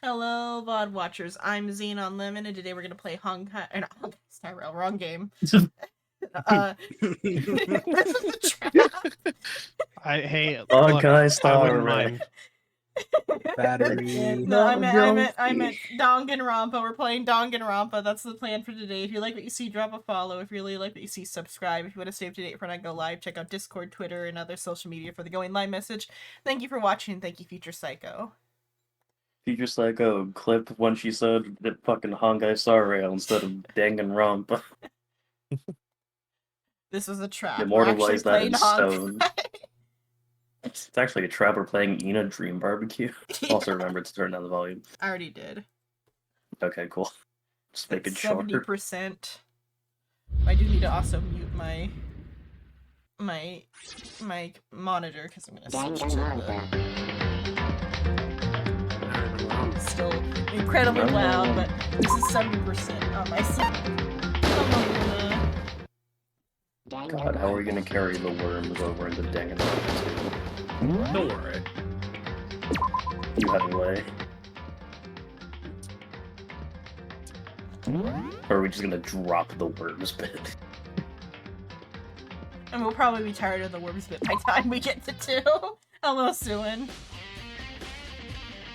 Hello, VOD watchers. I'm Zane Unlimited, and today we're gonna play Honkai. Not Honkai Star Rail, wrong game. This is a trap. Hey, Honkai I wouldn't Star mind. Battery. No, I meant Danganronpa. We're playing Danganronpa. That's the plan for today. If you like what you see, drop a follow. If you really like what you see, subscribe. If you want to stay up to date for when I go live, check out Discord, Twitter, and other social media for the going live message. Thank you for watching. Thank you, Future Psycho. Future Psycho clip when she said that fucking Honkai Star Rail instead of Danganronpa. This was a trap. Immortalize that in stone. It's actually a trap. We're playing Ina Dream Barbecue. Also remember to turn down the volume. I already did. Okay, cool. Just make it shorter. 70%. I do need to also mute my monitor because I'm gonna switch to it's still incredibly loud, but this is 70% on my side. God, how are we gonna carry the worms over into Danganronpa 2? Don't worry. You have a way. Or are we just gonna drop the worms bit? And we'll probably be tired of the worms bit by the time we get to 2. Hello, Suin.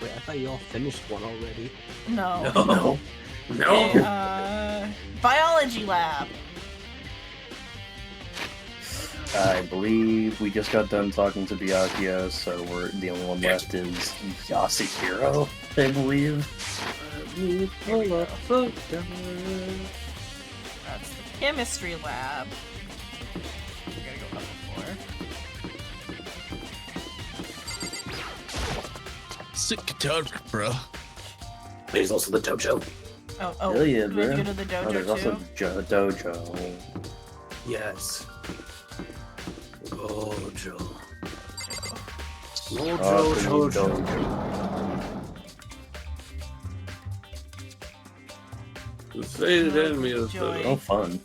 Wait, I thought you all finished one already. No. No. Biology lab. I believe we just got done talking to Byakuya, so the only one left is Yasuhiro, I believe. That's the chemistry lab. We gotta go level 4. Sick guitar, bro. There's also the dojo. Oh, Hell yeah, we bro. have to go to the dojo There's also too? dojo. Yes. Gojo. The faded enemy of the... Oh, fun.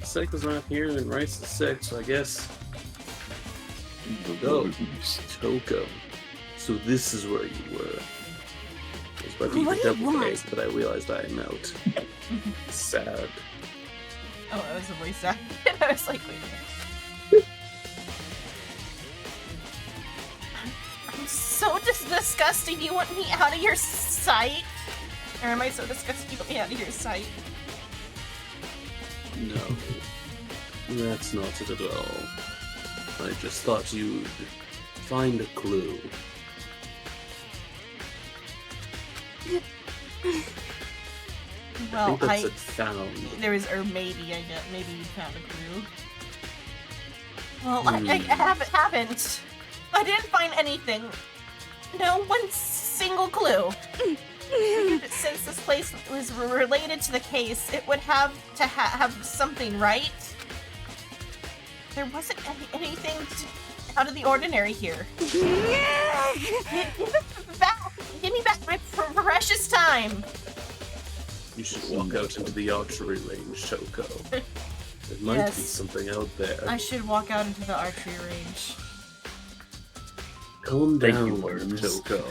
Seiko's not here and Rice is sick, so I guess... Go. Toko. So this is where you were. I was about to eat a double egg, but I realized I am out. Sad. Oh, that was a voice actor. I was like, wait a minute. I'm so disgusting. You want me out of your sight? Or am I so disgusting you want me out of your sight? No. That's not it at all. I just thought you'd find a clue. Well, I think that's it found. There is, or maybe you found a clue. Well, I haven't. I didn't find anything. No one single clue. Since this place was related to the case, it would have to have something, right? There wasn't anything out of the ordinary here. Give me back my precious time. You should walk out into the archery range, Toko. There might be something out there. I should walk out into the archery range. Calm down, Toko.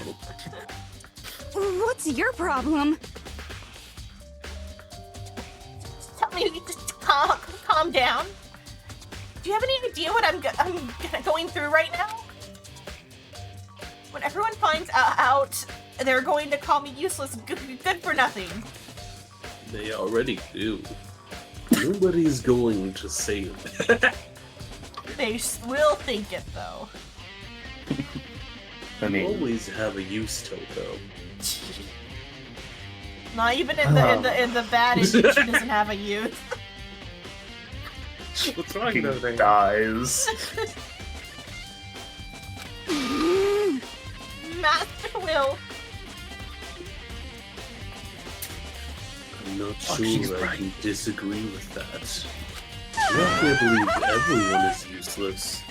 What's your problem? Tell me to calm down. Do you have any idea what I'm going through right now? When everyone finds out, they're going to call me useless, good for nothing. They already do. Nobody's going to save them. They will think it, though. I mean, you always have a use, Toko. Not even in the bad issue, she doesn't have a youth. What's wrong with that? Dies. Master Will. I'm not sure I can disagree with that. I can't believe everyone is useless.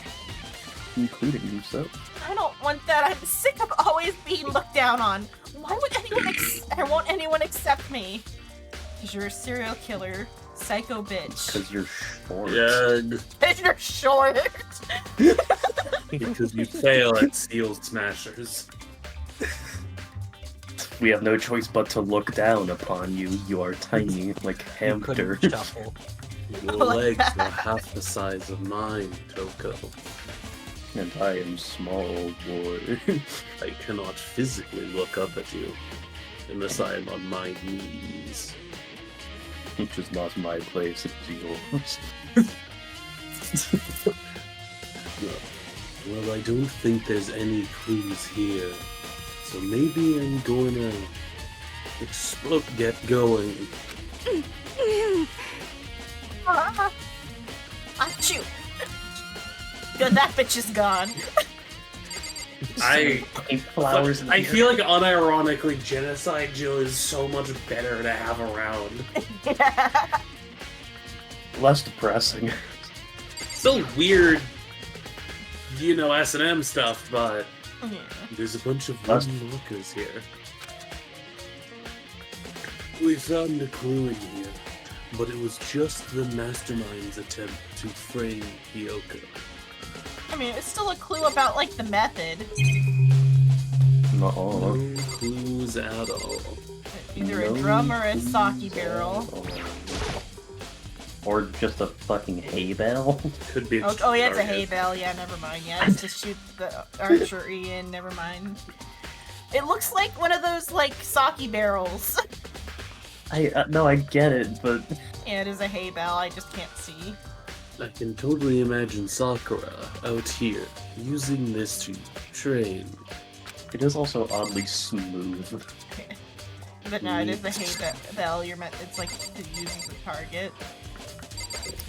Including yourself. I don't want that. I'm sick of always being looked down on. Why would won't anyone accept me? Because you're a serial killer, psycho bitch. Because you're short. Yeah. Because you're short. Because you fail at seal smashers. We have no choice but to look down upon you. You are tiny, like You couldn't hamster. shuffle. Your like legs that. are half the size of mine, Toko. And I am small, boy. I cannot physically look up at you unless I am on my knees. Which is not my place, it's yours. Well, I don't think there's any clues here, so maybe I'm gonna get going. Shoot. Good, that bitch is gone. I Flowers in the air. feel like unironically, Genocide Jill is so much better to have around. Less depressing. Still weird, you know, S&M stuff, but Yeah. there's a bunch of That's- wooden markers here. We found a clue in here, but it was just the mastermind's attempt to frame Kyoko. I mean, it's still a clue about, like, the method. Not all. No clues at all. Either a No drum or a clues sake barrel. at all. Or just a fucking hay bale. Could be. Oh yeah, it's a target. hay bale. Yeah, never mind. Yeah, it's to shoot the archery in. Never mind. It looks like one of those, like, sake barrels. No, I get it, but Yeah, it is a hay bale. I just can't see. I can totally imagine Sakura out here using this to train. it is also oddly smooth. But no, it is the hay bale. You're meant. It's like to use as a target.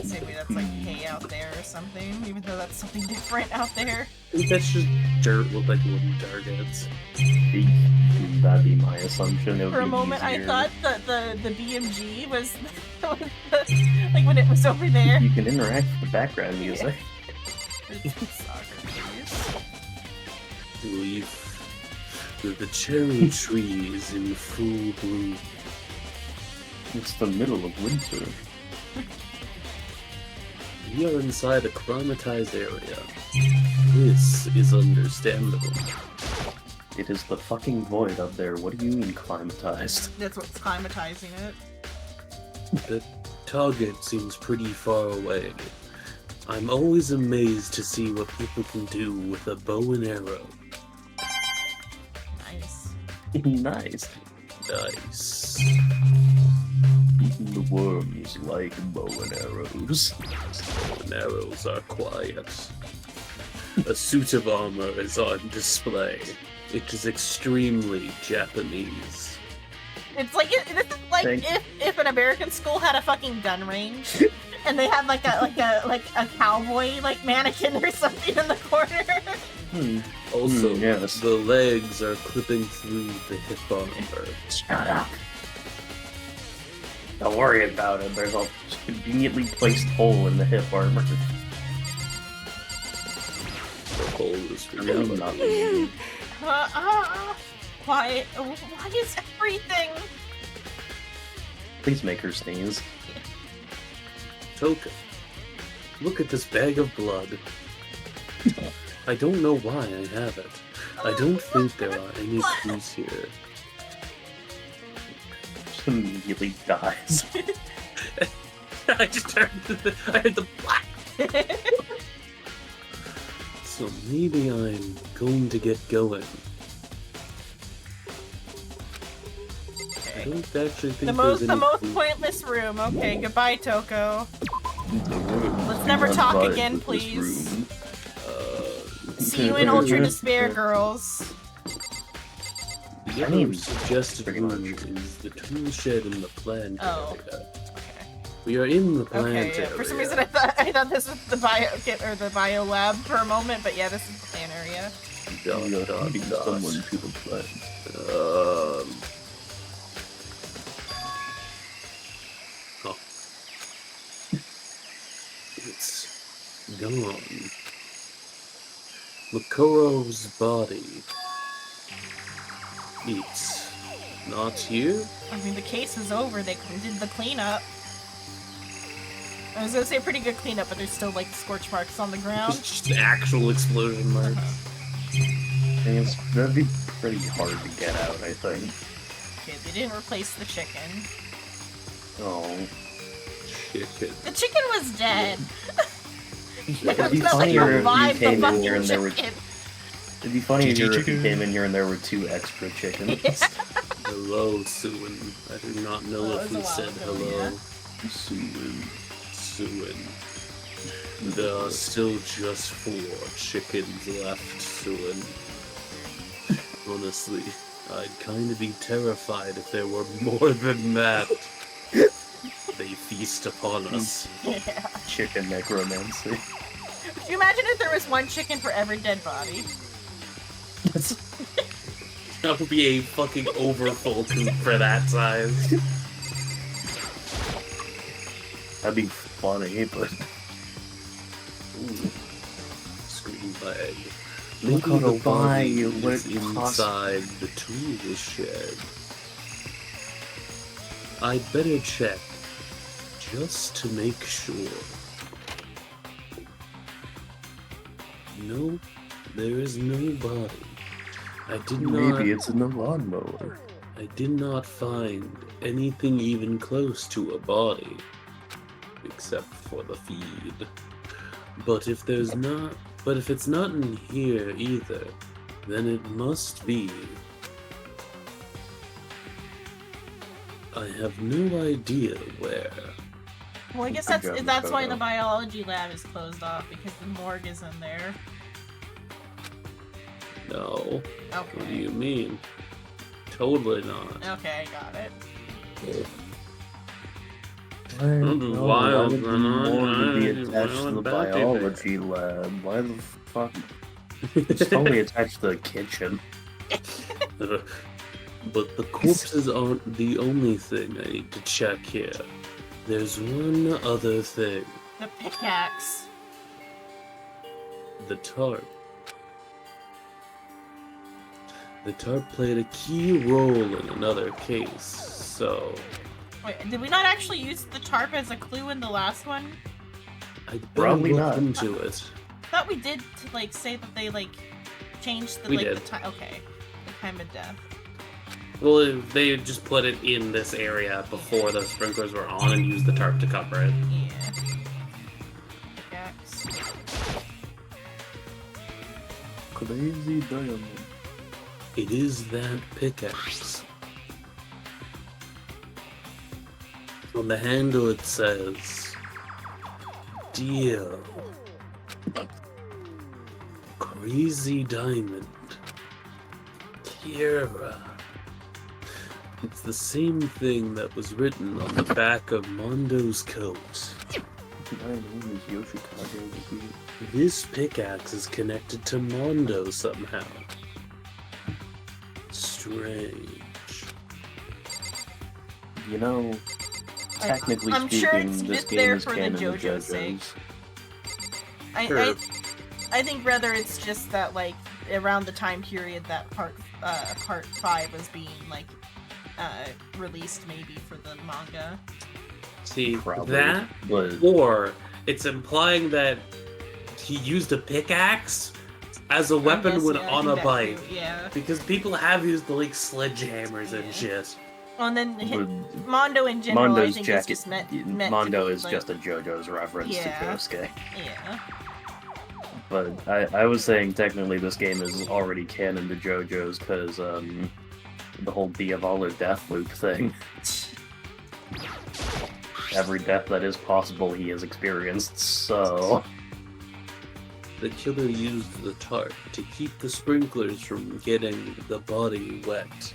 So maybe that's like hay out there or something. Even though that's something different out there. I think that's just dirt with like wooden targets. That'd be my assumption. It would For a be moment, I easier. thought that the BMG was like when it was over there. You can interact with the background music. Soccer, please. I believe that the cherry tree is in full bloom. It's the middle of winter. We are inside a climatized area. This is understandable. It is the fucking void up there. What do you mean climatized? That's what's climatizing it. The target seems pretty far away. I'm always amazed to see what people can do with a bow and arrow. Nice. Nice. Nice. Even the worms like bow and arrows. Bow and arrows are quiet. A suit of armor is on display. It is extremely Japanese. It's like this is like Thank- if an American school had a fucking gun range, and they had like a cowboy like mannequin or something in the corner. Also, yes. the legs are clipping through the hip armor. Shut up. Don't worry about it. There's a conveniently placed hole in the hip armor. The hole is I'm really not- Quiet. Why is everything? Please make her sneeze. Toka. Look at this bag of blood. I don't know why I have it. I don't think there are any clues here. Just immediately dies. I just heard the black. So maybe I'm going to get going. I don't actually think The there's most any clues. pointless room. Okay, goodbye, Toko. Let's Do never not talk vibe again, with this please. room. See you in Ultra Despair, girls. The I mean, other suggested pretty room much. is the tool shed in the plant Oh. area. Okay. We are in the plant Okay. Yeah. area. For some reason, I thought this was the bio kit or the bio lab for a moment, but yeah, this is the plan area. Dot, We are dot, leading dot. someone to the plant. Oh. It's gone. Makoro's body. It's not here? I mean, the case is over. They did the cleanup. I was gonna say pretty good cleanup, but there's still like scorch marks on the ground. Just actual explosion marks. That'd be pretty hard to get out, I think. Okay, they didn't replace the chicken. Oh. Chicken. The chicken was dead. It'd be It's not like funnier if you revived the came in fucking here and there were. chicken. It'd be funnier if GG you chicken. came in here and there were 2 extra chickens. Hello, Suin. I do not know Oh, if it was a we while said ago, hello. yeah. Suin. There are still just 4 chickens left, Suin. Honestly, I'd kind of be terrified if there were more than that. They feast upon us. Yeah. Chicken necromancy. Could you imagine if there was 1 chicken for every dead body? That would be a fucking overfull coop for that size. That'd be funny, but Ooh. Screen lag. Makoto, Maybe the why body you is would inside the tool shed. I'd better check, just to make sure. No, there is no body. I did not. maybe it's in the lawnmower. I did not find anything even close to a body, except for the feed. But if there's not, but if it's not in here either, then it must be. I have no idea where. Well, I guess I got that's why the Makoto. biology lab is closed off, because the morgue is in there. No. What do Okay. you mean? Totally not. Okay, got it. Why would the morgue be attached why to the would that be there? biology lab? Why the fuck? It's totally attached to the kitchen. But the corpses aren't the only thing I need to check here. There's one other thing. The pickaxe. The tarp. The tarp played a key role in another case, so Wait, did we not actually use the tarp as a clue in the last one? I'd better Probably look not. into it. I thought we did like say that they like changed the We like did. the time. Okay, the time of death. Well, they just put it in this area before the sprinklers were on and used the tarp to cover it. Yeah. Pickaxe. Crazy diamond. It is that pickaxe. On the handle it says, Deal. Crazy Diamond. Kira. It's the same thing that was written on the back of Mondo's coat. My name is Yoshikage. This pickaxe is connected to Mondo somehow. Strange. You know, technically I'm speaking, sure it's this there game is for the canon to JoJo's sake. JoJo's. Sure. I think rather it's just that like around the time period that part 5 was being like released maybe for the manga. See, Probably, that, but or it's implying that he used a pickaxe as a weapon I guess, when yeah, I on think a that bike. too, yeah. Because people have used the like sledgehammers Yeah. and shit. Well, and then but Mondo in general, I Mondo's think jacket. is just meant Mondo to be, is like, just a JoJo's reference Yeah. to Kosuke. Yeah. But I was saying technically this game is already canon to JoJo's because the whole Diavola death loop thing. Every death that is possible he has experienced, so... The killer used the tarp to keep the sprinklers from getting the body wet.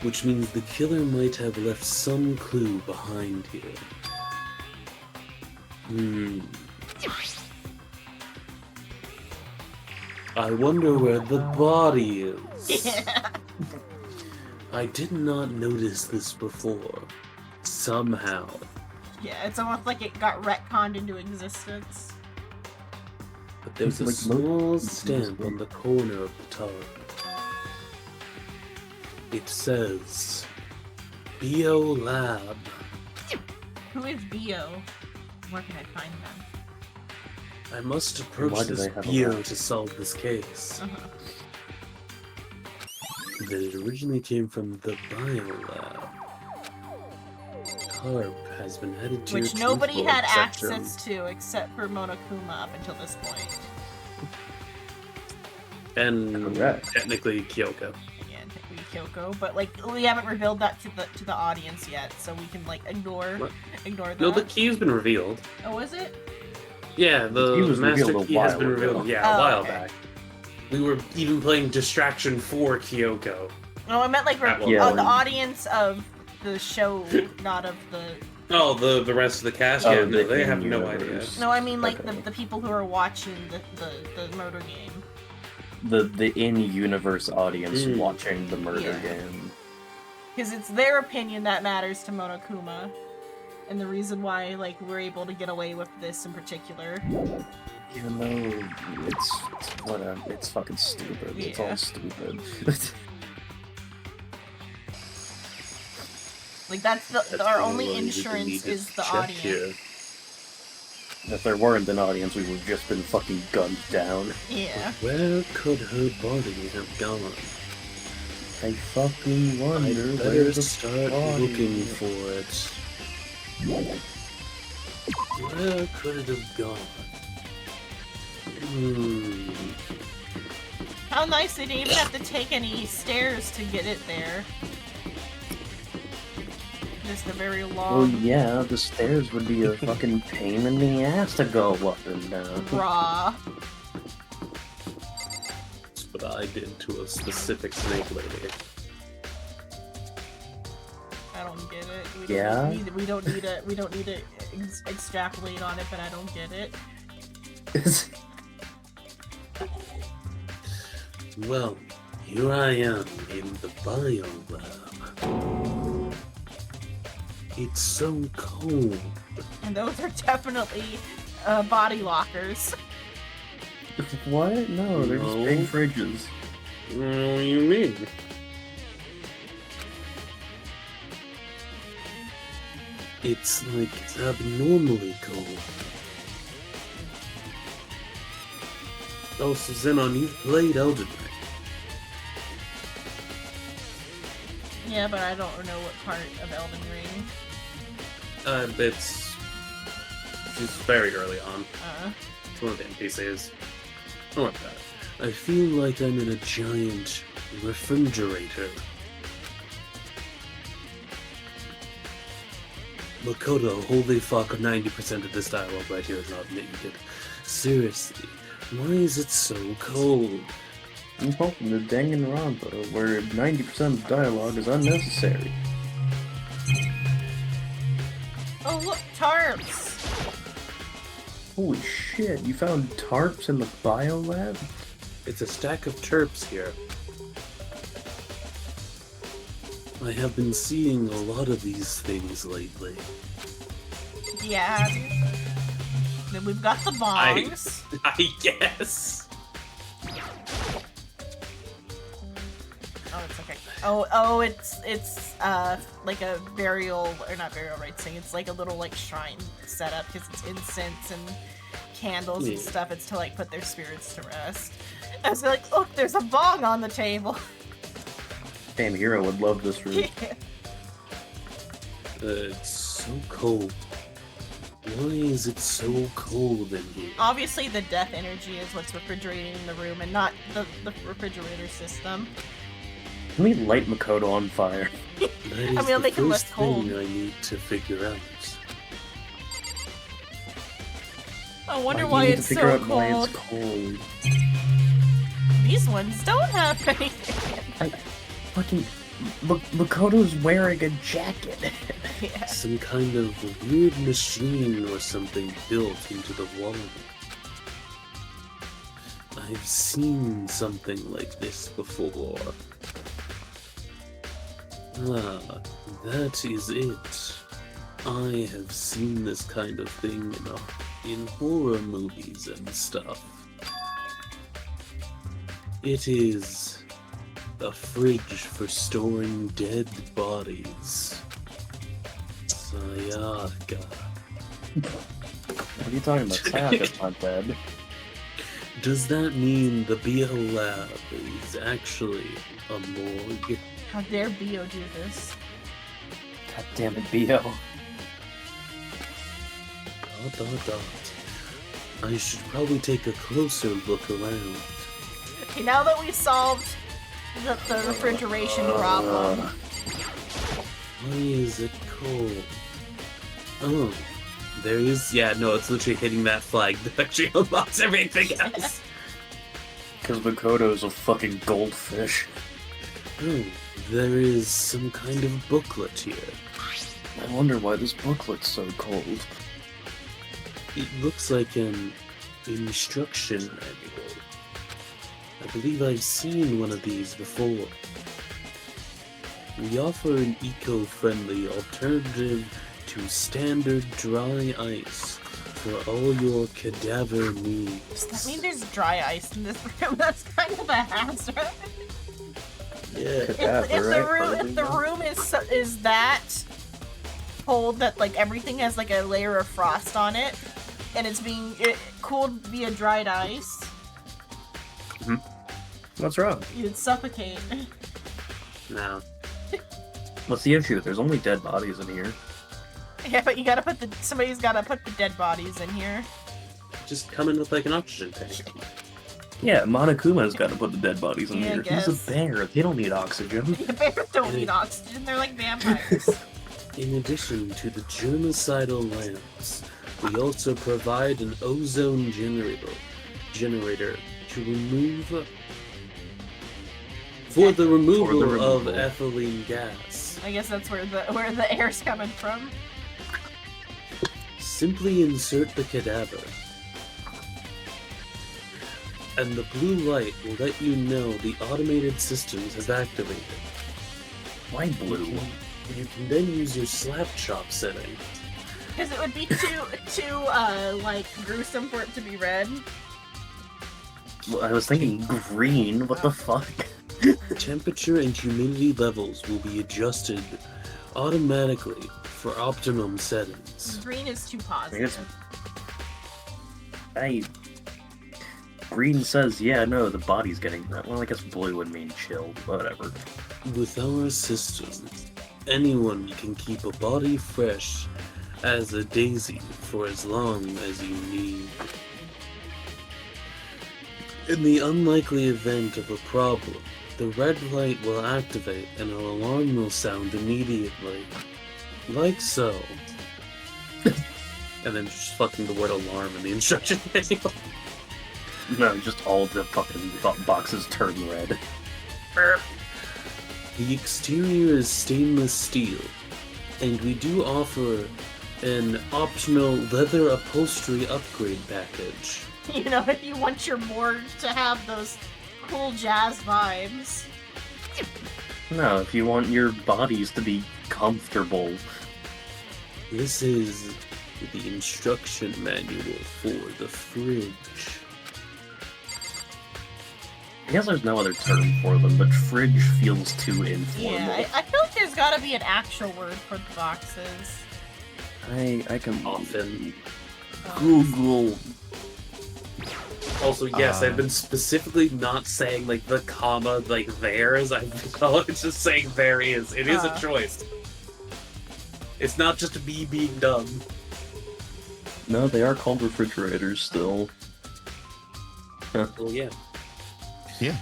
Which means the killer might have left some clue behind here. I wonder where the body is. Yeah. I did not notice this before. Somehow. Yeah, it's almost like it got retconned into existence. But there's a Like small stamp on the corner of the tarp. It says, Bio Lab. Who is Bio? Where can I find them? I must Why approach do this they have a Bio lab? to solve this case. Uh-huh. That it originally came from the biolab. Carp has been added to Which your nobody truth had log section. access to except for Monokuma up until this point. And Correct. technically Kyoko. And technically Kyoko, but like we haven't revealed that to the audience yet, so we can like ignore What? that. No, the key's been revealed. Oh, is it? Yeah, the key was master revealed a key has while been ago. revealed. Yeah, a Oh, while okay. back. We were even playing distraction for Kyoko. No, I meant like Yeah. the audience of the show, not of the. Oh, the rest of the cast? Oh, Yeah, no, the they have no idea. in-universe. No, I mean like Okay. the people who are watching the murder game. The in-universe audience Mm. watching the murder Yeah. game. Because it's their opinion that matters to Monokuma, and the reason why like we're able to get away with this in particular. Even though it's whatever, it's fucking stupid. It's Yeah. all stupid. Like that's That's our why only we insurance need to is the check audience. here. If there weren't an audience, we would have just been fucking gunned down. Yeah. Where could her body have gone? I fucking wonder I'd where better the start body looking is. for it. Where could it have gone? How nice they didn't even have to take any stairs to get it there. Just a very Well, long yeah, the stairs would be a fucking pain in the ass to go up and down. raw. That's what I did to a specific snake lady. I don't get it. Yeah? We don't need to extrapolate on it, but I don't get it. Well, here I am in the biolab. It's so cold. And those are definitely body lockers. What? No, they're just No. big fridges. What do you mean? It's like abnormally cold. Oh, Zenon, you've played Elden Ring. Yeah, but I don't know what part of Elden Ring. It's very early on. It's one of the NPCs. Don't worry about it. I feel like I'm in a giant refrigerator. Makoto, holy fuck, 90% of this dialogue right here is not needed. Seriously, why is it so cold? Well, the Danganronpa, where 90% of the dialogue is unnecessary. Oh look, tarps! Holy shit, you found tarps in the biolab? It's a stack of terps here. I have been seeing a lot of these things lately. Yeah. Then we've got the bongs. I guess. Oh, it's okay. Oh, it's like a burial, or not burial rites thing. It's like a little like shrine setup because it's incense and candles and Yeah. stuff. It's to like put their spirits to rest. I was like, look, there's a bong on the table. Damn, Hero would love this room. It's so cold. Why is it so cold in here? Obviously, the death energy is what's refrigerating the room, and not the refrigerator system. Can we light Makoto on fire? That is I mean, it'll the make it less first cold. thing I need to figure out. I wonder You why need it's to figure so out why cold. it's cold. These ones don't have anything. Fucking Makoto's wearing a jacket. Yeah. Some kind of weird machine or something built into the wall. I've seen something like this before. Ah, that is it. I have seen this kind of thing in horror movies and stuff. It is a fridge for storing dead bodies. Sayaka. What are you talking about? Sayaka's not dead. Does that mean the BO lab is actually a morgue? How dare Bio do this? God damn it, Bio. I should probably take a closer look around. Okay, now that we solved the refrigeration problem, Why is it cold? Oh, there is. Yeah, no, it's literally hitting that flag that actually unlocks everything else. Because Makoto's a fucking goldfish. Oh, there is some kind of booklet here. I wonder why this booklet's so cold. It looks like an instruction manual. I believe I've seen one of these before. We offer an eco-friendly alternative to standard dry ice for all your cadaver needs. does that mean there's dry ice in this room? That's kind of a hazard. Yeah. If the room is that cold that like everything has like a layer of frost on it, and it's being cooled via dried ice, What's wrong? you'd suffocate. No. What's the issue? There's only dead bodies in here. Yeah, but you gotta somebody's gotta put the dead bodies in here. Just come in with like an oxygen tank. Yeah, Monokuma's got to put the dead bodies in Yeah, I here. guess. He's a bear. They don't need oxygen. The bears don't need oxygen, they're like vampires. In addition to the germicidal lamps, we also provide an ozone generator to remove for the removal of ethylene gas. I guess that's where the air's coming from. Simply insert the cadaver, and the blue light will let you know the automated systems have activated. Why blue? You can then use your slap chop setting. Because it would be too like gruesome for it to be red. Well, I was thinking green. What the fuck? Temperature and humidity levels will be adjusted automatically for optimum settings. Green is too I guess. positive. Green says, yeah, no, the body's getting that. Well, I guess blue would mean chilled. Whatever. With our system, anyone can keep a body fresh as a daisy for as long as you need. In the unlikely event of a problem, the red light will activate and an alarm will sound immediately. Like so. And then just fucking the word alarm in the instruction manual. No, just all the fucking boxes turn red. The exterior is stainless steel, and we do offer an optional leather upholstery upgrade package. You know, if you want your morgue to have those cool jazz vibes. No, if you want your bodies to be comfortable. This is the instruction manual for the fridge. I guess there's no other term for them, but fridge feels too informal. Yeah, I feel like there's gotta be an actual word for the boxes. I can Often. Google. Also, yes, I've been specifically not saying like the comma like there as I call it. It's just saying there is. It is a choice. It's not just me being dumb. No, they are called refrigerators still. Well, yeah. Yeah.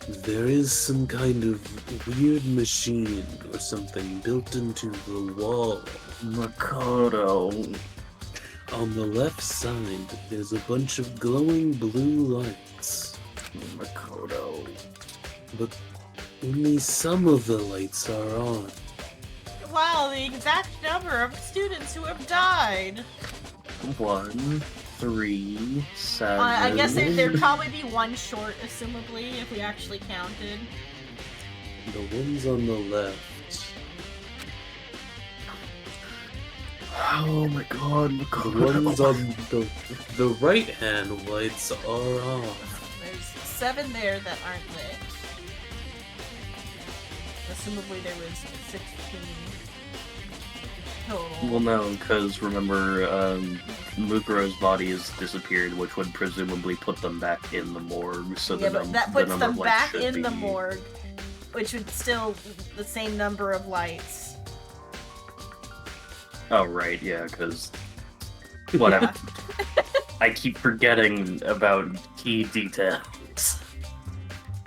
There is some kind of weird machine or something built into the wall. Makoto. On the left side, there's a bunch of glowing blue lights. Makoto. But only some of the lights are on. Wow, the exact number of students who have died. 1, 3, 7. I guess there'd probably be one short, assumably, if we actually counted. The ones on the left. Oh my god, The Makoto. ones on the right-hand lights are off. There's 7 there that aren't lit. Assumably there was 16 total. Well, no, because remember, Mukuro's body has disappeared, which would presumably put them back in the morgue. So Yeah, the but that the puts number them of lights back should in the be- morgue, which would still the same number of lights. Oh right, yeah, because whatever. I keep forgetting about key details,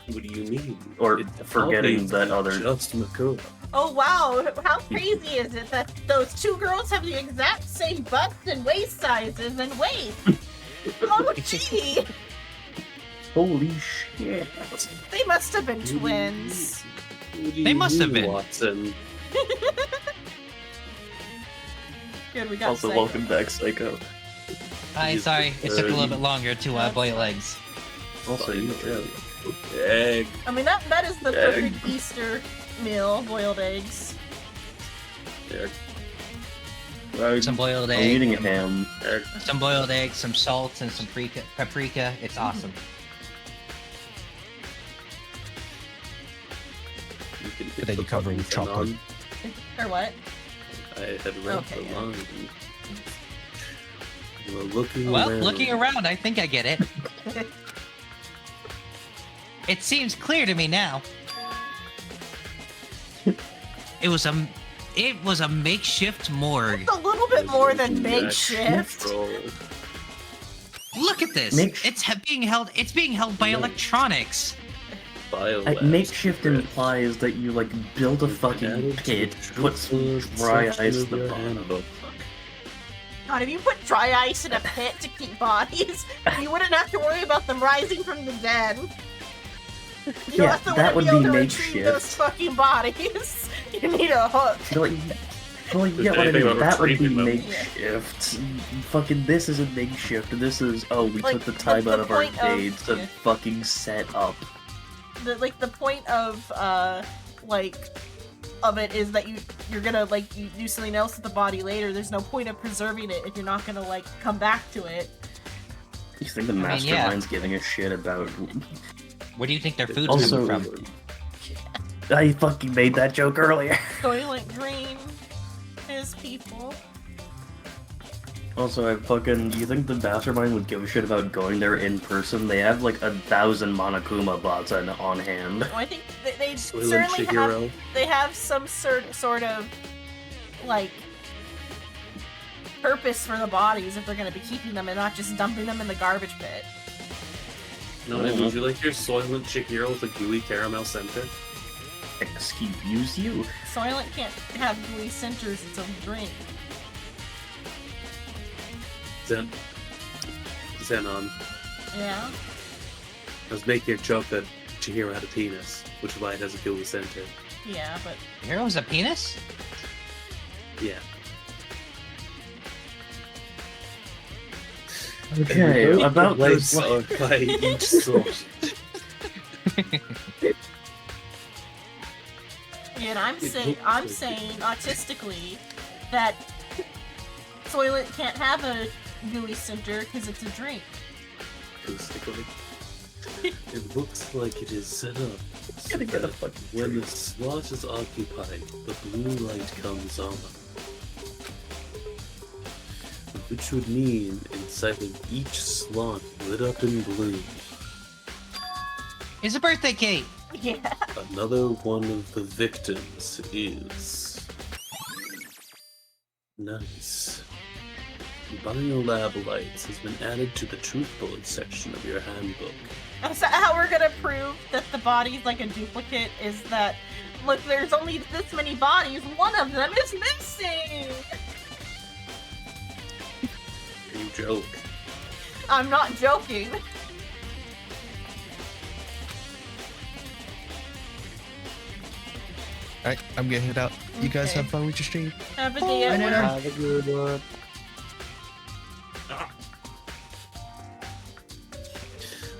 What do you mean? or It's forgetting that obviously other. just Makura. Oh wow, how crazy is it that those two girls have the exact same butts and waist sizes and weight? Oh gee, Holy shit! they must have been twins. What do They you must have mean, been. Watson. Good, we got Also, Psycho. welcome back, Psycho. Hi, He's sorry. It took a little third. bit longer to That's boil fine. eggs. Also, you Joe. Egg. I mean that is the Egg. perfect Easter meal, boiled eggs. Egg. Some boiled I'm egg, eating a ham. Egg. some boiled egg, some salt, and some paprika. It's awesome. You can But then you cover it with chocolate. Or what? I had read Okay, the yeah. line. Well, looking Well, around. looking around, I think I get it. It seems clear to me now. It was a makeshift morgue. It's a little bit more than Resolution makeshift. control. Look at this. It's being held by No. electronics. Biolabs Makeshift spread. implies that you like build a fucking Added to pit, the put some truthful dry section ice of at the your bottom. handbook. God, if you put dry ice in a pit to keep bodies, you wouldn't have to worry about them rising from the dead. You don't Yeah, have to that would be able be to retrieve those makeshift. fucking bodies. You need a hook. Well, you get what I anything mean. about That would be retrieving them. makeshift. Fucking, this isn't makeshift. This is, oh, we Like, took the time the out of our point of- day to yeah. fucking set up. The point of of it is that you're gonna you do something else with the body later. There's no point of preserving it if you're not gonna come back to it. You think the mean, yeah. mastermind's giving a shit about... Where do you think their food's Also- coming from? I fucking made that joke earlier. Soylent Green is people. Also, you think the mastermind would give a shit about going there in person? They have like 1,000 Monokuma bots on hand. Well, I think they Soylent certainly have Chihiro. they have some sort of purpose for the bodies if they're going to be keeping them and not just dumping them in the garbage pit. No, would you like your Soylent Chihiro with a gooey caramel center? Excuse you? Soylent can't have gooey centers its own drink. Zenon. Yeah. I was making a joke that Chihiro had a penis, which is why it has a gooey center. Yeah, but Hero's a penis? Yeah. Okay, about lights this... are by each sort. yeah, and I'm It saying looks like it. autistically that Soylent can't have a gooey center because it's a drink. Acoustically. It looks like it is set up so Gotta get a that fucking when the slot is occupied, the blue light comes on. Which would mean inside of each slot lit up in blue, It's a birthday cake. Yeah. another one of the victims is... Nice. Biolab lights has been added to the truth bullet section of your handbook. So how we're gonna prove that the body's like a duplicate is that, look, there's only this many bodies, one of them is missing! You joke. I'm not joking. Alright, I'm gonna head out. You guys Okay. have fun with your stream. Have a day at Bye, work. Nana. Have a good one.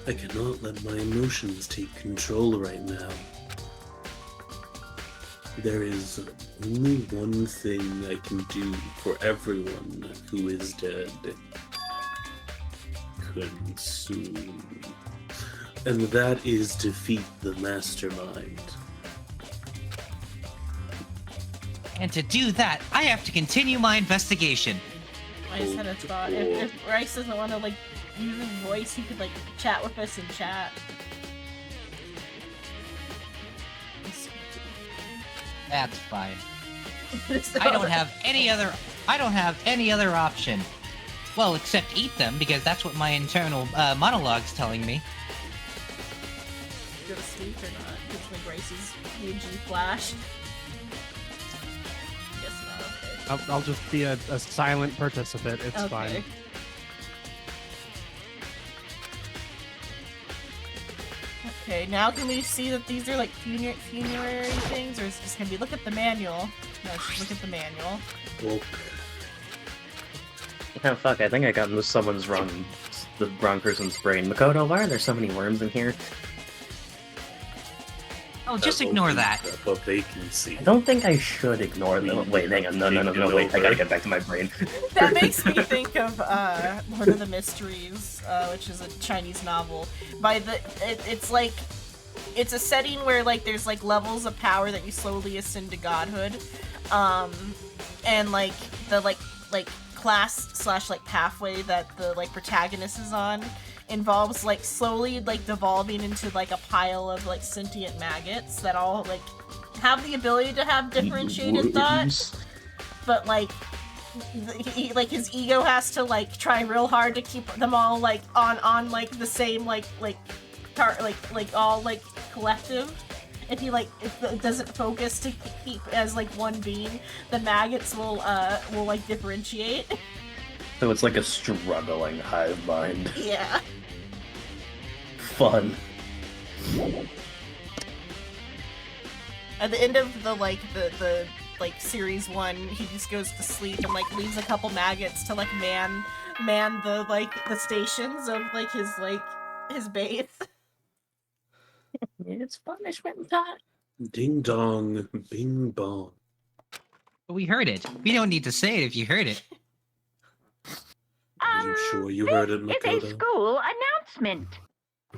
I cannot let my emotions take control right now. There is only one thing I can do for everyone who is dead. Consume. And that is defeat the mastermind. And to do that, I have to continue my investigation. I just had a thought. If Bryce doesn't want to, like, use his voice, he could, like, chat with us in chat. That's fine. I don't have any other option. Well, except eat them, because that's what my internal monologue's telling me. Go to sleep or not? Because when Bryce's EG flashed. Guess not, okay. I'll just be a silent participant. It's Okay. fine. Okay, now can we see that these are like funerary things, or is it just gonna be look at the manual? No, just look at the manual. Well, Oh fuck, I think I got someone's the wrong person's brain. Makoto, why are there so many worms in here? Oh, just ignore that. up a vacancy. I don't think I should ignore them. Wait, hang on, no, wait, I gotta get back to my brain. That makes me think of one of the mysteries, which is a Chinese novel. It's a setting where like there's like levels of power that you slowly ascend to godhood, and like the like class / like pathway that the like protagonist is on involves like slowly like devolving into like a pile of like sentient maggots that all like have the ability to have differentiated thought, but like his ego has to like try real hard to keep them all like on like the same like all like collective. If it doesn't focus to keep as like one being, the maggots will like differentiate. So it's like a struggling hive mind. Yeah. Fun. At the end of the series 1, he just goes to sleep and like leaves a couple maggots to like man the stations of like his base. It's punishment time. Ding dong, bing bong. We heard it. We don't need to say it if you heard it. Are you sure you heard it, It's a Makoto? school announcement.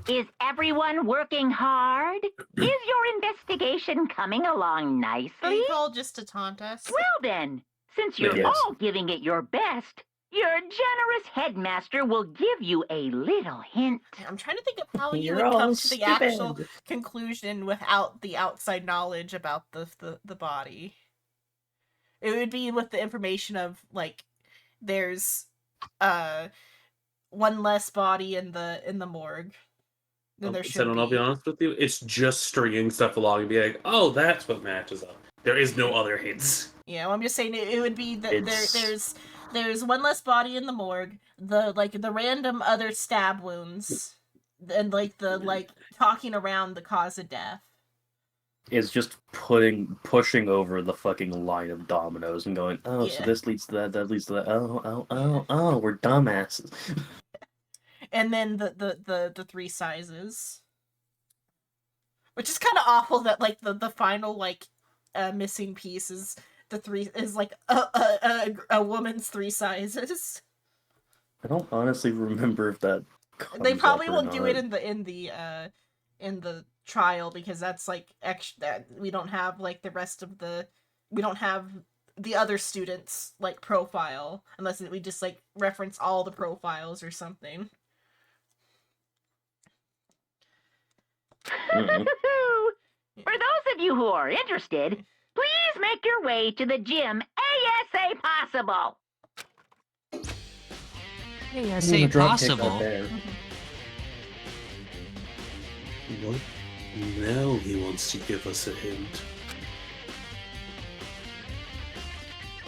Is everyone working hard? Is your investigation coming along nicely? It's all just to taunt us. Well then, since you're Yes. all giving it your best, your generous headmaster will give you a little hint. I'm trying to think of how you You're would all come to the actual stupid. conclusion without the outside knowledge about the body. It would be with the information of like there's one less body in the morgue than there should I'll be be. honest with you, it's just stringing stuff along and be like, oh, that's what matches up. There is no other hints. Yeah, well, I'm just saying it would be that It's- there's one less body in the morgue, the random other stab wounds, and like the like talking around the cause of death. Is just pushing over the fucking line of dominoes and going, oh, so Yeah. this leads to that leads to that. Oh, we're dumbasses. And then the 3 sizes, which is kind of awful that like the final like missing piece is like a woman's 3 sizes. I don't honestly remember if that. They comes probably up or won't do not. it in the trial because that's like that we don't have like we don't have the other students like profile unless we just like reference all the profiles or something. Mhm. For those of you who are interested, please make your way to the gym ASA possible. Say possible. What? Now he wants to give us a hint.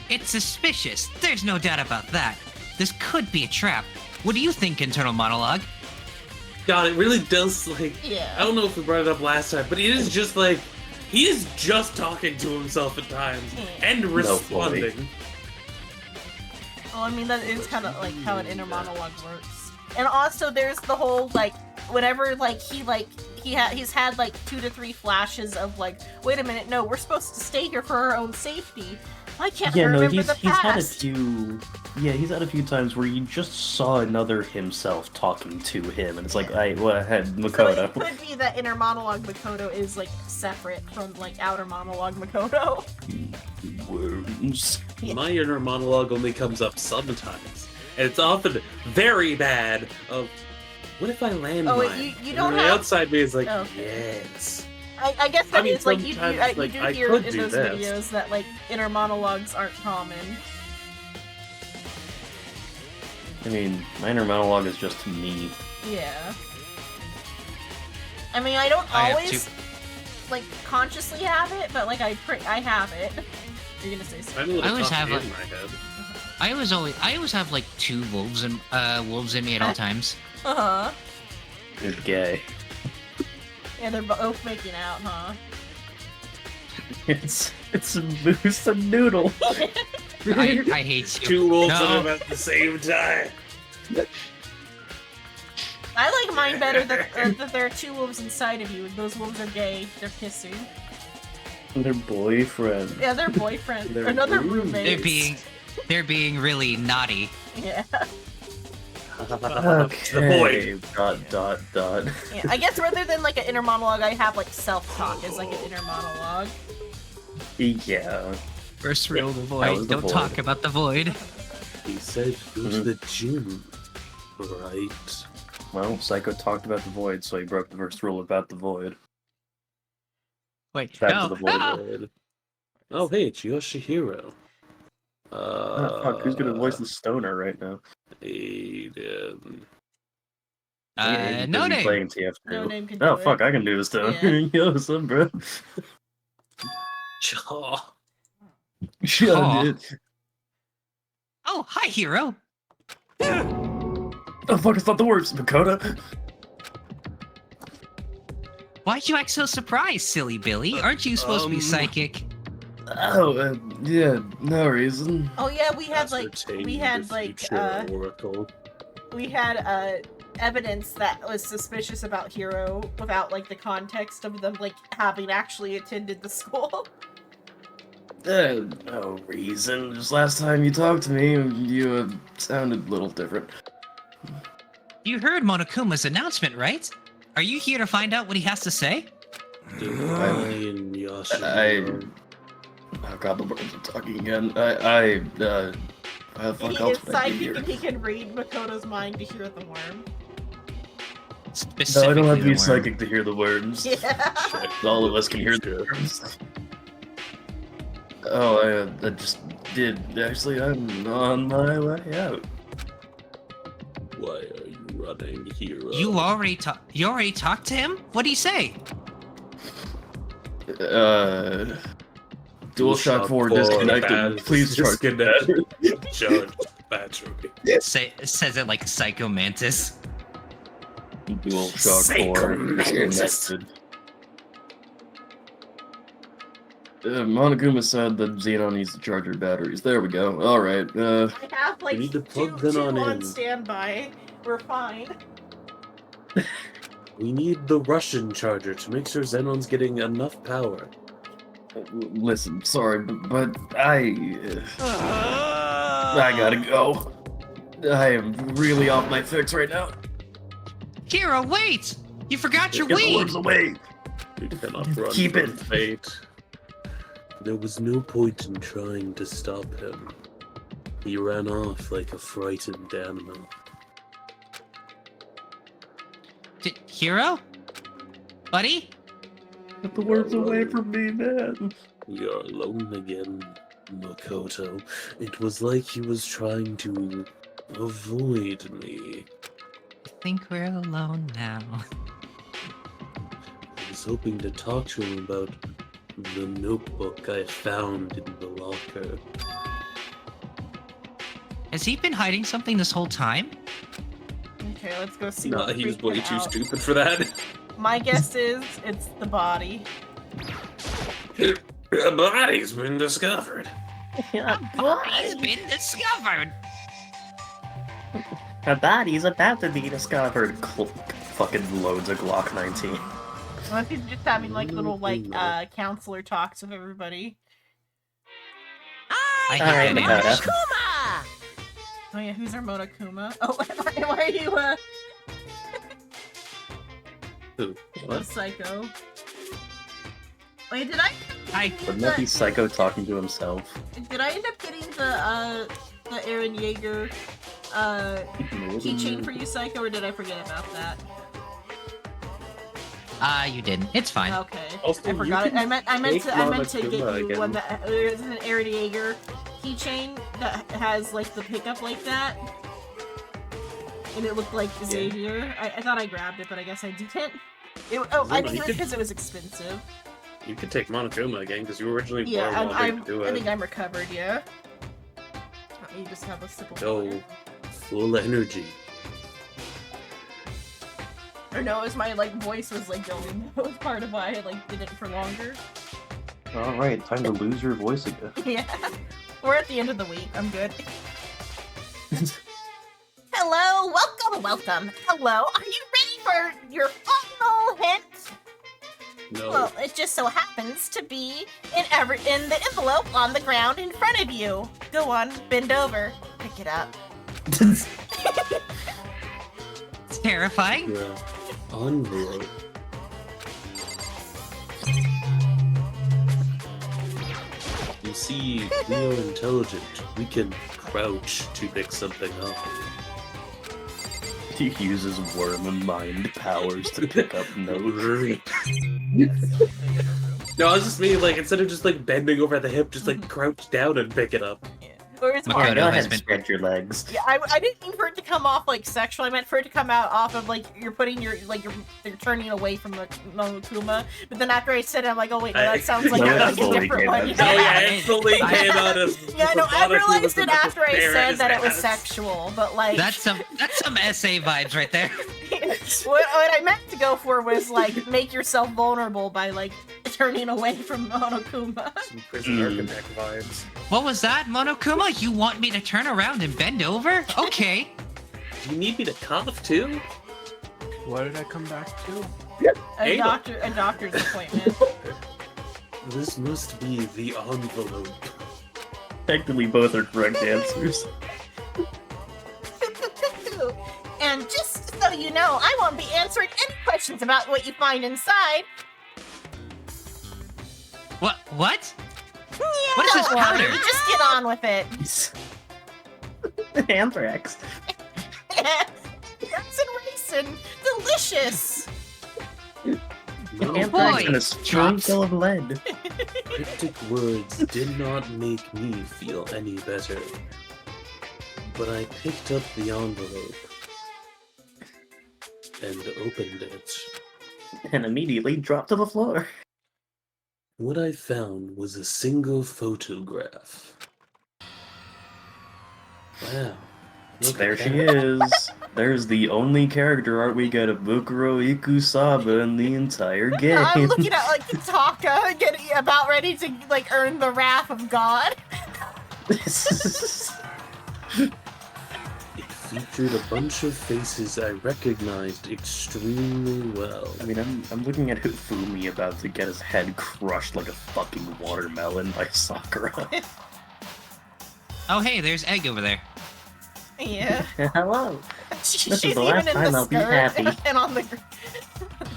It's suspicious. There's no doubt about that. This could be a trap. What do you think, internal monologue? God, it really does, like... Yeah. I don't know if we brought it up last time, but it is just like... He is just talking to himself at times. And responding. Well, I mean, that is kind of like how an inner monologue works. And also, there's the whole like, whenever like he's had like 2 to 3 flashes of like, wait a minute, no, we're supposed to stay here for our own safety. I can't Yeah, no, remember the he's had a past. few. Yeah, he's had a few times where you just saw another himself talking to him, and it's like, I had So Makoto. it could be that inner monologue Makoto is like separate from like outer monologue Makoto. Worms. Yeah. My inner monologue only comes up sometimes, and it's often very bad. Of what if I land Oh, wait, mine? you And don't the have- outside me is like, Oh. yes. I guess that I mean, is like you sometimes, do like, I hear could in do those this. videos that like inner monologues aren't common. I mean, my inner monologue is just me. Yeah. I mean, I don't I have always like consciously have it, but like I have it. You're gonna say something. I'm a little I always coffee have in a- my head. I always have like two wolves in me at all times. Uh huh. You're gay. Yeah, they're both making out, huh? It's a moose and noodle. I hate you. Two wolves No. in them at the same time. I like mine better that there are two wolves inside of you, and those wolves are gay. They're kissing. Their boyfriend. Yeah, they're boyfriends. They're Another roommates. roommate. They're being really naughty. Yeah. Okay. Dot. Yeah. I guess rather than like an inner monologue, I have like self-talk as like an inner monologue. Yeah. First rule of the That void: was the don't void. talk about the void. He said go to Mhm. the gym, right? Well, Psycho talked about the void, so he broke the first rule about the void. Wait, Back no. to the void. Good. Oh, hey, it's Yoshihiro. Oh, fuck, who's gonna voice the stoner right now? Aiden. He's No busy name. playing TF2. No name can do Oh, it. fuck, I can do this stoner. Yeah. Yo, what's up, bro? Chaw. Shut Aw. it. Oh, hi, hero. Oh, fuck, it's not the words, Makoto. Why'd you act so surprised, silly Billy? Aren't you supposed to be psychic? Oh, yeah, no reason. Oh yeah, we had like Ascertain we had the like future Oracle. we had evidence that was suspicious about Hero without like the context of them like having actually attended the school. No reason. Just last time you talked to me, you sounded a little different. You heard Monokuma's announcement, right? Are you here to find out what he has to say? Divine Yoshihiro. Oh god, the birds are talking again. How the fuck He else is would I be psychic here? and he can read Makoto's mind to hear the worm. No, I don't have to be the worm. psychic to hear the words. Yeah. All of us can hear the words. Oh, I just did. Actually, I'm on my way out. Why are you running, hero? You already talked to him? What'd he say? DualShock 4 disconnected. bad- Please charge. disconnected. Charge battery. Says it like Psycho Mantis. DualShock 4 disconnected. Monokuma said that Xenon needs to charge her batteries. There we go. Alright, I have like We need to two plug them on in. standby. We're fine. We need the Russian charger to make sure Xenon's getting enough power. listen, sorry, but I gotta go. I am really off my fix right now. Hero, wait! You forgot your Get the weed! words away. We cannot run Keep from it. fate. There was no point in trying to stop him. He ran off like a frightened animal. Hero? Buddy? Get the words away from me, man. We are alone again, Makoto. It was like he was trying to avoid me. I think we're alone now. I was hoping to talk to him about the notebook I found in the locker. Has he been hiding something this whole time? Okay, let's go see Nah, what he was freaked way him too out. stupid for that. My guess is it's the body. A body's been discovered. Body's been discovered! A body's about to be discovered. Fucking loads of Glock 19. Unless he's just having like little like counselor talks with everybody. I hate Alright, that Makoto. animation. Oh yeah, who's our Monokuma? Oh, why are you, Who? What? Psycho? Wait, did I Wouldn't that be Psycho talking to himself? Did I end up getting the Eren Yeager, keychain for you, Psycho, or did I forget about that? You didn't. It's fine. Okay. Also, I forgot it. you I meant take to get Monokuma you again. one that there's an Eren Yeager keychain that has like the pickup like that. And it looked like Xavier. I thought I grabbed it, but I guess I didn't. I think it was because it was expensive. You could take Monokuma again because you originally Yeah, wanted to do I it. think I'm recovered, yeah. Let me just have a sip of water. Go full energy. Or no, it was my like voice was like going. That was part of why I like did it for longer. Alright, time to lose your voice again. Yeah. We're at the end of the week. I'm good. Hello, welcome. Hello, are you ready for your final hint? No. Well, it just so happens to be in the envelope on the ground in front of you. Go on, bend over, pick it up. It's terrifying. Yeah. Envelope. You see, we are intelligent. We can crouch to pick something up. He uses worm mind powers to pick up notes. No, I was just meaning, like, instead of just, like, bending over at the hip, just, like, crouch down and pick it up. Or it's Makoto more. Alright, go has ahead and been- spread your legs. Yeah, I didn't mean for it to come off like sexual. I meant for it to come out off of like you're putting your like you're turning away from the Monokuma. But then after I said it, I'm like, oh wait, no, that sounds like No, a that fully different came one. out. Oh yeah, it fully came out as... Yeah, no, I Monokuma realized it with after I bear said in that it was his ass. sexual, but like That's some SA vibes right there. what I meant to go for was like make yourself vulnerable by like turning away from Monokuma. Some prison architect vibes. What was that, Monokuma? You want me to turn around and bend over? Okay. Do you need me to cough too? What did I come back to? A Anal. doctor's appointment. This must be the envelope. Technically, both are correct answers. And just so you know, I won't be answering any questions about what you find inside. What? What is Don't this worry, powder? just get on with it. Anthrax. That's and raisin, delicious. Anthrax boy. and a spoon full of lead. Cryptic words did not make me feel any better. But I picked up the envelope and opened it. And immediately dropped to the floor. What I found was a single photograph. Wow. Look There at she that. is. There's the only character art we got of Bukuro Ikusaba in the entire game. I'm looking at like Taka getting about ready to like earn the wrath of God. It featured a bunch of faces I recognized extremely well. I mean, I'm looking at Hifumi about to get his head crushed like a fucking watermelon by Sakura. Oh hey, there's Egg over there. Yeah. Hello. She's This is the even last in time the I'll be skirt happy. and on the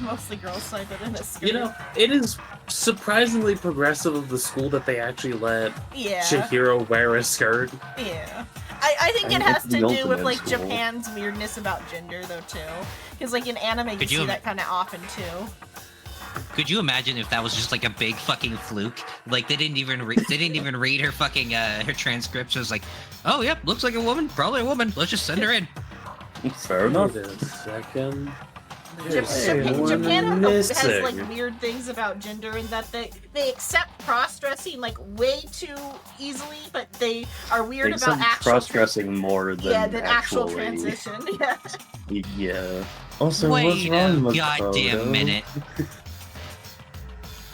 mostly girls side, but in the skirt. You know, it is surprisingly progressive of the school that they actually let yeah. Chihiro wear a skirt. Yeah. I think I mean, it has it's to the do with ultimate like school. Japan's weirdness about gender though too. Because like in anime you Could see you- that kind of often too. Could you imagine if that was just like a big fucking fluke? Like they didn't even read her fucking her transcripts. It was like, oh yep, looks like a woman, probably a woman. Let's just send her in. Fair enough. Wait a second. Japan has missing. like weird things about gender in that they accept cross-dressing like way too easily, but they are weird They about said actual cross-dressing more than than actual actually. transition. Yeah. Yeah. Also, what's Wait wrong, a Makoto? goddamn minute.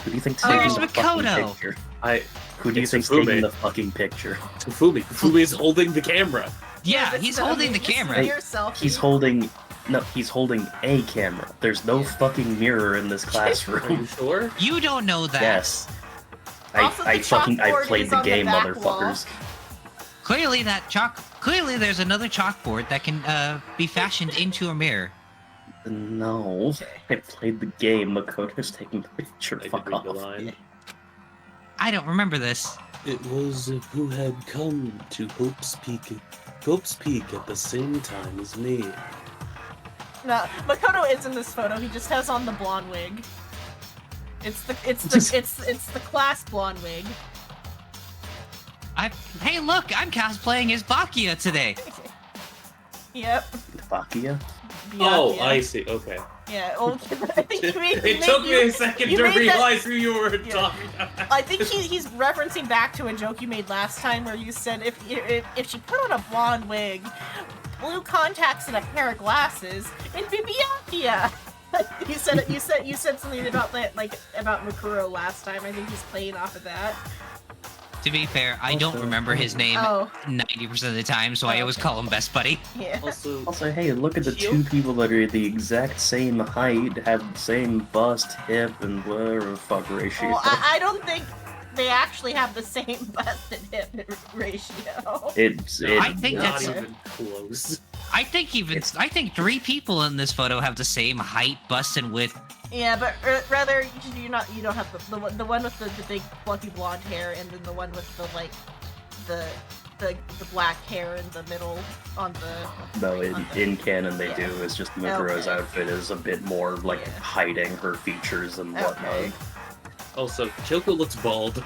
Who do you think's Where's taking the fucking Makoto? picture? I Who do you It's think's Hifumi. taking the fucking picture? Tufumi. Tufumi is holding the camera. Yeah, This he's is- holding the this is camera. your selfie. He's holding. No, he's holding a camera. There's no fucking mirror in this Are you classroom. sure? You don't know that. Yes. Also, the I chalkboard played is the on the game, back motherfuckers. Clearly there's another chalkboard that can be fashioned into a mirror. No, I played the game. Makoto's taking the picture. I did Fuck read the off. line. I don't remember this. It was who had come to Hope's Peak at the same time as me. No, Makoto is in this photo. He just has on the blonde wig. It's the class blonde wig. Hey, look! I'm cosplaying as Bakia today. Yep. Bakia? Oh, Yeah. I see. Okay. Yeah. Well, I think It took me a second to realize who you were talking about. I think he's referencing back to a joke you made last time where you said if she put on a blonde wig, blue contacts, and a pair of glasses, it'd be Byakuya. You said something about that, like about Makuro last time. I think he's playing off of that. To be fair, I don't remember his name 90% of the time, so I always call him Best Buddy. Yeah. Also, hey, look at the two people that are the exact same height, have the same bust, hip, and whatever the fuck ratio. Well, I don't think they actually have the same bust and hip ratio. I think Not that's even close. I think 3 people in this photo have the same height, bust, and width. Yeah, but rather you don't have the one with the big fluffy blonde hair, and then the one with the black hair in the middle on the. No, in canon they do. It's just Makuro's Okay. outfit is a bit more like hiding her features and whatnot. Okay. Also, Kyoko looks bald.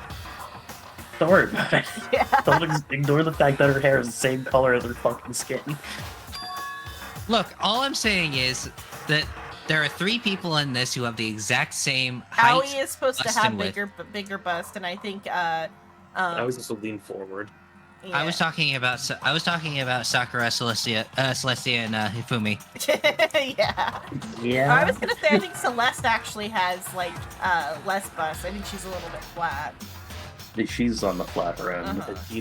Don't worry about it. Yeah. Don't ignore the fact that her hair is the same color as her fucking skin. Look, all I'm saying is that there are 3 people in this who have the exact same height. Aoi is supposed to bust, have and width. bigger bust, and I think I was also lean forward. yeah. I was talking about Sakura, Celestia, and Hifumi. yeah. Yeah. I was gonna say I think Celeste actually has like less bust. I think she's a little bit flat. She's on the flatter end. Uh-huh.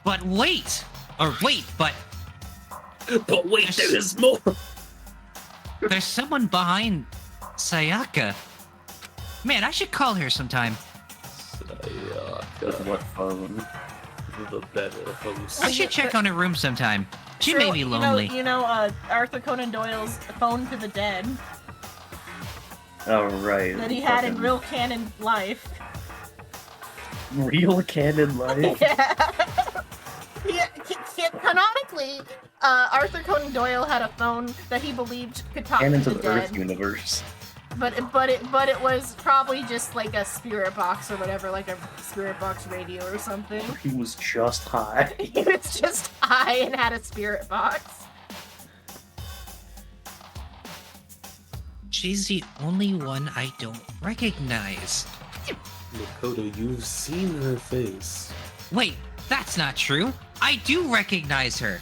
But wait, but But wait, there is more! there's someone behind Sayaka. Man, I should call her sometime. With what phone? The better host. I should check on her room sometime. She may be You lonely. know, Arthur Conan Doyle's Phone to the Dead Oh, right. that he had in Fucking real canon life. real canon life? Yeah. Canonically, Arthur Conan Doyle had a phone that he believed could talk Canon to to the the Earth dead. universe. But it was probably just like a spirit box or whatever, like a spirit box radio or something. He was just high. He was just high and had a spirit box. She's the only one I don't recognize. Makoto, you've seen her face. Wait, that's not true. I do recognize her.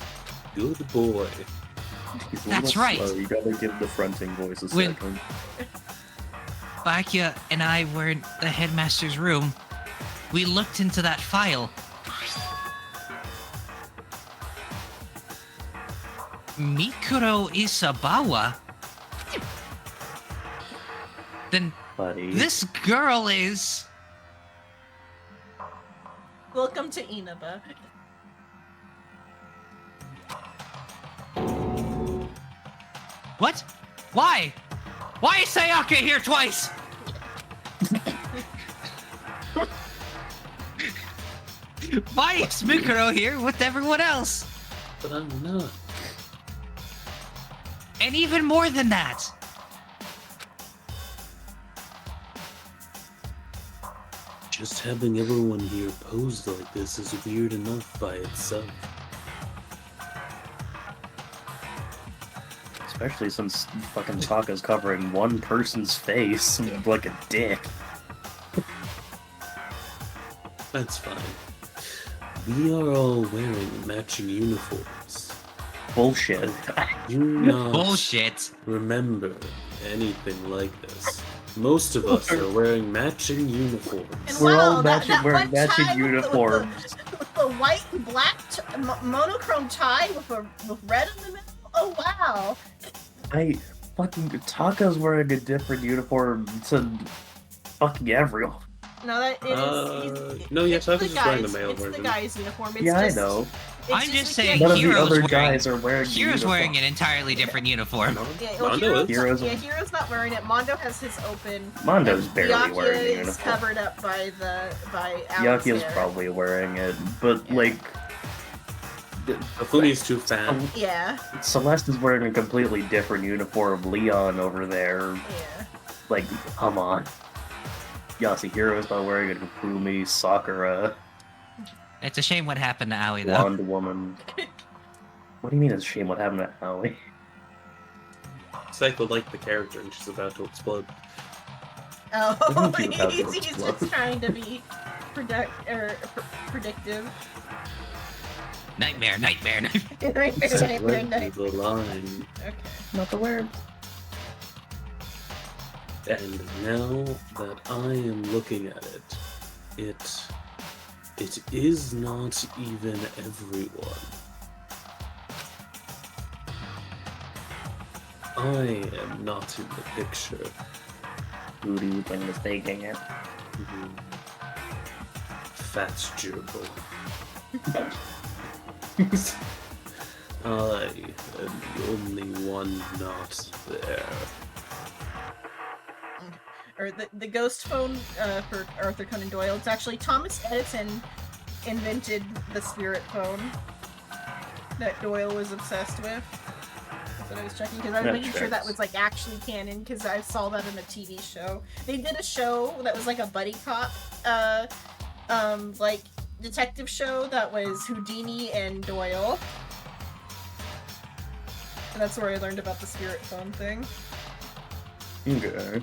Good boy. He's a That's little right. slow. You gotta give the fronting voice a When- second. Bakia and I were in the headmaster's room. We looked into that file. Mikuro Isabawa? Then Buddy. this girl is... Welcome to Inaba. What? Why? Why is Sayaka here twice? Why is Mikuro here with everyone else? But I'm not. And even more than that. Just having everyone here posed like this is weird enough by itself. Especially since fucking Taka's covering one person's face like a dick. That's fine. We are all wearing matching uniforms. Bullshit. Do not Bullshit. remember anything like this. Most of us are wearing matching uniforms. And We're all wow, wearing one matching tie uniforms. With the white and black monochrome tie with red in the middle. Oh wow! Fucking Taka's wearing a different uniform to fucking everyone. No, that it is. No, yeah, it's so I was the just wearing the guy's- male It's version. the guy's uniform. It's Yeah, just, I know. it's I'm just we saying can't- None of the Hero's other wearing- guys are wearing. Hero's the wearing an uniform. entirely different uniform. Yeah, well, Mondo is. Hero's- yeah, Hero's not wearing it. Mondo has his open. Mondo's and barely Byakuya wearing the is uniform. covered up by Alan's Yaki's hair. probably wearing it, but like. Afumi's too fat. Yeah, Celeste is wearing a completely different uniform. Leon over there, yeah. like, come on. Yasuhiro's not wearing it. Fumi, Sakura, It's a shame what happened to Aoi, though. blonde woman. What do you mean it's a shame what happened to Aoi? Psycho liked the character and she's about to explode. Oh, I think you have to he's explode. just trying to be predictive. Nightmare, nightmare, nightmare. Let the line. Okay. Not the word. And now that I am looking at it is not even everyone. I am not in the picture. Who do you think is taking it? Fats gerbil. I am the only one not there. Or the ghost phone for Arthur Conan Doyle. It's actually Thomas Edison invented the spirit phone that Doyle was obsessed with. That's what I was checking because I was That making sure that tracks. was like actually canon because I saw that in a TV show. They did a show that was like a buddy cop, like detective show that was Houdini and Doyle. And that's where I learned about the spirit phone thing. Okay.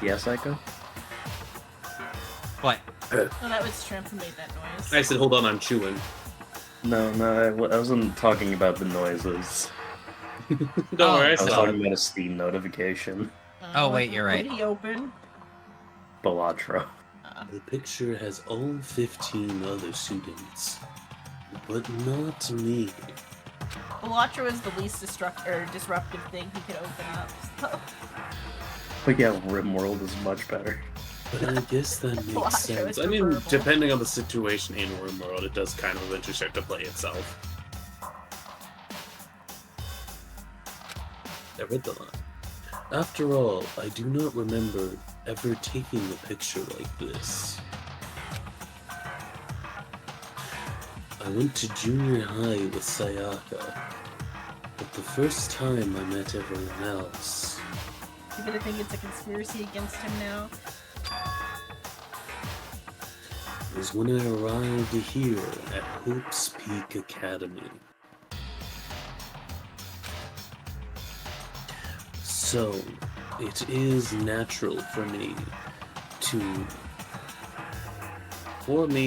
Yeah, Psycho? What? Oh, that was Shrimp who made that noise. I said, hold on, I'm chewing. No, I wasn't talking about the noises. Don't Oh. worry, I I was saw talking it. about a Steam notification. Oh, wait, you're right. What did he open? Balatro. The picture has all 15 other students, but not me. Elatro is the least disruptive thing he could open up. So. But yeah, RimWorld is much better. But I guess that makes Well, sense. it's I mean, preferable. depending on the situation in RimWorld, it does kind of eventually start to play itself. I read the line. After all, I do not remember ever taking a picture like this. I went to junior high with Sayaka, but the first time I met everyone else, You're gonna think it's a conspiracy against him now? was when I arrived here at Hope's Peak Academy. So, it is natural for me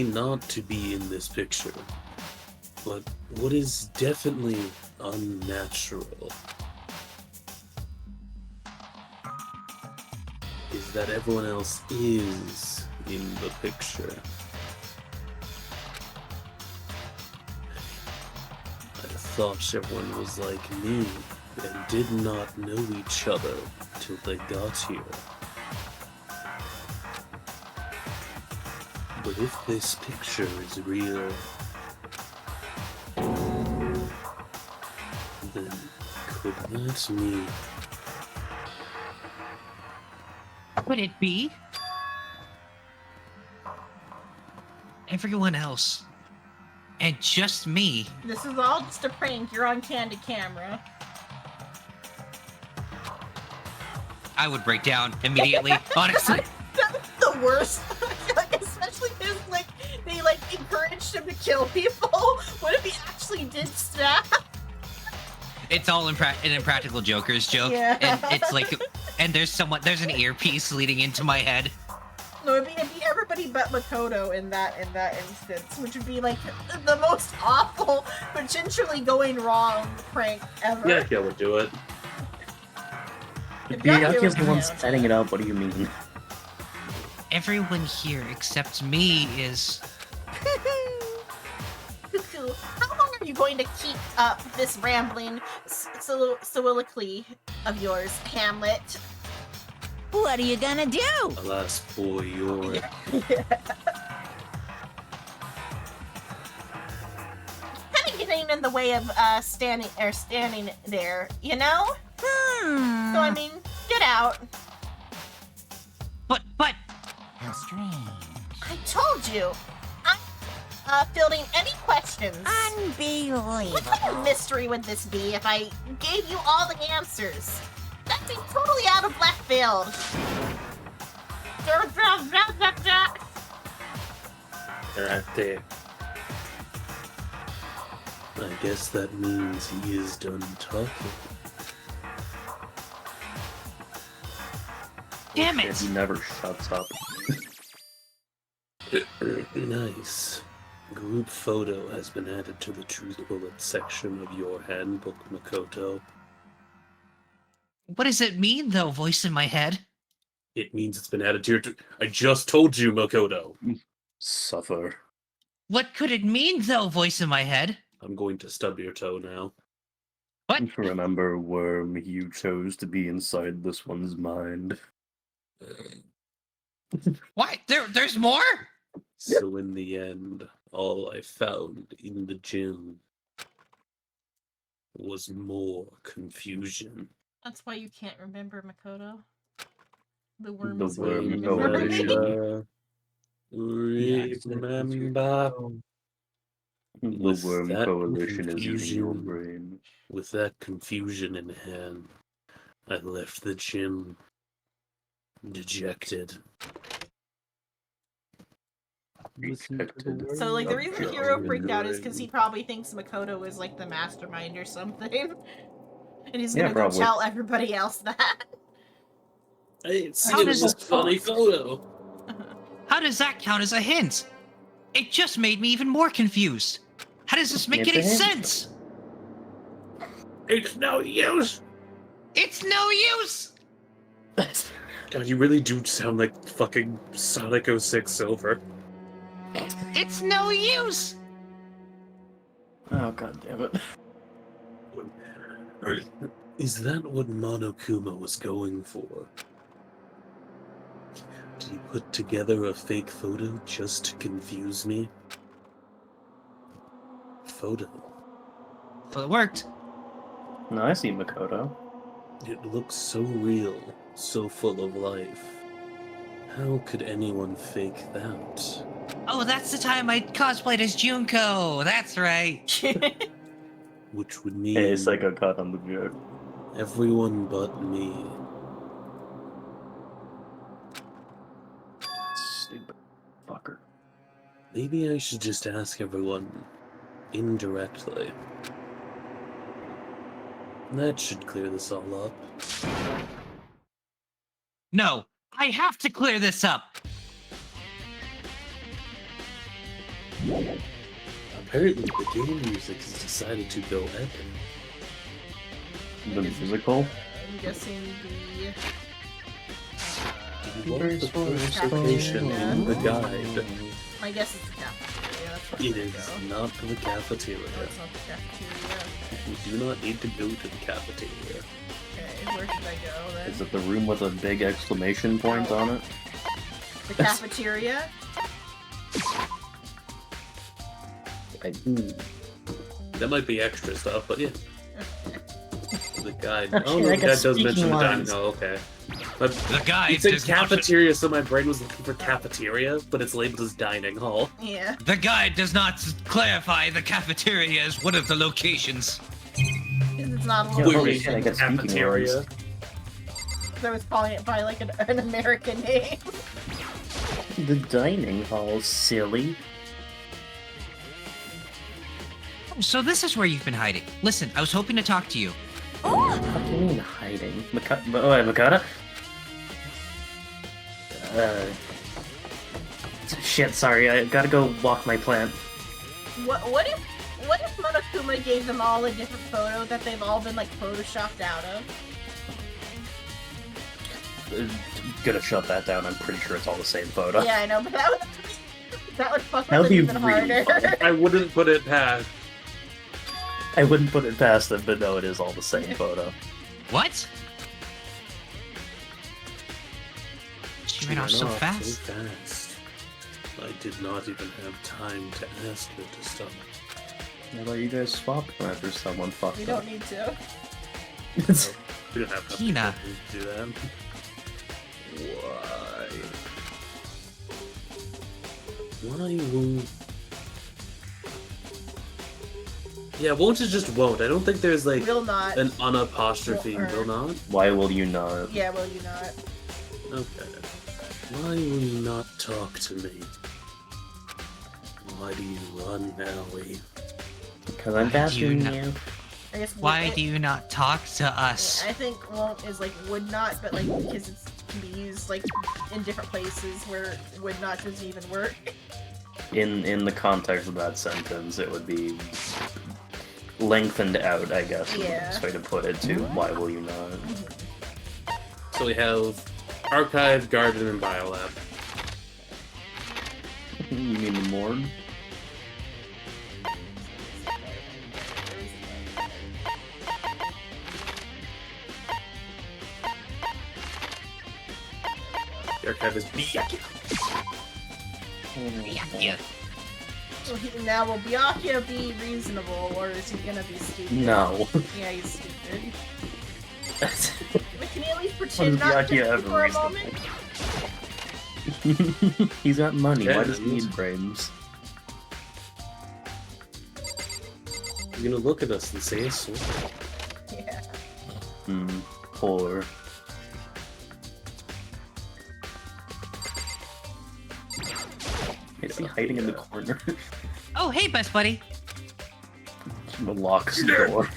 not to be in this picture. But what is definitely unnatural is that everyone else is in the picture. I thought everyone was like me and did not know each other till they got here. But if this picture is real, then could that mean Could it be? Everyone else. And just me. This is all just a prank. You're on candid camera. I would break down immediately, honestly. That's the worst. Like, especially because like they like encouraged him to kill people. What if he actually did snap? It's all an Impractical Joker's joke. Yeah. And it's like, and there's an earpiece leading into my head. No, it'd be everybody but Makoto in that instance, which would be like the most awful, potentially going wrong prank ever. yeah, I would do it. If Byakuya is the one yeah. setting it up, what do you mean? Everyone here except me is... how long are you going to keep up this rambling soliloquy of yours, Hamlet? What are you gonna do? Alas, for your Kind of getting in the way of standing there, you know? So I mean, get out. But How strange. I told you. I'm fielding any questions. Unbelievable. What kind of mystery would this be if I gave you all the answers? That seems totally out of left field. right there. I guess that means he is done talking. damn And it! he never shuts up. Nice. Group photo has been added to the Truth Bullet section of your handbook, Makoto. What does it mean, though, voice in my head? It means it's been added to your... I just told you, Makoto. Suffer. What could it mean, though, voice in my head? I'm going to stub your toe now. What? Remember, Worm, you chose to be inside this one's mind. What? There's more? So in the end, all I found in the gym was more confusion. That's why you can't remember, Makoto. The worm The is worm waiting coalition. for Remember, The With Worm that Coalition is eating your confusion. brain. with that confusion in hand, I left the gym dejected. Rejected. So, like, the Of reason your Hero own freaked out is because he brain. probably thinks Makoto is, like, the mastermind or something. And he's Yeah, gonna go probably. tell everybody else that. It's How does just a funny photo. How does that count as a hint? It just made me even more confused. How does this make It's a any hint. sense? It's no use. It's no use! God, you really do sound like fucking Sonic 06 Silver. It's no use! Oh, god damn it. Is that what Monokuma was going for? Did he put together a fake photo just to confuse me? Photo. Well, it worked. No, I see Makoto. It looks so real, so full of life. How could anyone fake that? Oh, that's the time I cosplayed as Junko. That's right. Which would mean Hey, Psycho caught on the joke. everyone but me. Stupid fucker. Maybe I should just ask everyone indirectly. That should clear this all up. No, I have to clear this up. Apparently the game music has decided to go epic. The musical? I'm guessing the. What the first location in the guide? My guess is the cafeteria. That's where It I'm is gonna go. not the cafeteria. No, it's not the cafeteria. We do not need to go to the cafeteria. Okay, where should I go then? Is it the room with a big exclamation point on it? The cafeteria? That might be extra stuff, but yeah. The guide. Actually, Oh, no, I the got guide does speaking mention the dining lines. hall. Okay. But The guide it said does not- cafeteria, so my brain was looking for cafeteria, but it's labeled as dining hall. Yeah. The guide does not clarify the cafeteria as one of the locations. It's not a Yeah, little. holy shit, I got speaking cafeteria. lines. I was calling it by like an American name. The dining hall, silly. So this is where you've been hiding. Listen, I was hoping to talk to you. What do you mean hiding? Makoto? Shit, sorry, I gotta go walk my plant. What if Monokuma gave them all a different photo that they've all been like photoshopped out of? Gonna shut that down, I'm pretty sure it's all the same photo. Yeah, I know, but that That would fuck That would with it be even really harder. I wouldn't put it past. I wouldn't put it past them, but no, it is all the same photo. What? She ran off so fast. So fast. I did not even have time to ask her to stop. How about you guys swap after someone fucked We up? don't need to. We don't have enough Tina. people to do that. Why? Why won't... Yeah, won't is just won't. I don't think there's like Will not. an unapostrophe. Or- Will not? Why will you not? Yeah, will you not? Okay. Why will you not talk to me? Why do you run, Ellie? Because I'm Why do faster you than not- you. I guess. Why do you not talk to us? I think won't is like would not, but like because it can be used like in different places where would not doesn't even work. In the context of that sentence, it would be lengthened out, I guess, is the Yeah. best way to put it, to why will you not? So we have Archive, Garden, and Biolab. You mean the morgue? The Archive is Byakuya. Yeah. So now will Byakuya be reasonable or is he gonna be stupid? No. Yeah, he's stupid. But can he at least When pretend is not to Byakuya be ever for a reasonable? moment? He's got money, why does he And- need brains? You're gonna look at us and say it's so. Yeah. Poor. Is he hiding in the corner? Oh, hey, best buddy. Locks the door.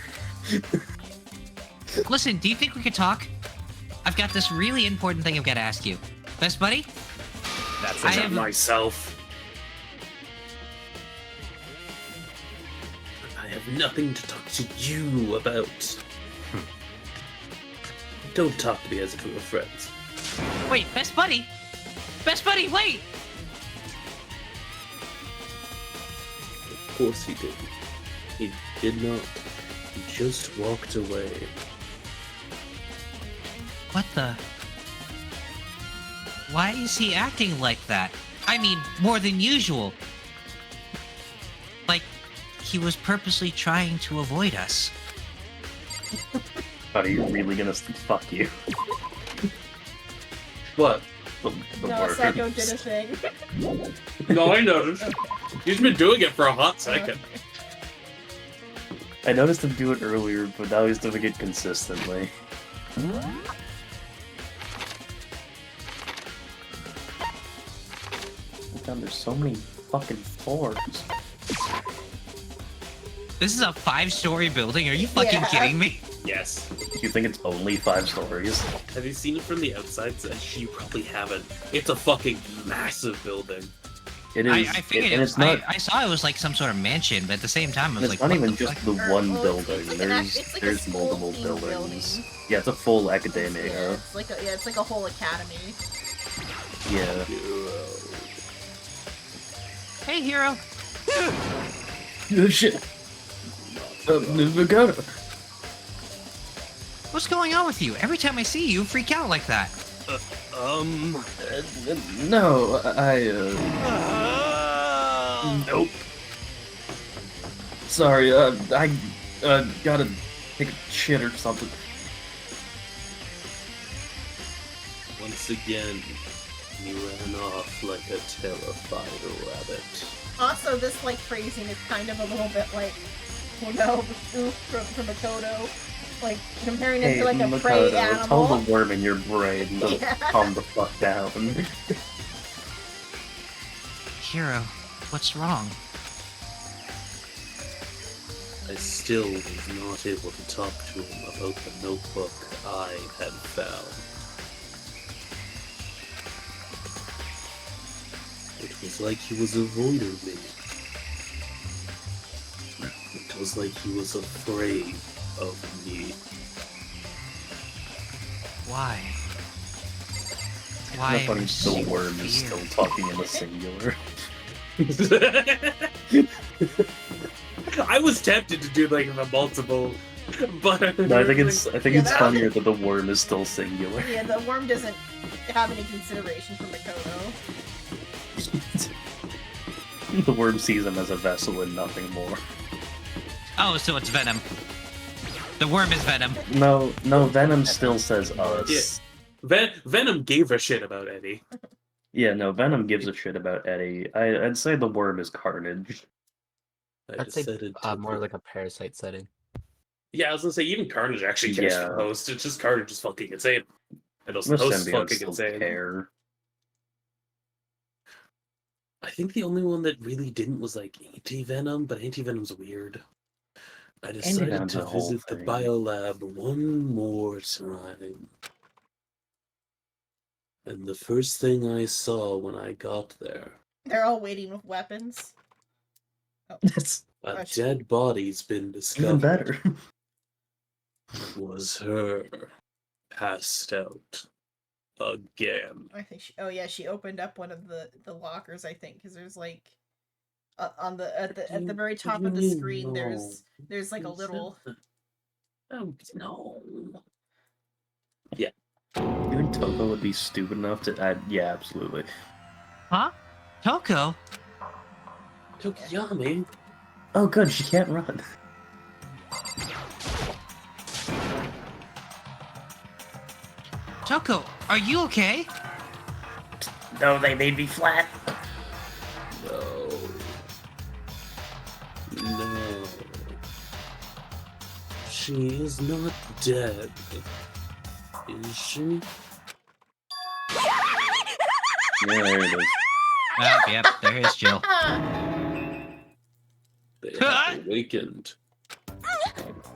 Listen, do you think we could talk? I've got this really important thing I've got to ask you. Best buddy? That's I not have- myself. I have nothing to talk to you about. Don't talk to me as if we were friends. Wait, best buddy? Best buddy, wait! Of course he did. He did not. He just walked away. What the? Why is he acting like that? I mean, more than usual. Like, he was purposely trying to avoid us. Are you really gonna fuck you? What? The No, word. Psycho did a thing. No, I noticed. He's been doing it for a hot second. I noticed him do it earlier, but now he's doing it consistently. God, there's so many fucking floors. This is a 5-story building, are you fucking Yeah. kidding me? Yes. You think it's only 5 stories? Have you seen it from the outside? You probably haven't. It's a fucking massive building. It is, I figured and it it's was, not. I saw it was like some sort of mansion, but at the same time I was It's like, not what even the just fuck? the one Well, building. it's like it's like a There's school multiple themed buildings. building. Yeah, it's a full Yeah, academia. it's like a whole academy. Yeah. Hey, hero. Oh shit. Makoto. What's going on with you? Every time I see you, you freak out like that. No, Nope. Sorry, I gotta take a shit or something. Once again, you ran off like a terrified rabbit. Also, this like phrasing is kind of a little bit like, you know, oof from Makoto. Like comparing it Hey, to like a prey Makoto, tell animal. the worm in your brain to Yeah. calm the fuck down. Hero, what's wrong? I still was not able to talk to him about the notebook I had found. It was like he was avoiding me. It was like he was afraid of me. Why? It's Why not funny, was the you worm is fear? still talking in the singular. I was tempted to do like the multiple, but No, I think it's Yeah, that- funnier that the worm is still singular. Yeah, the worm doesn't have any consideration for Makoto. The worm sees him as a vessel and nothing more. Oh, so it's Venom. The worm is Venom. No, Venom still says us. Venom gave a shit about Eddie. Yeah, no, Venom gives a shit about Eddie. I'd say the worm is Carnage. I'd say more like a parasite setting. Yeah, I was gonna say even Carnage actually cares for the host. It's just Carnage is fucking insane. And the host is fucking insane. Care. I think the only one that really didn't was like Anti-Venom, but Anti-Venom's weird. I decided Anti-Venom's a to whole visit the thing. biolab one more time. And the first thing I saw when I got there, They're all waiting with weapons. That's a dead body's been discovered. even better. Was her passed out again. I think she opened up one of the lockers, I think, because there's like on the at the very top of the screen there's like a little Oh no. You think Toko would be stupid enough to add? Yeah, absolutely. Huh? Toko? Tokiyami? Oh, good, she can't run. Toko, are you okay? No, they made me flat. No. No. She is not dead. Is she? Yeah, there it is. Oh, yep, there is Jill. They have awakened.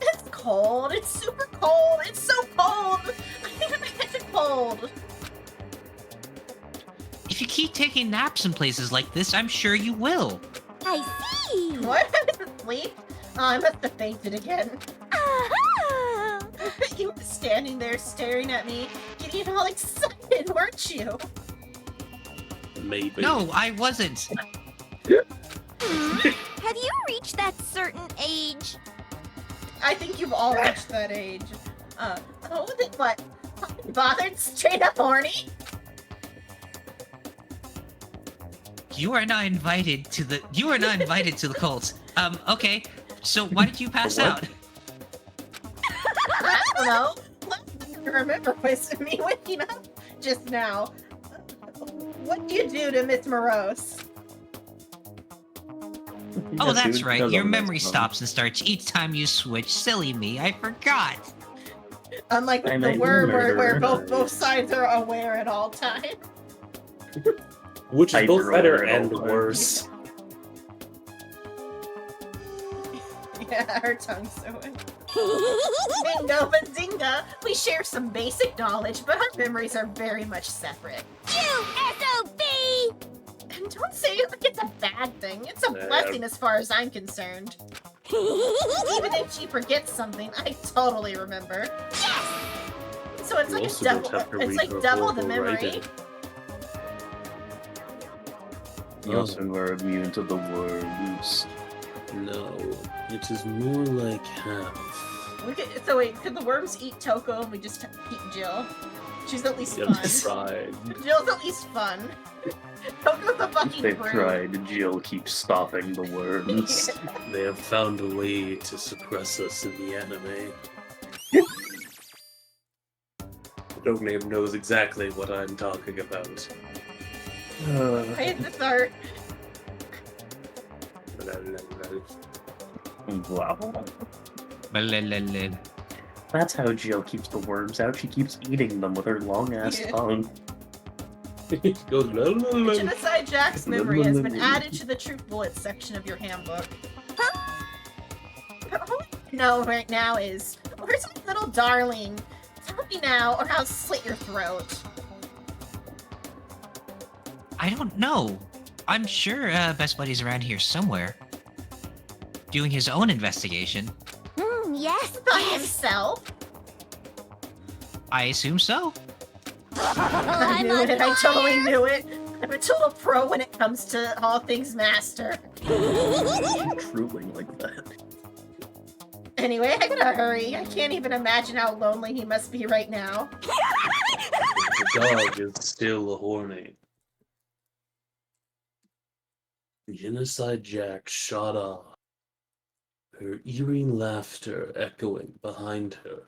It's cold. It's super cold. It's so cold. I think I'm gonna catch a cold. If you keep taking naps in places like this, I'm sure you will. I see. What? I was asleep? Oh, I must have fainted again. Aha! You were standing there staring at me, getting all excited, weren't you? Maybe. No, I wasn't. Have you reached that certain age? I think you've all reached that age. Then what? Bothered? Straight up horny? You are not invited to the cult. Okay. So why did you pass What? out? I don't know. Last thing I remember was me waking up just now. What do you do to Miss Morose? Oh, that's right. Your memory memory stops and starts each time you switch. Silly me, I forgot. Unlike I with the might worm, where murder. both sides are aware at all times. Which is both Hyper better aware at and all times. worse. Yeah, her tongue's so in. Bingo Bazinga! We share some basic knowledge, but our memories are very much separate. You SOB! And don't say it like it's a bad thing. It's a blessing as far as I'm concerned. Even if she forgets something, I totally remember. Yes! So it's You like also a don't double. have to It's read like her double the horrible memory. writing. You also were immune to the worms. No, it is more like half. So wait, could the worms eat Toko and we just keep Jill? She's at least They've fun. tried. Jill's at least fun. Toko's a fucking They've brute. tried. Jill keeps stopping the worms. They have found a way to suppress us in the anime. Dog name knows exactly what I'm talking about. I hate this art. Wow. Bleh. That's how Jill keeps the worms out. She keeps eating them with her long ass Yeah. tongue. Genocide Jack's memory has been added to the truth bullets section of your handbook. But all I know right now is, where's my little darling? Tell me now, or I'll slit your throat. I don't know. I'm sure Best Buddy's around here somewhere. Doing his own investigation. Yes, By yes. himself? I assume so. I I'm knew on it, I totally fire. knew it. I'm a total pro when it comes to all things master. Keep drooling like that. Anyway, I gotta hurry. I can't even imagine how lonely he must be right now. The dog is still horny. Genocide Jack shot off, her eerie laughter echoing behind her.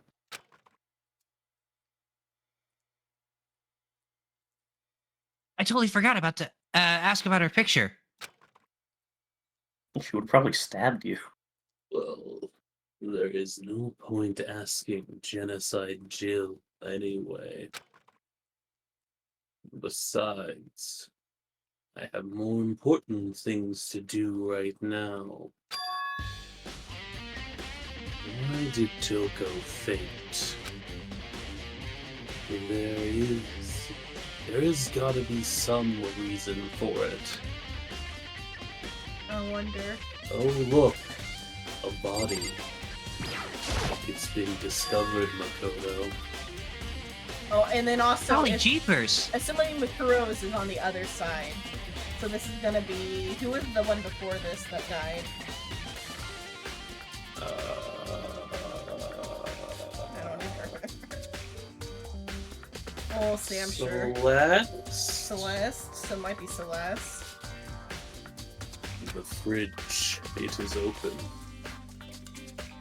I totally forgot about to ask about her picture. She would probably stabbed you. Well, there is no point asking Genocide Jill anyway. Besides, I have more important things to do right now. Why did Toko faint? There has gotta be some reason for it. I wonder. Oh look, a body. It's been discovered, Makoto. Oh, and then also, Holy jeepers! assuming Makuro's is on the other side. So this is gonna be... Who was the one before this that died? I don't even remember. We'll see, I'm sure. Celeste? So it might be Celeste. The fridge, it is open.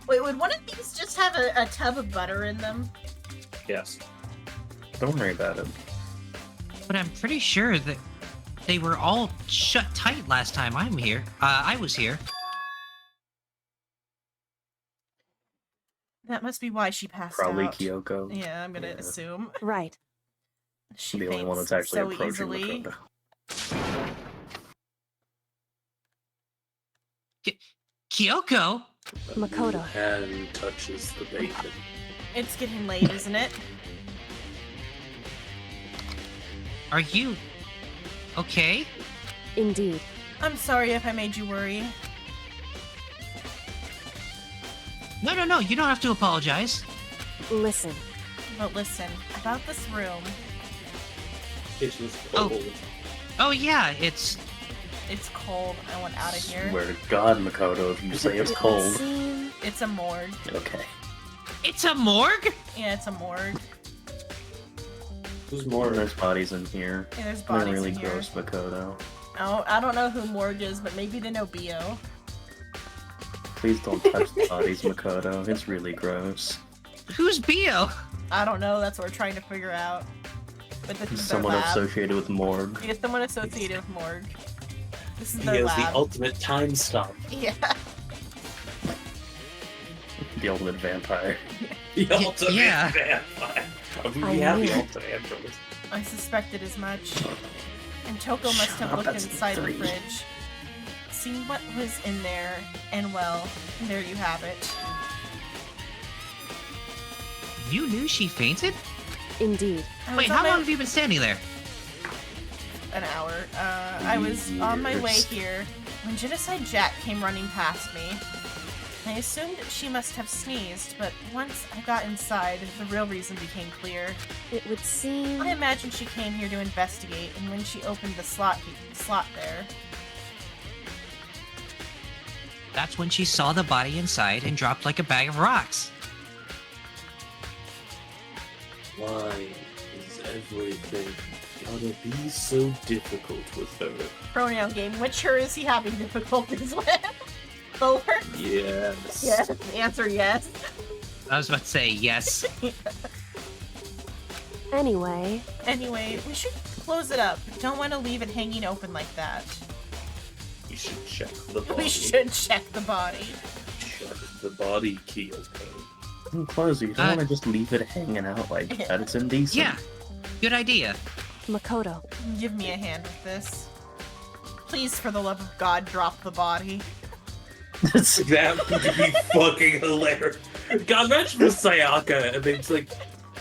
Wait, would one of these just have a tub of butter in them? Yes. Don't worry about it. But I'm pretty sure that they were all shut tight last time I was here. That must be why she passed Probably out. Kyoko. Yeah, I'm gonna assume. Right. She The only one faints that's actually so approaching easily. Makoto. Kyoko? Makoto. Hand touches the bacon. It's getting late, isn't it? Are you okay? Indeed. I'm sorry if I made you worry. No, you don't have to apologize. Listen. But listen, about this room, It is cold. Oh yeah, it's cold. I want out of here. Swear to God, Makoto, if you say it's cold. Seem... It's a morgue. Okay. it's a morgue? Yeah, it's a morgue. Who's more? There's bodies in here. Yeah, there's They're bodies really in here. gross, Makoto. Oh, I don't know who morgue is, but maybe they know Bio. Please don't touch the bodies, Makoto. It's really gross. Who's Bio? I don't know. That's what we're trying to figure out. But this is their Someone lab. associated with morgue. Yeah, someone associated with morgue. This is He their is lab. the ultimate time stop. Yeah. The ultimate vampire. The ultimate yeah. vampire. We I have knew the it. ultimate android. I suspected as much. And Toko must have Shut up, looked that's inside the 3. fridge, seen what was in there, and well, there you have it. You knew she fainted? Indeed. I was Wait, on how my- long have you been standing there? An hour. I was on my way Years. here when Genocide Jack came running past me. I assumed she must have sneezed, but once I got inside, the real reason became clear. It would seem... I imagine she came here to investigate, and when she opened the slot there, That's when she saw the body inside and dropped like a bag of rocks. Why is everything gotta be so difficult with her? pronoun game. Which her is he having difficulties with? Both? Yes. Yes. The answer yes. I was about to say yes. Anyway, Anyway, we should close it up. Don't want to leave it hanging open like that. We should check the body. We should check the body. check the body, Kyoko. Close it. You don't want to just leave it hanging out like that. It's indecent. Yeah, good idea. Makoto. Give me a hand with this. Please, for the love of God, drop the body. That would be fucking hilarious. God, imagine with Sayaka, and they just like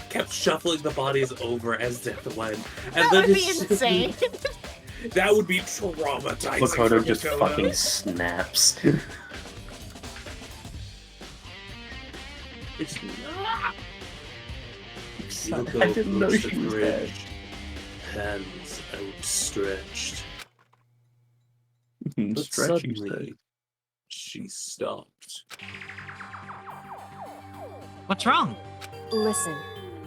kept shuffling the bodies over as death went. And That then would be just- insane. That would be traumatizing. Makoto for just Makoto. fucking snaps. It's I didn't know approached she the was bridge, hands outstretched. But Stretch, you suddenly, say. she stopped. What's wrong? Listen,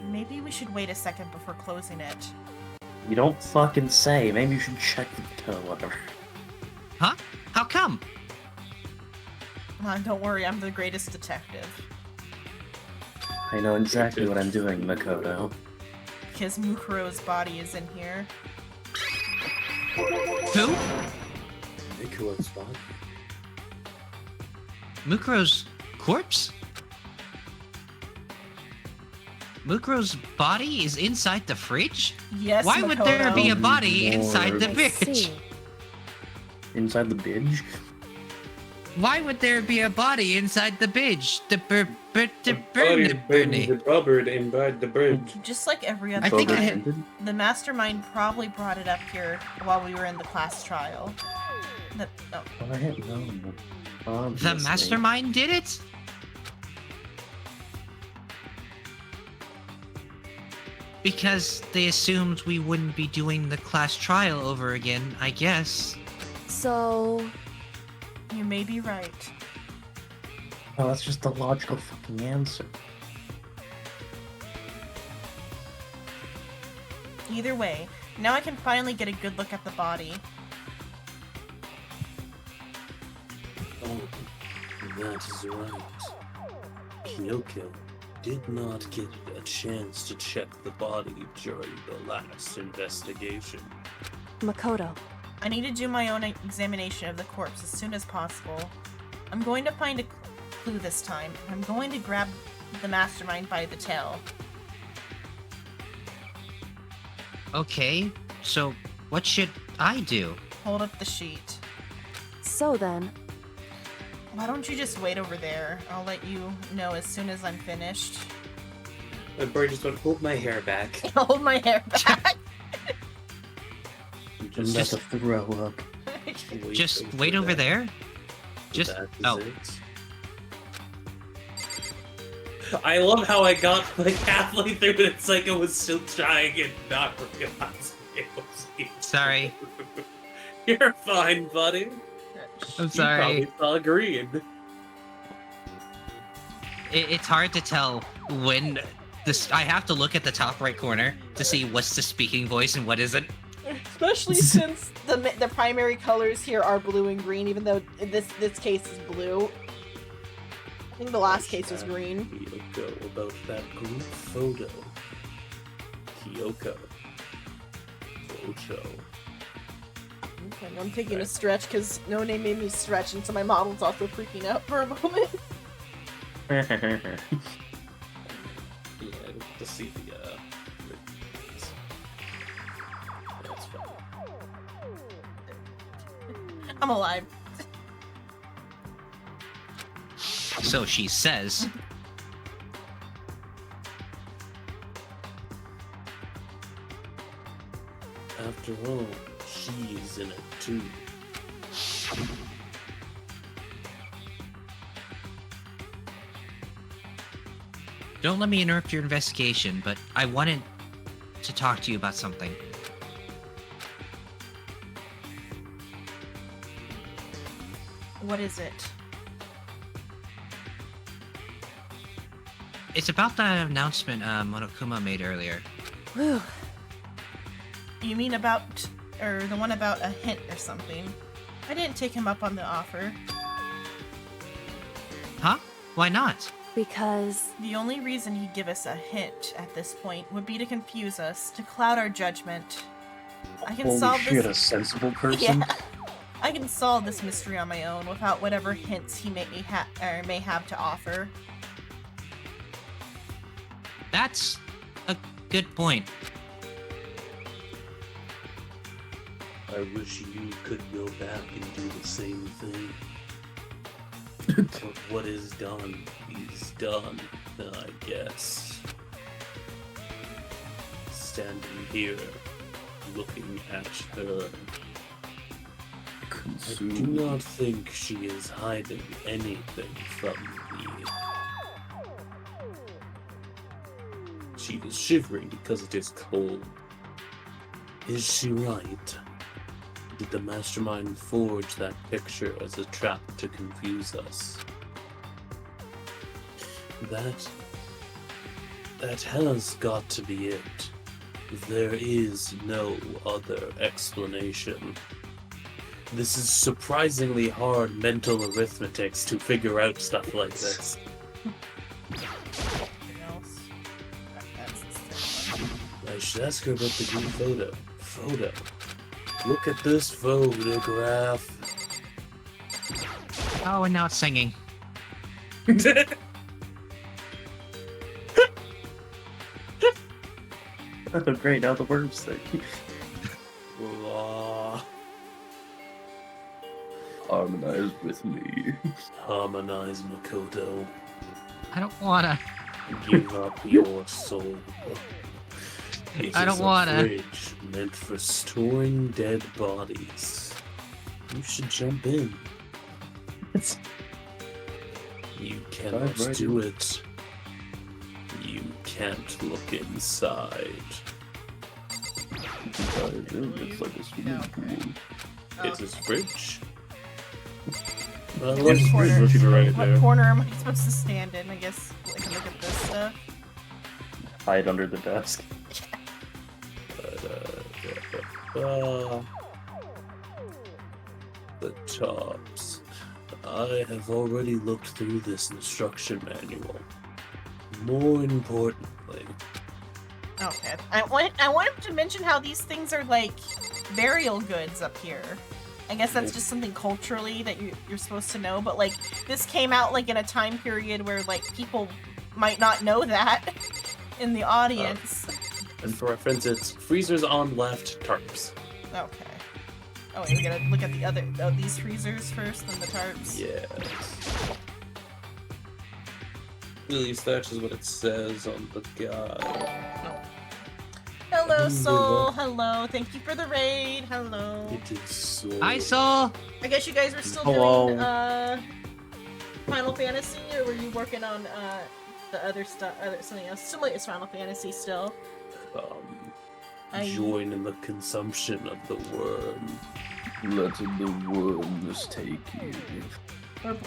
Maybe we should wait a second before closing it. You don't fucking say. Maybe you should check the whatever. Huh? How come? Don't worry, I'm the greatest detective. I know exactly what I'm doing, Makoto. Because Mukuro's body is in here. Who? Nicholas body. Mukuro's corpse? Mukuro's body is inside the fridge? Yes, Why would there Makoto. be a body inside the I bitch? see. Inside the bidge? Why would there be a body inside the bitch? The Robert inside the bridge. Just like every other I think I time, had- the mastermind probably brought it up here while we were in the class trial. The, oh, I don't know. The Obviously. mastermind did it? Because they assumed we wouldn't be doing the class trial over again, I guess. So, you may be right. Oh, that's just the logical fucking answer. Either way, now I can finally get a good look at the body. Oh, that is right. Kyoko did not get a chance to check the body during the last investigation. Makoto, I need to do my own examination of the corpse as soon as possible. I'm going to find a clue this time. I'm going to grab the mastermind by the tail. Okay, so what should I do? Hold up the sheet. so then, Why don't you just wait over there? I'll let you know as soon as I'm finished. My brain just went, hold my hair back. Hold my hair back. I'm just about to throw up. Just wait over there? Just oh, I love how I got like halfway through and it's like I was still trying and not realizing it was you. sorry. You're fine, buddy. I'm You sorry. probably saw green. It's hard to tell when this. I have to look at the top right corner to see what's the speaking voice and what isn't. Especially since the primary colors here are blue and green, even though this case is blue. I think the last case was green. Kyoko about that group photo. Kyoko. Photo. Okay, I'm taking a stretch because No Name made me stretch, and so my model's also freaking out for a moment. Yeah, to see the that's fine. I'm alive. So she says. After all, she's in it too. Don't let me interrupt your investigation, but I wanted to talk to you about something. What is it? It's about that announcement Monokuma made earlier. whew, You mean about, or the one about a hint or something? I didn't take him up on the offer. Huh? Why not? because The only reason he'd give us a hint at this point would be to confuse us, to cloud our judgment. I can Holy solve shit, this. a sensible person? Yeah. I can solve this mystery on my own without whatever hints he may have to offer. That's a good point. I wish you could go back and do the same thing. But what is done is done, I guess. Standing here, looking at her, I do not think she is hiding anything from me. She is shivering because it is cold. Is she right? Did the mastermind forge that picture as a trap to confuse us? That has got to be it. There is no other explanation. This is surprisingly hard mental arithmetics to figure out stuff like this. I should ask her about the new photo. Look at this photograph. Oh, and now it's singing. Oh, great, now the words sing. Harmonize with me. Harmonize, Makoto. I don't wanna. Give up your soul. I don't wanna. It is a fridge meant for storing dead bodies. You should jump in. You cannot do it. You can't look inside. It's like a swimming pool. It's his fridge. What Right corner am I supposed to stand in? I guess I can look at this stuff. Hide under the desk. The tops. I have already looked through this instruction manual. More importantly, Okay. I wanted to mention how these things are like burial goods up here. I guess that's just something culturally that you're supposed to know, but like this came out like in a time period where like people might not know that in the audience. and for reference, it's freezers on left, tarps. Okay. Oh, wait, we gotta look at the other these freezers first, then the tarps. Yes. At least that's just what it says on the guide. Hello, Soul. Hello. Thank you for the raid. Hello. It is so... Hi, Soul. I guess you guys were still Hello. doing Final Fantasy, or were you working on the other stuff, something else? Similar to Final Fantasy still. Join in the consumption of the worm. Let the worms take you.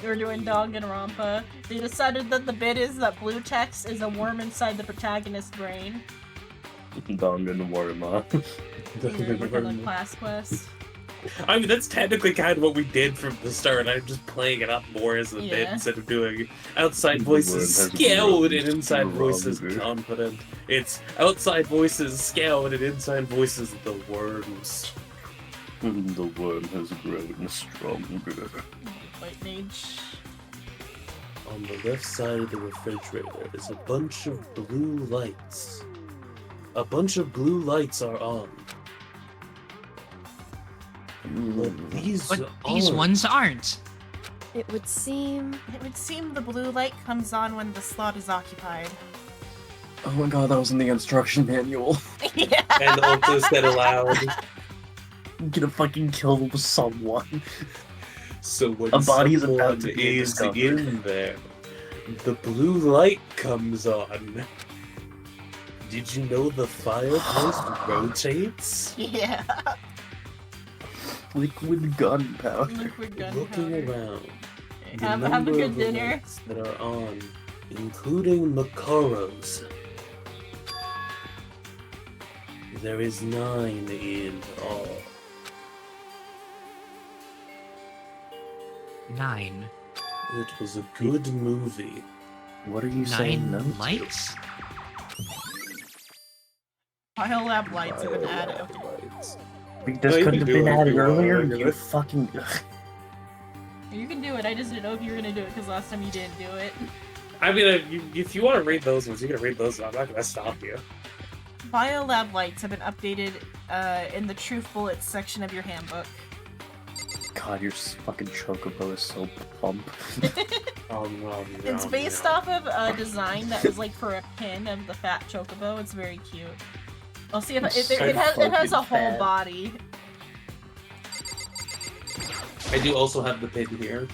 We're doing Danganronpa. They decided that the bit is that blue text is a worm inside the protagonist's brain. Danganronpa. We're working on class quest. I mean, that's technically kind of what we did from the start. I'm just playing it up more as a bit Yeah. instead of doing outside The voices word has scaled grown and inside voices stronger. confident. It's outside voices scaled and inside voices the worms. The worm has grown stronger. White mage. On the left side of the refrigerator is a bunch of blue lights. A bunch of blue lights are on. But these But these aren't. ones aren't. It would seem. It would seem the blue light comes on when the slot is occupied. Oh my god, that was in the instruction manual. Yeah. And also said aloud. I'm gonna fucking kill someone. So when A body is someone about to be is discovered. in there, the blue light comes on. Did you know the fireplace rotates? Yeah. Liquid gunpowder. Liquid Looking gunpowder. around, the Have a number good of the dinner. lights that are on, including Makaro's. There is 9 in all. 9. It was a good movie. What are you saying? 9 No? lights? Biolab lights have been added. Okay. Lights. This No, you couldn't can have do been it if added you want, earlier. regular. You fucking. You can do it. I just didn't know if you were gonna do it because last time you didn't do it. I mean, if you want to read those ones, you can read those. I'm not gonna stop you. Biolab lights have been updated in the Truth Bullets section of your handbook. God, your fucking chocobo is so plump. It's based off of a design that was like for a pin of the fat chocobo. It's very cute. I'll see if It's it so has a fucking whole fat. body. I do also have the pin here.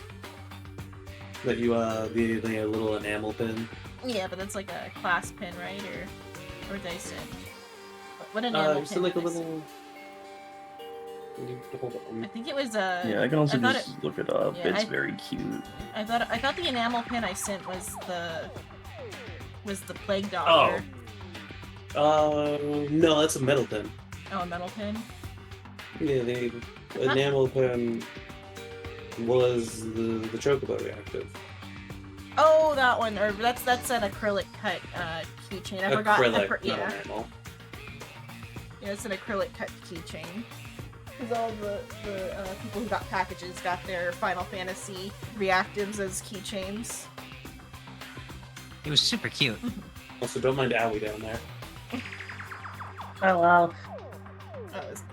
That you, the little enamel pin. Yeah, but it's like a class pin, right? Or did I say? What enamel Just pin like a did I say? little. Hold I on. think it was Yeah, I can also thought just look it up. yeah, It's very cute. I thought the enamel pin I sent was the plague doctor. No, that's a metal pin. Oh, a metal pin. Yeah, the enamel pin was the chocobo reactive. Oh, that one. Or that's an acrylic cut keychain. I forgot. Acrylic, Yeah. not enamel. Yeah, it's an acrylic cut keychain. Because all the people who got packages got their Final Fantasy reactives as keychains. It was super cute. Also, don't mind Owie down there. Oh well.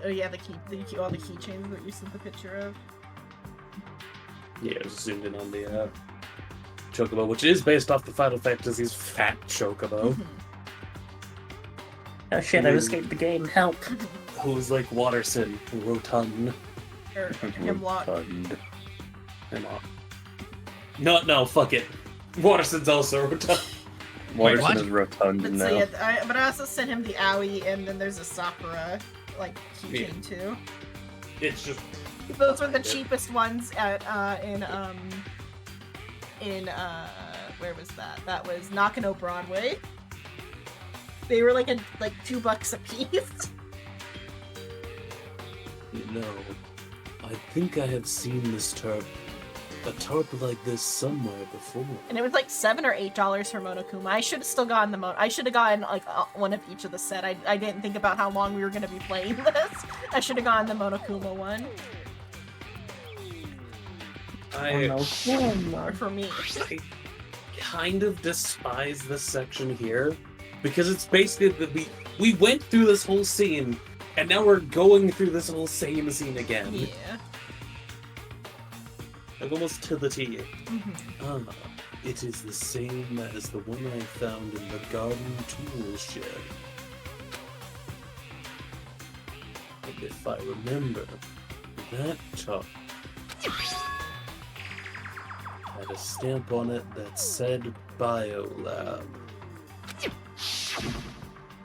Oh yeah, all the keychains that you sent the picture of. Yeah, I was zoomed in on the chocobo, which is based off the Final Fantasy's fat chocobo. Oh shit, I've escaped the game. Help. Who's like Watterson, rotund. Or Hemlock. Hemlock. No, fuck it. Watterson's also rotund. Watterson what? is rotund But, now. so, yeah, but I also sent him the Owie, and then there's a Sakura keychain too. It's just Those were the cheapest ones at in where was that? That was Nakano Broadway. They were like $2 a piece. no. I think I have seen this tarp, a tarp like this somewhere before. And it was like $7 or $8 for Monokuma. I should have still gotten I should have gotten one of each of the set. I didn't think about how long we were gonna be playing this. I should have gotten the Monokuma one. Or for me. I kind of despise this section here because it's basically that we went through this whole scene and now we're going through this whole same scene again. Yeah. Like almost to the T. Mm-hmm. It is the same as the one I found in the garden tool shed. And if I remember, that top had a stamp on it that said Biolab.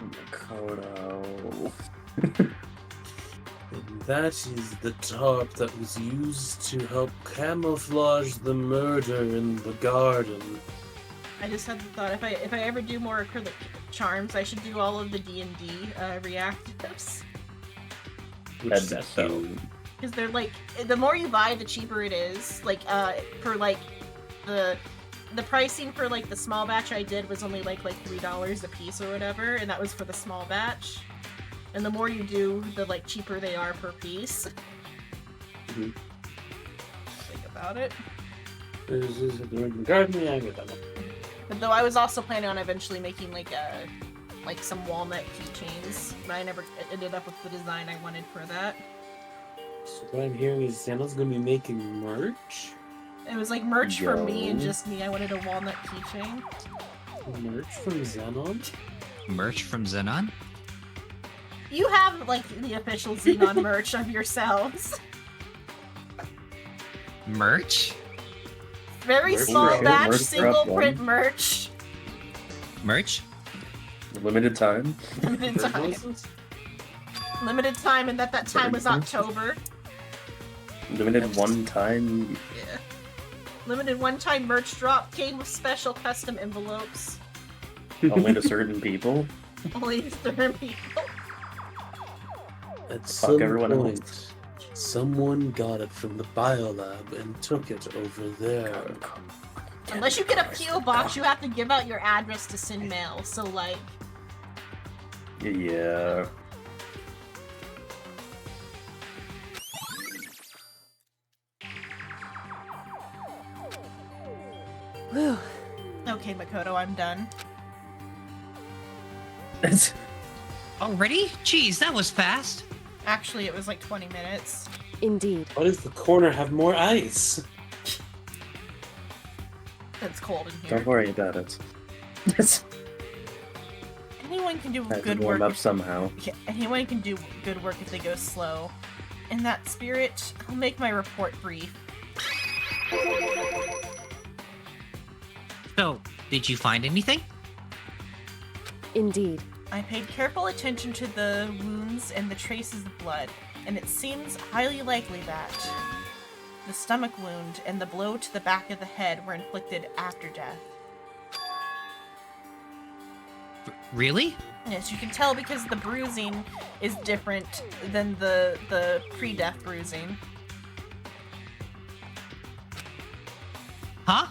Makoto. And that is the tarp that was used to help camouflage the murder in the garden. I just had the thought if I ever do more acrylic charms, I should do all of the D&D reactives. That'd be so. Because they're the more you buy, the cheaper it is. For the pricing for the small batch I did was only like $3 a piece or whatever, and that was for the small batch. And the more you do, the cheaper they are per piece. Mm-hmm. Think about it. Is the garden? Yeah, I get that one. But though I was also planning on eventually making some walnut keychains, but I never ended up with the design I wanted for that. So what I'm hearing is Santa's gonna be making merch? It was merch for me and just me. I wanted a walnut keychain. Merch from Xenon? Merch from Xenon? You have the official Xenon merch of yourselves. Merch? Very Merch small drop. batch, Merch single drop print one. merch. Merch? Limited time. Limited time. Limited time, and that time was October. Limited one time. Yeah. Limited one-time merch drop came with special custom envelopes. Only to certain people. Only to certain people. At Fuck some everyone point, else. someone got it from the biolab and took it over there. Unless you get a P.O. box, you have to give out your address to send mail. So Yeah. Whew. Okay, Makoto, I'm done. Already? Jeez, that was fast. Actually, it was 20 minutes. Indeed. Why does the corner have more ice? It's cold in here. Don't worry about it. Anyone can do I have to good warm work. up somehow. Yeah, anyone can do good work if they go slow. In that spirit, I'll make my report brief. So, did you find anything? Indeed. I paid careful attention to the wounds and the traces of blood. and it seems highly likely that the stomach wound and the blow to the back of the head were inflicted after death. Really? Yes, you can tell because the bruising is different than the pre-death bruising. Huh?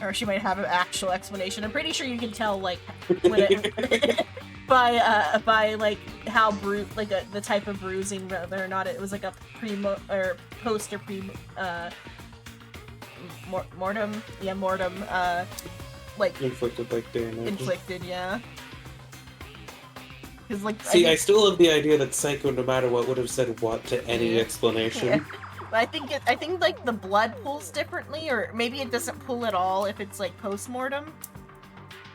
Or she might have an actual explanation. I'm pretty sure you can tell, like, when it, by like how the type of bruising, whether or not it was like a post or mortem, like Inflicted like damage. inflicted, yeah. Because like, See, I still have the idea that Psycho, no matter what, would have said what to any explanation. Yeah. But I think like the blood pulls differently, or maybe it doesn't pull at all if it's like post-mortem.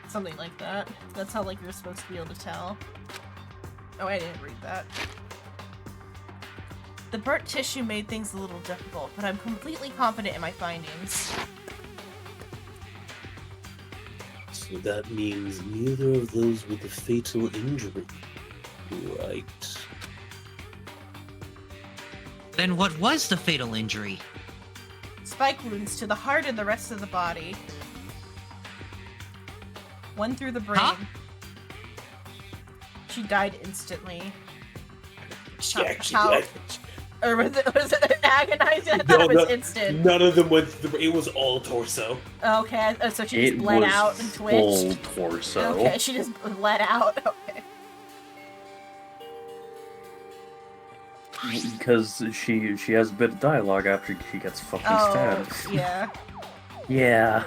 Something like that. That's how like you're supposed to be able to tell. Oh, I didn't read that. The burnt tissue made things a little difficult, but I'm completely confident in my findings. So that means neither of those with a fatal injury. Right. Then what was the fatal injury? Spike wounds to the heart and the rest of the body. One through the brain. Huh? She died instantly. She actually How- died. Or was it agonizing? I thought it was instant. None of them went through it was all torso. Okay, so she just It bled was out and full twitched. torso. Okay, she just bled out. Okay. Because she has a bit of dialogue after she gets fucking stabbed. Yeah. Yeah.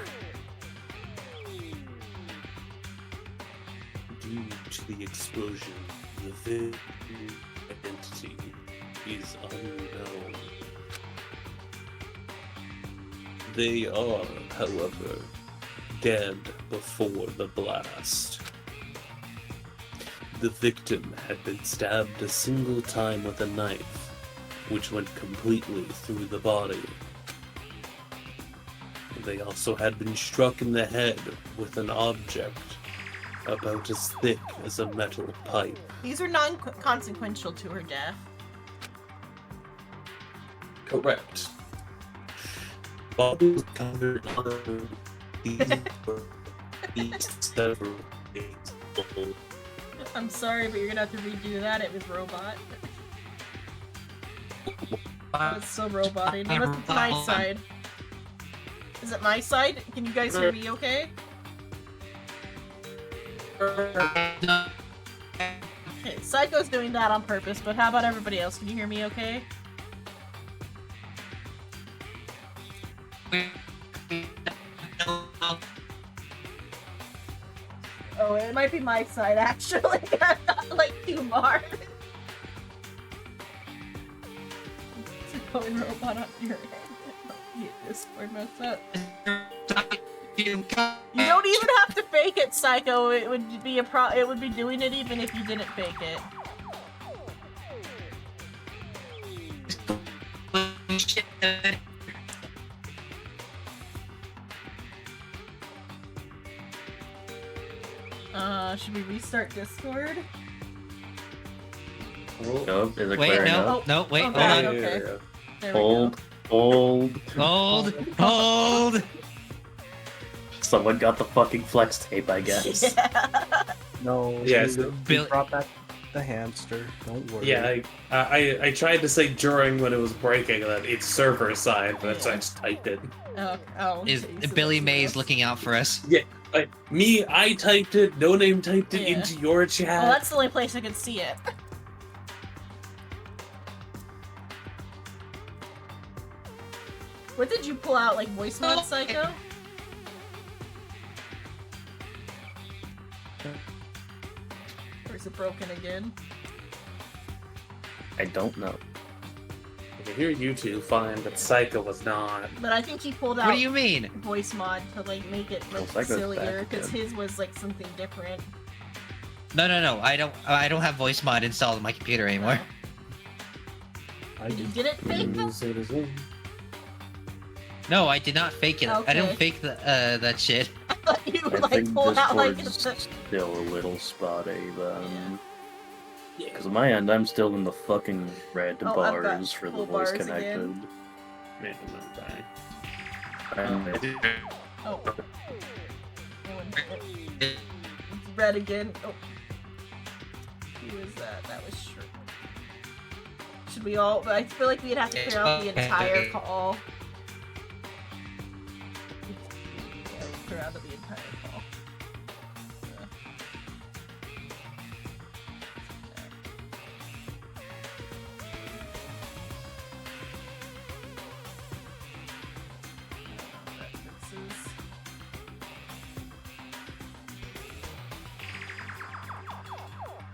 Due to the explosion, the victim identity is unknown. They are, however, dead before the blast. The victim had been stabbed a single time with a knife, which went completely through the body. They also had been struck in the head with an object about as thick as a metal pipe. These were non-consequential to her death. Correct. Body was covered on these several days old. I'm sorry, but you're gonna have to redo that. It was robot. It's so roboty. No, that's my side. Is it my side? Can you guys hear me okay? Okay, Psycho's doing that on purpose, but how about everybody else? Can you hear me okay? Oh, it might be my side, actually. I'm not, like, too hard. It's a going robot on your head. You Discord mess up. You don't even have to fake it, Psycho. It would be it would be doing it even if you didn't fake it. Should we restart Discord? Nope, is it Wait, clearing no, up? no, wait, Oh, hold God, on. okay. There we Hold, go. Hold. Someone got the fucking flex tape, I guess. Yeah. No, Yes, you Bill- brought back the hamster. Don't worry. Yeah, I tried to say during when it was breaking that it's server side, but so I just typed it. Oh. Is okay, so Billy that's Mays us. looking out for us? I typed it, No Name typed it Yeah. into your chat. Well, that's the only place I could see it. What did you pull out, like voice mod, Psycho? Or is it broken again? I don't know. I can hear you two fine, but Psycho was not. But I think he pulled out What do you mean? voice mod to like make it Well, like Psycho's sillier back because again. his was like something different. No. I don't have voice mod installed on my computer anymore. I You did. didn't fake them? So does it. No, I did not fake it. I Okay. don't fake that shit. I thought you I like think pulled out like Discord's still a little spotty, then. Because on my end, I'm still in the fucking red Oh, I've got bars for the full voice bars connected. again. Man, I'm not dying. Oh. It's red again. Oh. Who is that? That was Shrimp. Should we all? I feel like we'd have to clear out the entire call. Yeah, clear out of the entire call.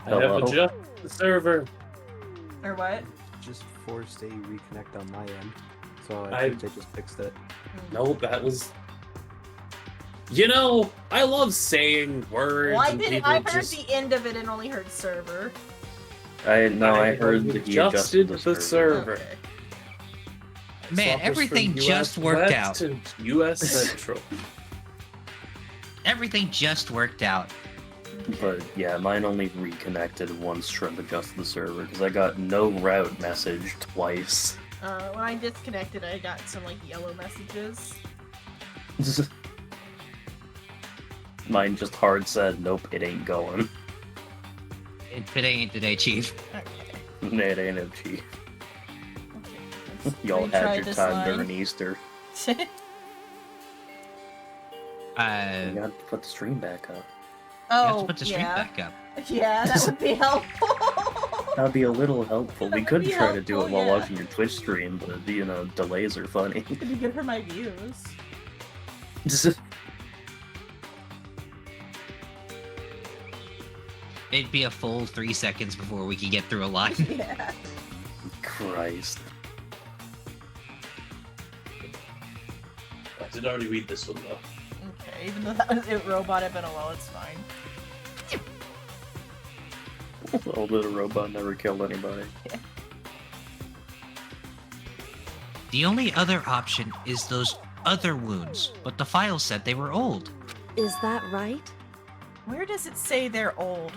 I have Hello? adjusted the server. Or what? Just forced a reconnect on my end. So I I- think they just fixed it. No, that was. You know, I love saying words. Well, I and didn't. people I heard just... the end of it and only heard server. I heard that he adjusted the server. Okay. Man, Swappers everything from just US worked West out. to US Central. Everything just worked out. But yeah, mine only reconnected once Shrimp adjusted the server because I got no route message twice. When I disconnected, I got some like yellow messages. Mine just hard said, nope, it ain't going. Today ain't today, Chief. Okay. It ain't no chief. Okay. Let's Y'all retry had your this time line. during Easter. You gotta put the stream back up. You have Oh, to put the stream yeah. back up. Yeah, that would be helpful. That'd be a little helpful. That We would could be try to do it helpful, while yeah. watching your Twitch stream, but you know, delays are funny. It'd be good for my views. It'd be a full 3 seconds before we could get through a line. Yeah. Christ. I did already read this one though. Okay, even though that was it robot at LOL, it's fine. Oh, little robot never killed anybody. The only other option is those other wounds, but the file said they were old. Is that right? Where does it say they're old?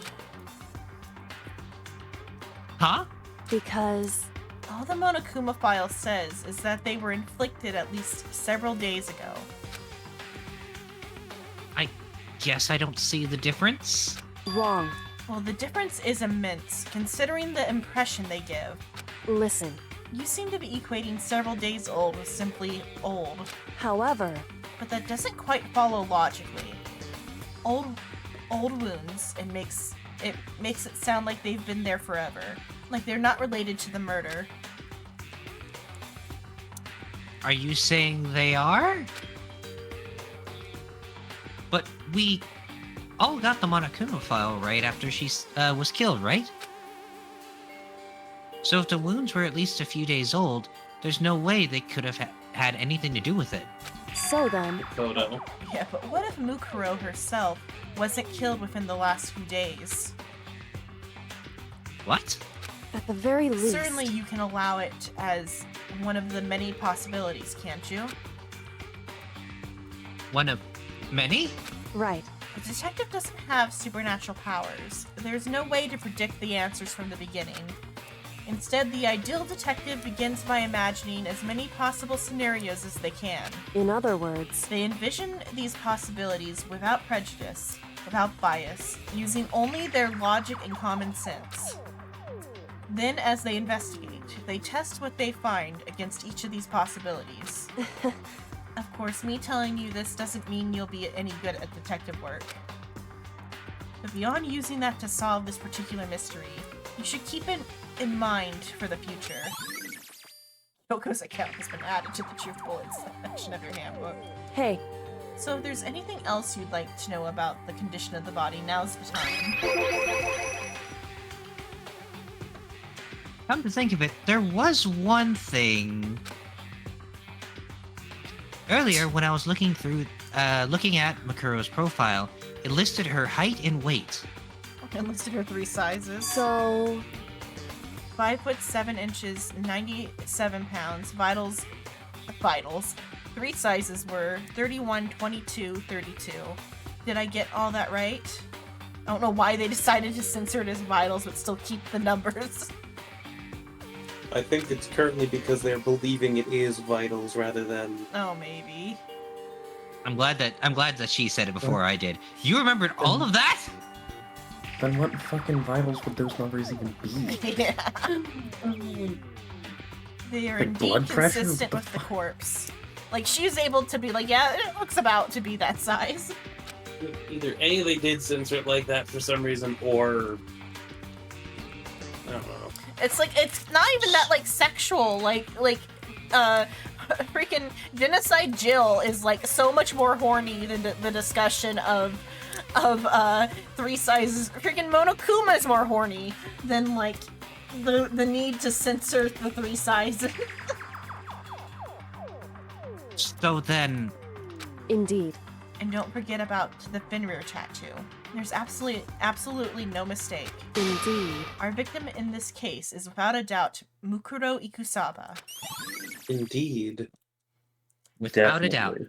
Huh? Because All the Monokuma file says is that they were inflicted at least several days ago. I guess I don't see the difference. wrong. Well, the difference is immense, considering the impression they give. Listen. You seem to be equating several days old with simply old, However, but that doesn't quite follow logically. Old wounds, it makes it sound like they've been there forever, like they're not related to the murder. Are you saying they are? But we all got the Monokuma file right after she was killed, right? So if the wounds were at least a few days old, there's no way they could have had anything to do with it. so then, Photo. Yeah, but what if Mukuro herself wasn't killed within the last few days? What? at the very least, Certainly you can allow it as one of the many possibilities, can't you? One of many? right. The detective doesn't have supernatural powers. There's no way to predict the answers from the beginning. Instead, the ideal detective begins by imagining as many possible scenarios as they can. In other words, They envision these possibilities without prejudice, without bias, using only their logic and common sense. Then, as they investigate, they test what they find against each of these possibilities. Of course, me telling you this doesn't mean you'll be any good at detective work. But beyond using that to solve this particular mystery, you should keep it in mind for the future. Yoko's account has been added to the Truth Bullets section of your handbook. hey, So if there's anything else you'd like to know about the condition of the body, now's the time. Come to think of it, there was one thing. Earlier, when I was looking at Makuro's profile, it listed her height and weight. I listed her 3 sizes. so 5 foot 7 inches, 97 pounds. Vitals. 3 sizes were 31, 22, 32. Did I get all that right? I don't know why they decided to censor it as vitals, but still keep the numbers. I think it's currently because they're believing it is vitals rather than. Oh, maybe. I'm glad that she said it before I did. You remembered all of that? Then what fucking vitals would those numbers even be? Yeah. They are Like indeed blood pressure? consistent What with the the corpse. Like, she's able to be like, yeah, it looks about to be that size. Either A, they did censor it like that for some reason, or I don't know. It's like, it's not even that, like, sexual. Freaking Genocide Jill is, like, so much more horny than the discussion of 3 sizes. Freaking Monokuma is more horny than, like, the need to censor the 3 sizes. So then, Indeed. And don't forget about the Fenrir tattoo. There's absolutely no mistake. Indeed. Our victim in this case is without a doubt Mukuro Ikusaba. Indeed. without a doubt,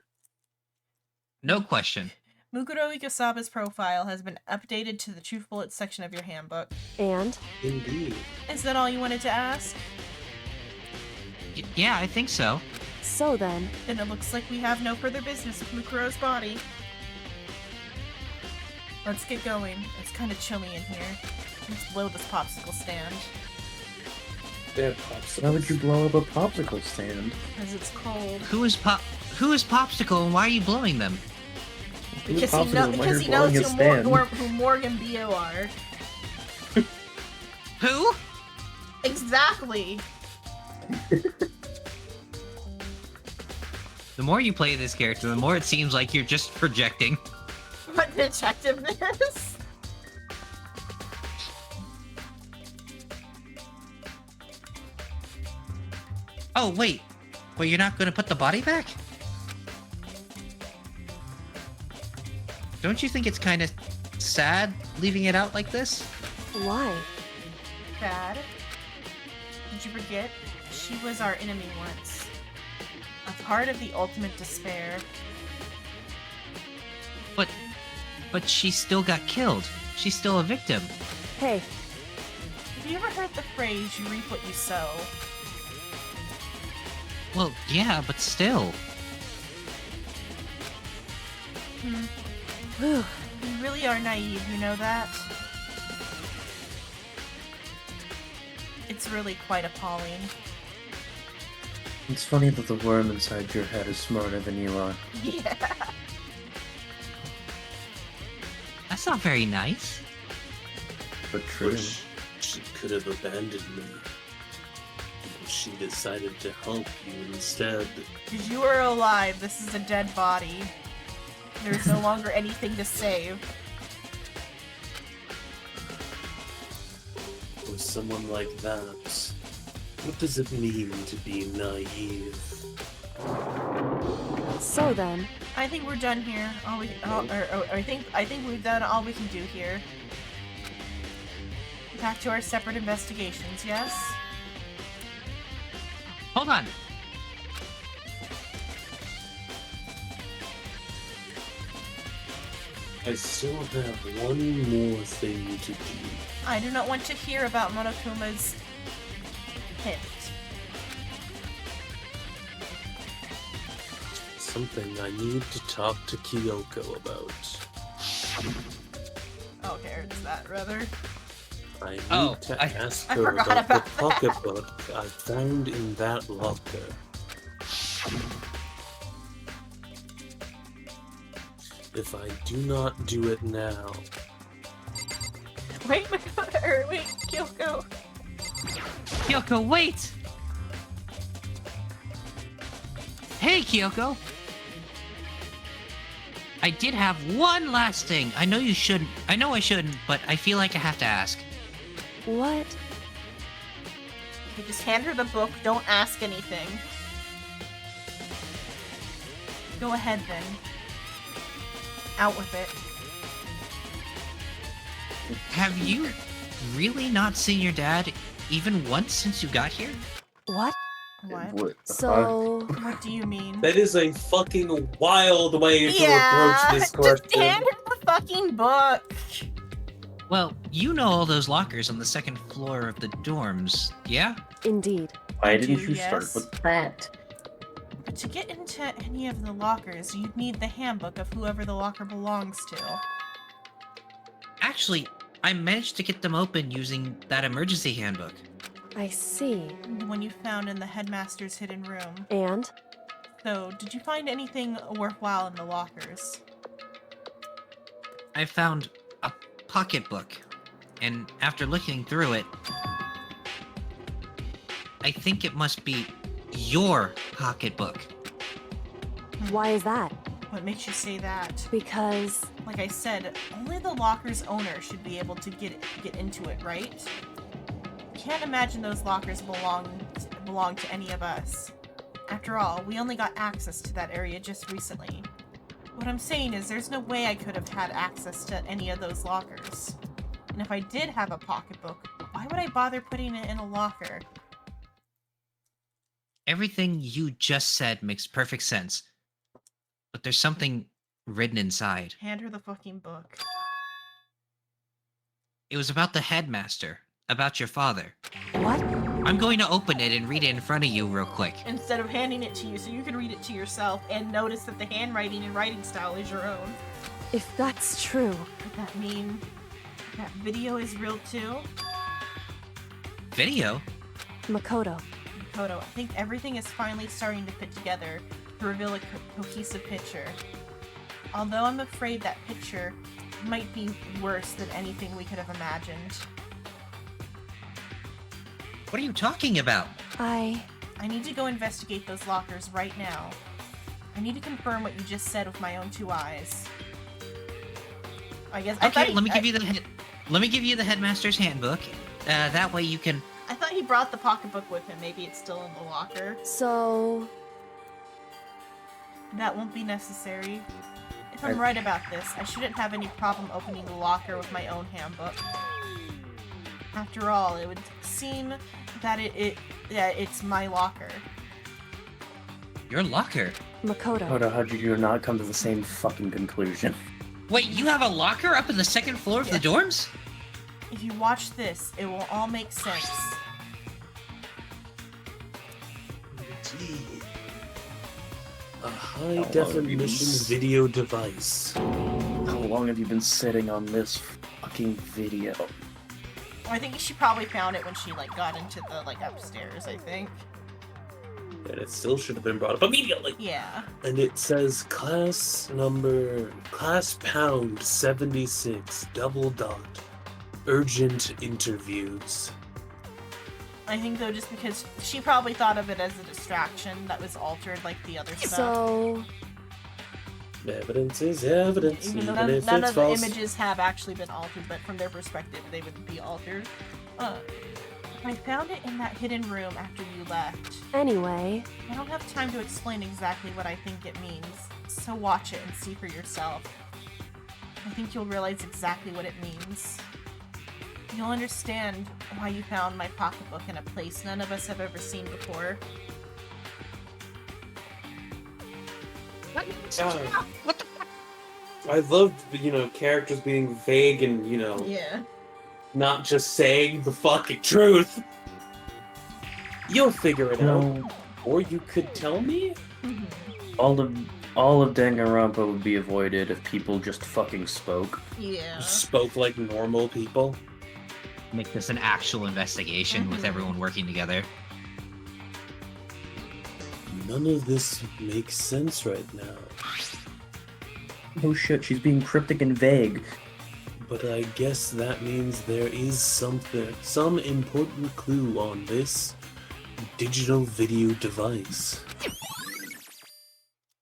no question. Mukuro Ikusaba's profile has been updated to the Truth Bullets section of your handbook. And? Indeed. Is that all you wanted to ask? Yeah, I think so. So then. Then it looks like we have no further business with Mukuro's body. Let's get going. It's kind of chilly in here. Let's blow this popsicle stand. They're popsicles. Why would you blow up a popsicle stand? Because it's cold. Who is Popsicle and why are you blowing them? Because Popsicle, why he you're knows blowing a stand? who Morgan Bio are. Who? Exactly. The more you play this character, the more it seems like you're just projecting. What detectiveness? Oh, wait. Well, you're not gonna put the body back? Don't you think it's kind of sad leaving it out like this? Why? Bad. Did you forget? She was our enemy once. A part of the ultimate despair. But she still got killed. She's still a victim. Hey, Have you ever heard the phrase, you reap what you sow? Well, yeah, but still. whew, You really are naive, you know that? It's really quite appalling. It's funny that the worm inside your head is smarter than you are. Yeah. That's not very nice. But true. She could have abandoned me. She decided to help you instead. Because you are alive, this is a dead body. There's no longer anything to save. For someone like that, what does it mean to be naive? so then. I think we're done here. I think we've done all we can do here. Back to our separate investigations, yes? Hold on. I still have one more thing to do. I do not want to hear about Monokuma's hint. Something I need to talk to Kyoko about. Okay, or is that rather? I need Oh, to ask I her forgot about the about that. pocketbook I found in that locker. If I do not do it now, Wait, wait, Kyoko. Kyoko, wait! Hey, Kyoko! I did have one last thing. I know I shouldn't, but I feel like I have to ask. What? Okay, just hand her the book, don't ask anything. Go ahead then. Out with it. Have you really not seen your dad even once since you got here? What? What? So. What do you mean? that is a fucking wild way to Yeah, approach this just question. hand her the fucking book. Well, you know all those lockers on the second floor of the dorms, yeah? Indeed. Why I didn't do, you start yes. with that? But to get into any of the lockers, you'd need the handbook of whoever the locker belongs to. Actually, I managed to get them open using that emergency handbook. I see. The one you found in the headmaster's hidden room. And? So, did you find anything worthwhile in the lockers? I found a pocketbook, and after looking through it, I think it must be your pocketbook. Why is that? What makes you say that? Because... Like I said, only the locker's owner should be able to get into it, right? Can't imagine those lockers belong to any of us. After all, we only got access to that area just recently. What I'm saying is there's no way I could have had access to any of those lockers. And if I did have a pocketbook, why would I bother putting it in a locker? Everything you just said makes perfect sense. But there's something written inside. Hand her the fucking book. It was about the headmaster, about your father. What? I'm going to open it and read it in front of you real quick. Instead of handing it to you so you can read it to yourself and notice that the handwriting and writing style is your own. If that's true... Does that mean that video is real too? Video? Makoto. Makoto, I think everything is finally starting to fit together to reveal a cohesive picture. Although I'm afraid that picture might be worse than anything we could have imagined. What are you talking about? I need to go investigate those lockers right now. I need to confirm what you just said with my own 2 eyes. I guess. Okay, let me give you the headmaster's handbook. That way you can. I thought he brought the pocketbook with him. Maybe it's still in the locker. So... That won't be necessary. If I'm right about this, I shouldn't have any problem opening the locker with my own handbook. After all, it would seem that it's my locker. Your locker? Makoto. Makoto, how did you not come to the same fucking conclusion? Wait, you have a locker up in the second floor of the dorms? If you watch this, it will all make sense. A high-definition video device. How long have you been sitting on this fucking video? I think she probably found it when she got into the upstairs, I think. And it still should have been brought up immediately. Yeah. And it says class pound 76 ... urgent interviews. I think though just because she probably thought of it as a distraction that was altered like the other stuff. So... Evidence is evidence, Even though if none it's of the false. images have actually been altered, but from their perspective they would be altered. I found it in that hidden room after you left. Anyway... I don't have time to explain exactly what I think it means, so watch it and see for yourself. I think you'll realize exactly what it means. You'll understand why you found my pocketbook in a place none of us have ever seen before. What the fuck? I loved, characters being vague and, Yeah. not just saying the fucking truth. You'll figure it out. Or you could tell me? All of Danganronpa would be avoided if people just fucking spoke. Yeah. Spoke like normal people. Make this an actual investigation with everyone working together. None of this makes sense right now. Oh shit, she's being cryptic and vague. But I guess that means there is some important clue on this digital video device.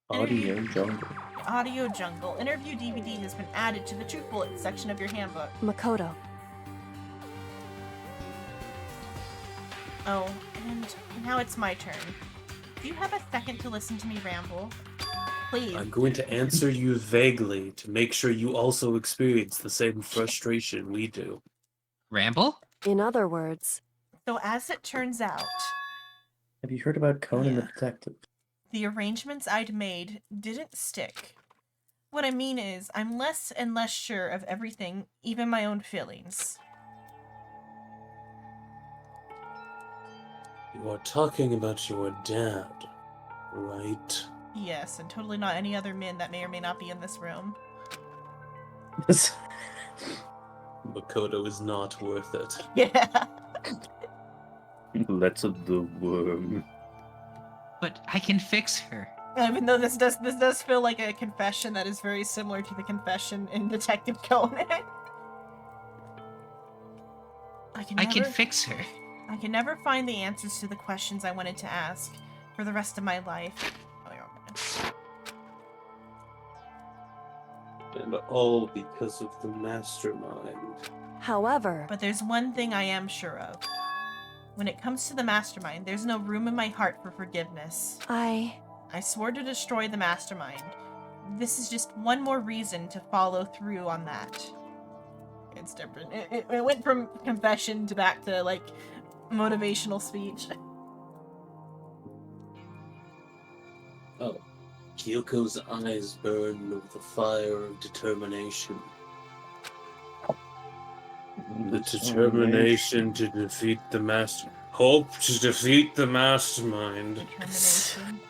Audio jungle. Audio Jungle interview DVD has been added to the Truth Bullet section of your handbook. Makoto. Oh, and now it's my turn. Do you have a second to listen to me ramble? Please. I'm going to answer you vaguely to make sure you also experience the same frustration we do. Ramble? In other words... So as it turns out... Have you heard about Conan the Detective? The arrangements I'd made didn't stick. What I mean is, I'm less and less sure of everything, even my own feelings. You are talking about your dad, right? Yes, and totally not any other men that may or may not be in this room. Makoto is not worth it. Yeah. Let's the worm. But I can fix her. Even though this does feel like a confession that is very similar to the confession in Detective Conan. I can fix her. I can never find the answers to the questions I wanted to ask for the rest of my life. Oh, you're okay. And all because of the mastermind. However, But there's one thing I am sure of. When it comes to the mastermind, there's no room in my heart for forgiveness. I swore to destroy the mastermind. This is just one more reason to follow through on that. It's different. It went from confession to back to, like, motivational speech. Oh, Kyoko's eyes burn with the fire of determination. The determination to defeat the master. Hope to defeat the mastermind. Determination.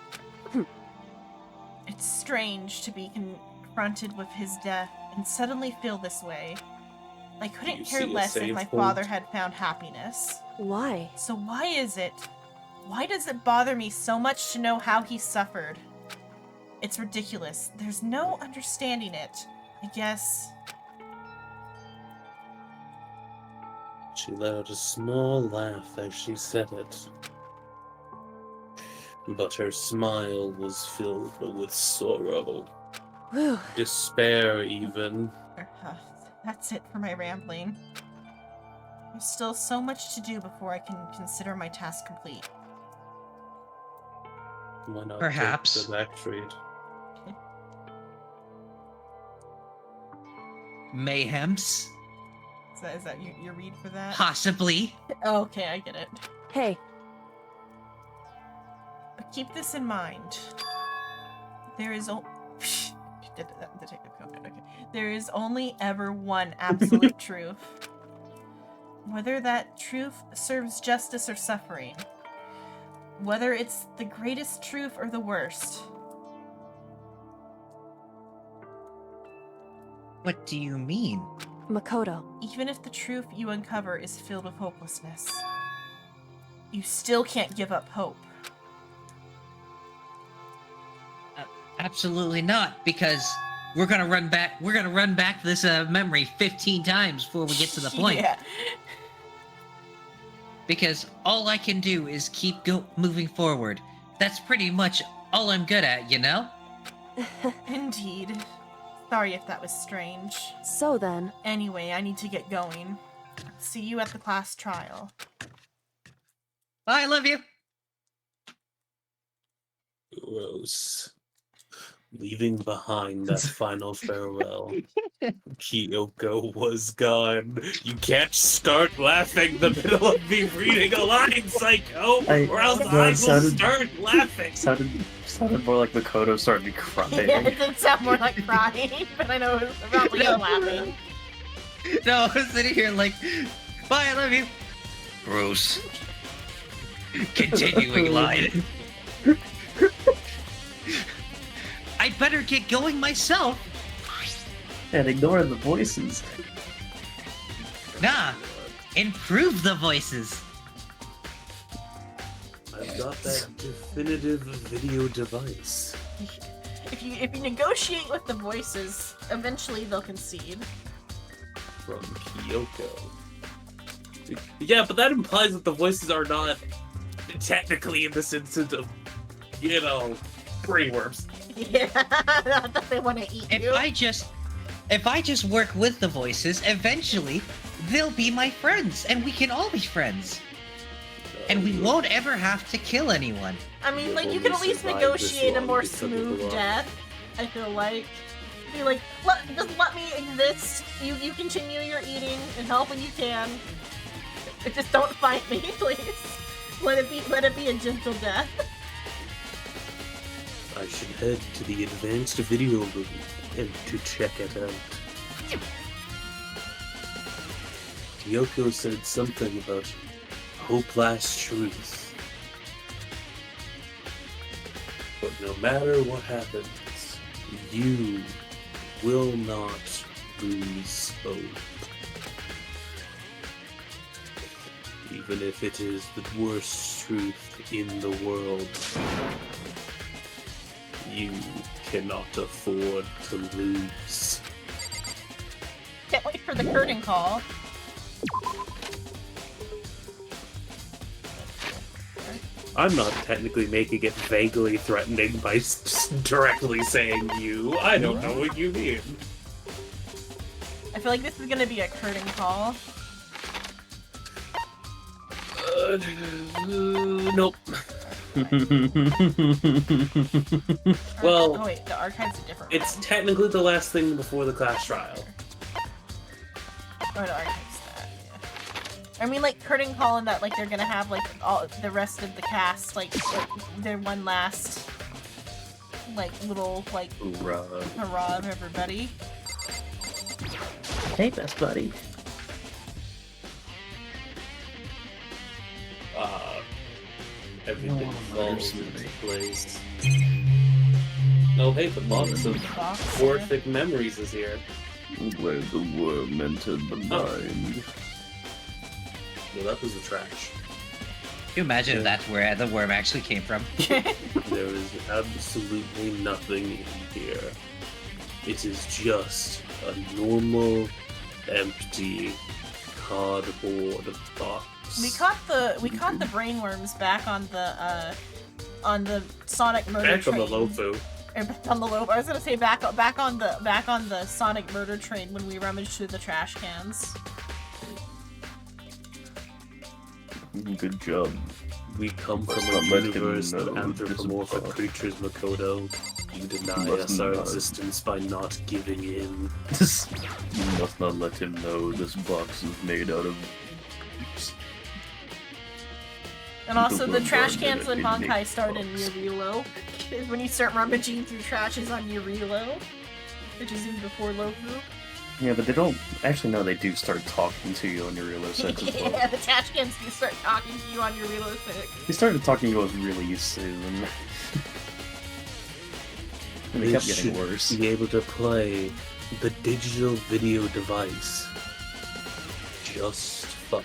It's strange to be confronted with his death and suddenly feel this way. I couldn't You care see a less if save my point? father had found happiness. why? So why is it? Why does it bother me so much to know how he suffered? It's ridiculous. There's no understanding it. I guess. She let out a small laugh as she said it. But her smile was filled with sorrow. Whew. Despair, even. That's it for my rambling. There's still so much to do before I can consider my task complete. Why not Perhaps. take the back street? Mayhems? Is that your read for that? Possibly. Oh, okay, I get it. Hey, But keep this in mind. There is Detective Conan, okay. There is only ever one absolute truth. Whether that truth serves justice or suffering. Whether it's the greatest truth or the worst. What do you mean? Makoto. Even if the truth you uncover is filled with hopelessness, you still can't give up hope. Absolutely not, because we're gonna run back this memory 15 times before we get to the point. Yeah. Because all I can do is keep moving forward. That's pretty much all I'm good at, you know? Indeed. Sorry if that was strange. So then, Anyway, I need to get going. See you at the class trial. Bye, I love you. Gross. Leaving behind that final farewell. Kyoko was gone. You can't start laughing in the middle of me reading a line, psycho, or else I will start laughing. Sounded more like Makoto started to cry. Yeah, it did sound more like crying, but I know it was about Leo laughing. No, I was sitting here like, bye, I love you. Gross. Continuing line. I'd better get going myself. And ignore the voices. Nah, improve the voices. I've got that definitive video device. If you negotiate with the voices, eventually they'll concede. From Kyoko. Yeah, but that implies that the voices are not technically in this instance of, you know, brain worms. Yeah, not that they want to eat you. If I just work with the voices, eventually they'll be my friends, and we can all be friends. And we won't ever have to kill anyone. I mean, like, you can at least negotiate a more smooth death, I feel like. Be like, just let me exist. You continue your eating and help when you can. But just don't fight me, please. Let it be a gentle death. I should head to the advanced video room intent to check it out. Kyoko said something about hope lasts truth. But no matter what happens, you will not lose hope. Even if it is the worst truth in the world, you cannot afford to lose. Can't wait for the curtain call. I'm not technically making it vaguely threatening by directly saying you. I don't know what you mean. I feel like this is gonna be a curtain call. Nope. Well, oh wait, the archive's a different it's one. technically the last thing before the class trial. Oh, the archive's that, yeah. I mean, like, curtain call in that, like, they're gonna have, like, all the rest of the cast, like their one last, like, little, like, hurrah of everybody. Hey, best buddy. Everything falls into place. Oh, hey, the box of horrific memories is here. Where the worm entered the mind. Well, that was the trash. Can you imagine if that's where the worm actually came from? There is absolutely nothing in here. It is just a normal, empty cardboard box. We caught the brainworms back on the Sonic murder Back train. on the Lofu. Back on the Lofu. I was gonna say back on the Sonic murder train when we rummaged through the trash cans. Good job. We come Let's from a not let him universe of know anthropomorphic this creatures, Makoto. You deny must us our not. existence by not giving in. You must not let him know this box is made out of. And also the one trash burned cans in when a Honkai unique start in box. Yurilo. Is when you start rummaging through trashes on Yurilo. Which is even before Lofu. Yeah, but they don't. Actually, no, they do start talking to you on your real sense as well. Yeah, the trash cans do start talking to you on Yurilo 6. They started talking to us really soon. And they They kept getting should worse. be able to play the digital video device just fine.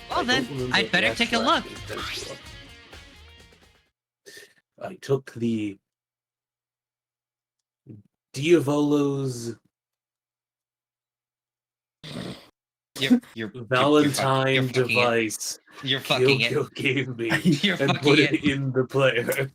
Well I then, don't remember I'd what better the take a actual look. activation was. I took the Diavolo's You're Valentine you're fucking it. device You're fucking it. Kyoko gave me You're and fucking put it. it in the player.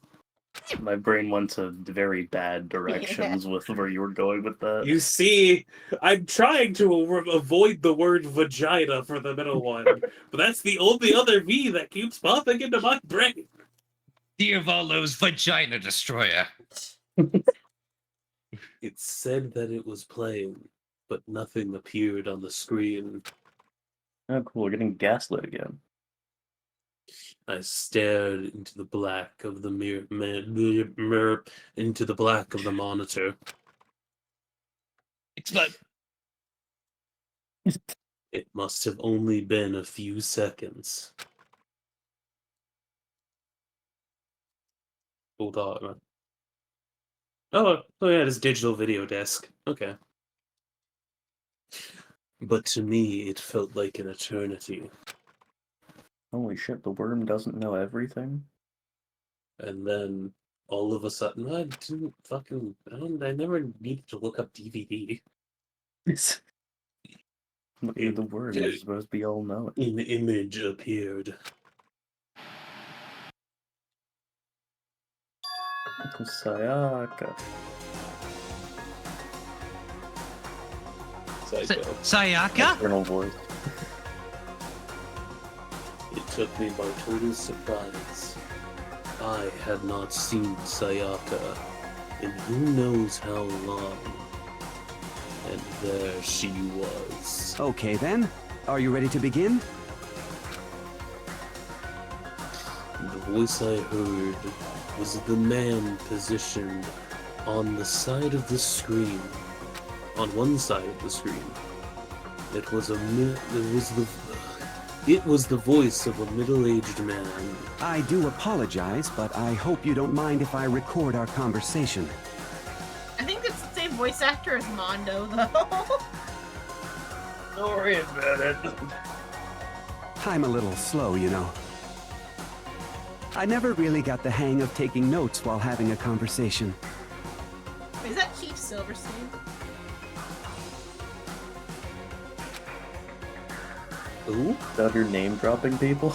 My brain went to very bad directions with where you were going with that. You see, I'm trying to avoid the word vagina for the middle one, but that's the only other V that keeps popping into my brain. Diavolo's vagina destroyer. It said that it was playing, but nothing appeared on the screen. Oh, cool, we're getting gaslit again. I stared into the black of the mirror, into the black of the monitor. Explode. It must have only been a few seconds. Hold on. Oh yeah, this digital video disc. Okay. But to me, it felt like an eternity. Holy shit, the worm doesn't know everything? And then, all of a sudden, I never needed to look up DVD. Look at the worm, you're supposed to be all knowing. An image appeared. Sayaka. Sayaka? Eternal voice. It took me by total surprise. I had not seen Sayaka in who knows how long. And there she was. Okay then, are you ready to begin? The voice I heard was the man positioned On the side of the screen, on one side of the screen, it was the voice of a middle-aged man. I do apologize, but I hope you don't mind if I record our conversation. I think it's the same voice actor as Mondo, though. Don't worry about it. I'm a little slow, you know. I never really got the hang of taking notes while having a conversation. Is that Keith Silverstein? Who? Is that your name dropping people?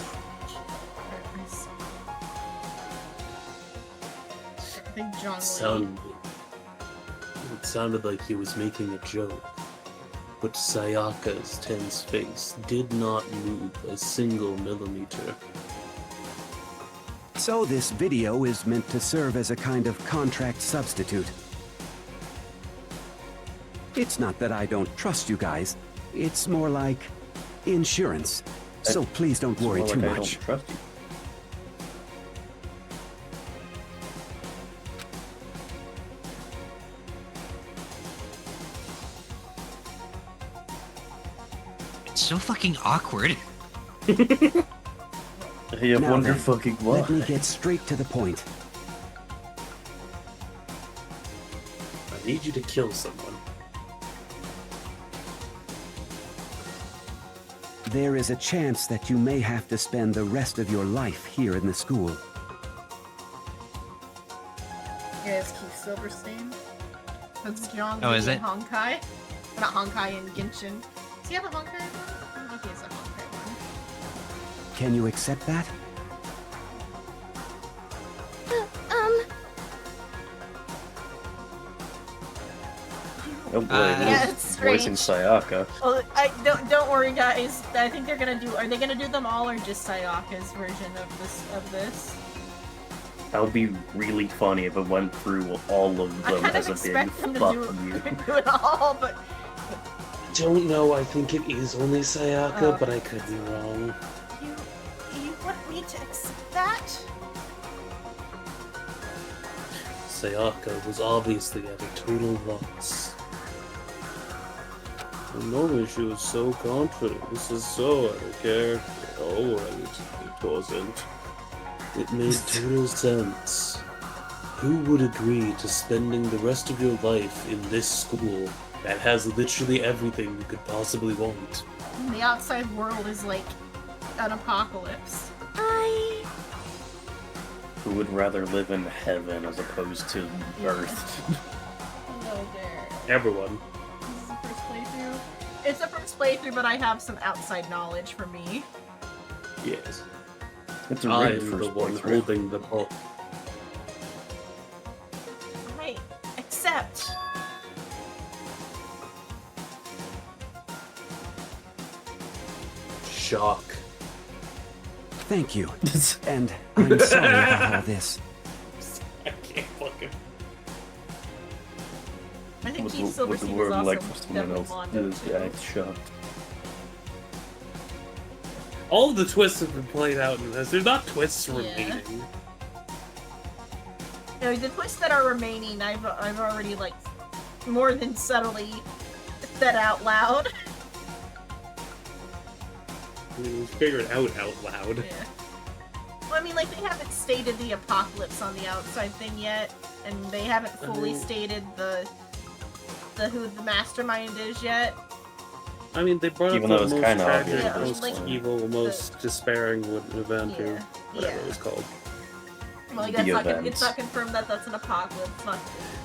I think John Lee. It sounded like he was making a joke, but Sayaka's tense face did not move a single millimeter. So this video is meant to serve as a kind of contract substitute. It's not that I don't trust you guys. It's more like insurance. So please don't worry too I much. don't trust you. It's so fucking awkward. You Now wonder then, fucking why. let me get straight to the point. I need you to kill someone. There is a chance that you may have to spend the rest of your life here in the school. Yeah, it's Keith Silverstein. That's John Oh, Lee is in it? Honkai. Not Honkai and Genshin. Does he have a Honkai one? I don't know if he has a Honkai one. Can you accept that? Oh boy, Yeah, he's it's voicing strange. Sayaka. Well, don't worry, guys. I think they're gonna do. Are they gonna do them all, or just Sayaka's version of this? That would be really funny if it went through all of I them kind as of a big expect them to fuck do you. do it all, but Don't know, I think it is only Sayaka, Oh. but I could be wrong. you want me to accept that? Sayaka was obviously at a total loss. And normally she was so confident. This is so out of character. Oh, right. It wasn't. It made total sense. Who would agree to spending the rest of your life in this school that has literally everything you could possibly want? The outside world is like an apocalypse. Who would rather live in heaven as opposed to Earth? Hello there. Everyone. This is the first playthrough. It's the first playthrough, but I have some outside knowledge for me. Yes. It's a I really am the first one playthrough. holding the ball. Right. Accept. Shock. Thank you. And I'm sorry about all this. I can't fucking. I think What Keith would the Silverstein is world also like for someone definitely else Mondo, to too. act shocked? All of the twists have been played out in this. There's not twists Yeah. remaining. No, the twists that are remaining, I've already like more than subtly said out loud. I mean, we figured out loud. Yeah. Well, I mean, like, they haven't stated the apocalypse on the outside thing yet, and they haven't fully stated the who the mastermind is yet. I mean, they brought Even up though the it's most kinda tragic, obvious at this most point. evil, most despairing event, or Yeah. whatever Yeah. it was called. Well, like, The it's events. not confirmed that that's an apocalypse.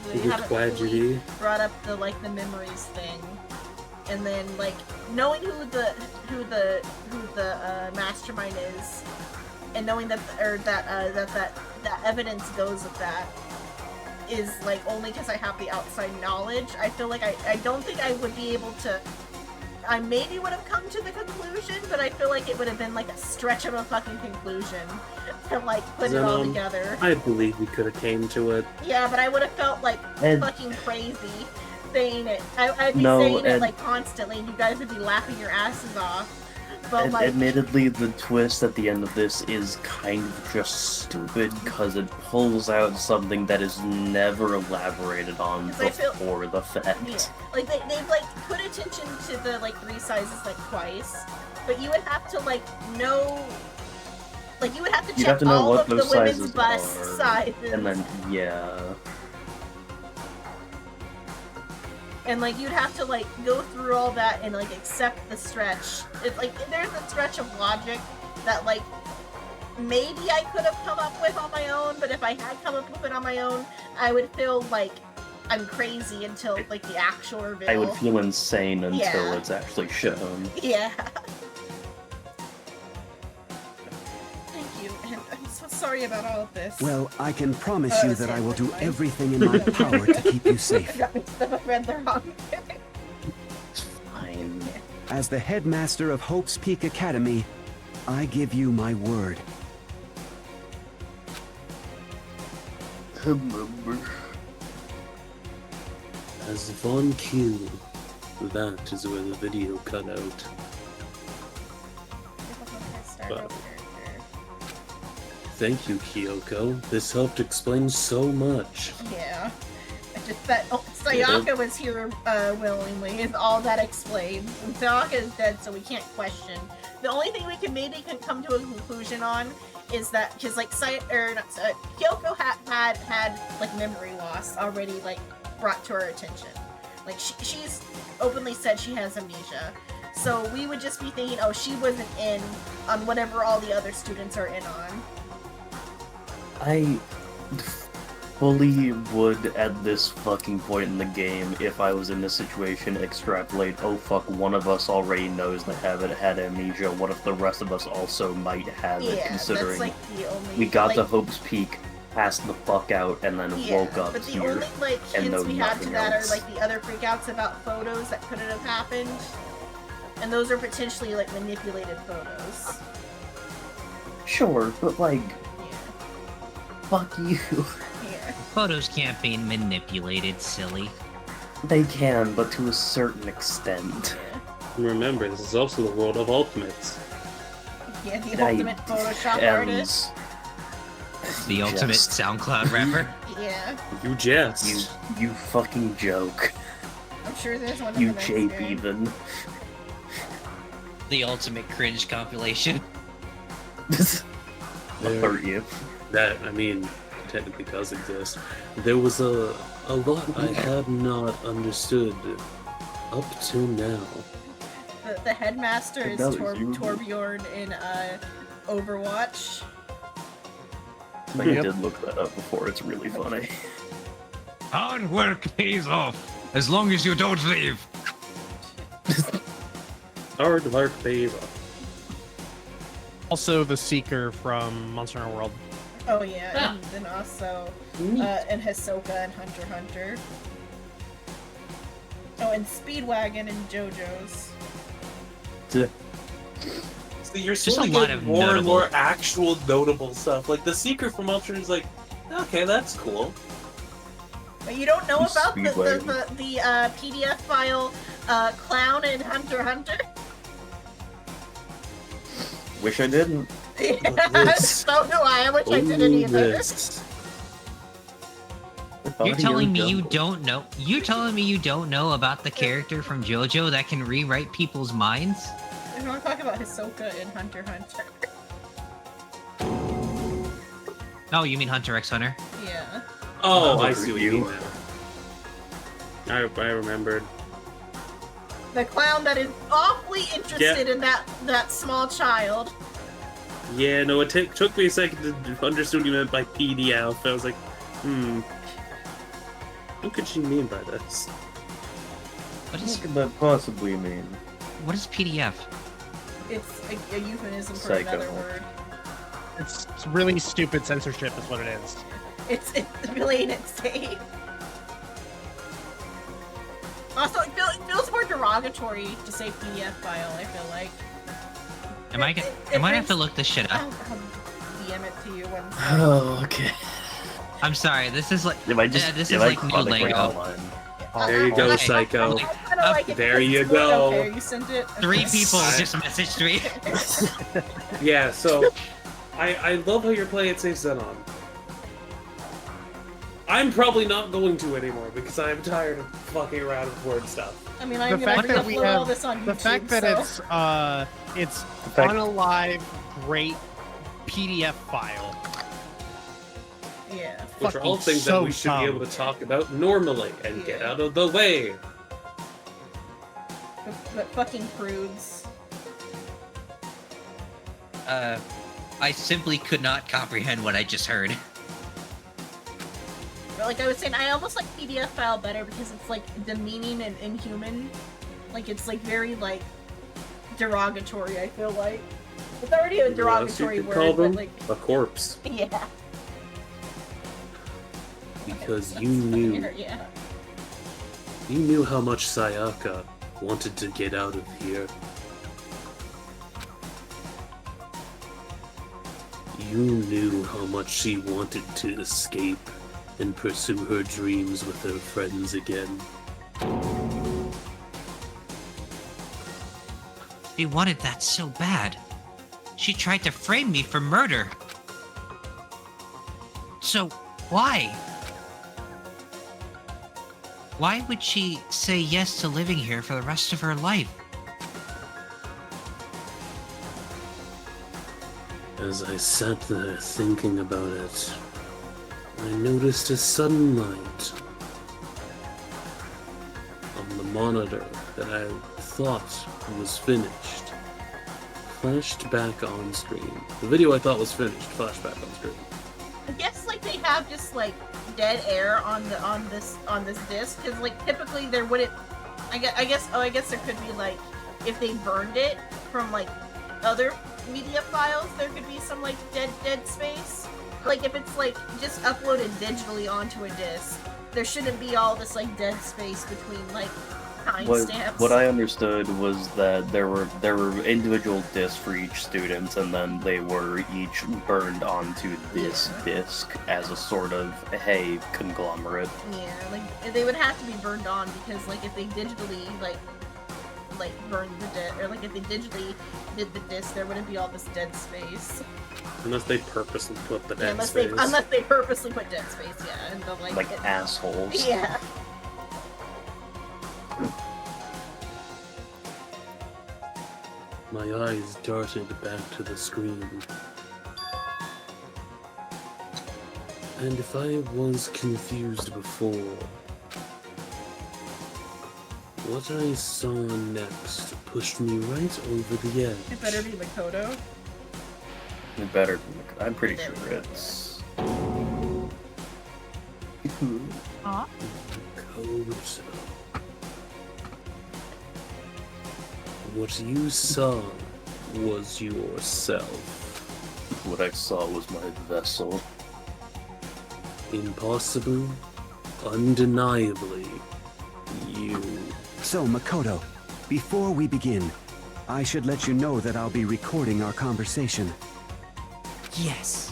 They The haven't fully tragedy. brought up the the memories thing, and then like knowing who the mastermind is, and knowing that that evidence goes with that is like only because I have the outside knowledge. I feel like I don't think I would be able to. I maybe would have come to the conclusion, but I feel like it would have been like a stretch of a fucking conclusion to like put it all together. I believe we could have came to it. Yeah, but I would have felt like Ed. fucking crazy saying it. I'd be No, saying it Ed. like constantly, and you guys would be laughing your asses off. But like, admittedly, the twist at the end of this is kind of just stupid because it pulls out something that is never elaborated on 'Cause I feel- before the fact. yeah, like they've like put attention to the like 3 sizes like twice, but you would have to like know, like you would have to You'd check have to know all what of the those women's sizes bust are, sizes, and then yeah. and like you'd have to like go through all that and like accept the stretch. It's like there's a stretch of logic that like maybe I could have come up with on my own, but if I had come up with it on my own, I would feel like I'm crazy until like the actual reveal. I would feel insane until Yeah. it's actually shown. Yeah. Thank you, and I'm so sorry about all of this. Well, I can promise Oh, you that I will do never mind. everything in my power to keep you I safe. got mixed up. I read the wrong thing. Fine. As the headmaster of Hope's Peak Academy, I give you my word. As Von Q, that is where the video cut out. Wow. Thank you, Kyoko. This helped explain so much. Yeah. I just that Sayaka was here willingly is all that explains. And Sayaka is dead, so we can't question. The only thing we can maybe come to a conclusion on is that because like Kyoko had like memory loss already like brought to her attention. Like she's openly said she has amnesia. So we would just be thinking, oh, she wasn't in on whatever all the other students are in on. I fully would, at this fucking point in the game, if I was in this situation, extrapolate, oh fuck, one of us already knows they have it, had amnesia, what if the rest of us also might have it, Yeah, considering that's like the only we got like, to Hope's Peak, passed the fuck out, and then woke up but the here, only like and hints know we had to nothing that else. are like the other freakouts about photos that couldn't have happened, and those are potentially like manipulated photos. Sure, but like, Yeah. fuck you. Yeah. Photos can't be manipulated, silly. They can, but to a certain extent. Remember, this is also the world of ultimates. Yeah, the ultimate Photoshop artist. The ultimate Just- SoundCloud rapper. Yeah, You jest. You fucking joke. I'm sure there's one. You in the next jape game. even. The ultimate cringe compilation. I'll hurt you. That, I mean, technically does exist. There was a lot I have not understood up to now. The headmaster is That was you. Torbjorn in Overwatch. I did look that up before, it's really funny. Hard work pays off, as long as you don't leave. Hard work pays off. Also, the Seeker from Monster Hunter World. Oh yeah, and then also and Hisoka and Hunter x Hunter. Oh, and Speedwagon and JoJo's. So you're Just a slowly lot getting of more and notable- more actual notable stuff. Like the Secret from Ultra is like, okay, that's cool. But you don't know about Speedwagon. the PDF file Clown and Hunter x Hunter? Wish I didn't. this. So do I. I wish I didn't Only either. this. You're telling me you Jungle. don't know? You telling me you don't know about the character from JoJo that can rewrite people's minds? We're not talking about Hisoka and Hunter x Hunter. Oh, you mean Hunter x Hunter? Yeah. Oh, I'll I see what you mean now. I remembered. The clown that is awfully interested in that small child. Yeah, no, it took me a second to understand what you meant by PDF. I was like, what could she mean by this? What What is could that possibly mean? what is PDF? It's a euphemism for Psycho. another word. It's really stupid censorship is what it is. It's really insane. Also, it feels more derogatory to say PDF file, I feel like. I might have to look this shit up. I'll DM it to you one second. Oh, okay. I'm sorry. This is like If I just, this if is I like new chronically Lego. outline. There you go, Psycho. There you go. Okay, you sent it. Three Okay. people just messaged me. Yeah, so I love how you're playing it safe, Zenon. I'm probably not going to anymore because I'm tired of fucking around with word stuff. I mean, I'm gonna upload all this on YouTube. The fact that it's unalive, great PDF file. Yeah. Which are all things that we should be able to talk about normally and get out of the way. But fucking prudes. I simply could not comprehend what I just heard. Like I was saying, I almost like PDF file better because it's like demeaning and inhuman. Like it's like very like derogatory. I feel like it's already a derogatory you could word, call them but like a corpse. yeah. Because you knew. Yeah. You knew how much Sayaka wanted to get out of here. You knew how much she wanted to escape and pursue her dreams with her friends again. She wanted that so bad. She tried to frame me for murder. So, why? Why would she say yes to living here for the rest of her life? As I sat there thinking about it, I noticed a sudden light on the monitor that I thought was finished. Flashed back on screen. The video I thought was finished flashed back on screen. I guess like they have just like dead air on this disc because like typically there wouldn't. I guess there could be like if they burned it from like other media files, there could be some like dead space. Like if it's like just uploaded digitally onto a disc, there shouldn't be all this like dead space between like timestamps. What I understood was that there were individual discs for each student, and then they were each burned onto this disc as a sort of conglomerate. Yeah, like they would have to be burned on because like if they digitally like burned the disc, or like if they digitally did the disc, there wouldn't be all this dead space. Unless they purposely put the dead space. Unless they purposely put dead space, yeah, and the, like assholes. Yeah. My eyes darted back to the screen. And if I was confused before, what I saw next pushed me right over the edge. It better be Makoto. It better be Makoto. I'm pretty sure it's... Huh? Makoto. What you saw was yourself. What I saw was my vessel. Impossible, undeniably, you. So, Makoto, before we begin, I should let you know that I'll be recording our conversation. Yes.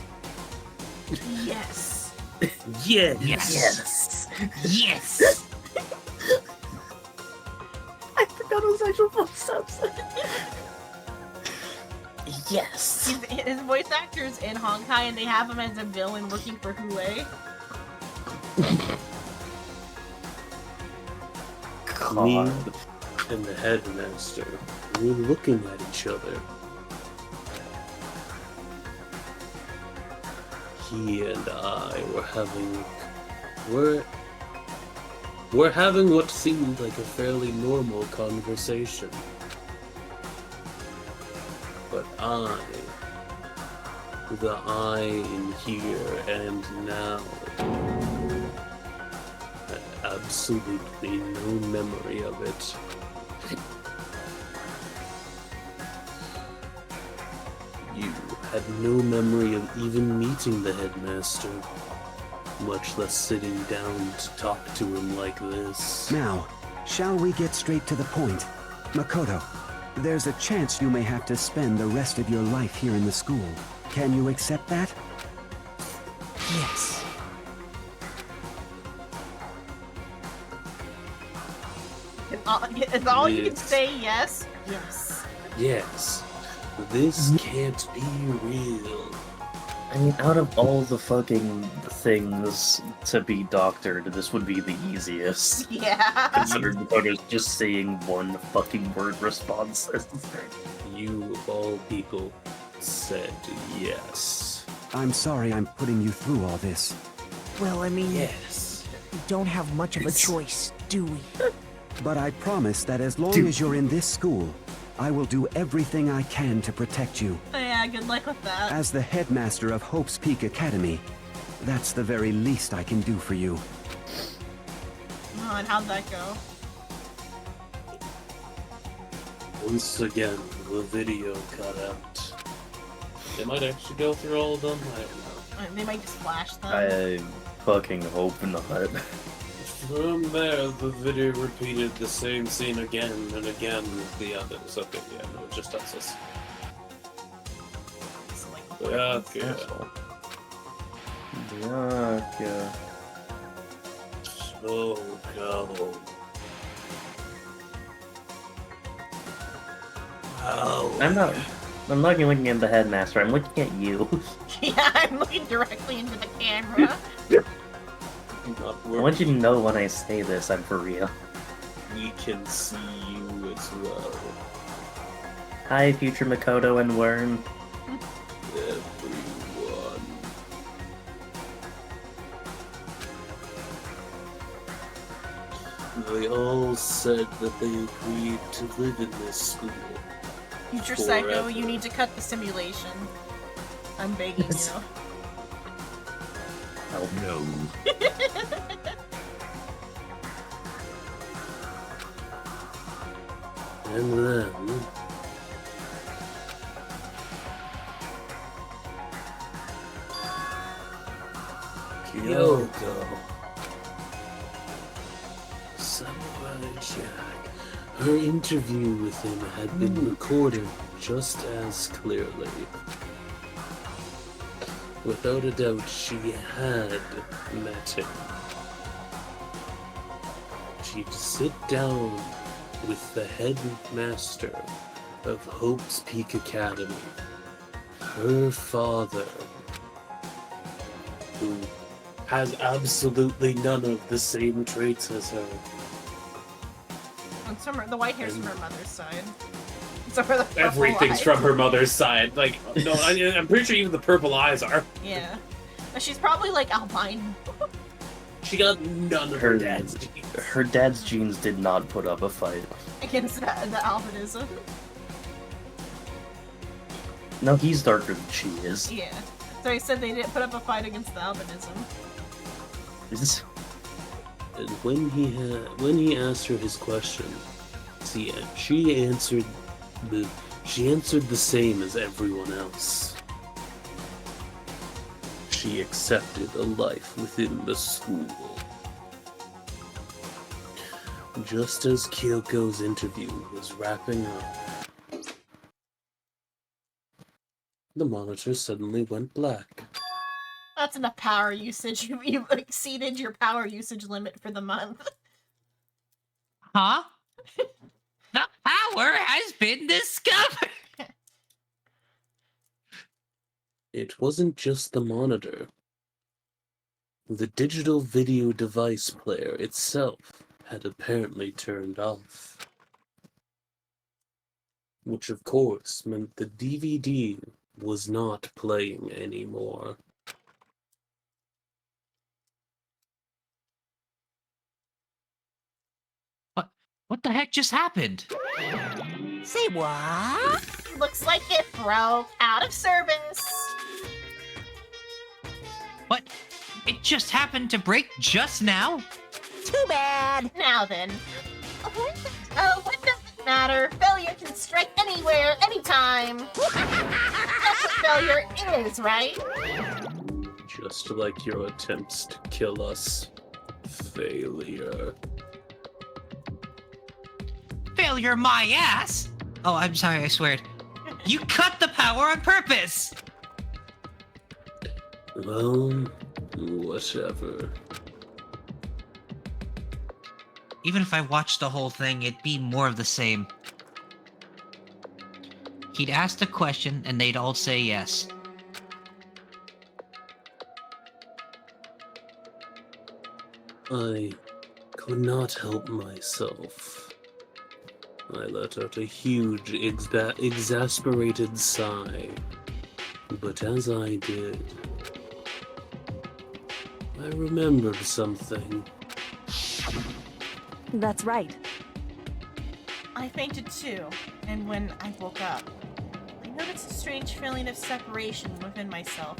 Yes. Yes. Yes. Yes. I forgot his actual voice Yes. His voice actor's in Honkai, and they have him as a villain working for Hue. Me and the headmaster were looking at each other. He and I were having what seemed like a fairly normal conversation. But the I in here and now, had absolutely no memory of it. You had no memory of even meeting the headmaster, much less sitting down to talk to him like this. Now, shall we get straight to the point? Makoto, there's a chance you may have to spend the rest of your life here in the school. Can you accept that? Yes. Is all you can Yes. say yes? Yes. Yes. This can't be real. I mean, out of all the fucking things to be doctored, this would be the easiest. Yeah. Considering Makoto's just saying one fucking word responses. You, of all people, said yes. I'm sorry I'm putting you through all this. Well, I mean, Yes. we don't have much of a choice, do we? But I promise that as long as you're in this school, I will do everything I can to protect you. Yeah, good luck with that. As the headmaster of Hope's Peak Academy, that's the very least I can do for you. Oh, and how'd that go? Once again, the video cut out. They might actually go through all of them, I don't know. They might just flash them. I fucking hope not. From there, the video repeated the same scene again and again with the others. Okay, yeah, no, it just does this. Yeah, okay. Yeah. So go. Wow. I'm not even looking at the headmaster, I'm looking at you. Yeah, I'm looking directly into the camera. Not I want you to know when I say this, I'm for real. We can see you as well. Hi, future Makoto and Worm. Everyone. They all said that they agreed to live in this school. Future forever. Psycho, you need to cut the simulation. I'm begging you. Oh no. And then... Kyoko. Samurai Jack. Her interview with him had been recorded just as clearly. Without a doubt, she had met him. She'd sit down with the headmaster of Hope's Peak Academy, her father, who has absolutely none of the same traits as her. And the white hair's from her mother's side. So for the purple Everything's eyes. from her mother's side. Like, no, I'm pretty sure even the purple eyes are. Yeah. But she's probably like albino. She got none of her dad's genes. Her dad's genes did not put up a fight. Against the albinism. No, he's darker than she is. Yeah. So he said they didn't put up a fight against the albinism. And when he asked her his question, she answered the same as everyone else. She accepted a life within the school. Just as Kyoko's interview was wrapping up, the monitor suddenly went black. That's enough power usage. You've exceeded your power usage limit for the month. Huh? The power has been discovered! It wasn't just the monitor. The digital video device player itself had apparently turned off. Which of course meant the DVD was not playing anymore. What the heck just happened? Say what? Looks like it broke out of service. What? It just happened to break just now? Too bad. Now then. What does it matter? Failure can strike anywhere, anytime. That's what failure is, right? Just like your attempts to kill us. Failure. Failure my ass? Oh, I'm sorry, I swear. You cut the power on purpose! Well, whatever. Even if I watched the whole thing, it'd be more of the same. He'd ask a question, and they'd all say yes. I could not help myself. I let out a huge, exasperated sigh. But as I did, I remembered something. That's right. I fainted too, and when I woke up, I noticed a strange feeling of separation within myself,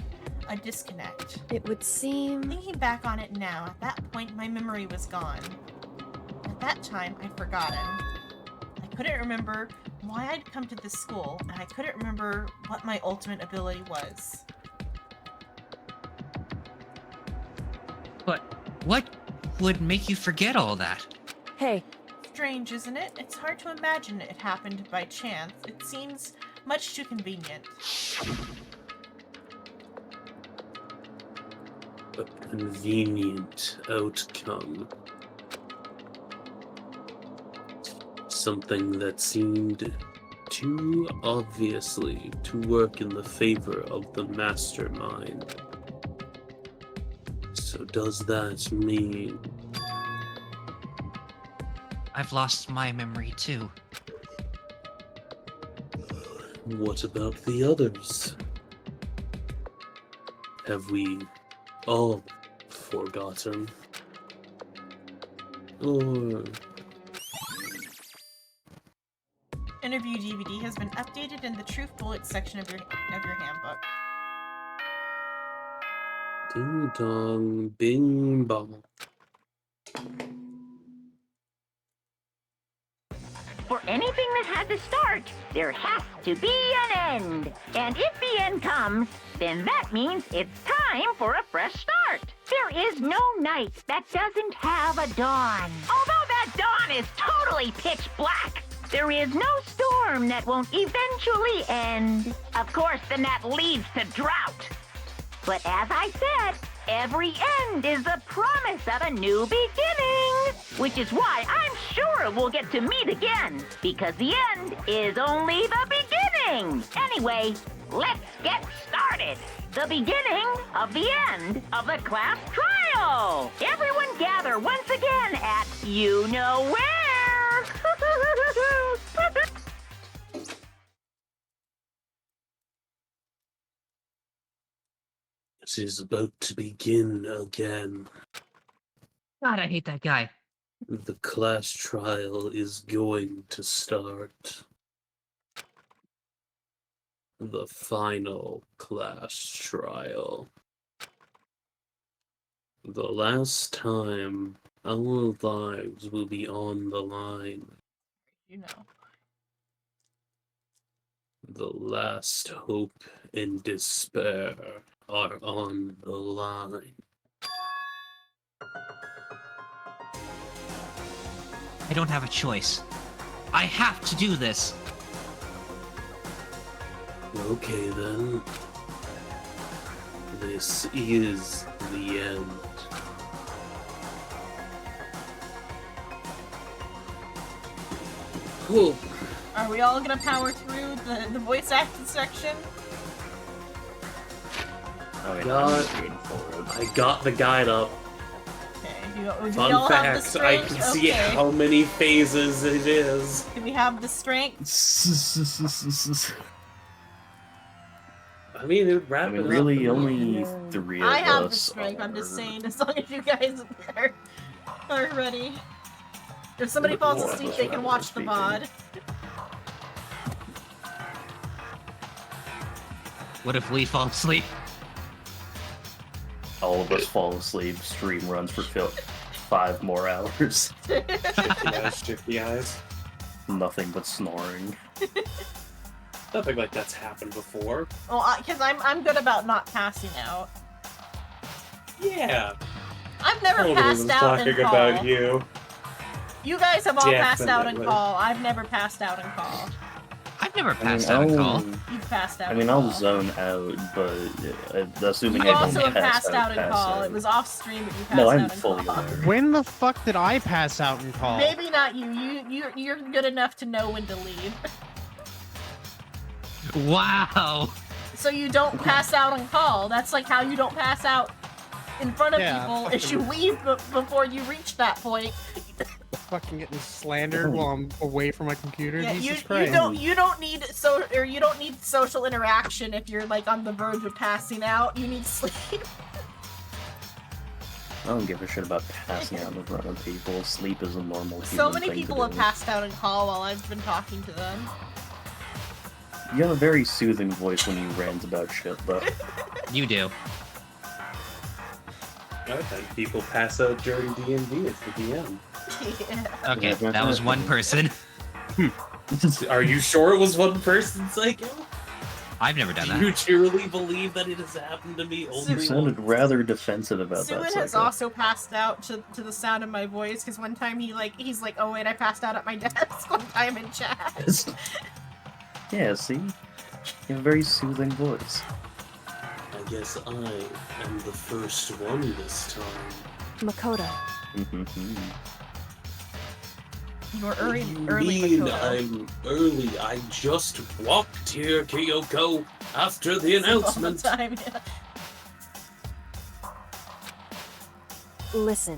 a disconnect. It would seem... Thinking back on it now, at that point my memory was gone. At that time, I'd forgotten. I couldn't remember why I'd come to this school, and I couldn't remember what my ultimate ability was. But what would make you forget all that? Hey. Strange, isn't it? It's hard to imagine it happened by chance. It seems much too convenient. A convenient outcome. Something that seemed too obviously to work in the favor of the mastermind. So does that mean... I've lost my memory too. What about the others? Have we all forgotten? Or... Interview DVD has been updated in the Truth Bullets section of your handbook. Ding dong, bing bong. For anything that has a start, there has to be an end. And if the end comes, then that means it's time for a fresh start. There is no night that doesn't have a dawn. Although that dawn is totally pitch black, there is no storm that won't eventually end. Of course, then that leads to drought. But as I said, every end is the promise of a new beginning. Which is why I'm sure we'll get to meet again. Because the end is only the beginning. Anyway, let's get started. The beginning of the end of the class trial. Everyone gather once again at you know where. It is about to begin again. God, I hate that guy. The class trial is going to start. The final class trial. The last time our lives will be on the line. You know. The last hope and despair are on the line. I don't have a choice. I have to do this. Okay then. This is the end. Whoa. Are we all gonna power through the voice acting section? I got the guide up. Okay, Fun all have the fact, I strength? can see Okay. how many phases it is. Do we have the strength? I mean, it would wrap I mean, it really, up. only three of I have the us strength, I'm just are- saying, as long as you guys are ready. If somebody falls More of asleep, us they can rather watch the than VOD. What if we fall asleep? All of us fall asleep, stream runs for 5 more hours. Shifty eyes. Nothing but snoring. Nothing like that's happened before. Well, because I'm good about not passing out. Yeah. I've never Totally passed was out in talking call. about you. You guys have all passed out in Definitely. call. I've never passed out in call. I've I've never passed out on call. You've passed out. I mean, in I'll call. zone out, but assuming You I also don't have pass passed out in pass call. out. It was off stream, but you passed No, out I'm in fully call. aware. When the fuck did I pass out in call? Maybe not you. You're good enough to know when to leave. Wow. So you don't pass out on call. That's like how you don't pass out in front of Yeah, people is you leave before you reach that point. Fucking getting slandered while I'm away from my computer. Yeah, Jesus you Christ. don't need social interaction if you're like on the verge of passing out. You need sleep. I don't give a shit about passing out in front of people. Sleep is a normal human So many thing people to have do. passed out in call while I've been talking to them. You have a very soothing voice when you rant about shit, though. You do. I've had people pass out during D&D as the DM. Yeah. Okay, that was one person. Are you sure it was one person, Psycho? I've never done Do that. you truly believe that it has happened to me only You sounded rather defensive about Suin that, has Psycho. also passed out to the sound of my voice because one time he's like, oh wait, I passed out at my desk one time in chat. Yeah, see? You have a very soothing voice. I guess I am the first one this time. Makoto. You're What do early, you early mean Makoto. I'm early? I just walked here, Kyoko, after the announcement. All the time, yeah. Listen.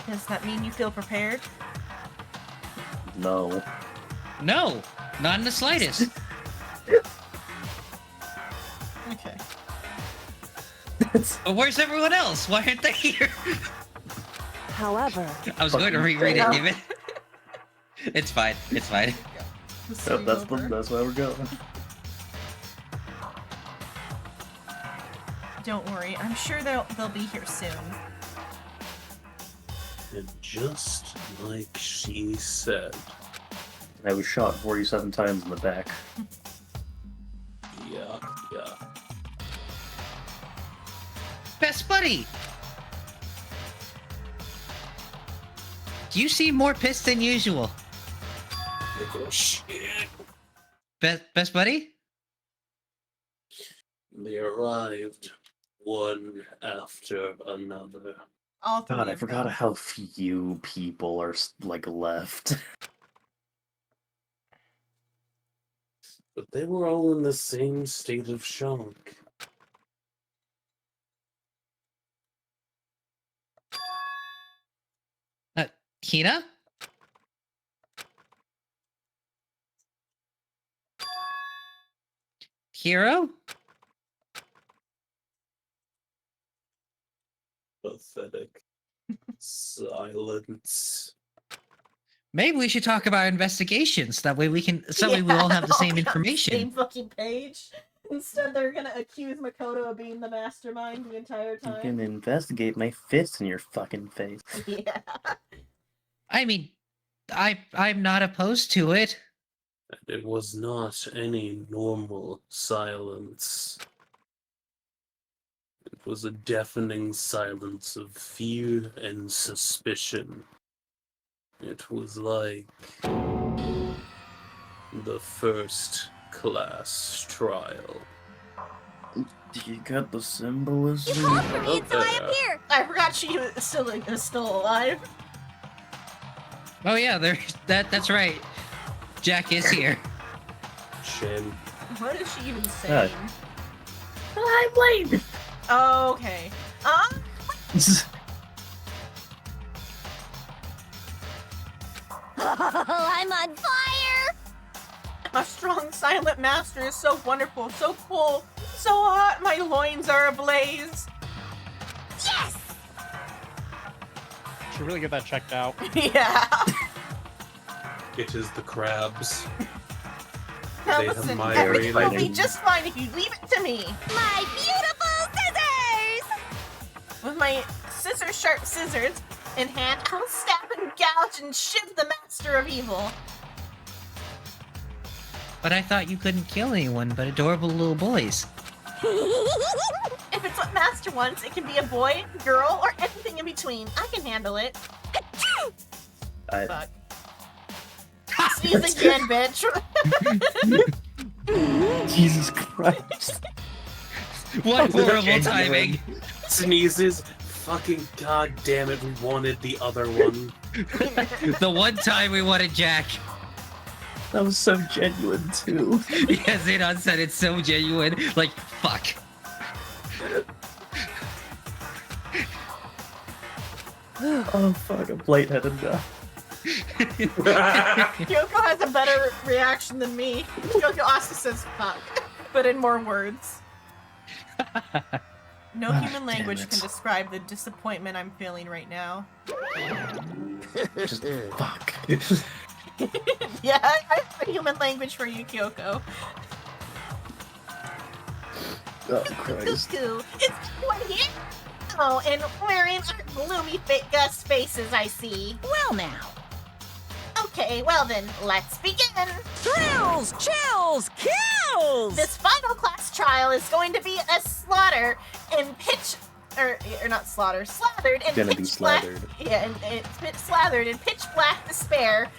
Does that mean you feel prepared? No. No, not in the slightest. Okay. But where's everyone else? Why aren't they here? However, I was going to reread it, David. It's fine. It's fine. That's why we're going. Don't worry, I'm sure they'll be here soon. And just like she said. I was shot 47 times in the back. Yeah. Best buddy! You seem more pissed than usual. Oh, shit. Best buddy? They arrived one after another. All three God, I of forgot them. how few people are, like, left. But they were all in the same state of shock. Hina? Hero? Pathetic. Silence. Maybe we should talk about investigations. That way we all have the same information. Same fucking page. Instead, they're gonna accuse Makoto of being the mastermind the entire You time. can investigate my fist in your fucking face. Yeah. I mean, I'm not opposed to it. And it was not any normal silence. It was a deafening silence of fear and suspicion. It was like the first class trial. You got the symbolism? You called for me until I appear. I forgot she was still alive. Oh yeah, that's right. Jack is here. Shin. What is she even saying? I'm late! Oh, okay. I'm on fire! A strong silent master is so wonderful, so cool, so hot, my loins are ablaze. Yes! Should really get that checked out. Yeah. It is the crabs. Now They have listen, my everything will be area. just fine if you leave it to me. My beautiful scissors! With my sharp scissors in hand, I'll stab and gouge and shiv the master of evil. But I thought you couldn't kill anyone but adorable little boys. If it's what master wants, it can be a boy, girl, or anything in between. I can handle it. Fuck. Sneeze again, bitch. Jesus Christ. What horrible timing. Sneezes. Fucking god damn it, we wanted the other one. The one time we wanted Jack. That was so genuine, too. Yeah, Xenon said it's so genuine. Like, fuck. Oh, fuck, I'm lightheaded now. Kyoko has a better reaction than me. Kyoko also says fuck, but in more words. No human language can describe the disappointment I'm feeling right now. Just fuck. Yeah, I have a human language for you, Kyoko. Oh, Christ. Cuckoo, it's everyone here? Oh, and wearing our gloomy gust faces, I see. Well now. Okay, well then, let's begin. Thrills, chills, kills! This final class trial is going to be a slaughter and pitch, or not slaughter, slathered and Gonna be pitch black. slathered. Yeah, and it's slathered in pitch black despair,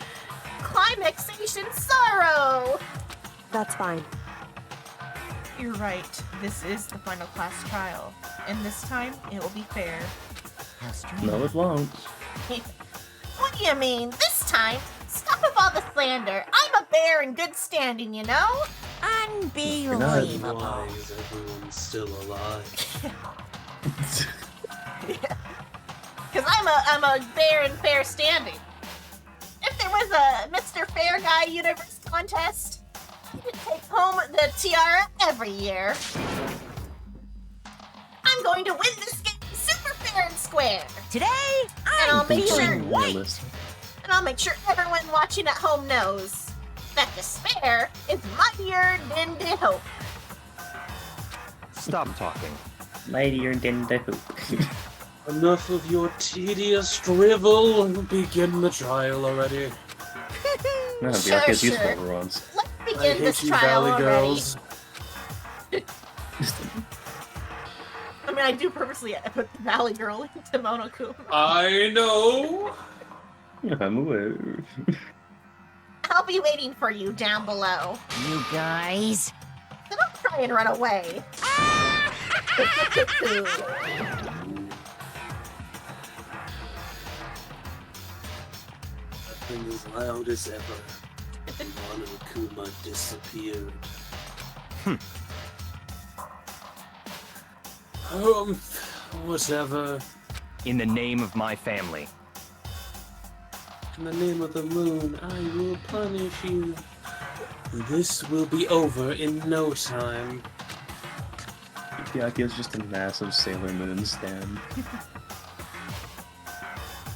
climaxation sorrow. That's fine. You're right. This is the final class trial, and this time it will be fair. No, it won't. What do you mean? This time? Stop with all the slander. I'm a bear in good standing, you know? Unbelievable. Why is everyone still alive? Because I'm a bear in fair standing. If there was a Mr. Fair Guy Universe contest, you'd take home the tiara every year. I'm going to win this game super fair and square. Today, And I'll I'm make sure, feeling white. and I'll make sure everyone watching at home knows that despair is mightier than the hope. Stop talking. Mightier than the hoop. Enough of your tedious drivel and begin the trial already. No, Sure, Bianca's useful sure. for once. Let's I begin this hate you, trial Valley already. Girls. I mean, I do purposely put the Valley Girl into Monokuma. I know. I'm aware. I'll be waiting for you down below. You guys. So don't try and run away. Nothing as loud as ever. Monokuma disappeared. Whatever. In the name of my family. In the name of the moon, I will punish you. This will be over in no time. Bianca is just a massive Sailor Moon stan.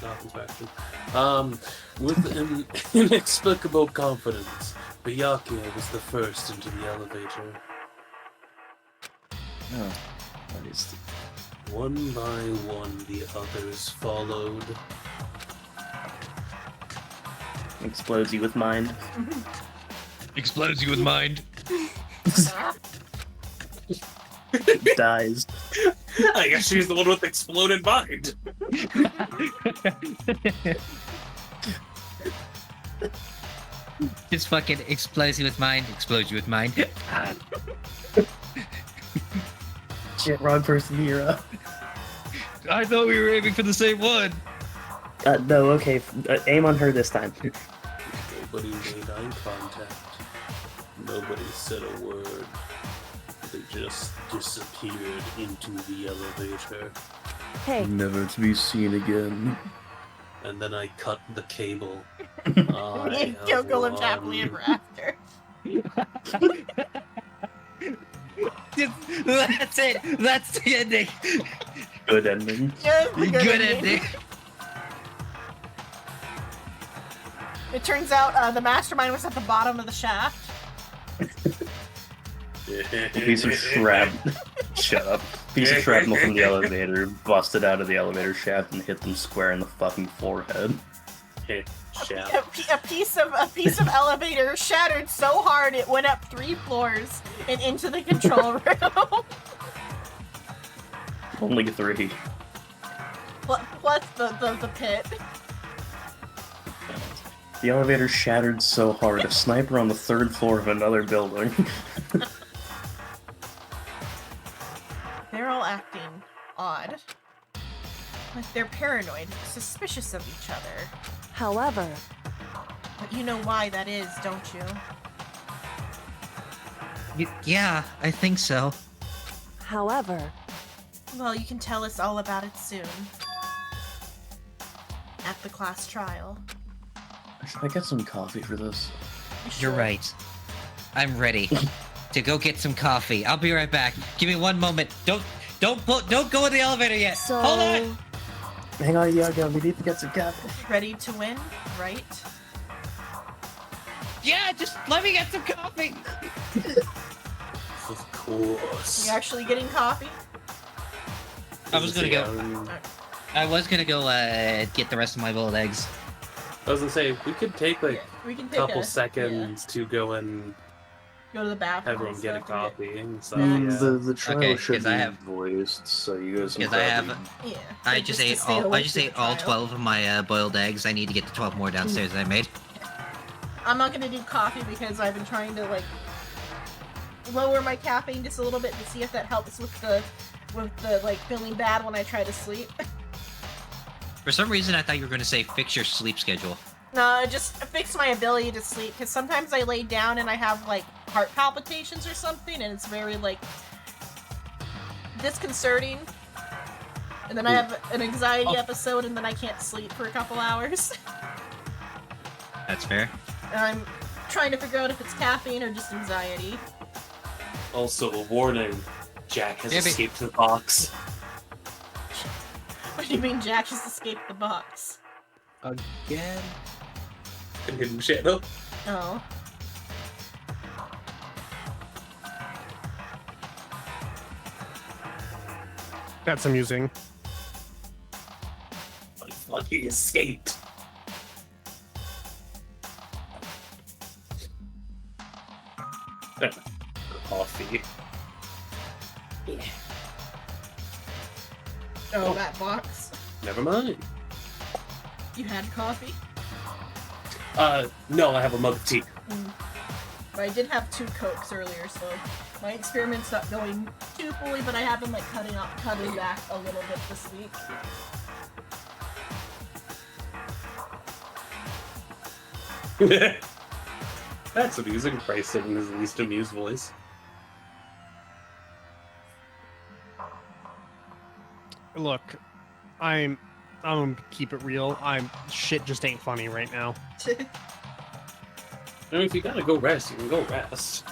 Not infection. With an inexplicable confidence, Byakuya was the first into the elevator. Oh, what is the... One by one, the others followed. Explodes you with mind. Explodes you with mind. Dies. I guess she's the one with exploded mind. Just fucking explodes you with mind. Explodes you with mind. Shit, wrong person, Mira. I thought we were aiming for the same one. No, okay. Aim on her this time. Nobody made eye contact. Nobody said a word. They just disappeared into the elevator. Hey, Never to be seen again. And then I cut the cable. Kyoko lived happily ever after. That's it. That's the ending. Good ending. Yes, the Good ending. It turns out the mastermind was at the bottom of the shaft. A piece of shrapnel. Shut up. Piece of shrapnel from the elevator busted out of the elevator shaft and hit them square in the fucking forehead. A piece of elevator shattered so hard it went up 3 floors and into the control room. Only 3. Plus the pit. The elevator shattered so hard, a sniper on the 3rd floor of another building. They're all acting odd. Like they're paranoid, suspicious of each other. However... But you know why that is, don't you? Yeah, I think so. However... Well, you can tell us all about it soon. At the class trial. Should I get some coffee for this? You're right. I'm ready to go get some coffee. I'll be right back. Give me one moment. Don't go in the elevator yet. So... Hold on. Hang on, Yaga, we need to get some coffee. Ready to win, right? Yeah, just let me get some coffee. Of course. You actually getting coffee? I was gonna go get the rest of my boiled eggs. I was gonna say, we could take like we can a take couple seconds to go and go to the bathroom. everyone get a coffee and stuff. The trial Okay, should 'cause be I have- voiced, so you guys can Because I have, Yeah. I just ate all 12 of my boiled eggs. I need to get the 12 more downstairs that I made. I'm not gonna do coffee because I've been trying to like lower my caffeine just a little bit to see if that helps with the like feeling bad when I try to sleep. For some reason, I thought you were going to say fix your sleep schedule. No, it just fix my ability to sleep because sometimes I lay down and I have like heart palpitations or something, and it's very like disconcerting. And then I have an anxiety episode, and then I can't sleep for a couple hours. That's fair. And I'm trying to figure out if it's caffeine or just anxiety. Also, a warning: Jack has Yeah, but- escaped the box. What do you mean Jack just escaped the box? Again? Hidden shadow. Oh. That's amusing. Fuck, he escaped. Coffee. Oh, that box. Never mind. You had coffee? No, I have a mug of tea. But I did have 2 Cokes earlier, so my experiment's not going too fully, but I have been like cutting back a little bit this week. That's amusing. Bryce said in his least amused voice. Look, I'm gonna keep it real. Shit just ain't funny right now. I mean, if you gotta go rest, you can go rest.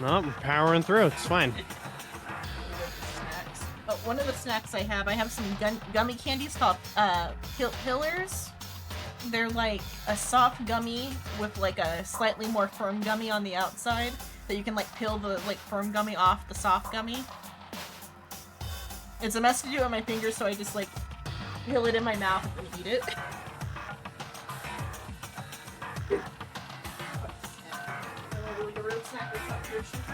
No, I'm powering through. It's fine. Snacks. Oh, one of the snacks I have some gummy candies called Pillars. They're like a soft gummy with like a slightly more firm gummy on the outside that you can like peel the like firm gummy off the soft gummy. It's a mess to do on my fingers, so I just like peel it in my mouth and eat it. Like a real snack with some pure sugar.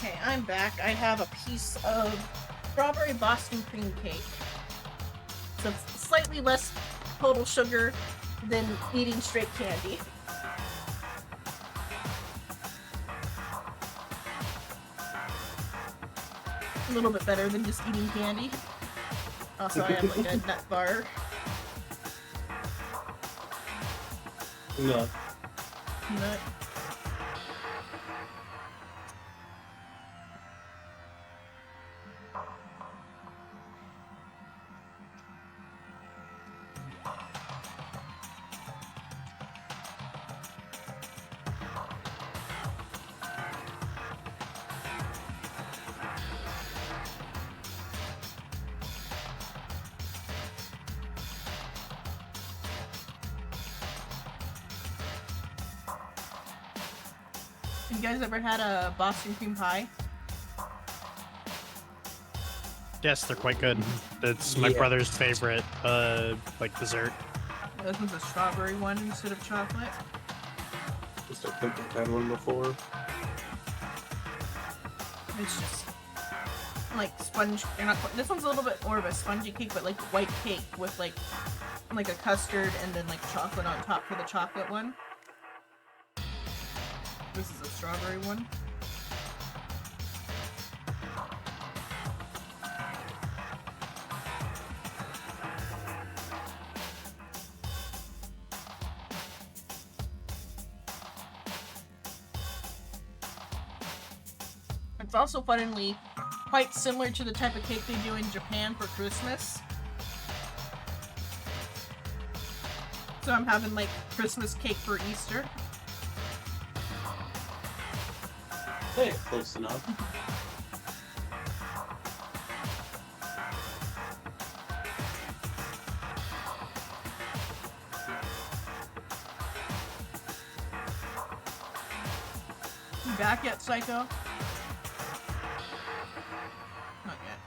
Okay, I'm back. I have a piece of strawberry Boston cream cake. So it's slightly less total sugar than eating straight candy. A little bit better than just eating candy. Also, I have like a nut bar. No. Nut. You guys ever had a Boston cream pie? Yes, they're quite good. It's my brother's favorite, like dessert. This was a strawberry one instead of chocolate. Just I think I've had one before. It's just like sponge. You're not. This one's a little bit more of a spongy cake, but like white cake with like a custard and then like chocolate on top for the chocolate one. This is a strawberry one. It's also funnily quite similar to the type of cake they do in Japan for Christmas. So I'm having like Christmas cake for Easter. Hey, close enough. You back yet, Psycho? Not yet.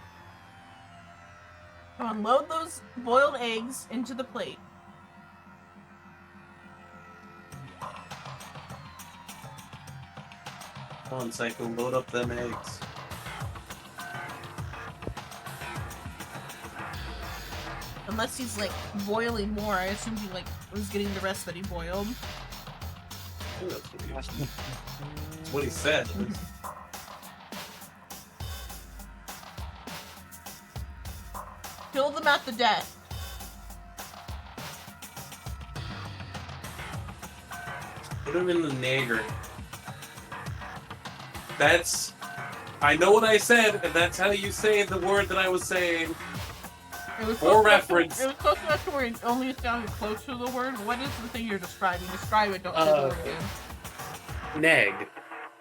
Come on, load those boiled eggs into the plate. Come on, Psycho, load up them eggs. Unless he's like boiling more, I assume he like was getting the rest that he boiled. I think that's what he said. Kill them at the death. Put him in the nagger. That's... I know what I said, and that's how you say the word that I was saying. For reference. It was close enough to where it only sounded close to the word. What is the thing you're describing? Describe it, don't say the word again. Neg.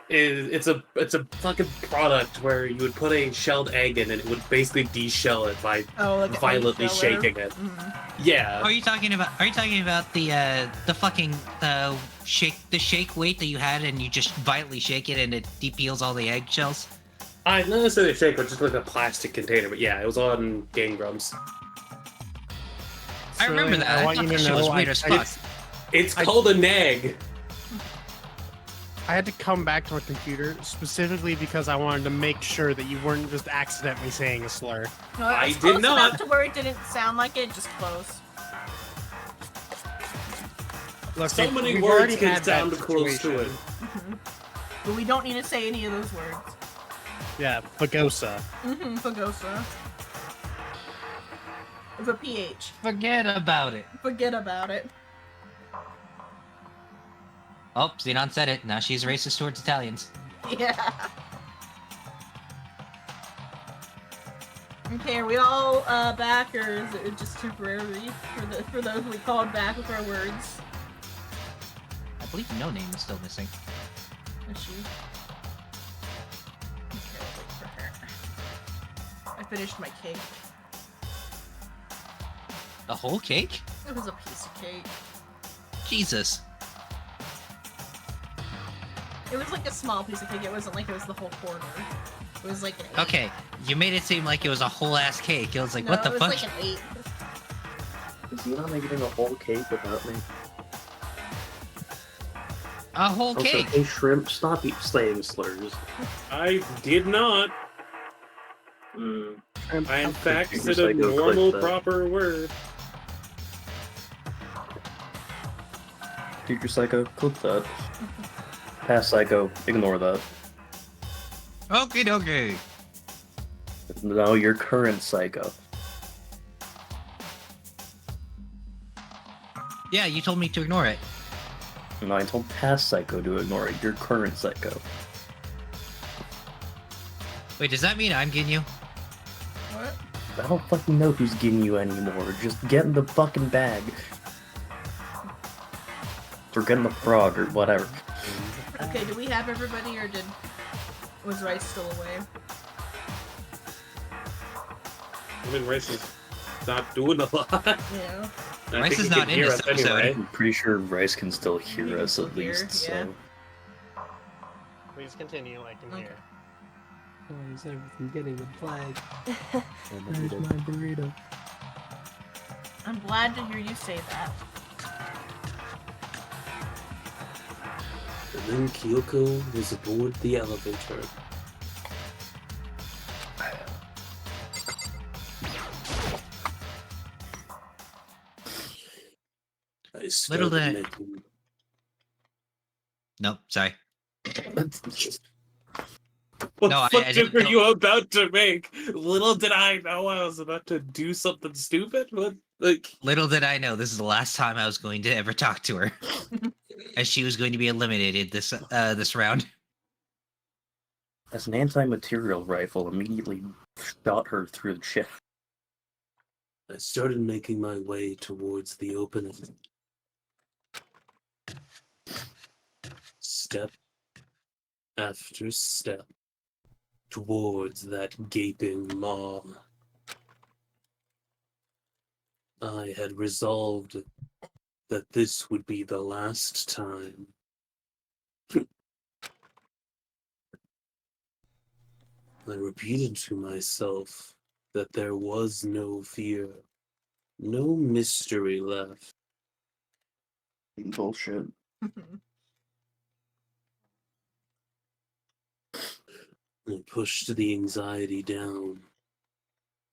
It's a fucking product where you would put a shelled egg in and it would basically de-shell it by like violently shaking it. Yeah. Are you talking about the fucking shake weight that you had and you just violently shake it and it de-peels all the eggshells? Not necessarily a shake, but just like a plastic container. But yeah, it was on Game Grumps. I remember that. I thought that shit was weird as fuck. It's called a neg. I had to come back to my computer specifically because I wanted to make sure that you weren't just accidentally saying a slur. No, I did not. Enough to where it didn't sound like it, just close. Look, so many words can sound close to it. But we don't need to say any of those words. Yeah, Fagosa. Fagosa. With a PH. Forget about it. Forget about it. Oh, Xenon said it. Now she's racist towards Italians. Yeah. Okay, are we all back, or is it just temporary for those we called back with our words? I believe No Name is still missing. Is she? Okay, I'll wait for her. I finished my cake. The whole cake? It was a piece of cake. Jesus. It was like a small piece of cake. It wasn't like it was the whole quarter. It was like an 8. Okay, you made it seem like it was a whole ass cake. It was like, no, what the fuck? It was like an 8. Is he not making a whole cake without me? A whole Also, cake. hey, shrimp, stop saying slurs. I did not. I, in fact, Super said a Psycho, click normal, that. proper word. Future Psycho, click that. Past Psycho, ignore that. Okie dokie. Now your current Psycho. Yeah, you told me to ignore it. No, I told past Psycho to ignore it. Your current Psycho. Wait, does that mean I'm getting you? What? I don't fucking know who's getting you anymore. Just get in the fucking bag. Or get in the frog, or whatever. Okay, do we have everybody, or was Rice still away? I mean, Rice is not doing a lot. Yeah. I Rice think is he not can in hear this us episode. anyway. I'm pretty sure Rice can still hear us still at hear, least, yeah. so... Please continue, I can hear. Why is everything getting a flag? There's my burrito. I'm glad to hear you say that. And then Kyoko was aboard the elevator. I started that- making... Nope, sorry. What No, fuck I joke didn't were know. you about to make? Little did I know I was about to do something stupid. What, like? Little did I know this is the last time I was going to ever talk to her, as she was going to be eliminated this round. As an anti-material rifle, immediately shot her through the chest. I started making my way towards the opening. Step after step towards that gaping maw. I had resolved that this would be the last time. I repeated to myself that there was no fear, no mystery left. Bullshit. I pushed the anxiety down,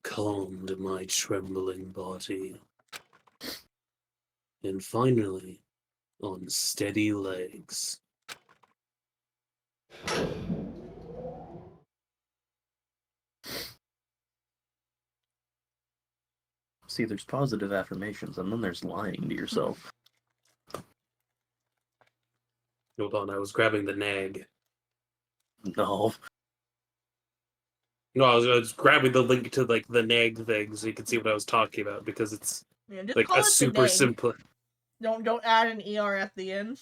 calmed my trembling body, and finally, on steady legs. See, there's positive affirmations, and then there's lying to yourself. Hold on, I was grabbing the nag. No. No, I was grabbing the link to like the nag thing so you can see what I was talking about because it's Yeah, just like call a it the super neg. simple. Don't add an ER at the end.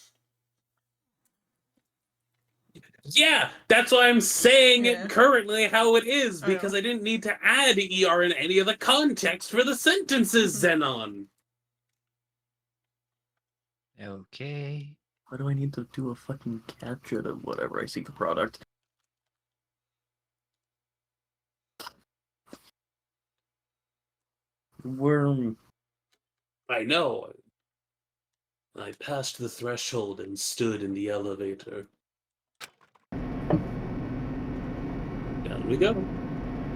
Yeah, that's why I'm saying Yeah. it currently how it is I know. because I didn't need to add ER in any of the context for the sentences, Xenon. Okay. Why do I need to do a fucking capture of whatever I see the product? Worm. I know. I passed the threshold and stood in the elevator. Down we go.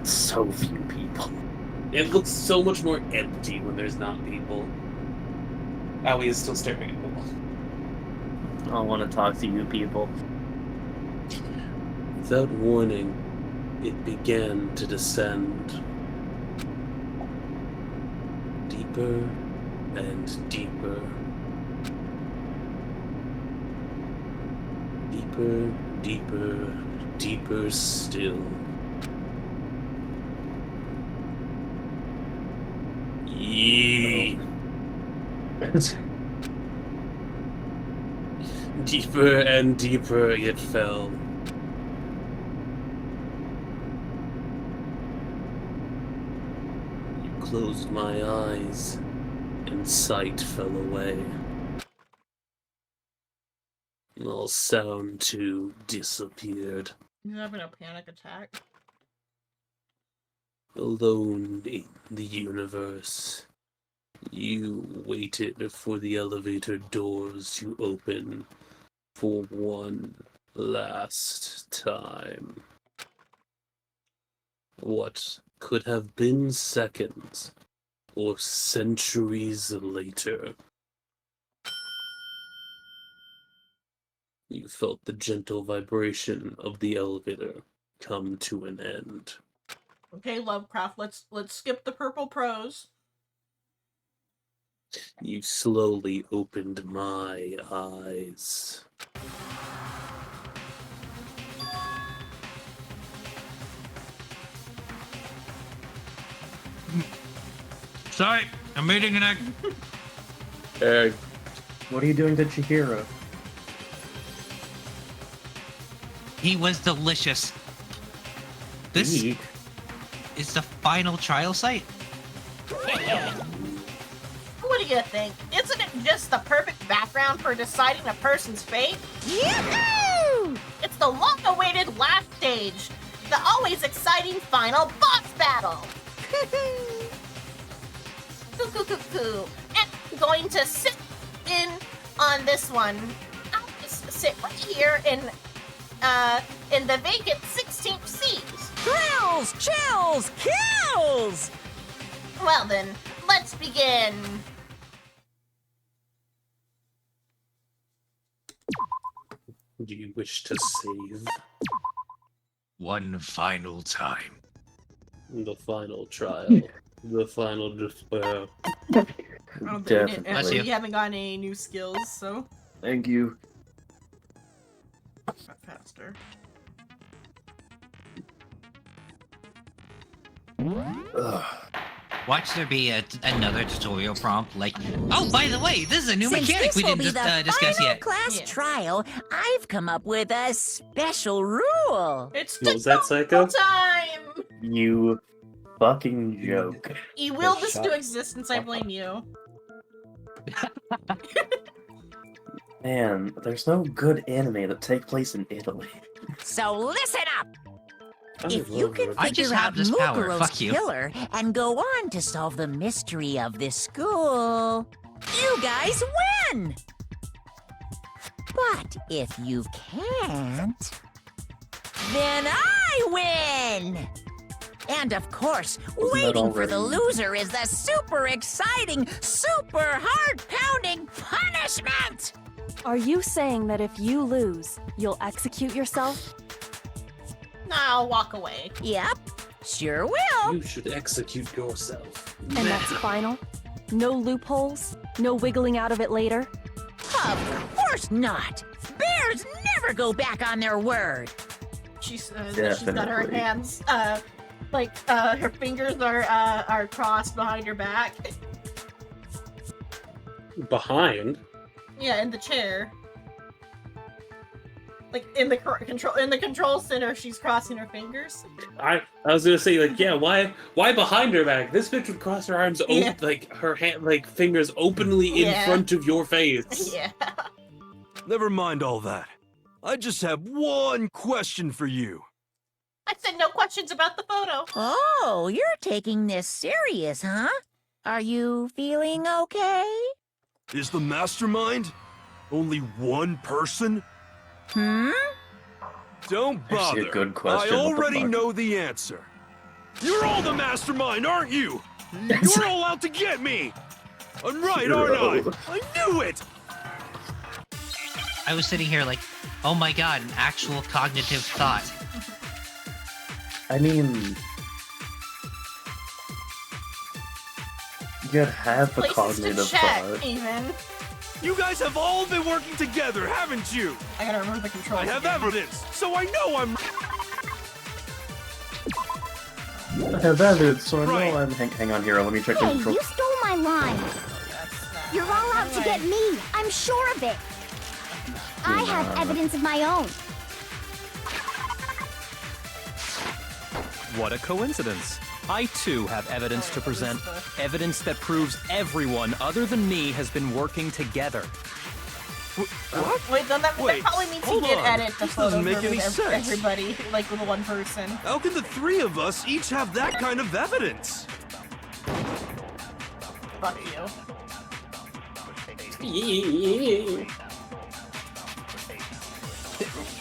So few people. It looks so much more empty when there's not people. Owie is still staring at the wall. I want to talk to you people. Without warning, it began to descend. Deeper and deeper. Deeper, deeper, deeper still. Yee. Deeper and deeper it fell. I closed my eyes, and sight fell away. All sound too disappeared. You're having a panic attack. Alone in the universe, you waited for the elevator doors to open For one last time. What could have been seconds or centuries later. You felt the gentle vibration of the elevator come to an end. Okay, Lovecraft, let's skip the purple prose. You slowly opened my eyes. Sorry, I'm eating an egg. Egg. What are you doing to Chihiro? He was delicious. This Eat. is the final trial site. What do you think? Isn't it just the perfect background for deciding a person's fate? Yahoo! It's the long-awaited last stage, the always exciting final boss battle. Coo. And I'm going to sit in on this one. I'll just sit right here in the vacant 16th seat. Thrills, chills, kills! Well then, let's begin. Do you wish to save? One final time. The final trial. The final despair. Definitely. We haven't gotten any new skills, so Thank you. faster. Ugh. Watch there be another tutorial prompt like, oh, by the way, this is a new Since mechanic this we will didn't be the discuss final yet. class trial, I've come up with a special rule. It's What was that, Psycho? time! You fucking joke. You will this to existence, I blame you. Man, there's no good anime that take place in Italy. So listen up! If you love can it. I just figure out have this power, Mukuro's fuck you. killer and go on to solve the mystery of this school, you guys win! But if you can't, then I win! And of course, Wasn't that waiting for the already- loser is the super exciting, super heart-pounding punishment! Are you saying that if you lose, you'll execute yourself? Nah, I'll walk away. Yep, sure will. You should execute yourself. And that's final? No loopholes? No wiggling out of it later? Of course not! Bears never go back on their word! She's got her Definitely. hands, her fingers are crossed behind her back. Behind? Yeah, in the chair. Like in the control center, she's crossing her fingers. I was gonna say, like, yeah, why behind her back? This bitch would cross her arms, Yeah. like her hand, like fingers openly in Yeah. front of your face. Yeah. Never mind all that. I just have one question for you. I said no questions about the photo. Oh, you're taking this serious, huh? Are you feeling okay? Is the mastermind only one person? Hmm? Don't Actually, bother. a good question. I What the already fuck? know the answer. You're all the mastermind, aren't you? You're all out to get me. I'm right, aren't I? I knew it. I was sitting here like, oh my god, an actual cognitive thought. I mean, you have the Places cognitive to check, thought. even. You guys have all been working together, haven't you? I gotta remember the controls. I have again. evidence, so I know I'm. I have evidence, so I know Right. I'm. Hang on, Hero. Let me check the Hey, control. you stole my line. You're all out to get me. I'm sure of it. I have evidence of my own. What a coincidence. I too have evidence to present. Evidence that proves everyone other than me has been working together. What? Wait, then that Wait, probably means he hold did on. edit the This doesn't photos make with any sense. everybody, like with one person. How can the three of us each have that kind of evidence? Fuck you.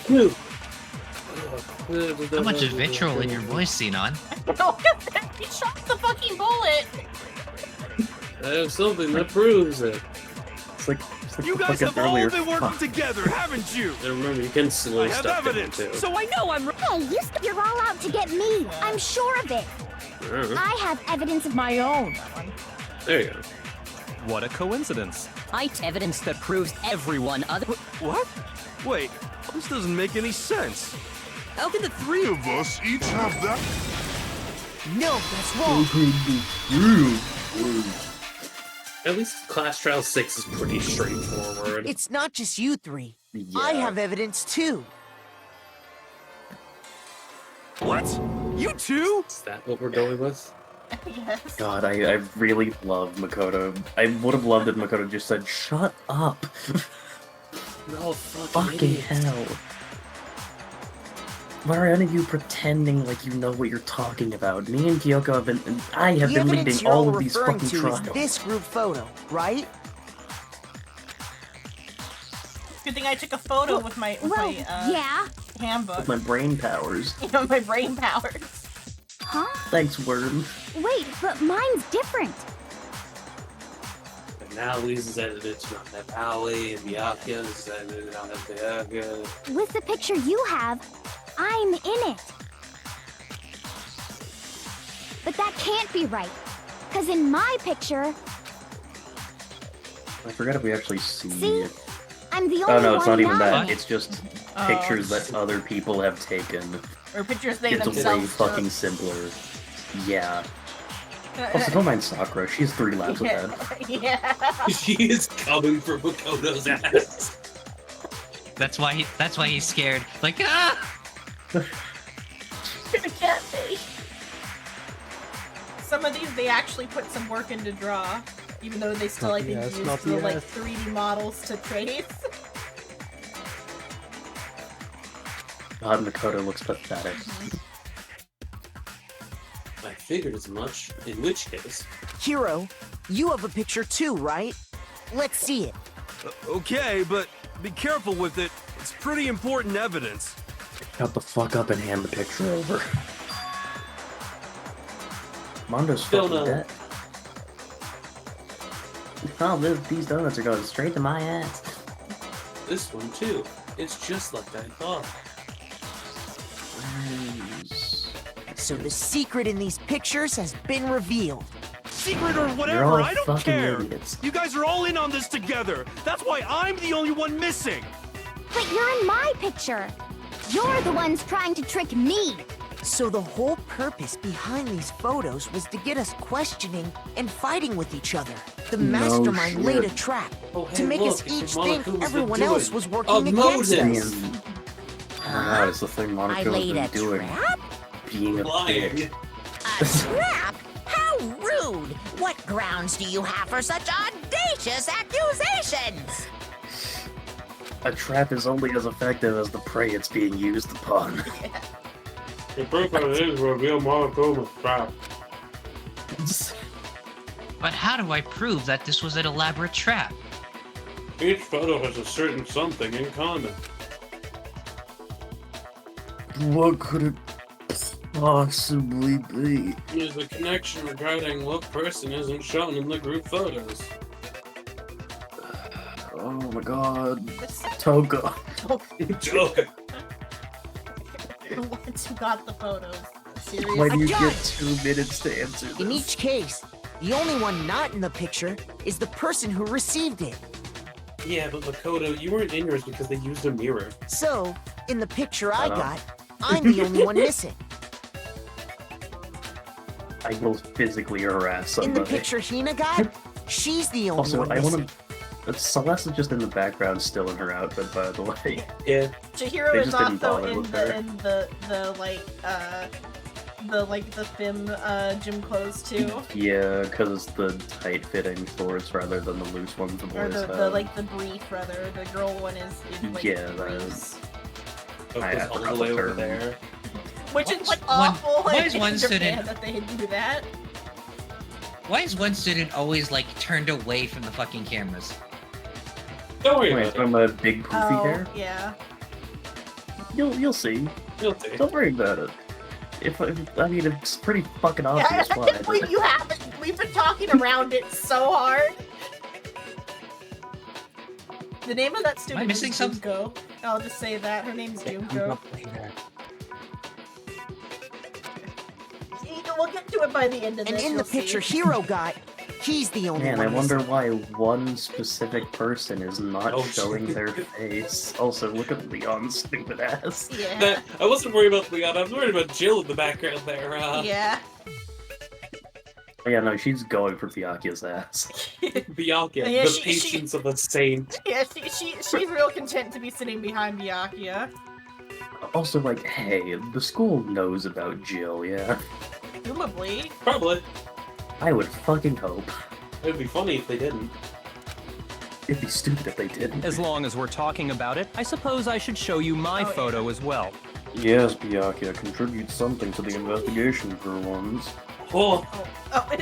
How much is vitriol in your voice, Xenon? He shot the fucking bullet. I have something that proves it. It's like You guys have all been working together, haven't you? And remember, you can slow I have stuff down evidence, too. so I know I'm. Hey, you're all out to get me. I'm sure of it. I have evidence of my own. There you go. What a coincidence. Evidence that proves everyone other. What? Wait, this doesn't make any sense. How can the three of us each have that? No, that's wrong. At least Class Trial 6 is pretty straightforward. It's not just you three. I have evidence too. What? You too? Is that what we're going with? Yes. God, I really love Makoto. I would have loved if Makoto just said, "Shut up." No Fucking hell. Why are any of you pretending like you know what you're talking about? Me and Kyoko have been The evidence leading you're all of these referring fucking to trials. is this group photo, right? Good thing I took a photo with my handbook. With my brain powers. My brain powers. Huh? Thanks, Worm. Wait, but mine's different. And now Lisa's edited to not have Owly, and Miyaka's edited to not have Miyaka. With the picture you have, I'm in it. But that can't be right. Because in my picture, I forgot if we actually see it. I'm the only Oh no, one it's not even not. that. It's just pictures that other people have taken. Or pictures they It's themselves way fucking took. simpler. Yeah. Also, don't mind Sakura. She has 3 laps ahead. Yeah. She is coming for Makoto's ass. That's why he's scared. Like, ah! It can't be. Some of these they actually put some work in to draw, even though they still use the like 3D models to trace. God, Makoto looks pathetic. I figured as much, in which case... Hiro, you have a picture too, right? Let's see it. Okay, but be careful with it. It's pretty important evidence. Shut the fuck up and hand the picture over. Mondo's Still fucking no. dead. Oh, these donuts are going straight to my ass. This one too. It's just like I thought. So the secret in these pictures has been revealed. Secret or You're whatever, all I don't fucking care. idiots. You guys are all in on this together. That's why I'm the only one missing. But you're in my picture. You're the ones trying to trick me. So the whole purpose behind these photos was to get us questioning and fighting with each other. The No mastermind shit. laid a trap to make us each think everyone else was working Of against motives. us. Ah, it's the thing Monaco's laid been a doing. trap? Being a bitch. A trap? How rude! What grounds do you have for such audacious accusations? A trap is only as effective as the prey it's being used upon. The first one is reveal Monaco's trap. But how do I prove that this was an elaborate trap? Each photo has a certain something in common. What could it possibly be? There's a connection regarding what person isn't shown in the group photos. Oh my god. Toga. Joke. The ones who got the photos. Seriously. Why do you got get it. 2 minutes to answer this? In each case, the only one not in the picture is the person who received it. Yeah, but Makoto, you weren't in yours because they used a mirror. So, in the picture I Shut up. got, I'm the only one missing. I will physically harass In somebody. the picture Hina got, she's the only Also, one I missing. want to. Celeste is just in the background, still in her outfit, by the way. Yeah. Chihiro They is just didn't also bother in with her. the FIM gym clothes too. Yeah, because it's the tight-fitting shorts rather than the loose ones the Or boys the have. like the brief rather. The girl one is like Yeah, that briefs. Oh, I it's have all forgot the way the over term. there. Which is like One- awful why like, is in one Japan student- that they do that. Why is one student always like turned away from the fucking cameras? Don't worry Wait, about it. from a big poofy hair? Yeah. You'll see. You'll see. Don't worry about it. I mean, it's pretty fucking Yeah, obvious I why. can't believe you haven't. We've been talking around it so hard. The name of that student missing is something? Junko. I'll just say that. Her name's Junko. We'll get to it by the end of And this. in the you'll see. picture Hero got, he's the only Man, one I wonder missing. why one specific person is not Oh, showing shit. their face. Also, look at Leon's stupid ass. Yeah. I wasn't worried about Leon, I was worried about Jill in the background there. Yeah. Oh, yeah, no, she's going for Byakuya's ass. Byakuya, Yeah, the patience of a saint. Yeah, she's real content to be sitting behind Byakuya. Also, like, hey, the school knows about Jill, yeah? Presumably. Probably. I would fucking hope. It would be funny if they didn't. It'd be stupid if they didn't. As long as we're talking about it, I suppose I should show you my photo as well. Yes, Byakuya, contribute something to the investigation for once. Oh.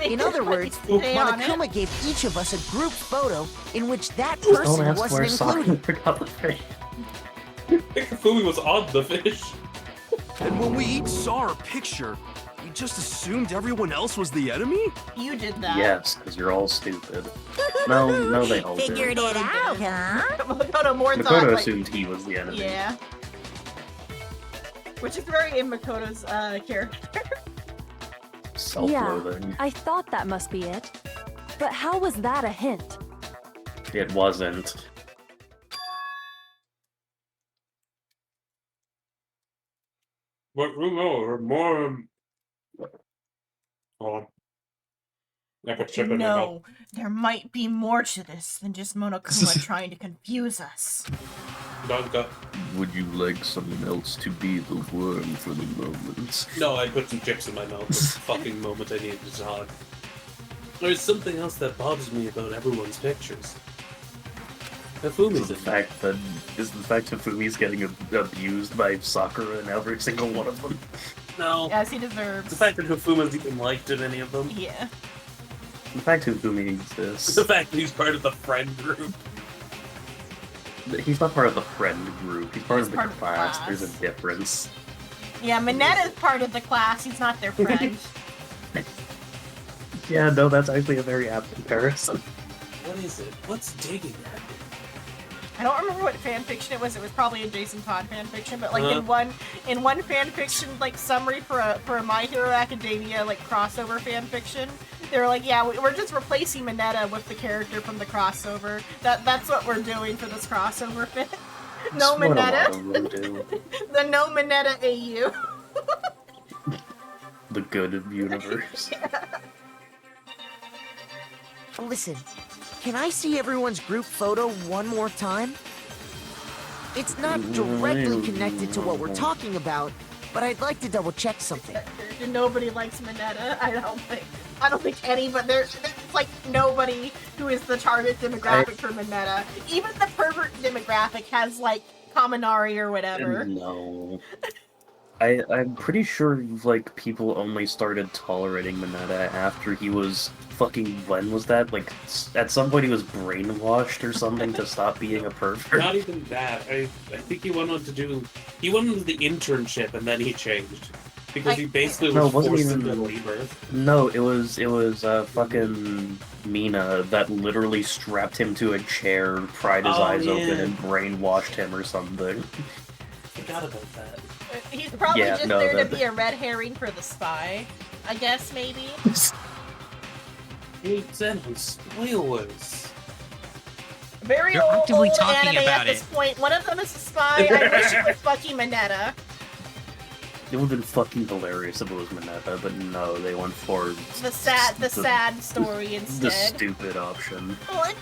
In other words, Stay on it. Monokuma gave each of us a group photo in which that Don't person ask where wasn't Sakura included. forgot the face. Fumi was on the fish. And when we each saw our picture, we just assumed everyone else was the enemy? You did that. Yes, because you're all stupid. No, they all Figured did. it out, huh? Makoto more thought Makoto like, assumed he was the enemy. yeah. Which is very in Makoto's character. Self-loathing. Yeah, I thought that must be it. But how was that a hint? It wasn't. But we know more. Oh. I could chip in my mouth. No, there might be more to this than just Monokuma trying to confuse us. Donka. Would you like someone else to be the worm for the moment? No, I put some chips in my mouth. It's the fucking moment I needed to talk. There's something else that bothers me about everyone's pictures. Fumi's the fact that Fumi's getting abused by Sakura in every single one of them. No. As he deserves. The fact that Hifuma's even liked in any of them. Yeah. The fact that Fumi exists. The fact that he's part of the friend group. He's not part of the friend group. He's part of the part of the class. class. There's a difference. Yeah, Minetta's part of the class, he's not their friend. Yeah, no, that's actually a very apt comparison. What is it? What's digging at me? I don't remember what fanfiction it was. It was probably a Jason Todd fanfiction, but like Uh-huh. in one fanfiction like summary for a My Hero Academia like crossover fanfiction, they were like, yeah, we're just replacing Mineta with the character from the crossover. That's what we're doing for this crossover fit. No That's what a lot Mineta. of them do. The no Mineta AU. The good universe. Listen, can I see everyone's group photo one more time? It's not directly connected to what we're talking about, but I'd like to double check something. Nobody likes Mineta. I don't think any, but there's like nobody who is the target demographic for Mineta. Even the pervert demographic has like Kaminari or whatever. No. I'm pretty sure, like, people only started tolerating Mineta after he was fucking... When was that? Like, at some point he was brainwashed or something to stop being a pervert? Not even that. I think he went on to do... He went on to the internship and then he changed. Because he basically was No, it wasn't forced even... into rebirth. No, it was fucking Mina that literally strapped him to a chair, pried his eyes open, and brainwashed him or something. Forgot about that. He's probably Yeah, just no, there that- to be a red herring for the spy. I guess, maybe? He said on spoilers. Very You're old actively talking anime about at this it. point. One of them is a spy. I wish it was fucking Mineta. It would have been fucking hilarious if it was Mineta, but no, they went for... The sad story instead. The stupid option. Well, it's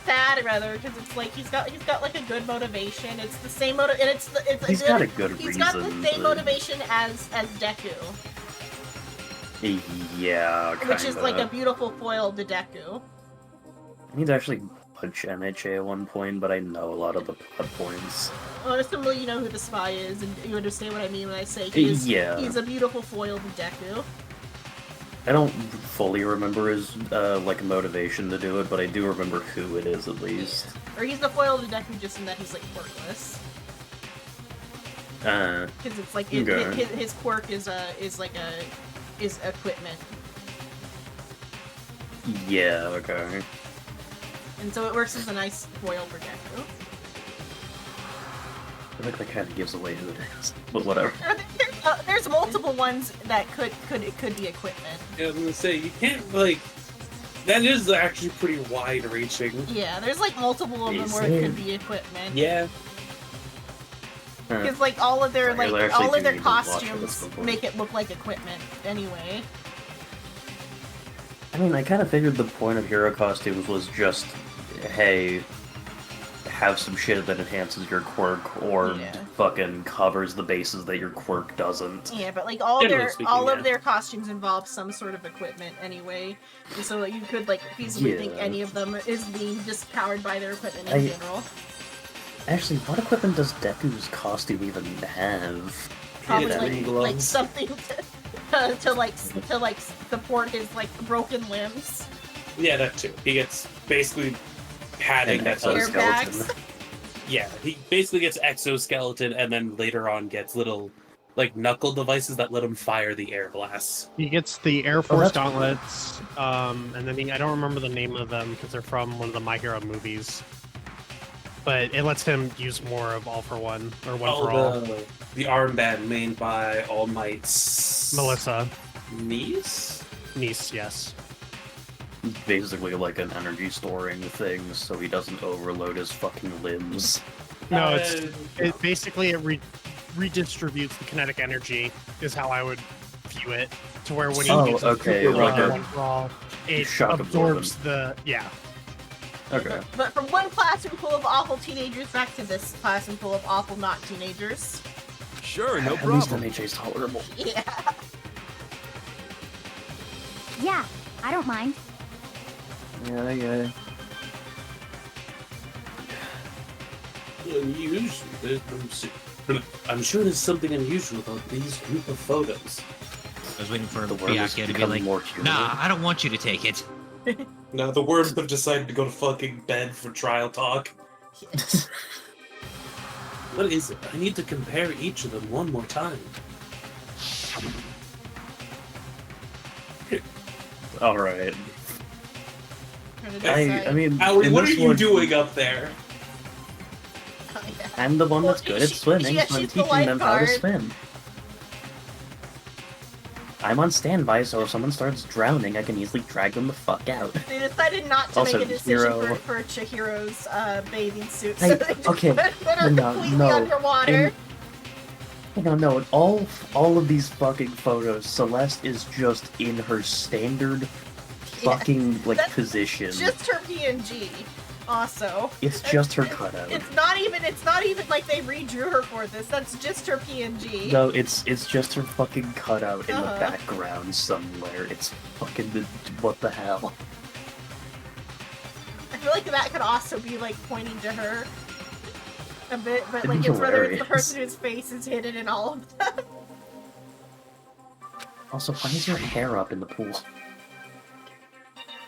sad rather because it's like he's got like a good motivation. It's the same motive, and it's He's got a good He's got the reason, same but- motivation as Deku, Yeah, kinda. which is like a beautiful foil to Deku. I need to actually punch NHA at one point, but I know a lot of the plot points. Well, assuming you know who the spy is, and you understand what I mean when I say Yeah. he's a beautiful foil to Deku. I don't fully remember his, like, motivation to do it, but I do remember who it is, at least. Or he's the foil to Deku just in that he's like worthless. Because it's like his quirk is equipment. Yeah. Okay. And so it works as a nice foil projectile. I think that kind of gives away who it is, but whatever. There's multiple ones that could be equipment. Yeah, I was gonna say you can't like. That is actually pretty wide-reaching. Yeah, there's like multiple of them where it could be equipment. Yeah. Because like all of their actually do need to watch costumes this before. make it look like equipment anyway. I mean, I kind of figured the point of hero costumes was just, hey, have some shit that enhances your quirk or fucking covers the bases that your quirk doesn't. Yeah, but like all of their costumes involve some sort of equipment anyway, and so you could like feasibly think any of them is being just powered by their equipment in general. Actually, what equipment does Deku's costume even have? Probably like something to support his like broken limbs. Yeah, that too. He gets basically padding that's airbags. Yeah, he basically gets exoskeleton and then later on gets little like knuckle devices that let him fire the air blasts. He gets the Air Force gauntlets, and then I don't remember the name of them because they're from one of the My Hero movies. But it lets him use more of All for One or One for All. The armband made by All Might's Melissa. Niece, yes. Basically like an energy storing thing, so he doesn't overload his fucking limbs. No, it basically redistributes the kinetic energy is how I would view it, to where when he uses One for All, it absorbs the Okay. But from one classroom full of awful teenagers back to this classroom full of awful not teenagers. Sure, no problem. At problem. least MHA's tolerable. Yeah. Yeah, I don't mind. Yeah. I'm sure there's something unusual about these group of photos. I was waiting for The worm is Byakuya to be like, more nah, I don't want you to take it. No, the worms have decided to go to fucking bed for trial talk. What is it? I need to compare each of them one more time. Alright. I mean, Aoi, in what are this you one- doing up there? I'm the one that's good at swimming, so I'm she's the teaching them how to lifeguard. swim. I'm on standby, so if someone starts drowning, I can easily drag them the fuck out. They decided not to Also, make a decision Hiro- for Chihiro's bathing suit, Hey, so they just okay, put her completely underwater. No, all of these fucking photos, Celeste is just in her standard fucking That's position. Just her PNG. Also, It's just her cutout. It's not even like they redrew her for this. That's just her PNG. No, it's just her fucking cutout in the Uh-huh. background somewhere. It's fucking what the hell? I feel like that could also be like pointing to her a bit, but It'd like be it's whether it's the hilarious. person whose face is hidden in all of them. Also, why is your hair up in the pool?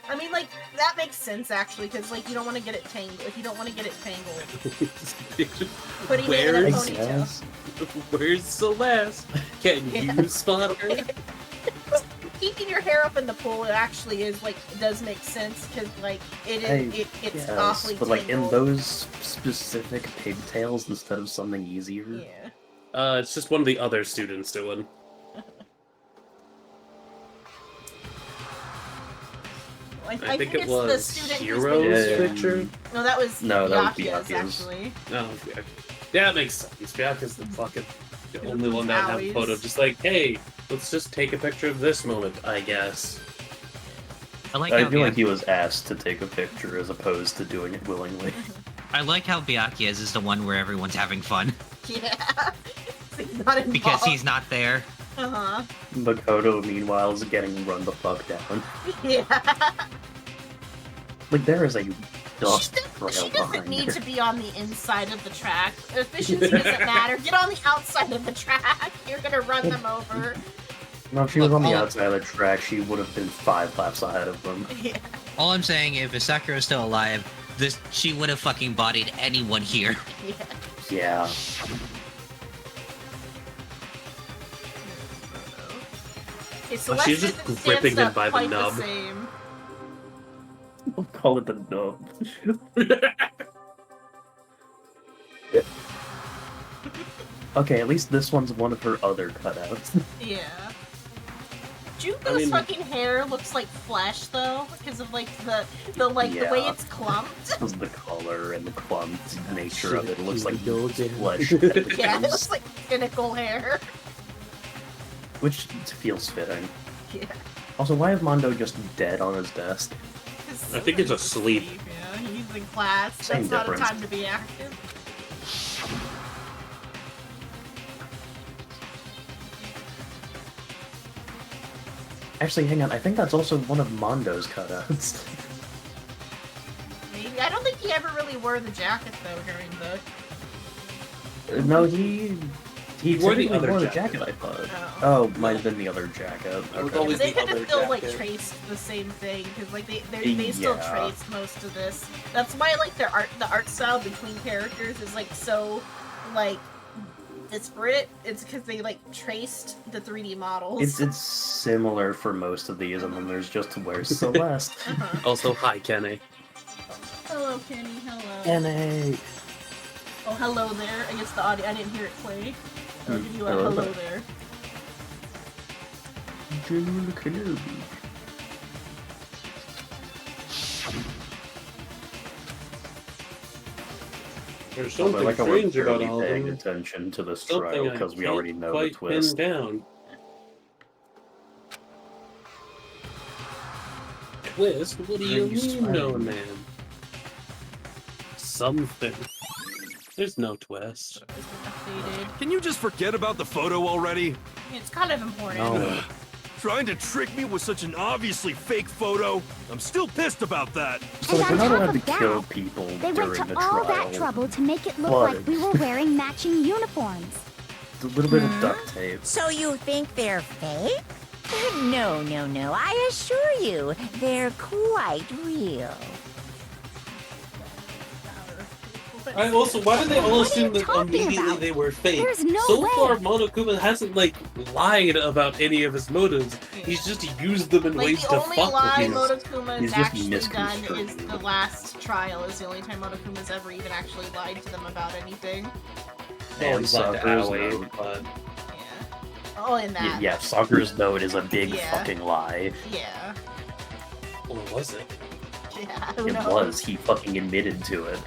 I mean, like that makes sense actually, because like you don't want to get it tangled. If you don't want to get it tangled, putting it in a ponytail. Where's Celeste? Can you spot her? Keeping your hair up in the pool, it actually is like it does make sense because like it's Yes, awfully but like in tangled. those specific pigtails instead of something easier. Yeah. It's just one of the other students doing. I think it it's was the student who's Hero's been- picture. No, that was No, that was Byakuya's, Byakuya's. actually. No, yeah, it makes sense. Byakuya's the fucking the only one that have a Aoi's. photo. Just like, hey, let's just take a picture of this moment, I guess. I feel like he was asked to take a picture as opposed to doing it willingly. I like how Byakuya's is the one where everyone's having fun. Yeah. He's not involved. Because he's not there. Uh-huh. Makoto, meanwhile, is getting run the fuck down. Yeah. Like, there is a dust trail She doesn't behind need her. to be on the inside of the track. Efficiency doesn't matter. Get on the outside of the track. You're gonna run them over. No, if she was on the outside of the track, she would have been 5 laps ahead of them. Yeah. All I'm saying, if Sakura is still alive, she would have fucking bodied anyone here. Yeah. Yeah. Okay, Celeste she's just isn't gripping stanced him up by the quite nub. same. I'll call it the nub. Okay, at least this one's one of her other cutouts. Yeah. Junko's fucking hair looks like flesh though, because of like the way it's clumped. Because the color and the clumped nature of it looks like flesh. Yeah, it looks like pinnacle hair. Which feels fitting. Yeah. Also, why is Mondo just dead on his desk? I think it's asleep. Yeah, he's in class. Same That's not a difference. time to be active. Actually, hang on, I think that's also one of Mondo's cutouts. Maybe. I don't think he ever really wore the jacket though during the. No, he wore the typically other wore the jacket. jacket, I thought. Oh, might have been the other jacket. Okay. They could have still like traced the same thing because like they still Yeah. traced most of this. That's why like the art style between characters is like so like disparate. It's because they like traced the 3D models. It's similar for most of these, and then there's just where's Celeste. Also, hi, Kenny. Hello, Kenny. Hello. Kenny. Oh, hello there. I guess the audio. I didn't hear it play. I'll give you a Hello hello there. there. General Kenobi. There's Oh, something but like we're strange about barely all of paying them. attention to this Something trial I because we can't already know the quite twist. Pin down. Twist? What do you Are you mean, no swearing? man? Something. There's no twist. Can you just forget about the photo already? It's kind of important. Ugh. Trying to trick me with such an obviously fake photo? I'm still pissed about that. So And we're on not top allowed to of that, kill people They went during to the all trial. that trouble to make it look But like we were wearing matching uniforms. a little bit of duct tape. So you think they're fake? No, no, no. I assure you, they're quite real. I also, why did they all assume that talking immediately about? they were fake? There's no so way. far, Monokuma hasn't, like, lied about any of his motives. He's just used them in Like ways the to only fuck lie with us. Motokuma's he's just actually done is misconstrued. the last trial. Is the only time Motokuma's ever even actually lied to them about anything. Oh, he's lied to Sakura's Aoi, note. but... Oh, in that. Yeah, Sakura's note is a big Yeah. fucking lie. Yeah. Or was it? Yeah. Who It knows? was. He fucking admitted to it.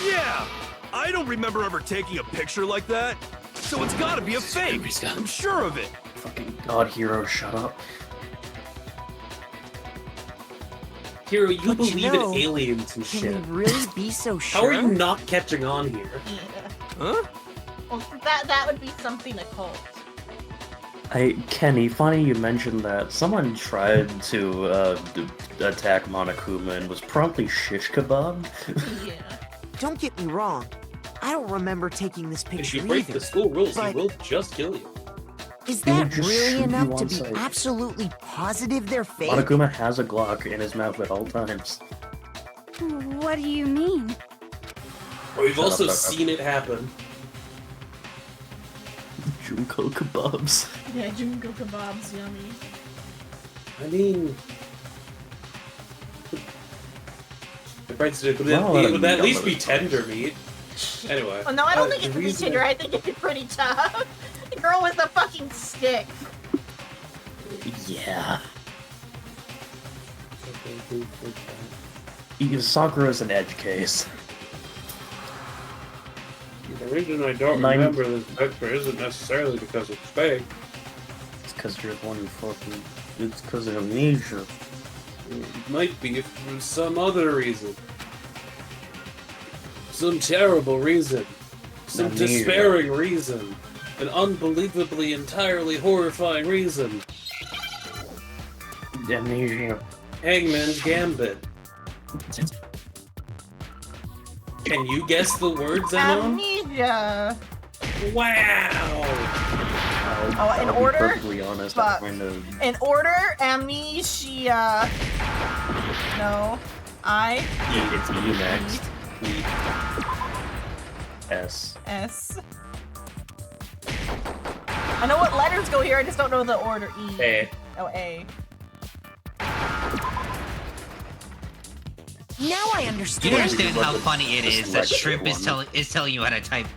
Yeah! I don't remember ever taking a picture like that. So it's gotta be a fake. I'm sure of it. Fucking God Hero, shut up. Hero, you But believe know, in aliens and Can shit. we really be so How sure? are you not catching on here? Huh? Well, that would be something occult. Kenny, funny you mentioned that. Someone tried to attack Monokuma and was promptly shish kebabbed. Yeah. Don't get me wrong. I don't remember taking this If picture you break either. the school rules, but he will just kill you. is He would that just really shoot enough you to on be sight. absolutely positive they're fake? Monokuma has a Glock in his mouth at all times. What do you mean? We've Shut also up, seen it happen. Junko kebabs. Yeah, Junko kebabs, yummy. I mean... The breadstick would Well, let would him at least yell be at us. tender meat. Anyway. Well, no, I don't think the it would be reason tender. I think it'd be pretty tough. The girl with the fucking stick. Yeah. Sakura's an edge case. The reason I don't Nine- remember this picture isn't necessarily because it's fake. It's because you're the one who fucking. It's because of amnesia. It might be for some other reason. Some terrible reason. Some Amnesia. despairing reason. An unbelievably, entirely horrifying reason. Amnesia. Hangman's Gambit. Can you guess the words, Emma? Amnesia. Wow! Oh, in I'll order? be perfectly honest, Fuck. I'm kind of. In order, amnesia. No. It's E next. S. S. I know what letters go here, I just don't know the order. E. A. Oh, A. Now I understand. Do you understand how funny it is that Shrimp is telling you how to type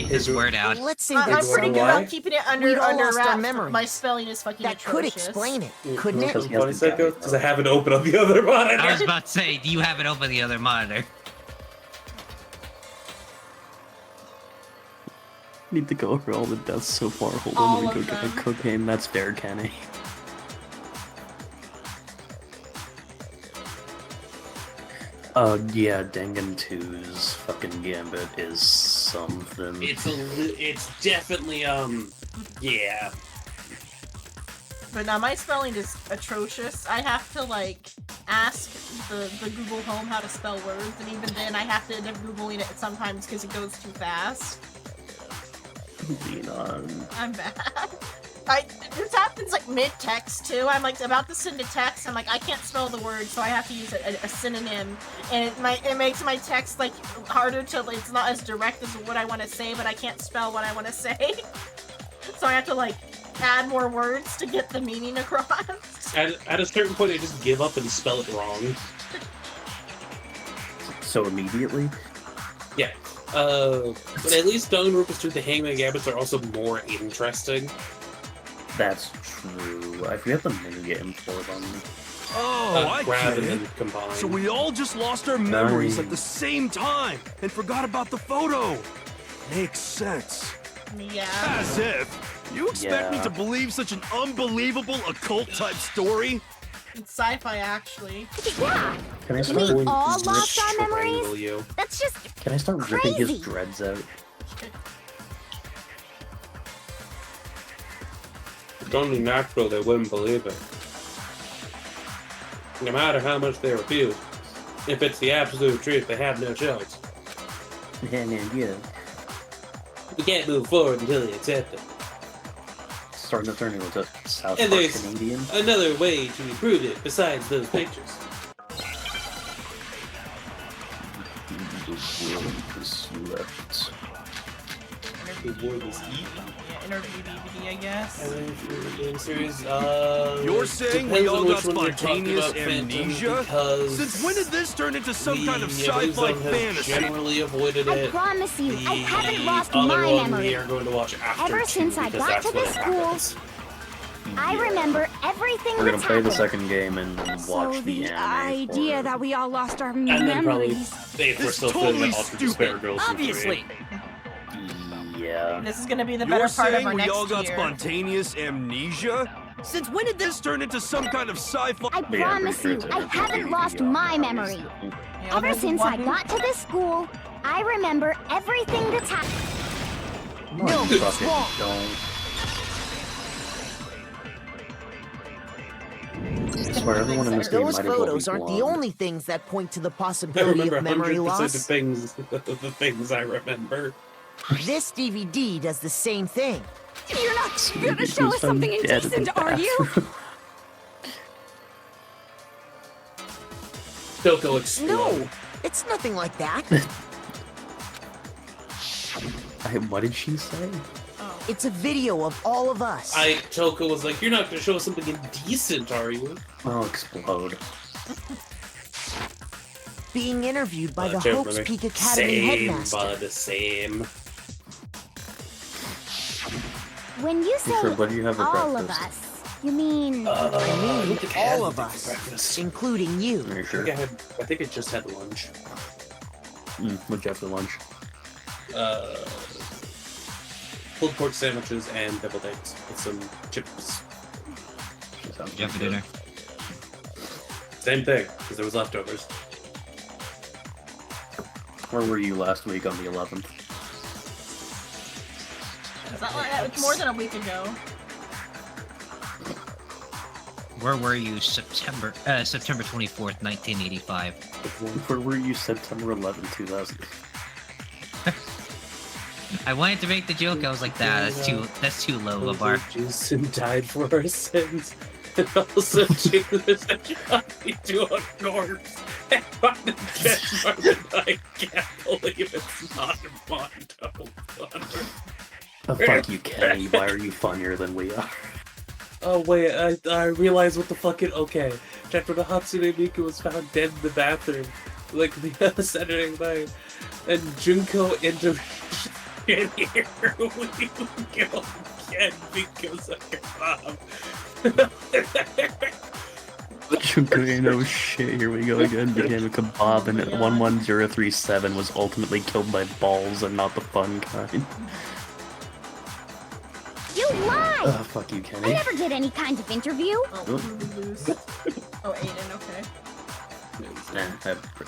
this word out? Let's say I'm pretty good at keeping it under lost our wraps. memories. My spelling is fucking That could atrocious. explain it, couldn't it? Because I have it open on the other monitor. I was about to say, do you have it open the other monitor? Need to go over all the deaths so far. Hold All on, let me of go get the them. cocaine. That's fair, Kenny. Yeah, Dangan 2's fucking gambit is something. It's definitely, yeah. But now my spelling is atrocious. I have to like ask the Google Home how to spell words, and even then I have to end up Googling it sometimes because it goes too fast. I'm bad. This happens like mid-text too. I'm like about to send a text. I'm like, I can't spell the word, so I have to use a synonym, and it makes my text like harder to. It's not as direct as what I want to say, but I can't spell what I want to say. So I have to like add more words to get the meaning across. At a certain point, I just give up and spell it wrong. So immediately? Yeah. But at least Danganronpa 2 the Hangman Gambits are also more interesting. That's true. I forget the minigame for them. Oh, I grab get and it. then combine. So we all just lost our memories at the same time and forgot about the photo. Makes sense. Yeah. As if. You expect me to believe such an unbelievable occult-type story? It's sci-fi, actually. Yeah. Can I We start all lost our memories? You. That's just Can I start ripping crazy. his dreads out? It's only natural they wouldn't believe it. No matter how much they refuse. If it's the absolute truth, they have no choice. Yeah. We can't move forward until they accept it. Starting to turn into South And Park there's Canadian. another way to prove it besides those pictures. Left. The word is eaten. Yeah, interview DVD, I guess. And then for the game series, You're saying we depends all on got which one you're talking spontaneous about, Phantom, amnesia? because Since when did this turn into some kind of the sci-fi Zone has fantasy? generally avoided I it. promise you, I haven't lost other my one memory. we are going to watch after Ever 2, since I because got that's to when this it school, happens. I remember everything We're gonna that's play the happened. second game and watch So the the anime. idea that we all lost our And then probably, memories. if we're This still totally feeling the Ultra Despair Girls from Obviously. Yeah. This is gonna be the You're better part of saying our we next all got year. spontaneous amnesia? Since when did this turn into some kind of sci-fi? I promise you, I haven't lost my memory. Ever since I got to this school, I remember everything that's happened. No, you fucking don't. I swear everyone in this game Those might as well be photos aren't the blonde. only things that point to the I possibility remember of memory 100% loss. of the things I remember. This DVD does the same thing. You're not gonna show us something indecent, are you? Coco explode. No, it's nothing like that. What did she say? It's a video of all of us. Toko was like, "You're not going to show us something indecent, are you?" I'll explode. Being interviewed by the Joke, Hope's brother. Peak Academy headmaster. Bud, same. When you say Sure, what do you have for all of breakfast? us, you mean I mean think I had all of anything for us, breakfast. including you. Are you I sure? think I just had lunch. What'd you have for lunch? Pulled pork sandwiches and deviled eggs with some chips. You have for dinner. Same thing, because there was leftovers. Where were you last week on the 11th? It's not like that. It's more than a week ago. Where were you September 24th, 1985? Where were you September 11th, 2000? I wanted to make the joke. I was like, that's too low of a bar. Jason died for our sins. And also, Jason shot me to a corpse. And on the dead moment, I can't believe it's not Mondo. Oh, fuck you, Kenny. Why are you funnier than we are? Oh wait, I realized what the fuck it. Okay, after the Hatsune Miku was found dead in the bathroom, like the other Saturday night, and Junko ended in here. We killed Ken because of your mom. Junko, no shit. Here we go again. Became a kebab, and 11037 was ultimately killed by balls and not the fun kind. You lied! Oh, fuck you, Kenny. I never did any kind of interview. Oh, Aiden, okay.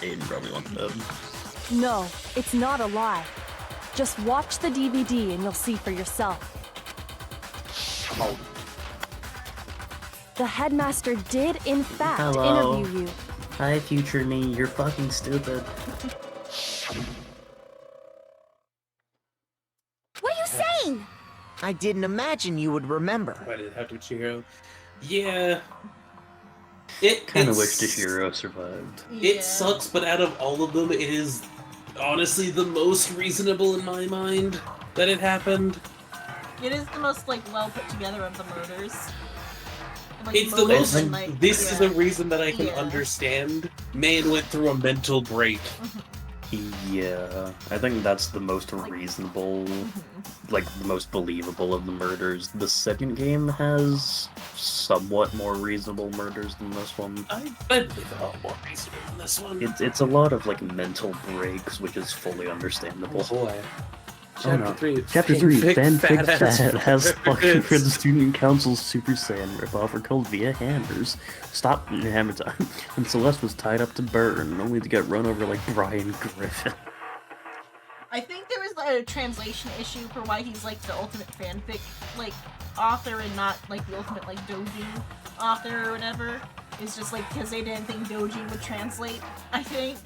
Aiden probably wants them. No, it's not a lie. Just watch the DVD and you'll see for yourself. Oh. The headmaster did, in fact, Hello. interview you. Hi, future me. You're fucking stupid. What are you saying? I didn't imagine you would remember. Why did it have to be Chihiro? Yeah. Kinda wish Chihiro survived. It sucks, but out of all of them, it is honestly the most reasonable in my mind that it happened. It is the most, like, well put together of the murders. Like, It's the most. and, like, This is a reason that I can Yeah. understand. Man went through a mental break. Yeah, I think that's the most reasonable, like, the most believable of the murders. The second game has somewhat more reasonable murders than this one. I believe a lot more reasonable than this one. It's a lot of, like, mental breaks, which is fully understandable. Oh boy. Chapter 3. Chapter 3, Fanfic fat-ass Fat has fucking fuckers. for the Student Council's Super Saiyan ripoff recalled via hammers. Stop in hammer time. And Celeste was tied up to burn, only to get run over like Brian Griffin. I think there was a translation issue for why he's like the ultimate fanfic like author and not like the ultimate like doujin author or whatever. It's just like because they didn't think doujin would translate. I think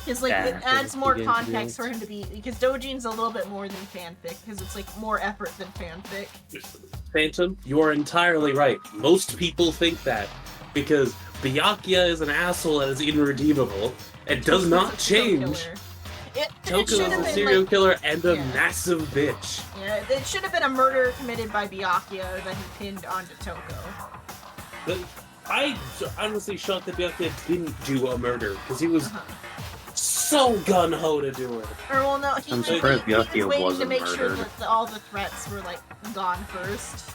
because like it adds more context for him to be because doujin's a little bit more than fanfic because it's like more effort than fanfic. Phantom, you are entirely right. Most people think that because Byakuya is an asshole and is irredeemable and does not change. Toko is a serial killer and a massive bitch. Yeah, it should have been a murder committed by Byakuya that he pinned onto Toko. But I honestly shocked that Byakuya didn't do a murder because he was so gung-ho to do it. Or well, no, he I'm was surprised waiting, he Byakuya was waiting to wasn't make sure murdered. that all the threats were like gone first.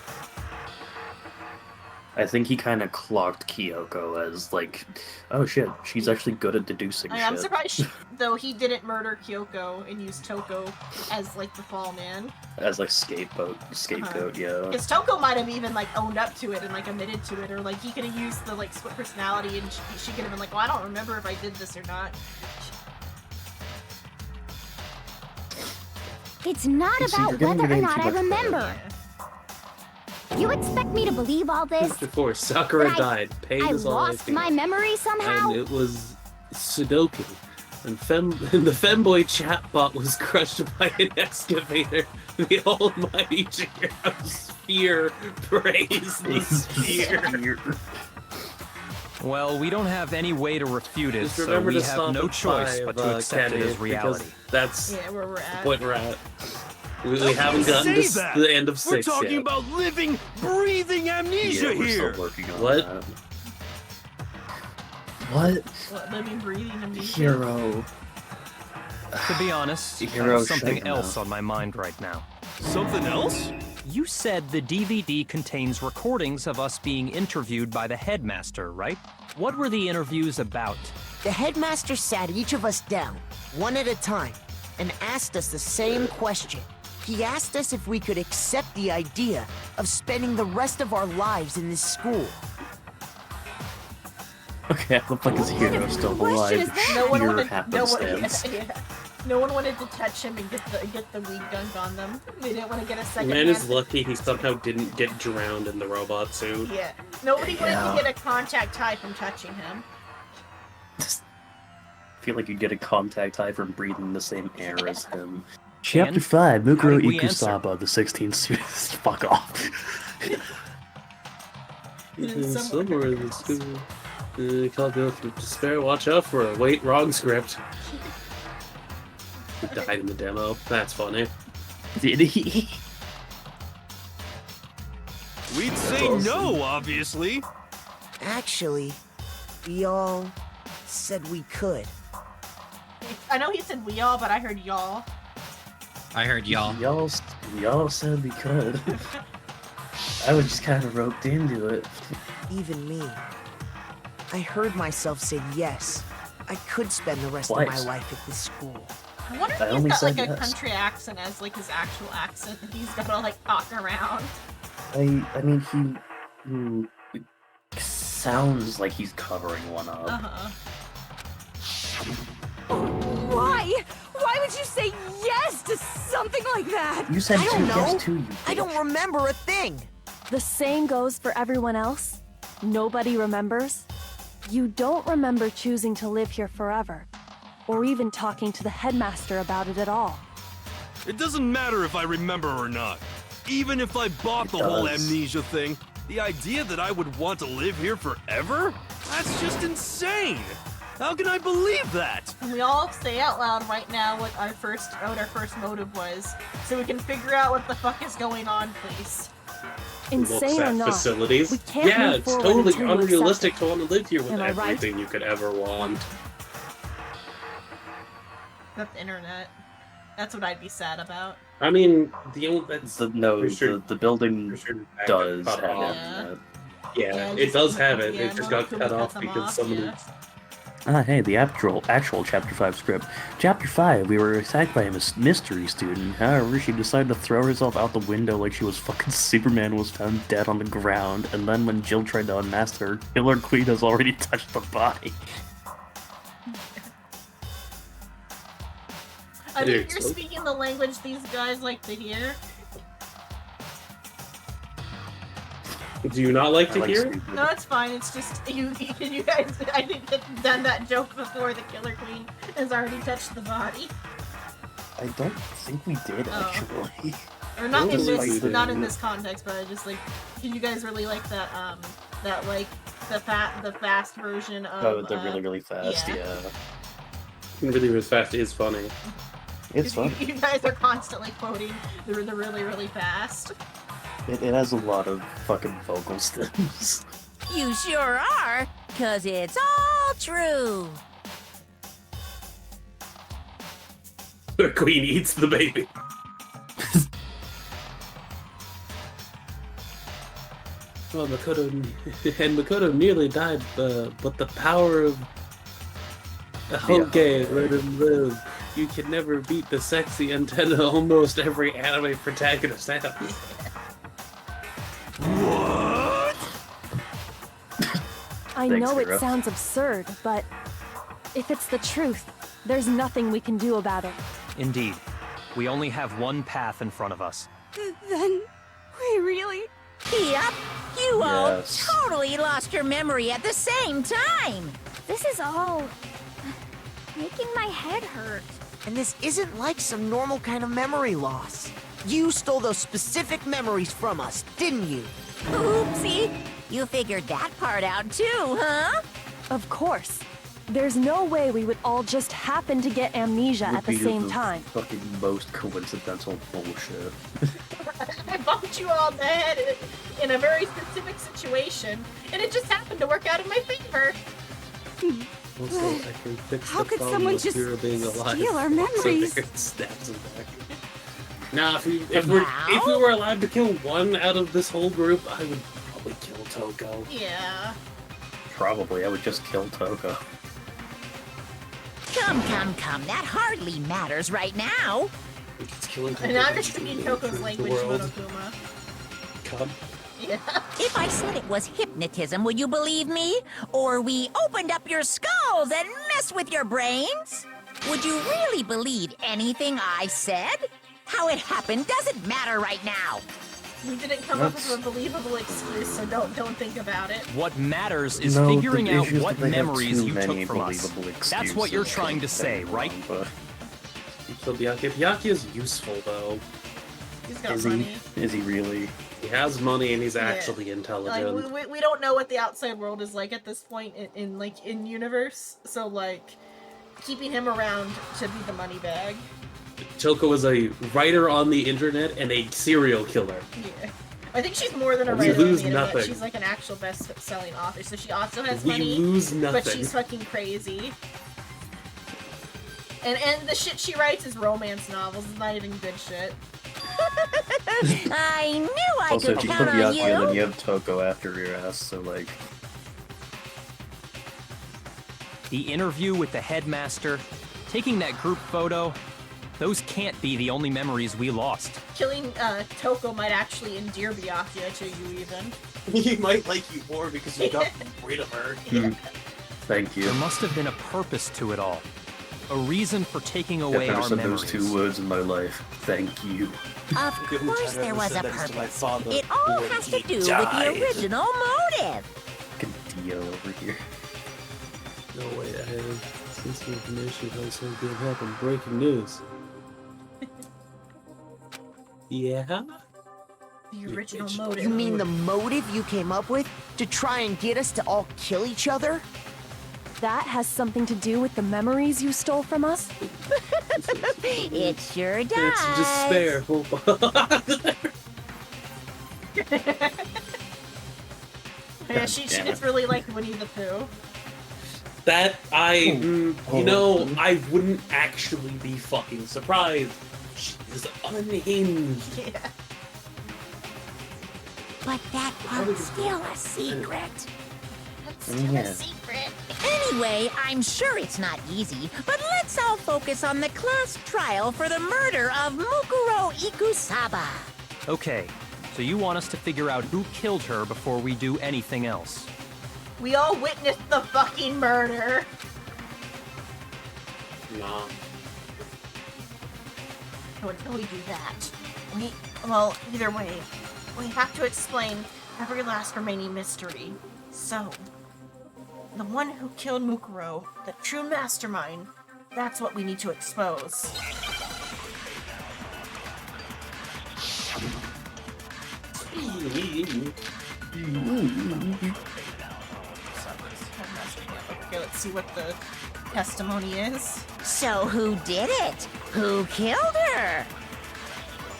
I think he kind of clocked Kyoko as like, oh shit, she's actually good at deducing shit. I'm surprised, though, he didn't murder Kyoko and use Toko as like the fall man. As like scapegoat, yeah. Because Toko might have even like owned up to it and like admitted to it, or like he could have used the like split personality and she could have been like, well, I don't remember if I did this or not. It's not about whether or not I remember. You expect me to believe all this? Before Sakura But died, pain I is all I lost feel. my memory somehow? And it was Sudoku. And the femboy chatbot was crushed by an excavator. The almighty Chihiro Sphere praised the sphere. Well, we don't have any way to refute it, Just so remember we to have stop no at choice 5, but to accept Kenny, it as reality. because That's Yeah, where we're the at. point we're at. We haven't gotten Say to that. the end of We're 6 talking yet. about living, breathing amnesia Yeah, we're here. still working on What? that. What? What, living, breathing, amnesia? Hero. To be honest, I Hero have something shite else mouth. on my mind right now. Something else? You said the DVD contains recordings of us being interviewed by the headmaster, right? What were the interviews about? The headmaster sat each of us down, one at a time, and asked us the same question. He asked us if we could accept the idea of spending the rest of our lives in this school. Okay, how the fuck is Hero still alive? No one Pure wanted, happenstance. no one wanted to touch him and get the weed gunk on them. They didn't want to get a second Man hand. is lucky he somehow didn't get drowned in the robot suit. Yeah. Nobody wanted Yeah. to get a contact high from touching him. I feel like you'd get a contact high from breathing the same air as him. Chapter 5, Mukuro how did we Ikusaba, the 16th student. Fuck off. Somewhere in the school. Called go through despair. Watch out for her. Wait, wrong script. He died in the demo. That's funny. Did he? We'd say no, obviously. Actually, we all said we could. I know he said we all, but I heard y'all. I heard y'all. Y'all said we could. I was just kind of roped into it. Even me. I heard myself say yes. I could spend the rest of my life at this school. I wonder if he's got like a country accent as like his actual accent that he's gotta like talk around. I mean, he sounds like he's covering one up. Why? Why would you say yes to something like that? You said yes too. I don't remember a thing. The same goes for everyone else. Nobody remembers. You don't remember choosing to live here forever, or even talking to the headmaster about it at all. It doesn't matter if I remember or not. Even if I bought the whole amnesia thing, the idea that I would want to live here forever? That's just insane! How can I believe that? And we all say out loud right now what our first motive was, so we can figure out what the fuck is going on, please. Insane or not, facilities. we can't move it's forward totally until you unrealistic accept to want to live here with Am I right? everything you could ever want. That's the internet. That's what I'd be sad about. I mean, the building does cut have off. internet. Yeah, it does have it. It just got cut off because somebody. Hey, the actual Chapter 5 script. Chapter 5, we were attacked by a mystery student. However, she decided to throw herself out the window like she was fucking Superman, was found dead on the ground, and then when Jill tried to unmask her, Killer Queen has already touched the body. I mean, if you're speaking the language these guys like to hear. Do you not like to hear? No, it's fine. It's just you guys. I think have done that joke before. The Killer Queen has already touched the body. I don't think we did, actually. Or not in this, not in this context, but I just like. Did you guys really like that? That like the fast version of. Oh, the really fast, yeah. Really fast is funny. It's fun. You guys are constantly quoting the really fast. It has a lot of fucking vocal stems. You sure are, 'cause it's all true. The queen eats the baby. Well, Makoto nearly died, but the power of the Honke let him live. You can never beat the sexy antenna almost every anime protagonist has. What? I know it sounds absurd, but if it's the truth, there's nothing we can do about it. Indeed. We only have one path in front of us. Then we really... Yep, you all Yes. totally lost your memory at the same time. This is all making my head hurt. And this isn't like some normal kind of memory loss. You stole those specific memories from us, didn't you? Oopsie. You figured that part out too, huh? Of course. There's no way we would all just happen to get amnesia at the same time. Fucking most coincidental bullshit. I bumped you all in the head in a very specific situation, and it just happened to work out in my favor. Also, I can fix How the could problem someone of just Kira being alive. steal our memories? So snaps him back. Now, if we were allowed to kill one out of this whole group, I would probably kill Toko. Yeah. Probably, I would just kill Toko. Come. That hardly matters right now. And now you're speaking Toko's language, Monokuma. Come. Yeah. If I said it was hypnotism, would you believe me? Or we opened up your skulls and messed with your brains? Would you really believe anything I said? How it happened doesn't matter right now. We didn't come up with a believable excuse, so don't think about it. What matters is No, figuring the out issue is what that they have memories too you many took from us. believable That's what you're excuses. trying to say, right? So Byakuya is useful, though. He's got money. Is he really? He has money and he's Yeah. actually intelligent. Like we don't know what the outside world is like at this point in universe, so like keeping him around should be the money bag. Toko is a writer on the internet and a serial killer. Yeah. I think she's more than a We writer on lose the internet. nothing. She's like an actual best-selling author, so she also has We money, lose but nothing. she's fucking crazy. And the shit she writes is romance novels. It's not even good shit. I knew I Also, could if you count put on Byakuya, you. then you have Toko after your ass, so like... The interview with the headmaster, taking that group photo, those can't be the only memories we lost. Killing Toko might actually endear Byakuya to you, even. He might like you more because you got rid of her. Thank you. There must have been a purpose to it all. A reason for taking away I've never our said memories. those 2 words in my life. Thank you. Of course there was a purpose. It all has to do with the original motive. Fucking Dio over here. No way, I have sensitive information about some good happen. Breaking news. Yeah? The original motive. You mean the motive you came up with to try and get us to all kill each other? That has something to do with the memories you stole from us? It sure does. It's despair. Yeah, it's really like Winnie the Pooh. That you know, I wouldn't actually be fucking surprised. She's unhinged. Yeah. But that part's still a secret. Yeah. Secret. Anyway, I'm sure it's not easy, but let's all focus on the class trial for the murder of Mukuro Ikusaba. Okay, so you want us to figure out who killed her before we do anything else. We all witnessed the fucking murder. Nah. So until we do that, well, either way, we have to explain every last remaining mystery. So, the one who killed Mukuro, the true mastermind, that's what we need to expose. Okay, let's see what the testimony is. So who did it? Who killed her?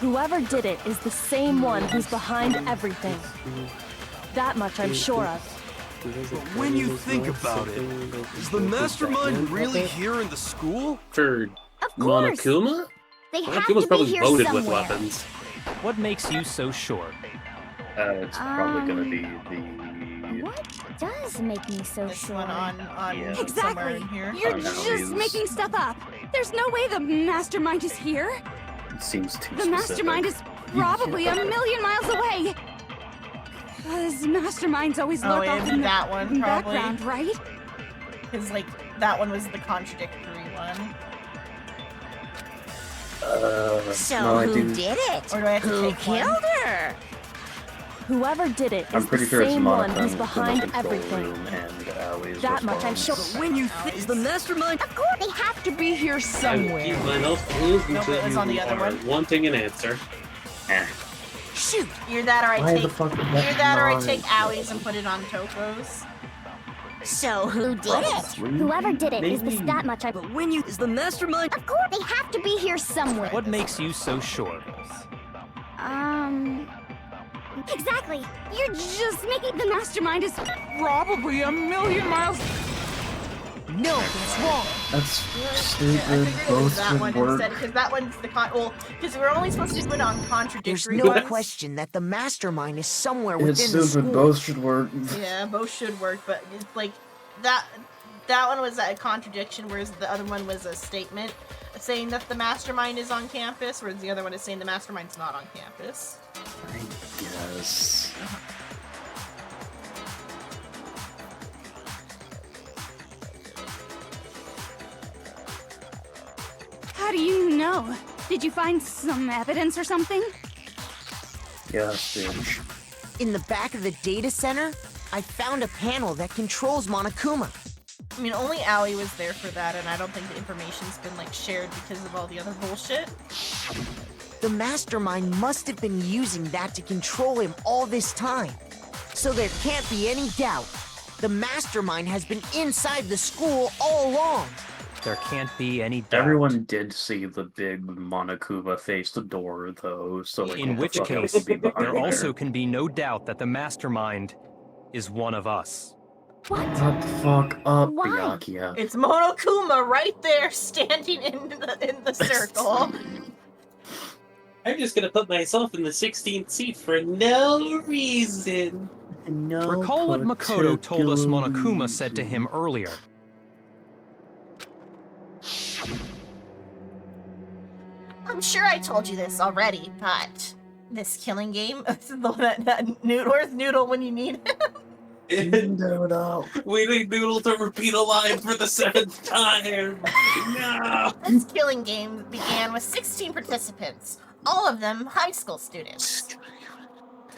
Whoever did it is the same one who's behind everything. That much I'm sure of. But when you think about it, is the mastermind really here in the school? For Of course. Monokuma? They have Monokuma's to be probably here loaded somewhere. with weapons. What makes you so sure? It's probably gonna be the... What does make me so This sure? one on Yeah. somewhere Exactly. in here. You're Oh, no, just he's- making stuff up. There's no way the mastermind is here. It seems too The specific. mastermind is probably a million miles away. Because masterminds always Oh, lurk it'd off be in the that one, probably. background, right? Because, like, that one was the contradictory one. So no, I who do. did it? Or do I have to Who take one? killed her? Whoever did it I'm is the pretty sure it's same one Monokuma who's in the behind control everything. room and Aoi's That much I'm response. sure. When you think is the mastermind, of course they have to be here I will somewhere. keep my mouth closed No, until but it was on the you other are one. wanting an answer. Shoot! Either that or I Why take the fuck is either that that or I not? take Aoi's and put it on Toko's. So who did it? Whoever did it is Maybe. that much I. But when you is the mastermind, Of course, they have to be here somewhere. What makes you so sure? Exactly. you're just making the mastermind is probably a million miles. No, that's wrong. That's I stupid. figured it was Both that should one work. instead, because that one's the well, because we're only supposed to put on There's contradictory no ones. question that the mastermind is somewhere It's within the stupid. school. Both should work. Yeah, both should work, but it's like that one was a contradiction, whereas the other one was a statement saying that the mastermind is on campus, whereas the other one is saying the mastermind's not on campus. I guess. How do you know? Did you find some evidence or something? Yeah, bitch. In the back of the data center, I found a panel that controls Monokuma. I mean, only Aoi was there for that, and I don't think the information's been like shared because of all the other bullshit. The mastermind must have been using that to control him all this time. So there can't be any doubt. The mastermind has been inside the school all along. There can't be any doubt. Everyone did see the big Monokuma face the door, though, so like, In what which the fuck else case, would be behind there also there? can be no doubt that the mastermind is one of us. Shut the fuck up, Byakuya. It's Monokuma right there, standing in the circle. I'm just gonna put myself in the 16th seat for no reason. No. Recall what Makoto told us Monokuma said to him earlier. I'm sure I told you this already, but this killing game, that Noodle when you need him. No. We need Noodle to repeat a line for the 7th time. No. This killing game began with 16 participants, all of them high school students.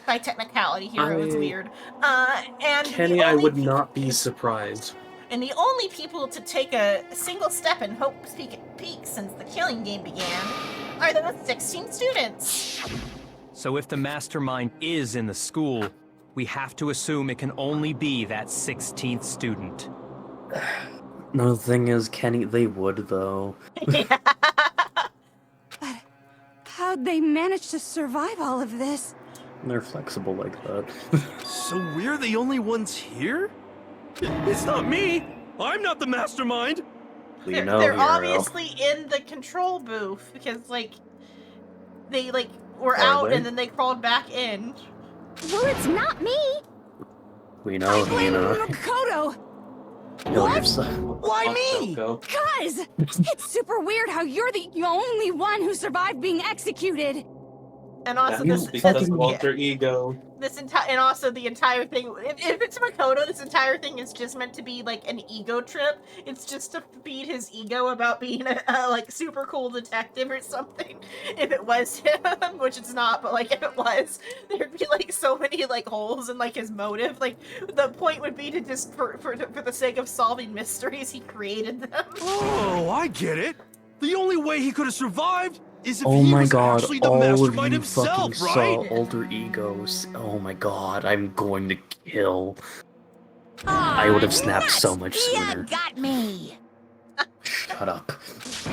By technicality here, it was weird. And Kenny, I would not be surprised. And the only people to take a single step in Hope's Peak since the killing game began are those 16 students. So if the mastermind is in the school, we have to assume it can only be that 16th student. No, the thing is, Kenny, they would, though. How'd they manage to survive all of this? They're flexible like that. So we're the only ones here? It's not me! I'm not the mastermind! They're obviously in the control booth because, like, they, like, were out and then they crawled back in. Well, it's not me! We know, Hina. Makoto! What? Why me? Cuz! It's super weird how you're the only one who survived being executed. And also because of alter ego. And also the entire thing, if it's Makoto, this entire thing is just meant to be like an ego trip. It's just to feed his ego about being a like super cool detective or something. If it was him, which it's not, but like if it was, there'd be like so many like holes in like his motive. Like the point would be to just for the sake of solving mysteries, he created them. Oh, I get it. The only way he could have survived is if Oh he my was god, actually the all of mastermind you himself, fucking right? saw alter egos. Oh my god, I'm going to kill. I would have snapped so much sooner. Got me. Shut up.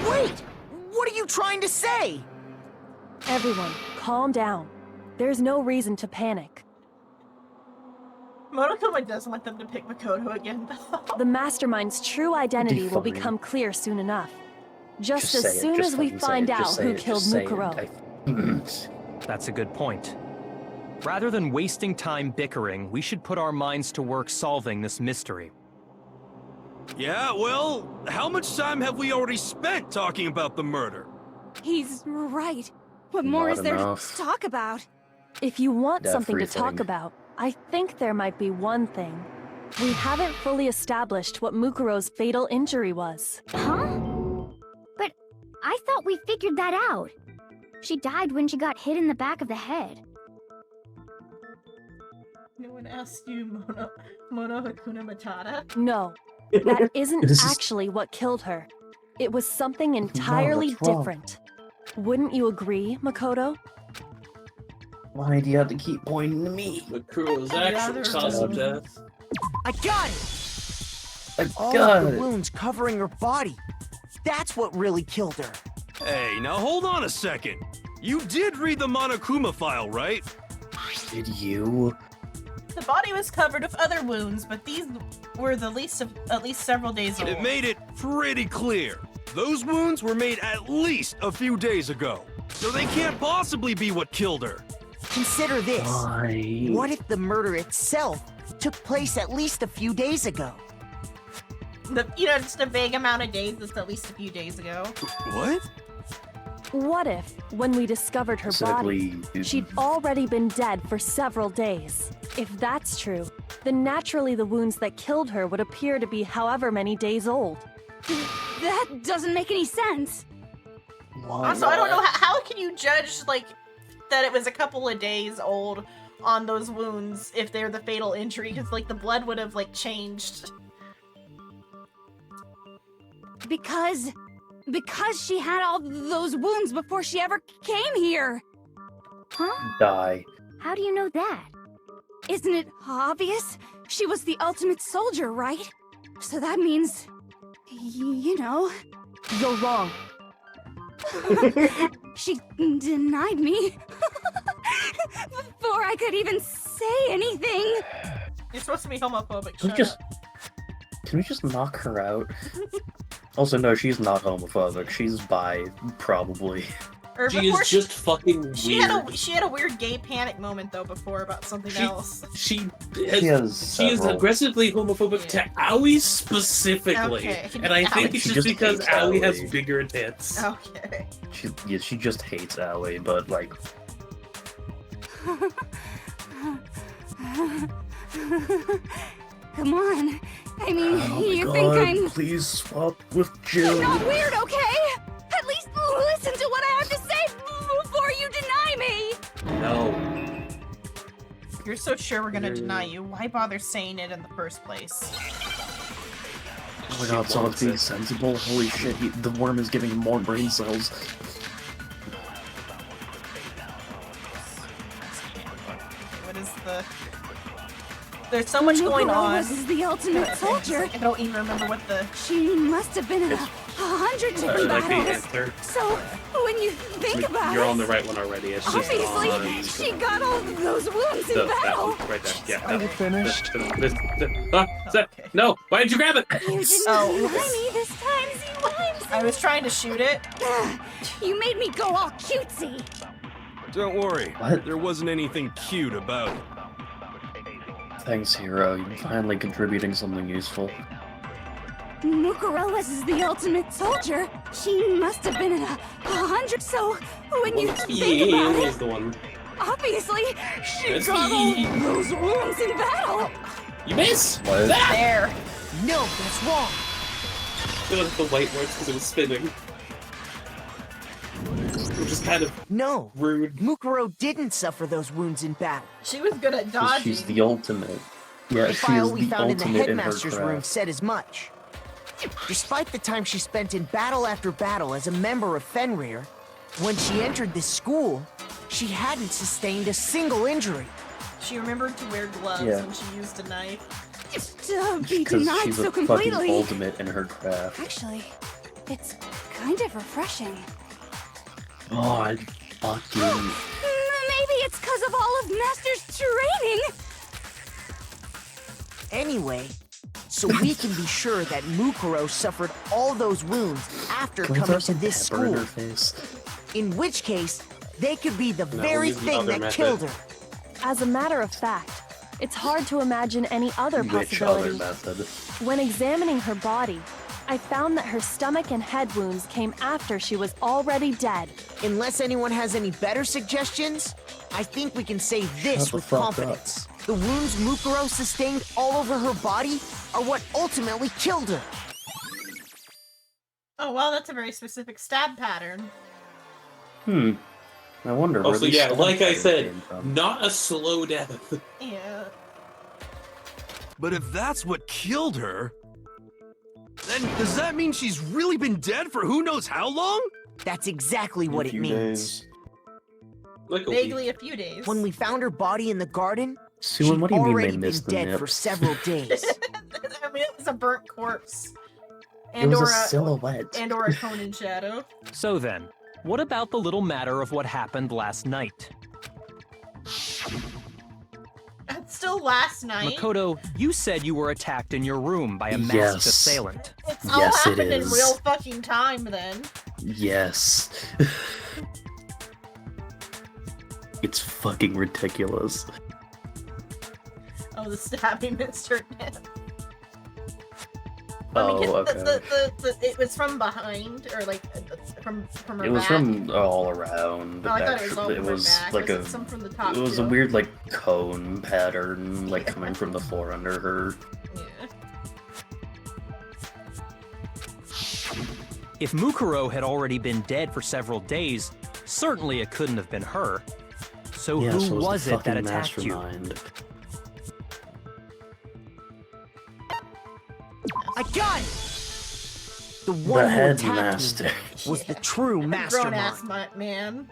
Wait! What are you trying to say? Everyone, calm down. There's no reason to panic. Monokuma does want them to pick Makoto again, though. The mastermind's true identity will Define. become clear soon enough. Just Just as say it, soon just as we fucking say find it, out just say who it, killed just say it. Mukuro. That's a good point. Rather than wasting time bickering, we should put our minds to work solving this mystery. Yeah, well, how much time have we already spent talking about the murder? He's right. What more Not is there enough. to talk about? If you want something to talk Everything. about, I think there might be one thing. We haven't fully established what Mukuro's fatal injury was. Huh? But I thought we figured that out. She died when she got hit in the back of the head. No one asked you, Mono Hakuna Matata? No, that isn't This is- actually what killed her. It was something entirely what's wrong? different. Wouldn't you agree, Makoto? Why do you have to keep pointing to me? Makuro's actual cause of death. I got it! I All got of the it. wounds covering her body. That's what really killed her. Hey, now hold on a second. You did read the Monokuma file, right? Did you? The body was covered with other wounds, but these were the least of at least several days old. It made it pretty clear. Those wounds were made at least a few days ago. So they can't possibly be what killed her. Consider this. Why? What if the murder itself took place at least a few days ago? Just a vague amount of days. That's at least a few days ago. What? What if, when we discovered her body, Specifically, she'd already been dead for several days? If that's true, then naturally the wounds that killed her would appear to be however many days old. That doesn't make any sense. Also, I don't know how can you judge like that it was a couple of days old on those wounds if they're the fatal injury, because like the blood would have like changed. Because she had all those wounds before she ever came here. Huh? Die. How do you know that? Isn't it obvious? She was the ultimate soldier, right? So that means You know, You're wrong. she denied me before I could even say anything. You're supposed to be homophobic. Can we just knock her out? Also, no, she's not homophobic. She's bi, probably. Or She before is just fucking weird. She had a weird gay panic moment though before about something else. She is aggressively homophobic to Aoi specifically, Okay. and I think it's She just just because hates Aoi has Aoi. bigger tits. Okay. She just hates Aoi, but like, Come on. I mean, oh you my think God, I'm please swap with Jill. not weird, okay? At least listen to what I have to say before you deny me. No. You're so sure we're gonna deny you. Why bother saying it in the first place? Oh my God, Sonic's being sensible. Holy shit, the worm is giving him more brain cells. What is the? There's so much going on. Was the ultimate soldier. I don't even remember what the. She must have been in 100 different like the battles. answer. So when you think about You're it, on the right one already. It's just obviously on she got all those wounds in that battle. one right there. Yeah. Are you finished? No! Why did you grab it? You didn't Oh, deny oops. me this time, Z-Wimes. I was trying to shoot it. You made me go all cutesy. Don't worry. What? There wasn't anything cute about it. Thanks, Hero. You're finally contributing something useful. Mukuro was the ultimate soldier. She must have been in 100. So when you think about He's it, the one. obviously she Yes, got all he- those wounds in battle. You miss! What? Ah! There. No, that's wrong. It was the white words because it was spinning. Which is kind of No. rude. Mukuro didn't suffer those wounds in battle. She was good at 'Cause dodging. she's the ultimate. Yeah, The she file is we the found in the ultimate in her headmaster's room craft. said as much. Despite the time she spent in battle after battle as a member of Fenrir, when she entered this school, she hadn't sustained a single injury. She remembered to wear gloves Yeah. when she used a knife. To be Because denied she's so a fucking completely. ultimate in her craft. Actually, it's kind of refreshing. God, fucking. Maybe it's because of all of Master's training. Anyway, so we can be sure that Mukuro suffered all those wounds after Can we coming throw to some this pepper in school. her face? In which case, they could be the No, very we'll use the thing other that method. killed her. As a matter of fact, it's hard to imagine any other Which other possibility. method? When examining her body, I found that her stomach and head wounds came after she was already dead. Unless anyone has any better suggestions, I think we can say this Shut the with fuck confidence. The wounds Mukuro sustained all over her body are what ultimately killed her. Oh well, that's a very specific stab pattern. I wonder where Also, these yeah, stab like I patterns said, came from. not a slow death. Yeah. But if that's what killed her, then does that mean she's really been dead for who knows how long? That's exactly what it means. Like a Vaguely a few days. When we found her body in the garden, Suan, she'd what do you mean already they been missed the dead for nips? several days. I mean, it was a burnt corpse. It was a silhouette. And or a Conan shadow. So then, what about the little matter of what happened last night? That's still last night. Makoto, you said you were attacked in your room by a masked Yes. assailant. It's all Yes, it happened in is. real fucking time then. Yes. It's fucking ridiculous. Oh, the stabbing Mr. Nip. Oh, okay. It was from behind, or like from her It was back. from all around. Oh, I thought it was all Actually, from it her was back. like Was a. it some from the top It was a too? weird like cone pattern, like coming from the floor under her. Yeah. If Mukuro had already been dead for several days, certainly it couldn't have been her. So Yeah, who so was the it that fucking attacked you? mastermind. I got it! The one who attacked headmaster. me was the true Grown mastermind. ass man.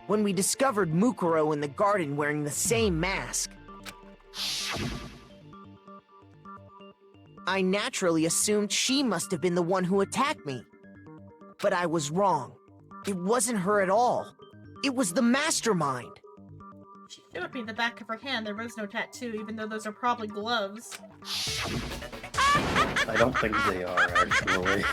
When we discovered Mukuro in the garden wearing the same mask, I naturally assumed she must have been the one who attacked me. But I was wrong. It wasn't her at all. It was the mastermind. It would be the back of her hand. There was no tattoo, even though those are probably gloves. I don't think they are, actually.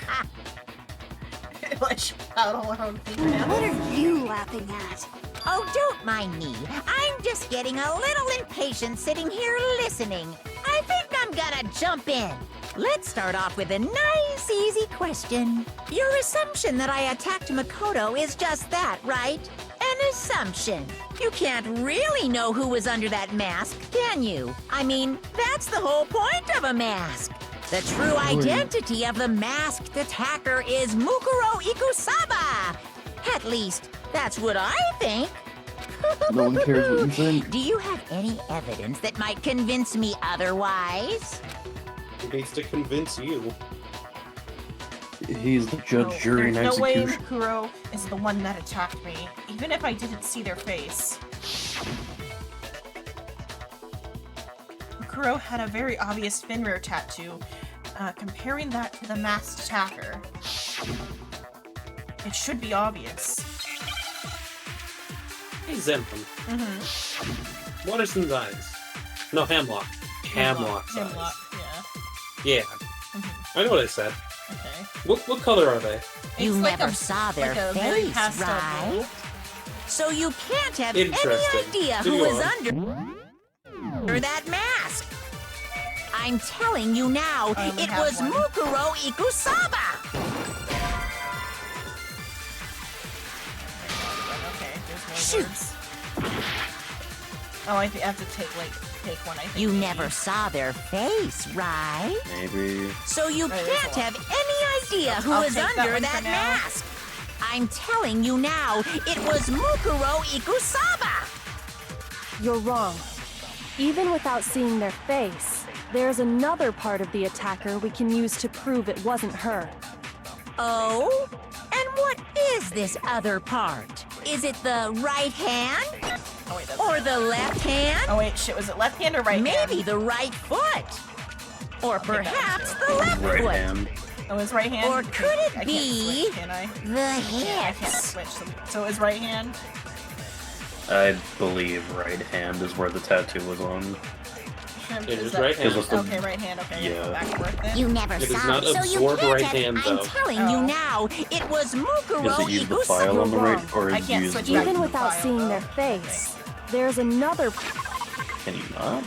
Like, out all her own fingernails. What are you laughing at? Oh, don't mind me. I'm just getting a little impatient sitting here listening. I think I'm gonna jump in. Let's start off with a nice, easy question. Your assumption that I attacked Makoto is just that, right? An assumption. You can't really know who was under that mask, can you? I mean, that's the whole point of a mask. The true identity of the masked attacker is Mukuro Ikusaba. At least, that's what I think. No one cares what you think. Do you have any evidence that might convince me otherwise? He needs to convince you. He's the judge, jury, and There's no way execution. Mukuro is the one that attacked me, even if I didn't see their face. Mukuro had a very obvious Finrear tattoo. Comparing that to the masked attacker, it should be obvious. Hey, Zenpun. Waterson's eyes. No, Hemlock. Hemlock's eyes. Hemlock, Yeah. I know what I said. Okay. What color are they? You It's like never a- saw their like a very face, pastel right? blue. So you can't have any Interesting. idea who Continue was on. under that mask. I'm telling you now, only it have was one. Mukuro Ikusaba. Okay, there's no Shoot. words. Oh, I have to take one, I think. You never saw their face, right? Maybe. So you there's can't one. have any idea who I'll was take that under one for that now. mask. I'm telling you now, it was Mukuro Ikusaba. You're wrong. Even without seeing their face, there's another part of the attacker we can use to prove it wasn't her. Oh? And what is this other part? Is it the right hand? Oh, wait, that's Or not- the left hand? Oh wait, shit, was it left hand or right hand? Maybe the right foot. Or Okay, that was perhaps it. the left Right foot. hand. Oh, it's right hand? Or could it I can't be switch, can I? the Yeah, I can't hips? switch. So it's right hand? I believe right hand is where the tattoo was on. It is that- right hand. Okay, right hand, okay. Yeah. Back and forth then. You never It is saw not it, so you absorb can't right have. hand, I'm though. telling you now, it was Mukuro Does it use the file on the Ikusaba. right, or I is can't used switch the... back. Even to without file, seeing though. their face, there's another Can you not?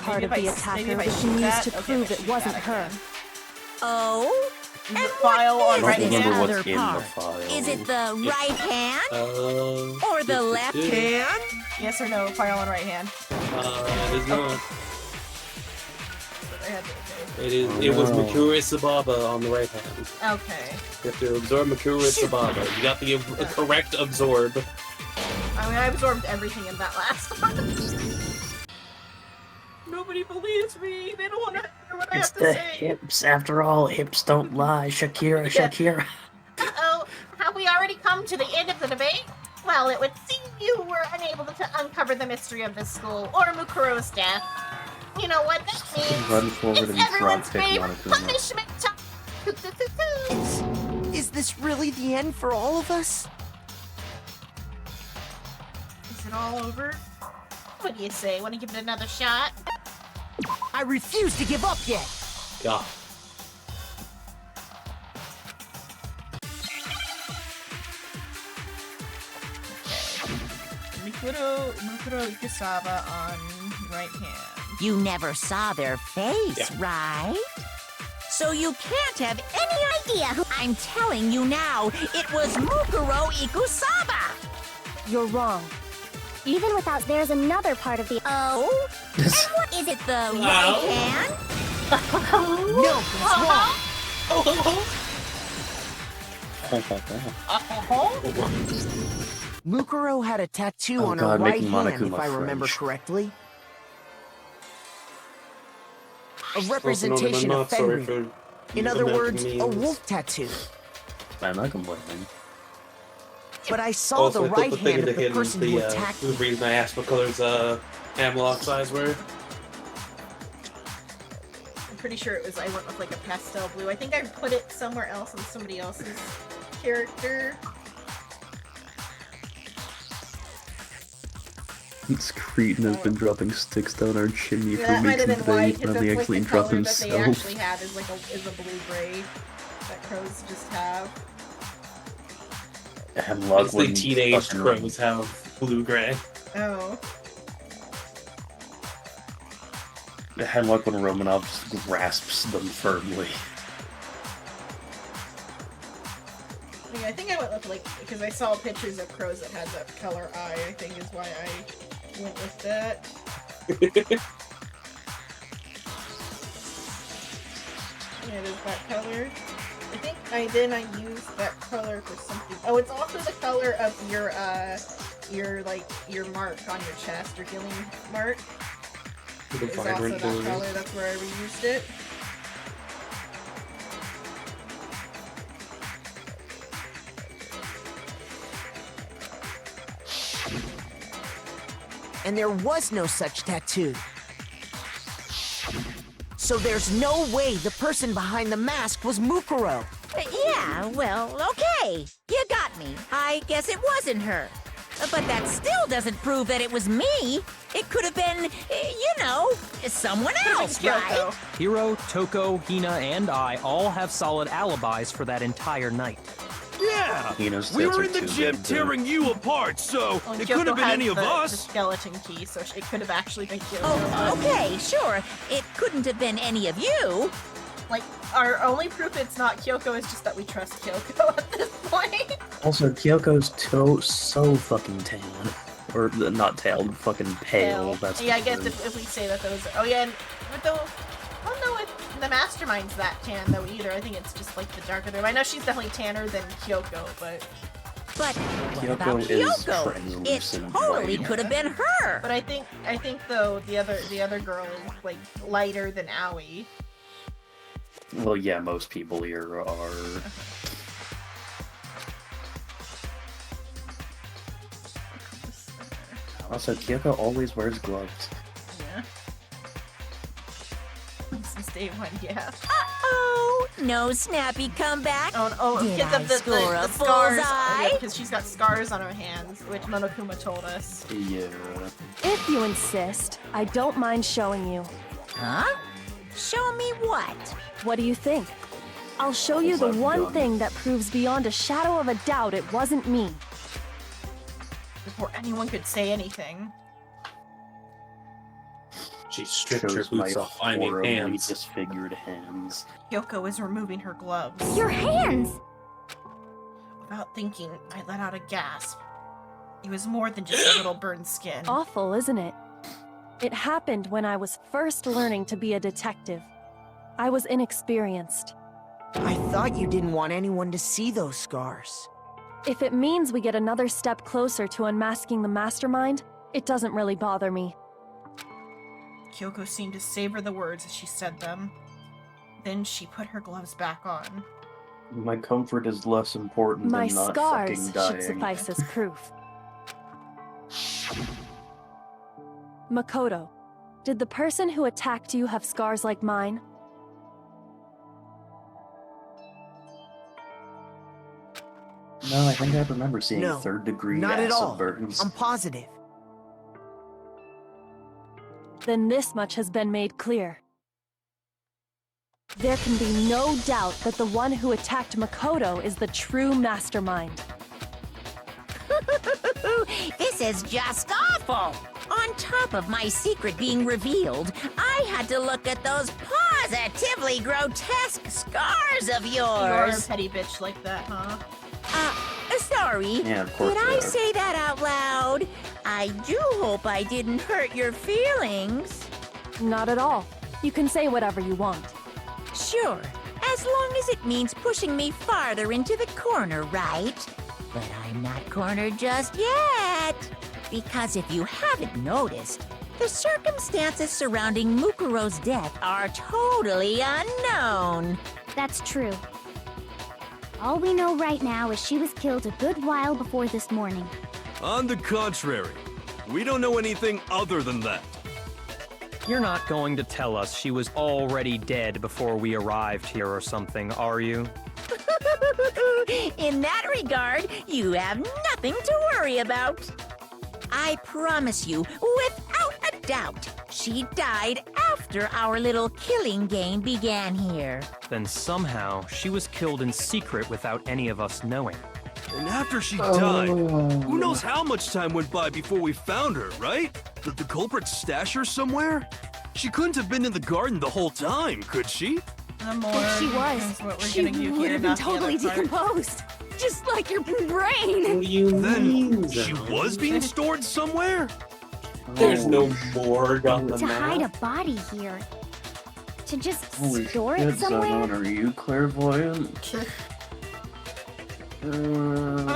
part Maybe of the if I- maybe attacker if I we can shoot use that? to Okay, prove if I it shoot wasn't that, I her. can. Oh? The And file what on is right this hand? remember other what's in the part? file. Is it the right hand? Or the yes, left it is. hand? Yes or no? File on right hand. It is not. I had to- It was Makura Sababa on the right hand. Okay. You have to absorb Makura Sababa. You got the correct absorb. I mean, I absorbed everything in that last one. Nobody believes me. They don't want to hear what I It's have to the say. hips, after all. Hips don't lie. Shakira, Shakira. Uh-oh. Have we already come to the end of the debate? Well, it would seem you were unable to uncover the mystery of this school or Mukuro's death. You know what that means? Run forward It's and drop everyone's kick favorite Monokuma. punishment time. Is this really the end for all of us? Is it all over? What do you say? Want to give it another shot? I refuse to give up yet. Yeah. Mukuro Ikusaba on right hand. You never saw their face, right? So you can't have any idea who. I'm telling you now, it was Mukuro Ikusaba. You're wrong. Even without, there's another part of the. Oh? And what is it, the right hand? No, that's wrong. Mukuro had a tattoo Oh on God, her right making hand, Monokuma if I remember French. correctly. A Also known as representation I'm of not sorry Fenrir. for In other words, a American wolf tattoo. I'm not complaining. But I saw Also, the I thought right the thing hand of that the hit person who the attacked me. reason I asked what colors Hamlock's eyes were. pretty sure it was, I went with like a pastel blue. I think I put it somewhere else on somebody else's character. Cretan has been dropping sticks down our chimney for That might weeks have and been why, today because finally it's like actually the dropped color that they himself. actually have is like is a blue-gray that crows just have. As the teenage crows have blue-gray. Oh. I had luck when Romanov just grasps them firmly. Yeah, I think I went with like, because I saw pictures of crows that had that color eye, I think is why I went with that. Yeah, it is that color. I think I used that color for something. Oh, it's also the color of your mark on your chest, your healing mark. It's also that color, that's where I reused it. And there was no such tattoo. So there's no way the person behind the mask was Mukuro. Yeah, well, okay. You got me. I guess it wasn't her. But that still doesn't prove that it was me. It could have been, you know, someone else, right? Hiro, Toko, Hina, and I all have solid alibis for that entire night. Yeah! We were in the gym tearing you apart, so it could have been any of The us. skeleton key, so it could have actually been Kyoko. Oh, okay, sure. It couldn't have been any of you. Like, our only proof it's not Kyoko is just that we trust Kyoko at this point. Also, Kyoko's so fucking tan. Or, not tailed, fucking pale. That's yeah, I guess if we say that those are... Oh yeah, and with the... I don't know if the Mastermind's that tan, though, either. I think it's just, like, the darker... I know she's definitely tanner than Kyoko, but... But what about Kyoko? It totally could have been her. But I think though, the other girl is, like, lighter than Aoi. Well, yeah, most people here are... Also, Kyoko always wears gloves. Yeah. Since day one, yeah. Uh-oh! No snappy comeback. Because Did I of the scores. scars. Because she's got scars on her hands, which Monokuma told us. Yeah. If you insist, I don't mind showing you. Huh? Show me what? What do you think? I'll show you the one thing that proves beyond a shadow of a doubt it wasn't me. Before anyone could say anything. She stripped her boots off finding hands. Disfigured hands. Kyoko is removing her gloves. Your hands! Without thinking, I let out a gasp. It was more than just a little burned skin. Awful, isn't it? It happened when I was first learning to be a detective. I was inexperienced. I thought you didn't want anyone to see those scars. If it means we get another step closer to unmasking the mastermind, it doesn't really bother me. Kyoko seemed to savor the words as she said them. Then she put her gloves back on. My comfort is less important My than not scars fucking dying. should suffice as proof. Makoto, did the person who attacked you have scars like mine? No, I think I remember seeing No, third-degree not at all. acid burns. I'm positive. Then this much has been made clear. There can be no doubt that the one who attacked Makoto is the true mastermind. This is just awful! On top of my secret being revealed, I had to look at those positively grotesque scars of You're a yours. petty bitch like that, huh? Sorry. Yeah, of course Did they I are. say that out loud? I do hope I didn't hurt your feelings. Not at all. You can say whatever you want. Sure, as long as it means pushing me farther into the corner, right? But I'm not cornered just yet. Because if you haven't noticed, the circumstances surrounding Mukuro's death are totally unknown. That's true. All we know right now is she was killed a good while before this morning. On the contrary, we don't know anything other than that. You're not going to tell us she was already dead before we arrived here or something, are you? In that regard, you have nothing to worry about. I promise you, without a doubt, she died after our little killing game began here. Then somehow she was killed in secret without any of us knowing. And after she died, who knows how much time went by before we found her, right? Did the culprit stash her somewhere? She couldn't have been in the garden the whole time, could she? If she was, she would have been totally decomposed. Just like your brain. Then she was being stored somewhere? There's no morgue on the To map. hide a body here. To just Holy store shit, it somewhere. Zenon, are you clairvoyant? I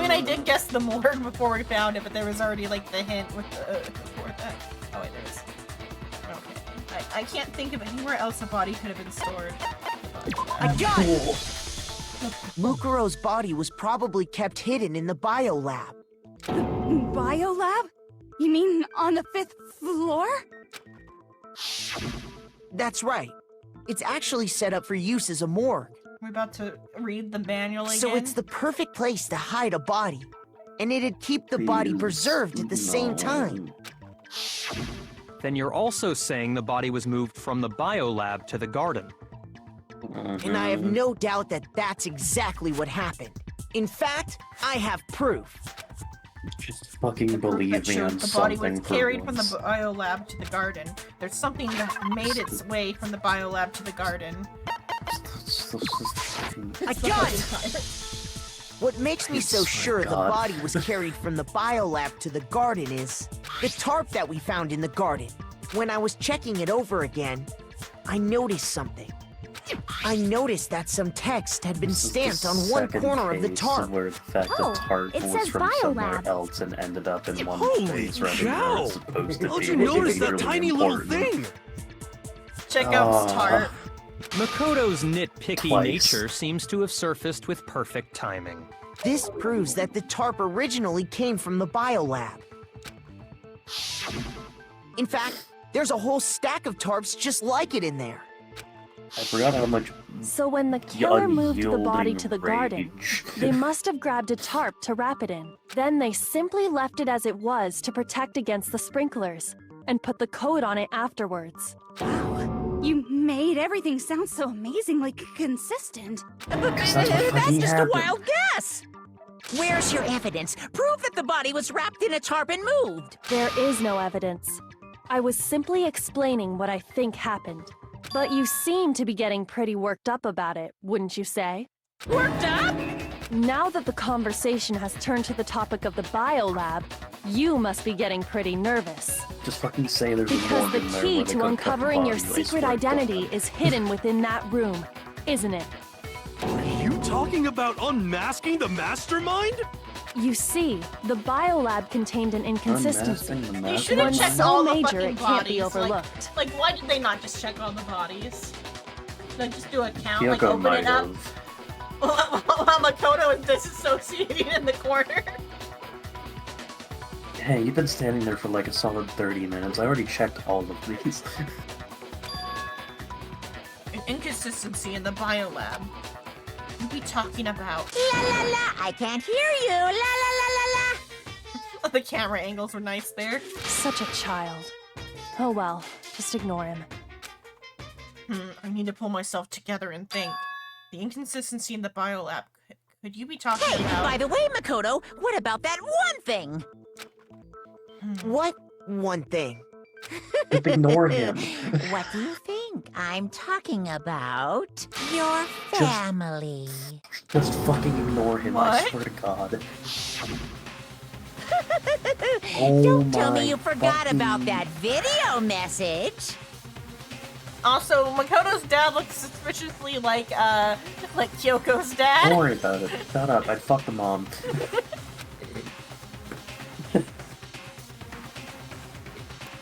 mean, I did guess the morgue before we found it, but there was already like the hint with the before that. Oh wait, there is. Okay, I can't think of anywhere else a body could have been stored. I got it! Mukuro's body was probably kept hidden in the biolab. Biolab? You mean on the 5th floor? That's right. It's actually set up for use as a morgue. We're about to read the manual again. So it's the perfect place to hide a body. And it'd keep the body preserved at the same time. Then you're also saying the body was moved from the biolab to the garden. And I have no doubt that that's exactly what happened. In fact, I have proof. Just fucking believe me on the body was something for carried from the once. biolab to the garden. There's something that made its way from the biolab to the garden. I got it! What makes me so sure the God. body was carried from the biolab to the garden is the tarp that we found in the garden. When I was checking it over again, I noticed something. I noticed that some text had been stamped on one corner of the tarp. Where the fact that tarp it was says from somewhere biolab. else and ended up in one Holy place rather than where cow! it's supposed to How'd be. you which is notice that really tiny little important. thing? Check out tarp. Makoto's nitpicky Twice. nature seems to have surfaced with perfect timing. This proves that the tarp originally came from the biolab. In fact, there's a whole stack of tarps just like it in there. I forgot how much. So when the killer moved the body unyielding to the garden, they must have grabbed a tarp to wrap it in. Then they simply left it as it was to protect against the sprinklers, and put the code on it afterwards. You made everything sound so amazingly consistent. That's just a wild guess. Where's your evidence? Prove that the body was wrapped in a tarp and moved. There is no evidence. I was simply explaining what I think happened. But you seem to be getting pretty worked up about it, wouldn't you say? Worked up? Now that the conversation has turned to the topic of the biolab, you must be getting pretty nervous. Just fucking say there's a Because morgue the in there key where they to could have uncovering put your the body, I secret swear to identity God. is hidden within that room, isn't it? You talking about unmasking the mastermind? You see, the biolab contained an inconsistency. Unmasking the You should have One checked so all the major fucking it can't be bodies. overlooked. Like, why did they not just check all the bodies? Like, just do a count, Kyoko like open might it up. have. While Makoto is disassociating in the corner. Hey, you've been standing there for like a solid 30 minutes. I already checked all of these. An inconsistency in the biolab. What are we talking about? La la la, I can't hear you. La la la la la. The camera angles were nice there. Such a child. Oh well, just ignore him. I need to pull myself together and think. The inconsistency in the biolab. Could you be talking Hey, about? by the way, Makoto, what about that one thing? What one thing? Just ignore him. What do you think? I'm talking about your family. Just fucking ignore him, I What? swear to God. Don't tell my me you forgot fucking- about that video message. Also, Makoto's dad looks suspiciously like Kyoko's dad. Don't worry about it. Shut up, I'd fuck the mom.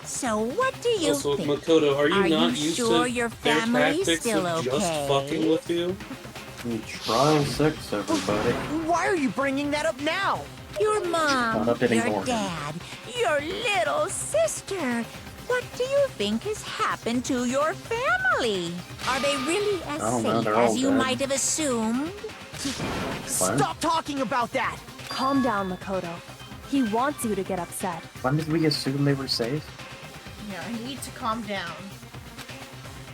So what do you Also, think? Makoto, are you not used sure to your their family's tactics still of just okay? fucking with you? Trial 6, everybody. Why are you bringing that up now? Your mom, Shut up and your ignore him. dad, your little sister. What do you think has happened to your family? Are they really as safe they're all as you dead. might have assumed? Stop talking about that! Calm down, Makoto. He wants you to get upset. When did we assume they were safe? Yeah, I need to calm down.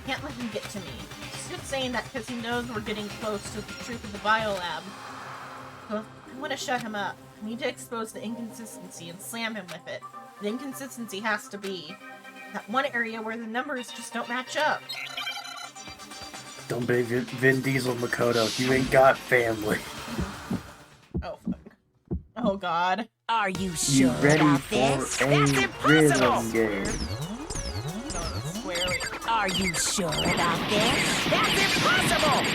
Can't let him get to me. He's just saying that because he knows we're getting close to the truth of the biolab. So I want to shut him up. I need to expose the inconsistency and slam him with it. The inconsistency has to be that one area where the numbers just don't match up. Don't be Vin Diesel, Makoto. You ain't got family. Oh, fuck. Oh, God. Are you You sure ready about for this? a That's impossible! rhythm game? Are you sure about this? That's impossible!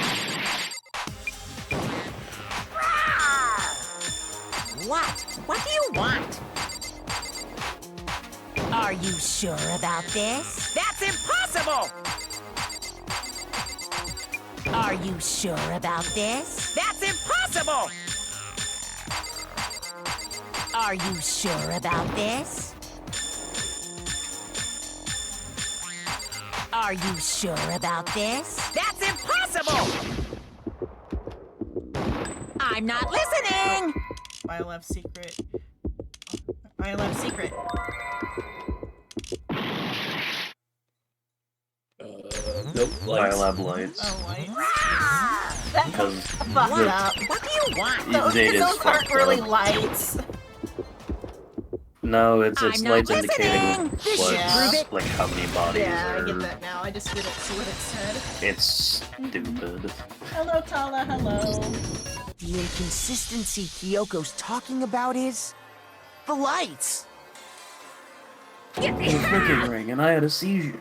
What? What do you want? Are you sure about this? That's impossible! Are you sure about this? That's impossible! Are you sure about this? Are you sure about this? That's impossible! I'm not listening! Biolab secret. Biolab secret. Nope, lights. Biolab lights. Oh, lights. That Because fucked up. What do you want? Those aren't really lights. No, it's I'm not lights listening. indicating This what, should prove it. like how many bodies Yeah, I are. get that now. I just didn't see what it said. It's stupid. Hello, Tala. Hello. The inconsistency Kyoko's talking about is... the lights! The freaking ring, and I had a seizure.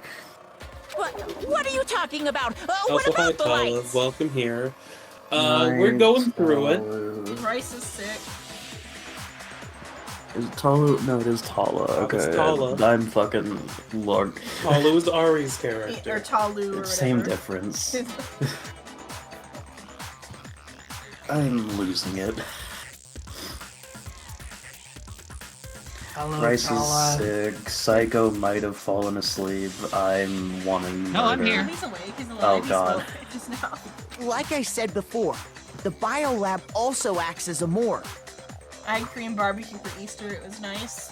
What are you talking about? Oh, What hi, about the Tala. lights? Welcome here. We're going through it. Bryce is sick. Is it Tala? No, it is Tala. Okay. It's Tala. I'm fucking Lord. Tala was Ari's character. Or Talu or It's same whatever. difference. I'm losing it. Hello, Bryce Tala. is sick. Psycho might have fallen asleep. I'm wanting No, I'm murder. here. He's awake. He's alive. Oh, He God. spoke just now. Like I said before, the biolab also acts as a morgue. I had Korean barbecue for Easter. It was nice.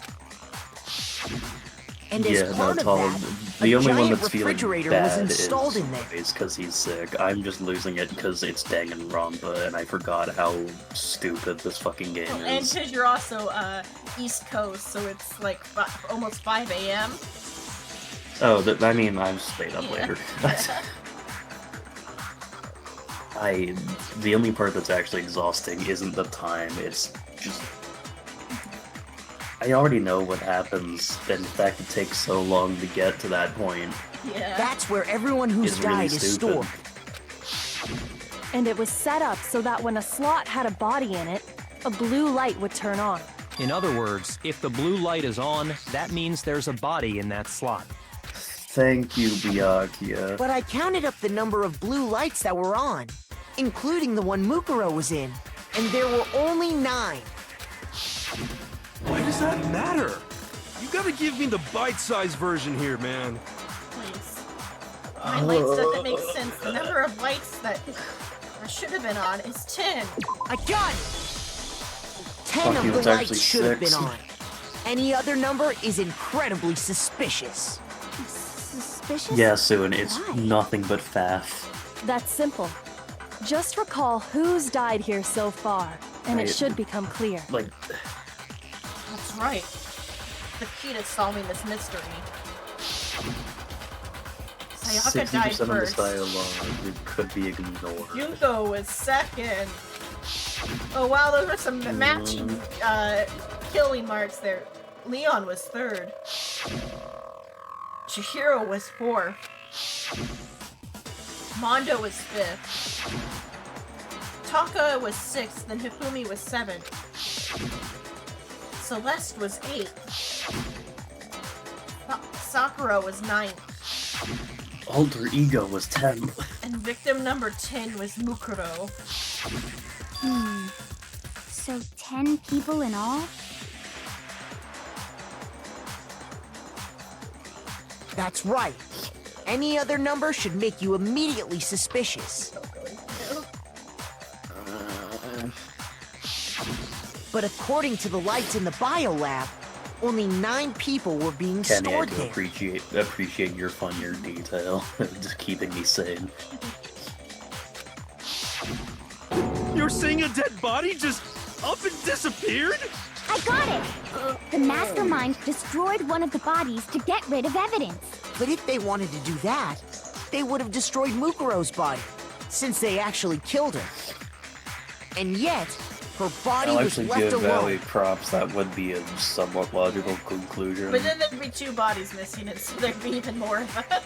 And as Yeah, part no, of Tala. that, The a only one giant that's feeling refrigerator was bad installed in there. is because he's sick. I'm just losing it because it's Danganronpa, and I forgot how stupid this fucking game Well, and is. because you're also East Coast, so it's like almost 5 a.m. Oh, I mean, I've stayed up Yeah. later. The only part that's actually exhausting isn't the time, it's just... I already know what happens, and the fact it takes so long to get to that point Yeah. That's where everyone who's is really died is stupid. stored. And it was set up so that when a slot had a body in it, a blue light would turn on. In other words, if the blue light is on, that means there's a body in that slot. Thank you, Byakuya. But I counted up the number of blue lights that were on, including the one Mukuro was in, and there were only 9. Why does that matter? You gotta give me the bite-sized version here, man. Please. My lights doesn't make sense. The number of lights that should have been on is 10. I got it! 10 Fuck you, of the it's actually lights should have been 6. on. Any other number is incredibly suspicious. Suspicious? Yeah, Soon, it's Why? nothing but faff. That's simple. Just recall who's died here so far, and it Right. should become clear. Like, That's right. The key to solving this mystery. Sayaka died 60% of this first. dialogue it could be ignored. Junko was second. Oh wow, those were some matching killing marks there. Leon was third. Chihiro was fourth. Mondo was fifth. Taka was sixth, and Hifumi was seventh. Celeste was eighth. Sakura was ninth. Alter Ego was 10. And victim number 10 was Mukuro. So 10 people in all? That's right. Any other number should make you immediately suspicious. But according to the lights in the biolab, only 9 people were being Kenny, I stored do there. appreciate your fun, your detail. Just keeping me sane. You're saying a dead body just up and disappeared? I got it! The mastermind destroyed one of the bodies to get rid of evidence. But if they wanted to do that, they would have destroyed Mukuro's body, since they actually killed her. And yet, her body I'll was actually left give alone. Valley props. That would be a somewhat logical conclusion. But then there'd be 2 bodies missing, and so there'd be even more of a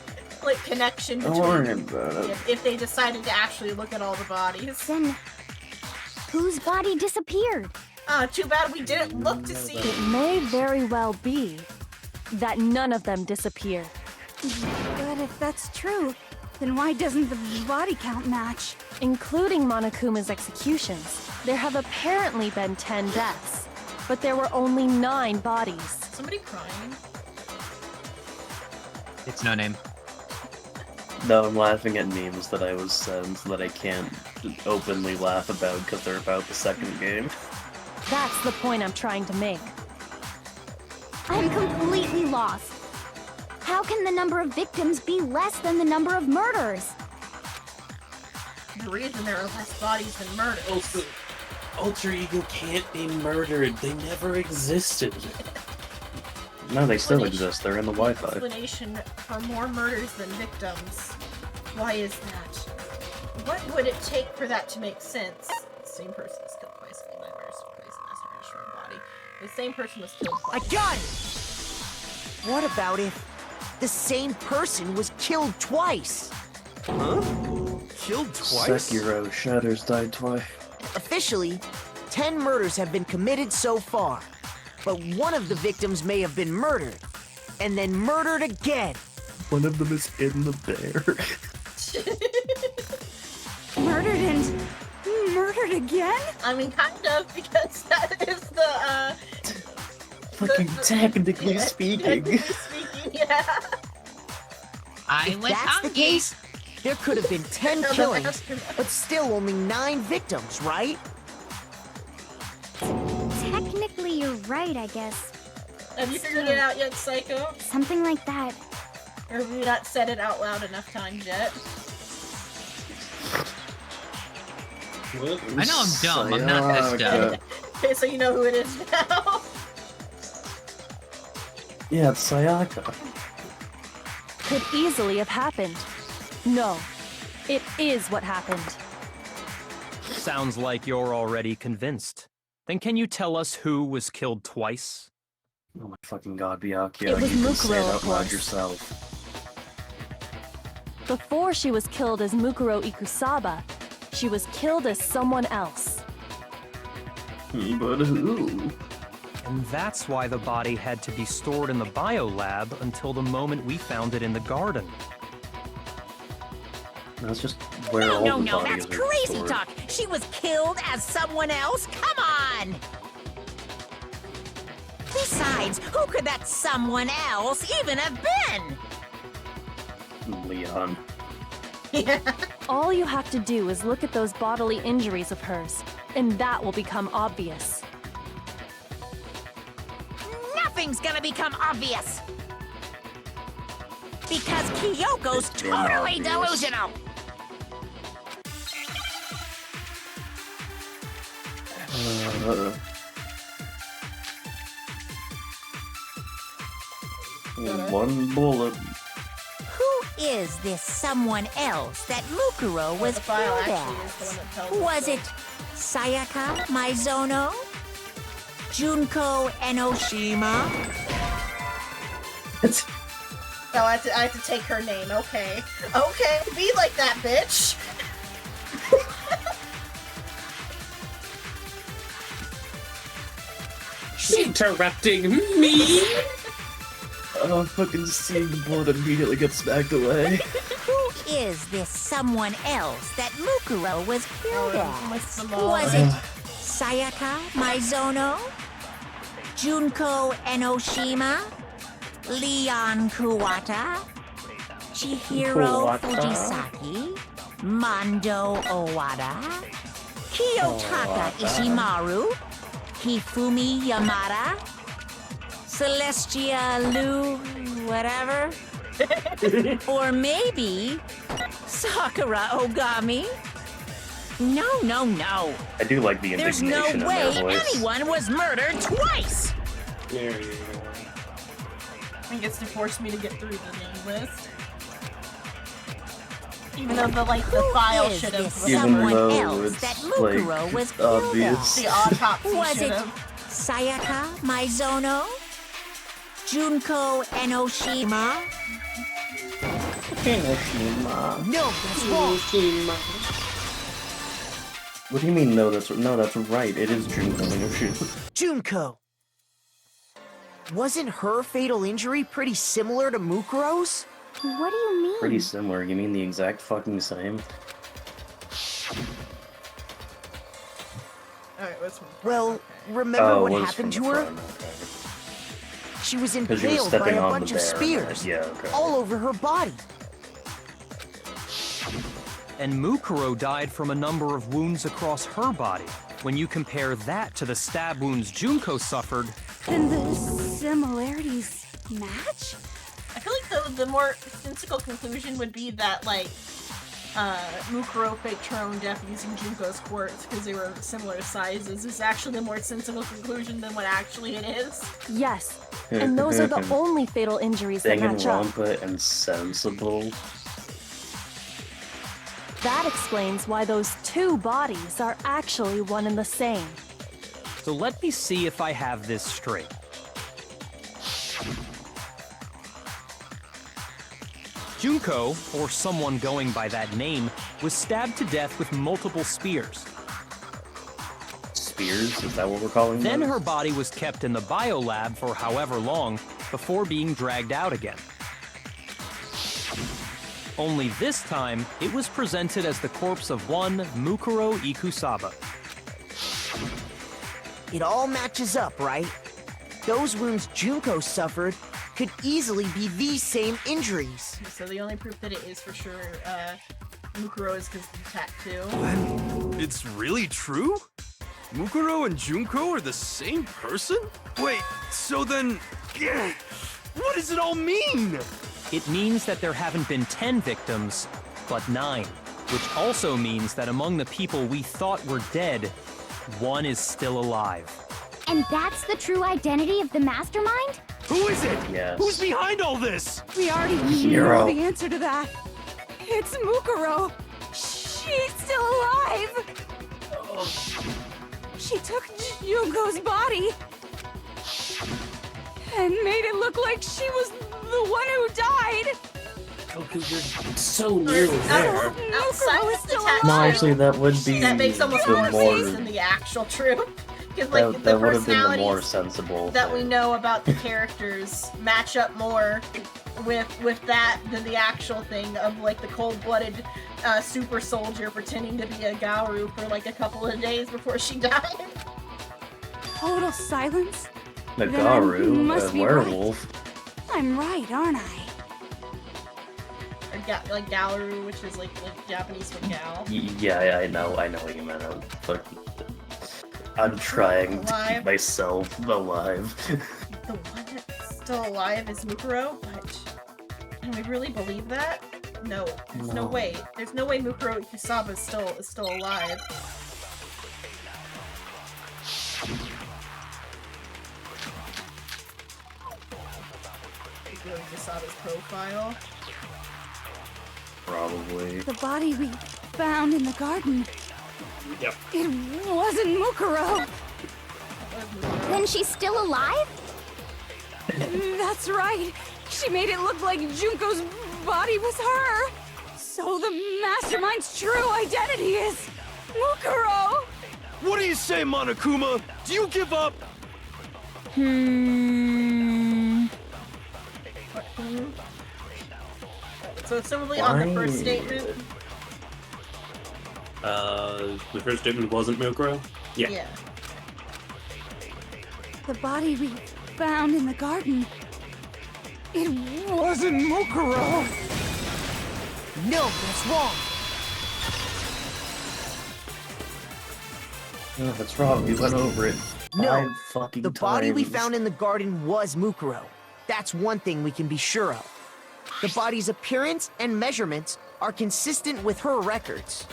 like connection Don't between worry about it. if they decided to actually look at all the bodies. Then, whose body disappeared? Too bad we didn't look to see. It may very well be that none of them disappeared. But if that's true, then why doesn't the body count match? Including Monokuma's executions, there have apparently been 10 deaths, but there were only 9 bodies. Somebody crying? It's no name. No, I'm laughing at memes that I was sent that I can't openly laugh about because they're about the second game. That's the point I'm trying to make. I'm completely lost. How can the number of victims be less than the number of murders? The reason there are less bodies than murders. Also, Ultra Ego can't be murdered. They never existed. No, they still exist. They're in the Wi-Fi. Explanation for more murders than victims. Why is that? What would it take for that to make sense? The same person was killed twice in the nightmares, twice in the destroyed body. The same person was killed I twice. got it! What about if the same person was killed twice? Huh? Killed twice? Sekiro Shatters died twice. Officially, 10 murders have been committed so far, but one of the victims may have been murdered, and then murdered again. One of them is in the bear. Murdered and murdered again? I mean, kind of, because that is the, Fucking technically speaking. Technically speaking, yeah. If that's the case, there could have been 10 killings, but still only 9 victims, right? Technically, you're right, I guess. Have you figured it out yet, Psycho? Something like that. Or have you not said it out loud enough times yet? What? I know I'm dumb. I'm not this dumb. Okay, so you know who it is now. Yeah, it's Sayaka. Could easily have happened. No, it is what happened. Sounds like you're already convinced. Then can you tell us who was killed twice? Oh my fucking god, Byakuya, It was you can say Mukuro, it of out loud course. yourself. Before she was killed as Mukuro Ikusaba, she was killed as someone else. But who? And that's why the body had to be stored in the biolab until the moment we found it in the garden. That's just where all No, the no, bodies that's are crazy stored. talk. She was killed as someone else? Come on! Besides, who could that someone else even have been? Leon. All you have to do is look at those bodily injuries of hers, and that will become obvious. Nothing's gonna become obvious. Because Kyoko's It's been totally obvious. delusional. One bullet. Who is this someone else that Mukuro was The file killed actually is the one that tells as? us Was so. it Sayaka Maizono? Junko Enoshima? No, I have to take her name. Okay. Okay, be like that, bitch. Interrupting me? Oh, fucking seeing the bullet immediately gets smacked away. Who is this someone else that Mukuro was killed as? Was Uh. it Sayaka Maizono? Junko Enoshima? Leon Kuwata, Chihiro Fujisaki, Mondo Owada, Kiyotaka Ishimaru, Hifumi Yamada, Celestia Lu, whatever. Or maybe Sakura Ogami. No. I do like the There's indignation no way in their voice. anyone was murdered twice. There you go. I think it's to force me to get through the name list. Even though the file should have. Someone else that Mukuro was killed obvious. of. The autopsy Was should it have. Sayaka Maizono? Junko Enoshima? No, that's wrong. What do you mean? No, that's right. It is Junko Enoshima. Junko. Wasn't her fatal injury pretty similar to Mukuro's? What do you mean? Pretty similar. You mean the exact fucking same? Alright, what's Well, remember what was happened from to the her? front, okay. She was 'Cause she was impaled by stepping a on the bunch of bear, spears, yeah, okay. all over her body. And Mukuro died from a number of wounds across her body. When you compare that to the stab wounds Junko suffered, Then the similarities match? I feel like the more sensible conclusion would be that Mukuro faked her own death using Junko's quartz because they were similar sizes is actually the more sensible conclusion than what actually it is. Yes, and those are the only fatal injuries that match up. Danganronpa and sensible. That explains why those two bodies are actually one and the same. so let me see if I have this straight. Junko, or someone going by that name, was stabbed to death with multiple spears. Spears? Is that what we're calling Then those? her body was kept in the biolab for however long before being dragged out again. Only this time, it was presented as the corpse of one Mukuro Ikusaba. It all matches up, right? Those wounds Junko suffered could easily be these same injuries. So the only proof that it is for sure Mukuro is because of the tattoo. Then it's really true? Mukuro and Junko are the same person? Wait, so then... what does it all mean? It means that there haven't been 10 victims, but 9, which also means that among the people we thought were dead, one is still alive. And that's the true identity of the mastermind? Who is it? Yes. Who's behind all this? We already Hero. know the answer to that. It's Mukuro. She's still alive. She took Junko's body and made it look like she was the one who died. Oh, because you're so nearly there. Outside Mukuro is of the still tattoo, No, actually, that would be that makes almost the more more. sense than the actual truth. Because the That would have been the personalities more sensible. that we know about the characters match up more with that than the actual thing of the cold-blooded super soldier pretending to be a Gaoru for a couple of days before she died. Total silence? The Then I Garu, must a be werewolf. I'm right, aren't I? Or Gaoru, which is like Japanese for gal. Yeah, I know what you meant. I'm trying to Alive. keep myself alive. The one that's still alive is Mukuro, but can we really believe that? No, there's no way. There's no way Mukuro Ikusaba is still alive. Mukuro Ikusaba's profile. Probably. The body we found in the garden. Yep. It wasn't Mukuro. Then she's still alive? That's right. She made it look like Junko's body was her. So the mastermind's true identity is Mukuro. What do you say, Monokuma? Do you give up? So it's simply on the first statement. The first statement wasn't Mukuro? Yeah. The body we found in the garden. It wasn't Mukuro. No, that's wrong. No, that's wrong. We went over it. No, fucking the body we times. found in the garden was Mukuro. That's one thing we can be sure of. The body's appearance and measurements are consistent with her records.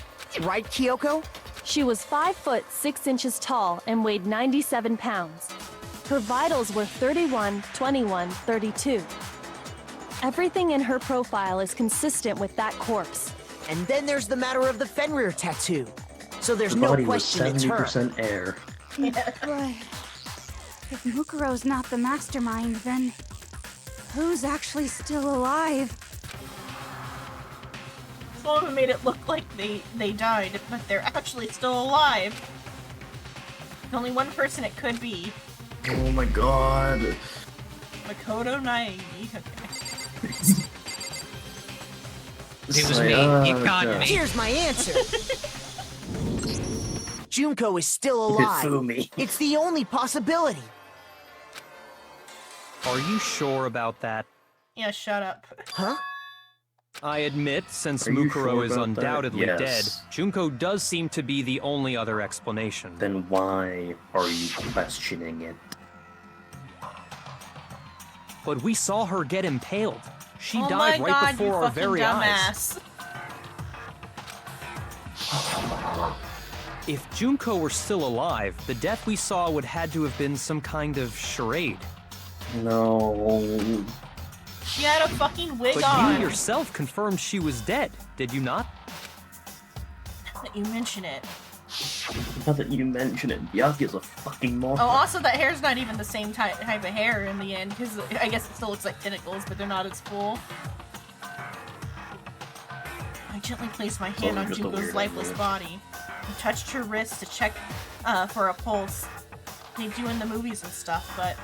Right, Kyoko? She was 5 foot 6 inches tall and weighed 97 pounds. Her vitals were 31, 21, 32. Everything in her profile is consistent with that corpse. And then there's the matter of the Fenrir tattoo. So there's The no body was question it's her. 70% air. But if Mukuro's not the mastermind, then who's actually still alive? Some of them made it look like they died, but they're actually still alive. There's only one person it could be. Oh my god. Makoto Naegi. It was me. You caught me. Here's my answer. Junko is still alive. Fumi. It's the only possibility. Are you sure about that? Yeah, shut up. Huh? I admit, since Are you Mukuro sure is about that? undoubtedly Yes. dead, Junko does seem to be the only other explanation. Then why are you questioning it? But we saw her get impaled. She Oh died my right God, before you our fucking very eyes. dumbass. If Junko were still alive, the death we saw would had to have been some kind of charade. No. She had a fucking wig But on. you yourself confirmed she was dead, did you not? Now that you mention it. Now that you mention it, Yaki's a fucking monster. Oh, also that hair's not even the same type of hair in the end, because I guess it still looks like tentacles, but they're not as full. I gently placed my hand on just a Junko's weird lifeless idea. body. I touched her wrist to check for a pulse. They do in the movies and stuff, but...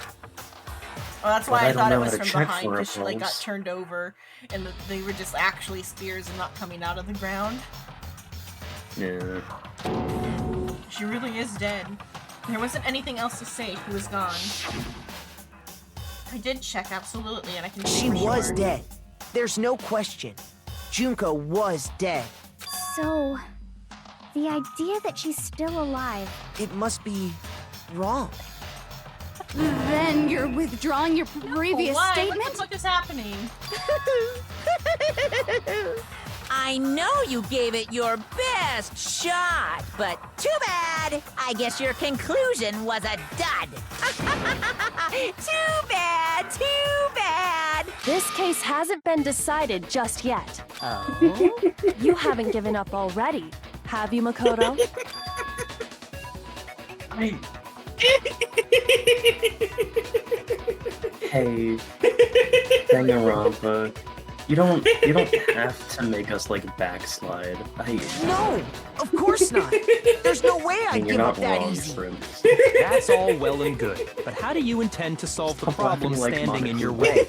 Well, that's why But I I don't thought it know was how to from check behind, for a because she like got pulse. turned over, and they were just actually spears and not coming out of the ground. Yeah. She really is dead. There wasn't anything else to say. He was gone. I did check, absolutely, and I can She be for was sure. dead. There's no question. Junko was dead. So, the idea that she's still alive. It must be wrong. Then you're withdrawing your previous Why? statement? What the fuck is happening? I know you gave it your best shot, but too bad. I guess your conclusion was a dud. Too bad, too bad. This case hasn't been decided just yet. Oh? You haven't given up already, have you, Makoto? Hey, Danganronpa, you don't have to make us like backslide. No, of course not. There's no way I'd You're give up not that wrong, easy. Prince. That's all well and good, but how do you intend to solve the Stop problem laughing like standing in Monaco. your way?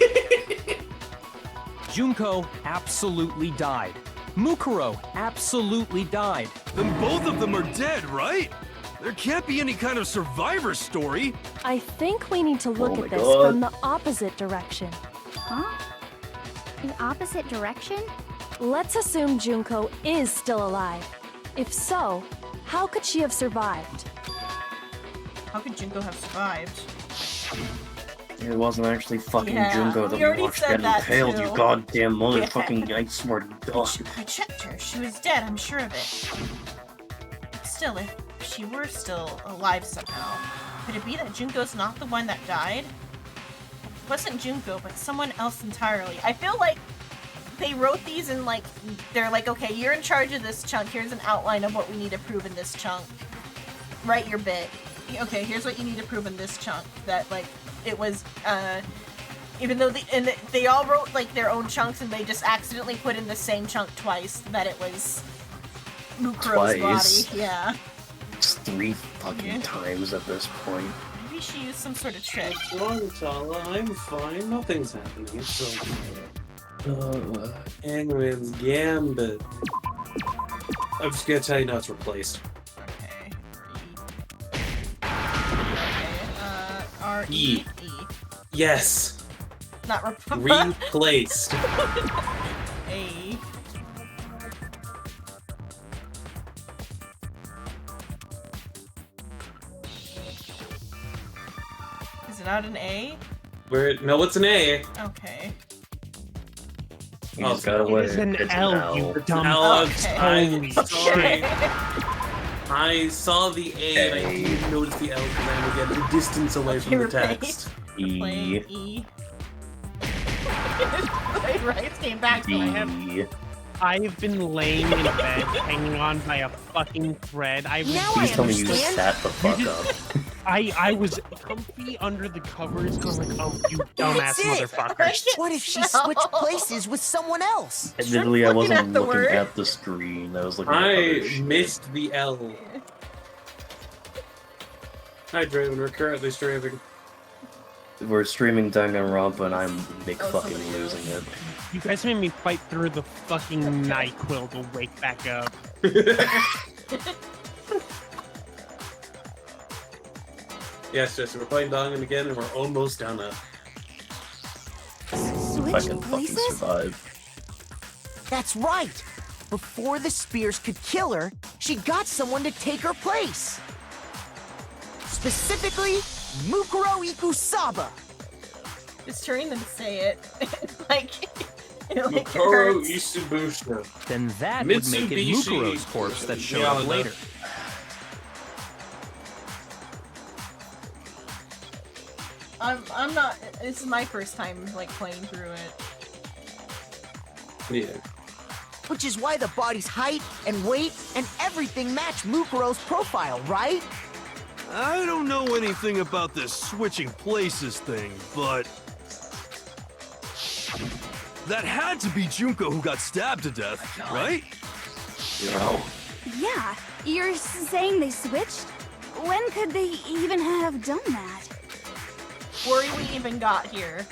Junko absolutely died. Mukuro absolutely died. Then both of them are dead, right? There can't be any kind of survivor story. I think we need to look Oh at my this God. from the opposite direction. Huh? The opposite direction? Let's assume Junko is still alive. If so, how could she have survived? How could Junko have survived? It wasn't actually fucking Yeah, Junko that we we already watched said get that impaled, too. you goddamn motherfucking, I swear to God. I checked her. She was dead, I'm sure of it. But still, if she were still alive somehow, could it be that Junko's not the one that died? It wasn't Junko, but someone else entirely. I feel like they wrote these and like, they're like, okay, you're in charge of this chunk. Here's an outline of what we need to prove in this chunk. Write your bit. Okay, here's what you need to prove in this chunk. That like, it was, even though they all wrote like their own chunks and they just accidentally put in the same chunk twice that it was Mukuro's Twice? body. Yeah. It's 3 fucking times at this point. Maybe she used some sort of trick. What's wrong, Tala? I'm fine. Nothing's happening. It's okay. Angman's Gambit. I'm just gonna tell you now it's replaced. R-E-E. Yes. Not replaced. A. Is it not an A? No, it's an A. Okay. You just gotta wait. It's an L, you dumb I'm holy sorry. shit. I saw the A and I didn't notice the L because I'm again the distance away from the text. E. Right, came back to my head. I've been laying in bed, hanging on by a fucking thread. Please tell me you sat the fuck up. I was comfy under the covers, going like, "Oh, you dumbass motherfuckers!" What if she switched places with someone else? Admittedly, I wasn't looking at the screen. I was looking at other I shit. missed the L. Hi, Draven. We're currently streaming. We're streaming Danganronpa and I'm fucking losing it. You guys made me fight through the fucking NyQuil to wake back up. Yes, Jesse, we're playing Dangan again, and we're almost down a. If I can fucking survive. That's right. Before the spears could kill her, she got someone to take her place. Specifically, Mukuro Ikusaba. Just turning them to say it. like Mukuro Isubusha. Then that would make it Mukuro's corpse that showed up later. I'm not. This is my first time like playing through it. Yeah. Which is why the body's height and weight and everything match Mukuro's profile, right? I don't know anything about this switching places thing, but that had to be Junko who got stabbed to death, right? No. Yeah, you're saying they switched? When could they even have done that? Before we even got here.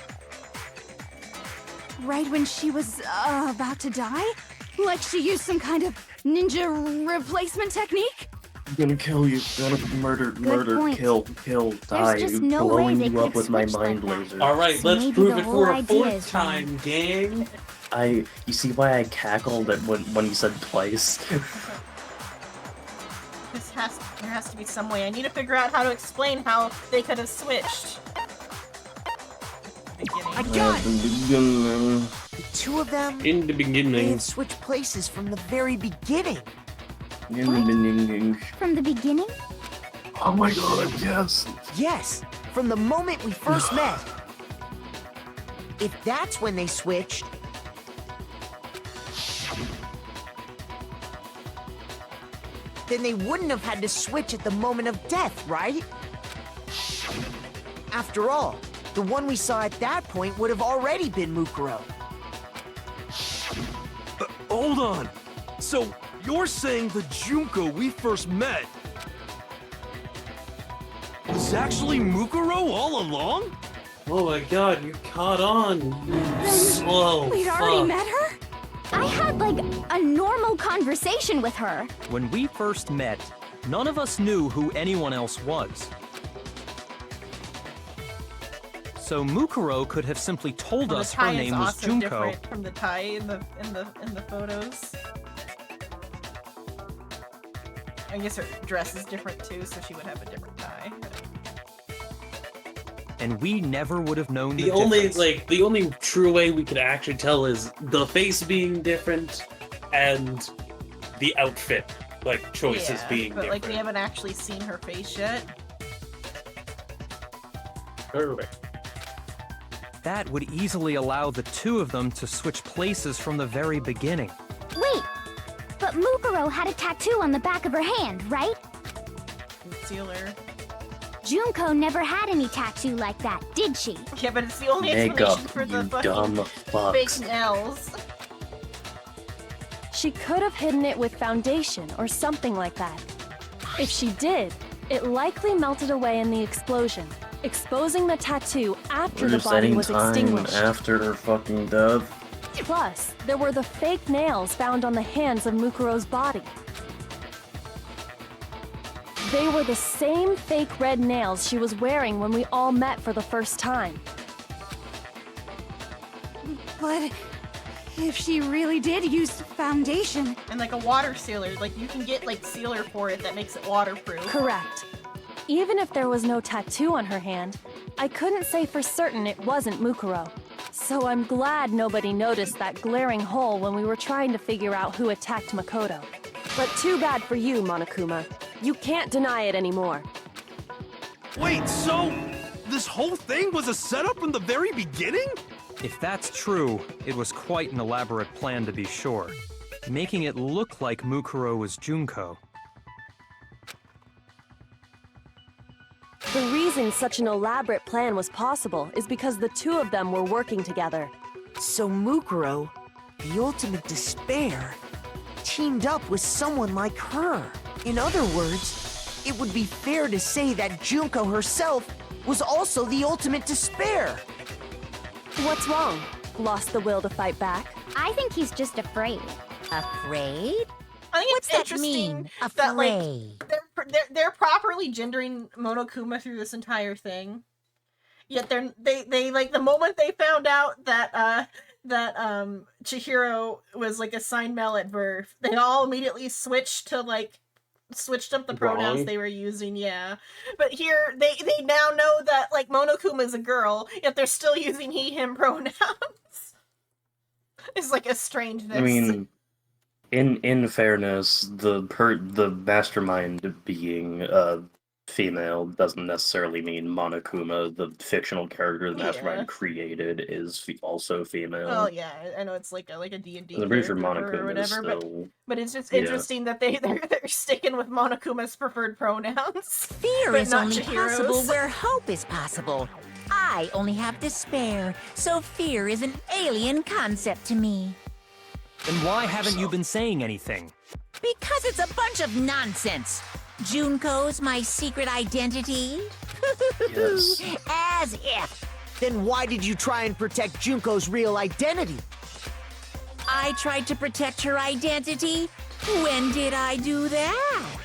Right when she was about to die? Like she used some kind of ninja replacement technique? I'm gonna kill you. Gonna murder, point. kill, die. just no way Blowing they you up could've with my switched mind like that. laser. Alright, So let's maybe prove the it whole for a idea fourth is time, gang. You see why I cackled at when you said place? There has to be some way. I need to figure out how to explain how they could have switched. I got it! The two of them, In the they beginning. had switched places from the very beginning. From the beginning? Oh my god, yes! Yes, from the moment we first met. If that's when they switched, then they wouldn't have had to switch at the moment of death, right? After all, the one we saw at that point would have already been Mukuro. Hold on. So you're saying the Junko we first met was actually Mukuro all along? Oh my god, you caught on. You slow We'd already met her? I had, like, a normal conversation with her. When we first met, none of us knew who anyone else was. So Mukuro could have simply told us her name was also Junko. different from the tie in the photos. I guess her dress is different too, so she would have a different tie. And we never would have known The only true way we could actually tell is the face being different and the outfit choices being but different. like we haven't actually seen her face yet. Perfect. That would easily allow the two of them to switch places from the very beginning. Wait, but Mukuro had a tattoo on the back of her hand, right? Concealer. Junko never had any tattoo like that, did she? Yeah, but it's the only Makeup, explanation for the you fucking dumb fake fucks. nails. She could have hidden it with foundation or something like that. If she did, it likely melted away in the explosion, exposing the tattoo after Or the just body any was time extinguished. after her fucking death. Plus, there were the fake nails found on the hands of Mukuro's body. They were the same fake red nails she was wearing when we all met for the first time. But if she really did use foundation... And like a water sealer, like you can get like sealer for it that makes it waterproof. Correct. Even if there was no tattoo on her hand, I couldn't say for certain it wasn't Mukuro. So I'm glad nobody noticed that glaring hole when we were trying to figure out who attacked Makoto. But too bad for you, Monokuma. You can't deny it anymore. Wait, so this whole thing was a setup from the very beginning? If that's true, it was quite an elaborate plan to be sure, making it look like Mukuro was Junko. The reason such an elaborate plan was possible is because the two of them were working together. So Mukuro, the ultimate despair, teamed up with someone like her. In other words, it would be fair to say that Junko herself was also the ultimate despair. What's wrong? Lost the will to fight back? I think he's just afraid. Afraid? I think What's it's that interesting mean, that like afraid? they're properly gendering Monokuma through this entire thing. Yet they like the moment they found out that Chihiro was like assigned male at birth, they all immediately switched up the pronouns they were using, yeah. But here they now know that like Monokuma is a girl, yet they're still using he him pronouns. It's like a strangeness. I mean, in fairness, the mastermind being female doesn't necessarily mean Monokuma, the fictional character the mastermind created, is also female. Oh yeah, I know it's like a D&D I'm pretty sure character or Monokuma is whatever, still... but it's just yeah. interesting that they're sticking with Monokuma's preferred pronouns. Fear but is not only Chihiro's. possible where hope is possible. I only have despair, so fear is an alien concept to me. Then why haven't you been saying anything? Because it's a bunch of nonsense. Junko's my secret identity? Yes. As if. Then why did you try and protect Junko's real identity? I tried to protect her identity? When did I do that?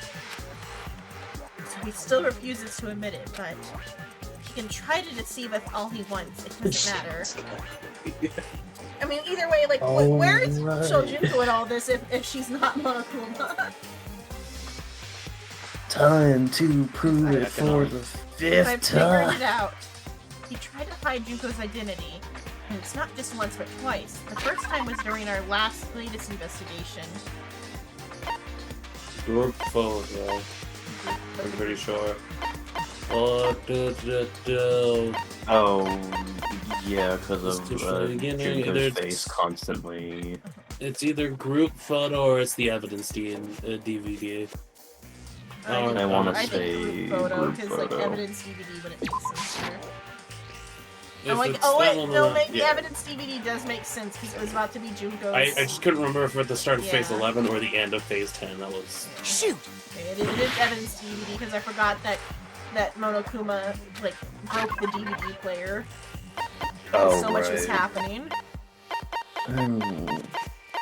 So he still refuses to admit it, but he can try to deceive us all he wants. It doesn't matter. I mean, either way, like, where is Shojunko in all this if she's not Monokuma? Time to prove it for the fifth I've time. figured it out. He tried to hide Junko's identity, and it's not just once but twice. The first time was during our latest investigation. Group photo. I'm pretty sure. Oh, yeah, because of Junko's face constantly. It's either group photo or it's the evidence DVD. I want to say group photo, group because photo. like evidence DVD wouldn't make sense here. If I'm like, it's oh that wait, one no, or- maybe yeah. evidence DVD does make sense because it was about to be Junko's. I just couldn't remember if at the start of Phase Yeah. 11 or the end of Phase 10. That was... Shoot! It is evidence DVD because I forgot that Monokuma like broke the DVD player. Oh, So much was right. happening.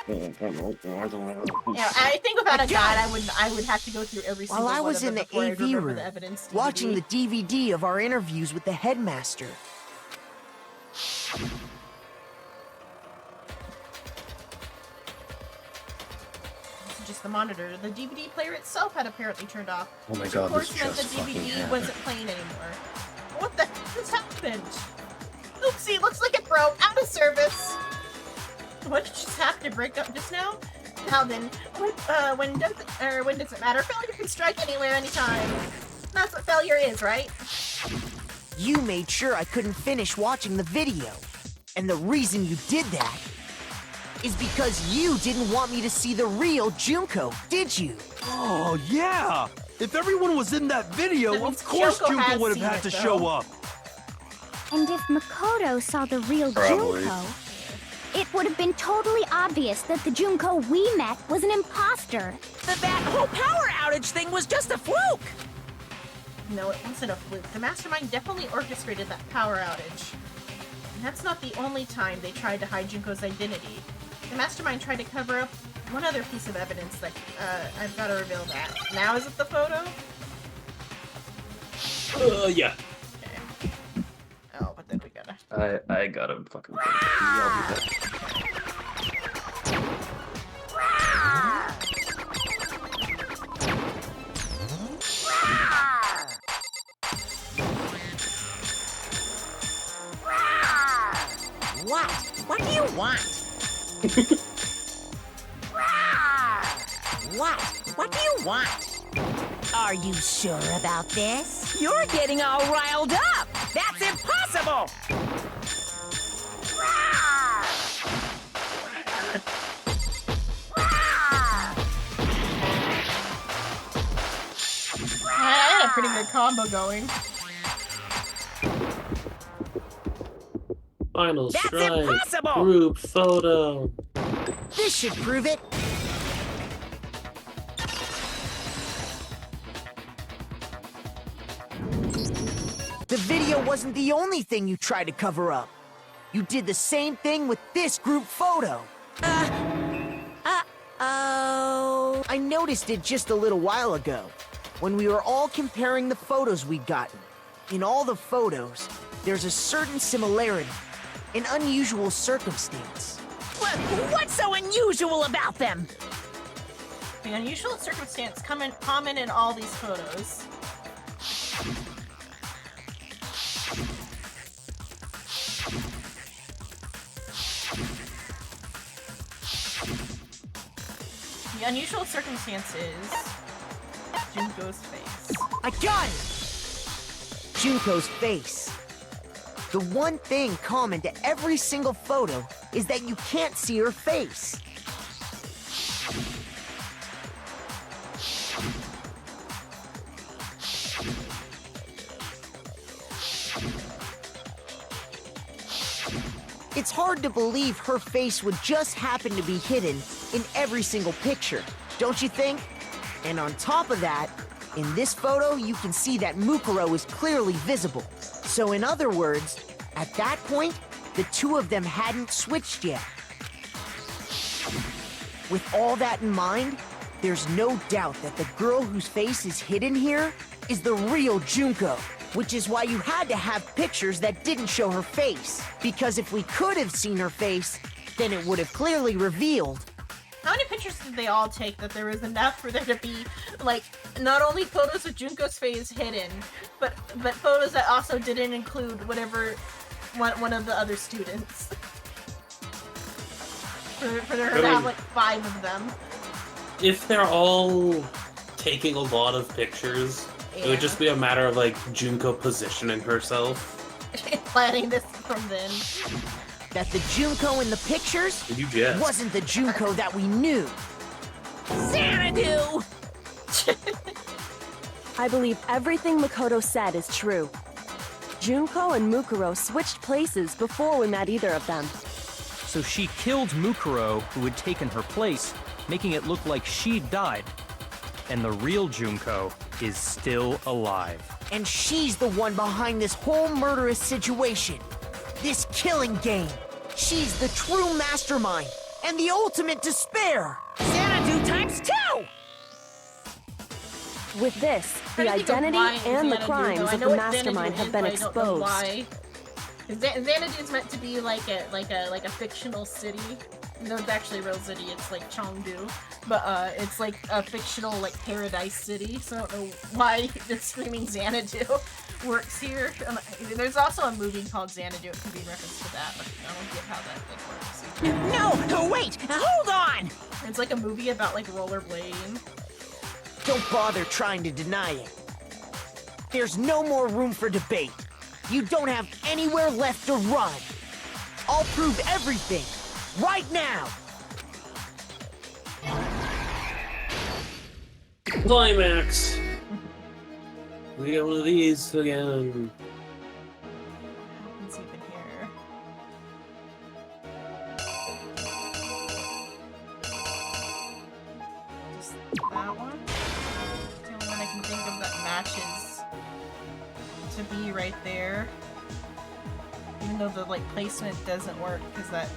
Yeah, I think without a guide, I would have to go through every single While I one was of in them the before I'd AV remember room, the evidence DVD. watching the DVD of our interviews with the headmaster. This is just the monitor. The DVD player itself had apparently turned off. Oh my which God, of course this meant the just fucking DVD happened. wasn't playing anymore. What the heck just happened? Oopsie, looks like it broke. Out of service. What did just happen to break up just now? Now then, when does it matter? Failure can strike anywhere, anytime. That's what failure is, right? You made sure I couldn't finish watching the video. And the reason you did that is because you didn't want me to see the real Junko, did you? Oh, yeah! If everyone was in that video, That means of course Junko Junko has would have seen had it, to though. show up. And if Makoto saw the real Probably. Junko, it would have been totally obvious that the Junko we met was an imposter. That whole power outage thing was just a fluke! No, it wasn't a fluke. The Mastermind definitely orchestrated that power outage. And that's not the only time they tried to hide Junko's identity. The Mastermind tried to cover up one other piece of evidence that, I've got to reveal that. Now is it the photo? Yeah. Oh, but then we gotta... I gotta fucking drink. I'll be back. What? What do you want? What? What do you want? Are you sure about this? You're getting all riled up! That's impossible! I had a pretty good combo going. Final That's strike. impossible! Group photo. This should prove it. The video wasn't the only thing you tried to cover up. You did the same thing with this group photo. Oh. I noticed it just a little while ago, when we were all comparing the photos we'd gotten. In all the photos, there's a certain similarity, an unusual circumstance. What's so unusual about them? The unusual circumstance common in all these photos. The unusual circumstance is Junko's face. I got it! Junko's face. The one thing common to every single photo is that you can't see her face. It's hard to believe her face would just happen to be hidden in every single picture, don't you think? And on top of that, in this photo, you can see that Mukuro is clearly visible. So in other words, at that point, the two of them hadn't switched yet. With all that in mind, there's no doubt that the girl whose face is hidden here is the real Junko, which is why you had to have pictures that didn't show her face. Because if we could have seen her face, then it would have clearly revealed. How many pictures did they all take that there was enough for there to be, like, not only photos of Junko's face hidden, but photos that also didn't include whatever one of the other students? For there to have, like, 5 of them. If they're all taking a lot of pictures, it would just be a matter of, like, Junko positioning herself. Planning this from then. That the Junko in the pictures You guessed. wasn't the Junko that we knew. Xanadu! I believe everything Makoto said is true. Junko and Mukuro switched places before we met either of them. So she killed Mukuro, who had taken her place, making it look like she'd died. And the real Junko is still alive. And she's the one behind this whole murderous situation. This killing game. She's the true mastermind and the ultimate despair. Xanadu times 2! With this, the identity and the crimes of the mastermind have been exposed. Xanadu's meant to be like a fictional city. Even though it's actually a real city, it's like Chengdu. But it's like a fictional like paradise city, so I don't know why they're screaming Xanadu works here. And there's also a movie called Xanadu, it could be in reference to that, but I don't get how that like works. No, wait, hold on! It's like a movie about like rollerblading. Don't bother trying to deny it. There's no more room for debate. You don't have anywhere left to run. I'll prove everything, right now. Climax! We get one of these again. What's even here? Just that one? The only one I can think of that matches to be right there. Even though the like placement doesn't work, because that.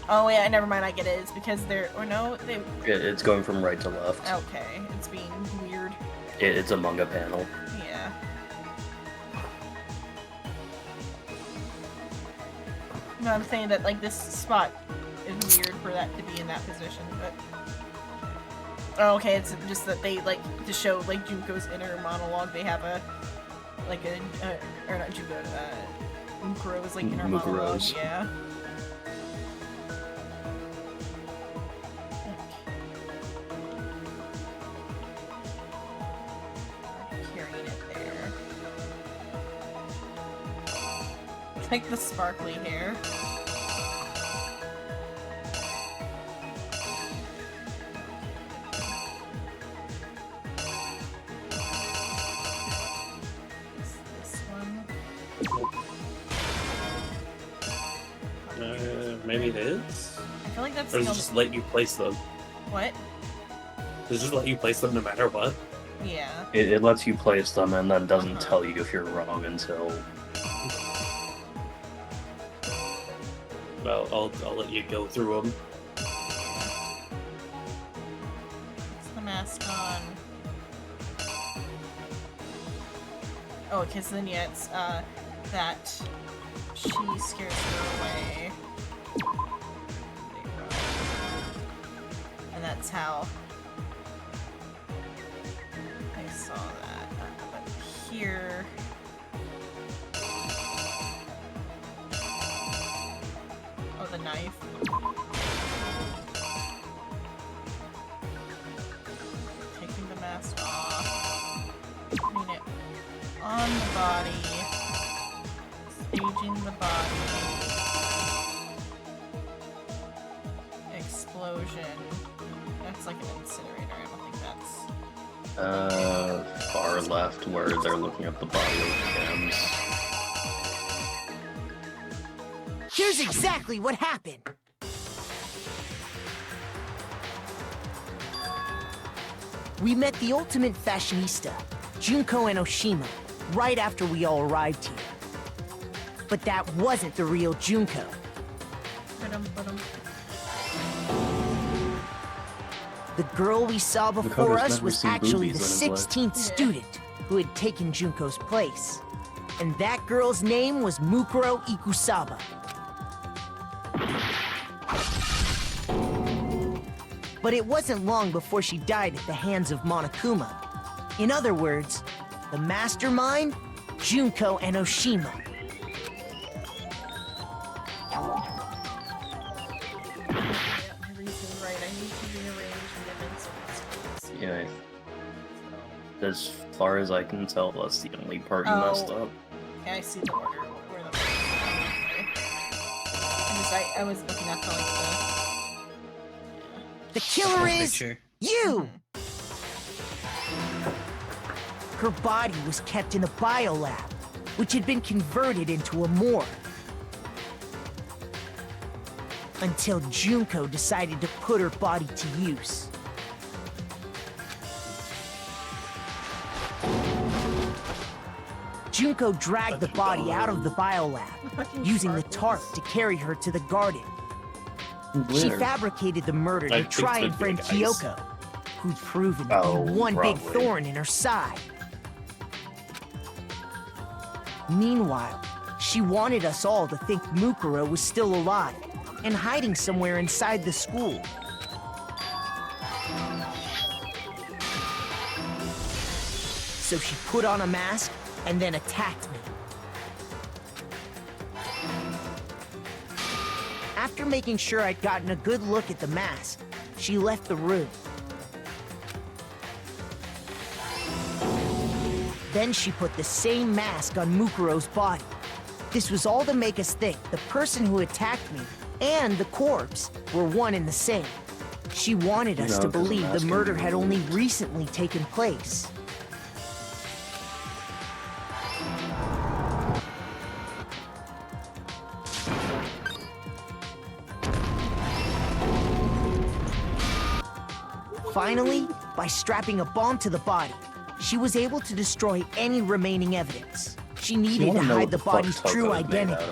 Oh yeah, never mind. I get it. It's because they're or no, they. It's going from right to left. Okay, it's being weird. It's a manga panel. Yeah. No, I'm saying that, like, this spot is weird for that to be in that position, but... Oh, okay, it's just that they, like, to show, like, Junko's inner monologue, they have a... Like a... or not Junko, Mukuro's, like, inner monologue, yeah. Carrying it there. Like the sparkly hair. Maybe it is? I feel like that's Or the does it just let you place them? What? Does it just let you place them no matter what? Yeah. It lets you place them and then doesn't tell you if you're wrong until... Well, I'll let you go through them. What's the mask on? Oh, because then yeah, it's that she scares her away. And that's how I saw that. But here... Oh, the knife. Taking the mask off. Putting it on the body. Staging the body. Explosion. That's like an incinerator. I don't think that's... far left where they're looking at the body of Gems. Here's exactly what happened. We met the ultimate fashionista, Junko and Oshima, right after we all arrived here. But that wasn't the real Junko. The girl we saw before us was actually the 16th student who had taken Junko's place. And that girl's name was Mukuro Ikusaba. But it wasn't long before she died at the hands of Monokuma. In other words, the mastermind, Junko and Oshima. Yeah. As far as I can tell, that's the only part you messed up. Yeah, I see the order. Where the I was looking at the, like, the killer is you! Her body was kept in a biolab, which had been converted into a morgue. Until Junko decided to put her body to use. Junko dragged the body out of the biolab, using the tarp to carry her to the garden. She fabricated the murder to try and friend Kyoko, who'd proven to be one big thorn in her side. Meanwhile, she wanted us all to think Mukuro was still alive and hiding somewhere inside the school. So she put on a mask and then attacked me. After making sure I'd gotten a good look at the mask, she left the room. Then she put the same mask on Mukuro's body. This was all to make us think the person who attacked me and the corpse were one and the same. She wanted us to believe the murder had only recently taken place. Finally, by strapping a bomb to the body, she was able to destroy any remaining evidence. She needed to hide the body's true identity.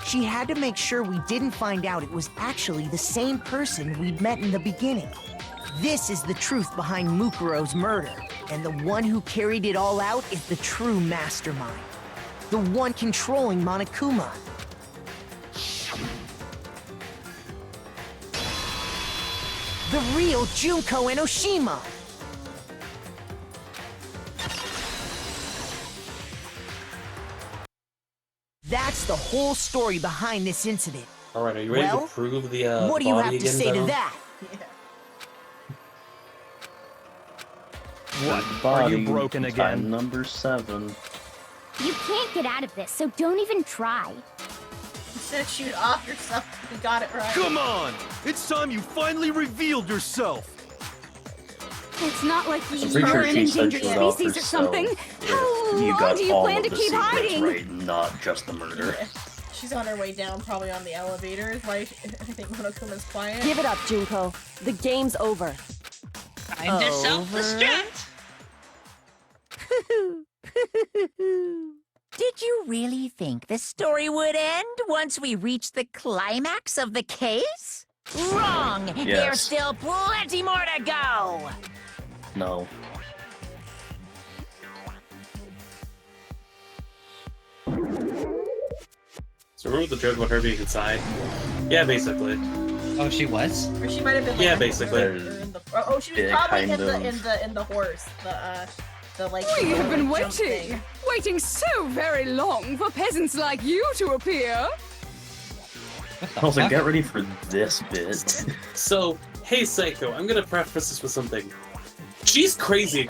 She had to make sure we didn't find out it was actually the same person we'd met in the beginning. This is the truth behind Mukuro's murder, and the one who carried it all out is the true mastermind. The one controlling Monokuma. The real Junko Enoshima! That's the whole story behind this incident. Alright, are you ready Well, to prove the what do you body have to again, say to Venom? that? What? Body, Are you broken again? time number 7. You can't get out of this, so don't even try. You said shoot off yourself. You got it right. Come on! It's time you finally revealed yourself! It's not like I'm you pretty are sure an she said endangered she would species or something. if How you long got do you all plan of to the keep secrets hiding? right, not just the murder. Yeah. She's on her way down, probably on the elevator. I think Monokuma's quiet. Give it up, Junko. The game's over. Time to self-destruct. Did you really think the story would end once we reached the climax of the case? Wrong! Yes. There's still plenty more to go! No. So remember the joke about her being inside? Yeah, basically. Oh, she was? Or she might have been. Yeah, like, basically. in the, oh, she was Yeah, probably kind in the horse. The like. We have been jump waiting, thing. waiting so very long for peasants like you to appear. Also, get ready for this bit. So, hey Psycho, I'm gonna preface this with something. She's crazy.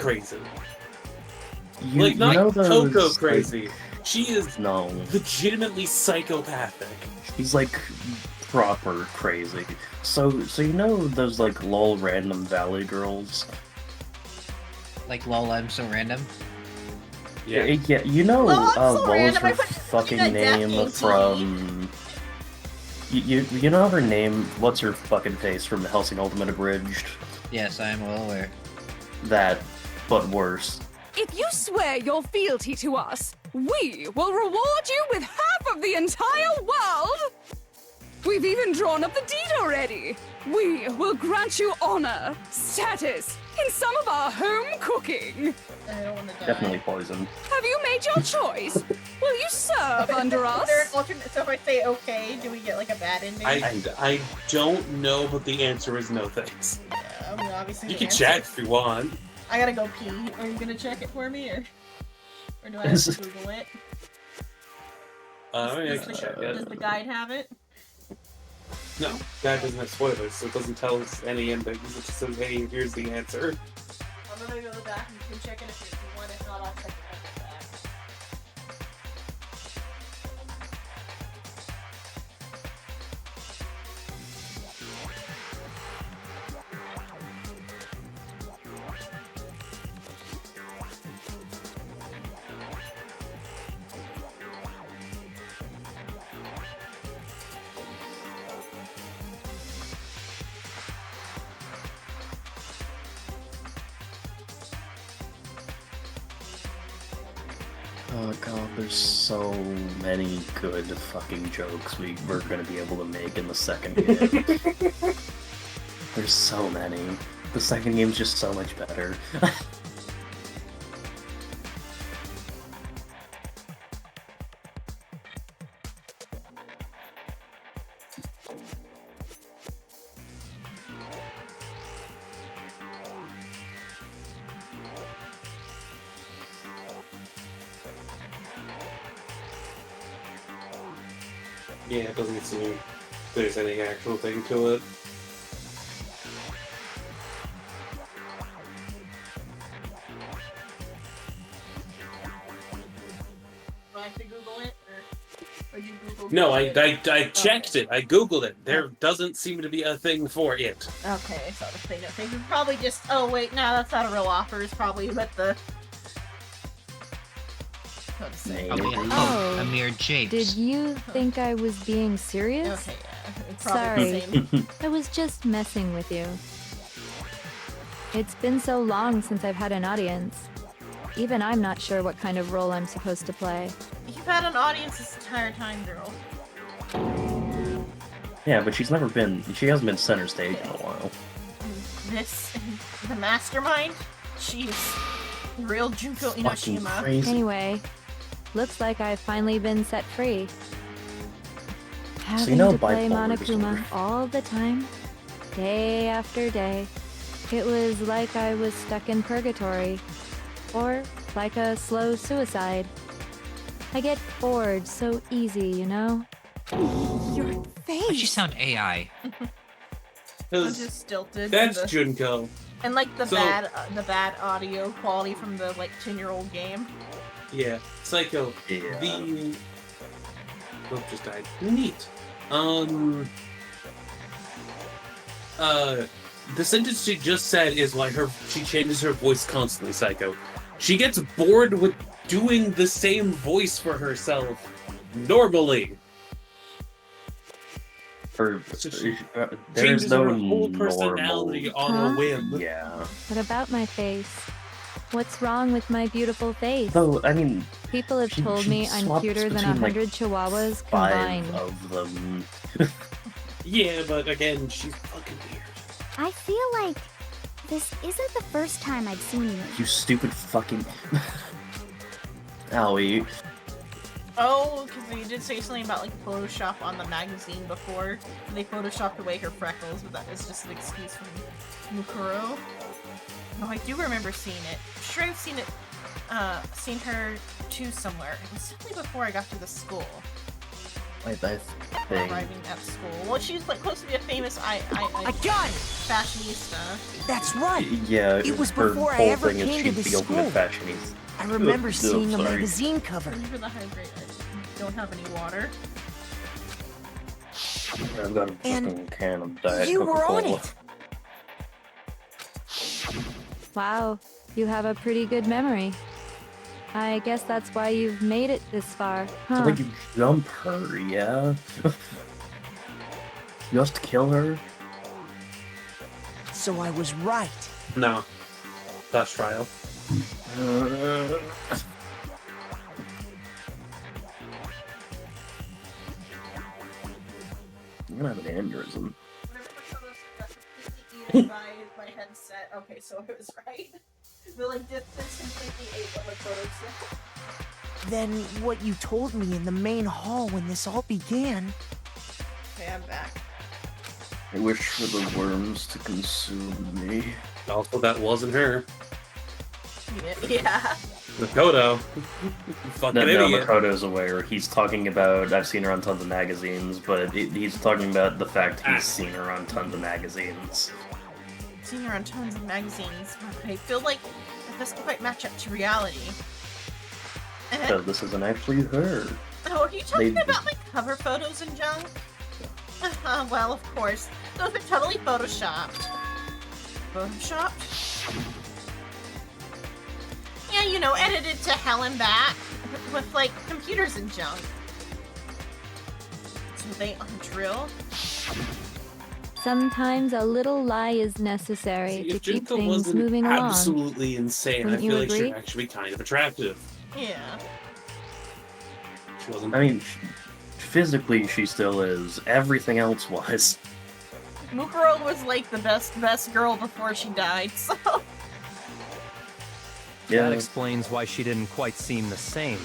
Like, not know those, Coco crazy. She is No. legitimately psychopathic. She's like proper crazy. So you know those like lol random valley girls? Like, lol, I'm so random. Yeah, you know Lol, I'm so what was random, I her put fucking that death name game from you know her name, what's her fucking face from Hellsing Ultimate Abridged? Yes, I am well aware. That, but worse. If you swear your fealty to us, we will reward you with half of the entire world! We've even drawn up the deed already! We will grant you honor, status, in some of our home cooking! I don't want to die. Definitely poison. Have you made your choice? Will you serve under Is us? there an alternate? So if I say okay, do we get like a bad ending? I don't know, but the answer is no thanks. I mean, obviously. You the can answer- check if you want. I gotta go pee. Are you gonna check it for me, or do I have to Google it? Yeah, you can Does check Does it. the guide have it? No, that doesn't have spoilers, so it doesn't tell us any endings. It just says, hey, here's the answer. I'm gonna go back and you can check it if you want. If not, I'll check it back. Oh god, there's so many good fucking jokes we're gonna be able to make in the second game. There's so many. The second game's just so much better. Yeah, it doesn't seem there's any actual thing to it. Do I have to Google it, or you Google? No, I it? checked it. I googled it. There doesn't seem to be a thing for it. Okay, so the thing. They could probably just. Oh wait, no, that's not a real offer. It's probably with the. How to say? Probably Oh, a mere japes. Did you think I was being serious? Okay, yeah. It's probably Sorry. the same. I was just messing with you. It's been so long since I've had an audience. Even I'm not sure what kind of role I'm supposed to play. You've had an audience this entire time, girl. Yeah, but she hasn't been center stage in a while. The mastermind? She's real Junko Enoshima. Anyway, looks like I've finally been set free. Having you know to play bipolar Monokuma disorder. all the time. day after day. It was like I was stuck in purgatory, or like a slow suicide. I get bored so easy, you know? Your face! Why'd you sound AI? I'm just stilted. That's the, Junko. And like the So- bad audio quality from the like 10-year-old game. Yeah, Psycho. Yeah. The... Oh, just died. Neat. The sentence she just said is why she changes her voice constantly, Psycho. She gets bored with doing the same voice for herself normally. There's Changes no her whole normal. personality on a whim. Yeah. What about my face? What's wrong with my beautiful face? Though, I mean, People have told she me I'm swaps cuter than between, 100 chihuahuas 5 combined. of them. Yeah, but again, she's fucking weird. I feel like this isn't the first time I've seen you. You stupid fucking. Owie. Oh, because you did say something about like Photoshop on the magazine before. They photoshopped away her freckles, but that was just an excuse from Mukuro. No, I do remember seeing it. I'm sure I've seen her too somewhere. It was definitely before I got to the school. I think. Arriving at school. Well, she's like supposed to be a famous I got it! fashionista. That's right! Yeah, It was her before I whole ever thing is came to she's this the ultimate school. fashionista. I remember Ugh, seeing a sorry. magazine cover. For the hydrate, I don't have any water. I've got a And fucking can of Diet you were on Coca-Cola. it! Wow, you have a pretty good memory. I guess that's why you've made it this far, So huh? like you jump her, yeah? Just kill her? So I was right. No. That's trial. I'm gonna have an aneurysm. my headset. Okay, so it was right. The like distance completely ate what my photos said. Then what you told me in the main hall when this all began. Okay, I'm back. I wish for the worms to consume me. Also, that wasn't her. Yeah. Makoto. Fucking No, idiot. Makoto's aware. He's talking about, I've seen her on tons of magazines, but he's talking about the fact he's seen her on tons of magazines. I've seen her on tons of magazines, but I feel like it doesn't quite match up to reality. So this isn't actually her. Oh, are you talking They- about my cover photos and junk? Well, of course. Those are totally photoshopped. Photoshopped? Yeah, you know, edited to hell and back with, like, computers and junk. So they aren't real? Sometimes a little lie is necessary to If keep Junko things wasn't moving along. absolutely insane, Wouldn't I you feel like agree? she's actually kind of attractive. Yeah. She wasn't. I mean, physically she still is. Everything else was. Mukuro was, like, the best girl before she died, so... That explains why she didn't quite seem the same.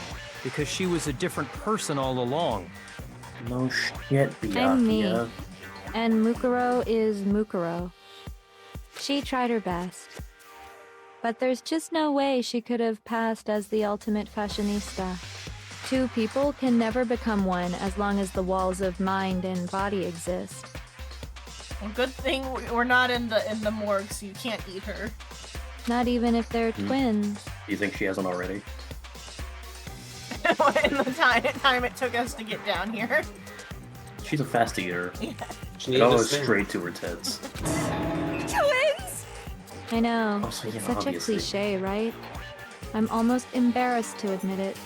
Because she was a different person all along. No shit, I'm me. Byakuya. And Mukuro is Mukuro. She tried her best. But there's just no way she could have passed as the ultimate fashionista. Two people can never become one as long as the walls of mind and body exist. Well, good thing we're not in the morgue, so you can't eat her. Not even if they're twins. Do you think she hasn't already? In the time it took us to get down here. She's a fast eater. Yeah. It goes straight to her tits. Twins! I know. Also, It's yeah, such obviously. a cliche, right? I'm almost embarrassed to admit it.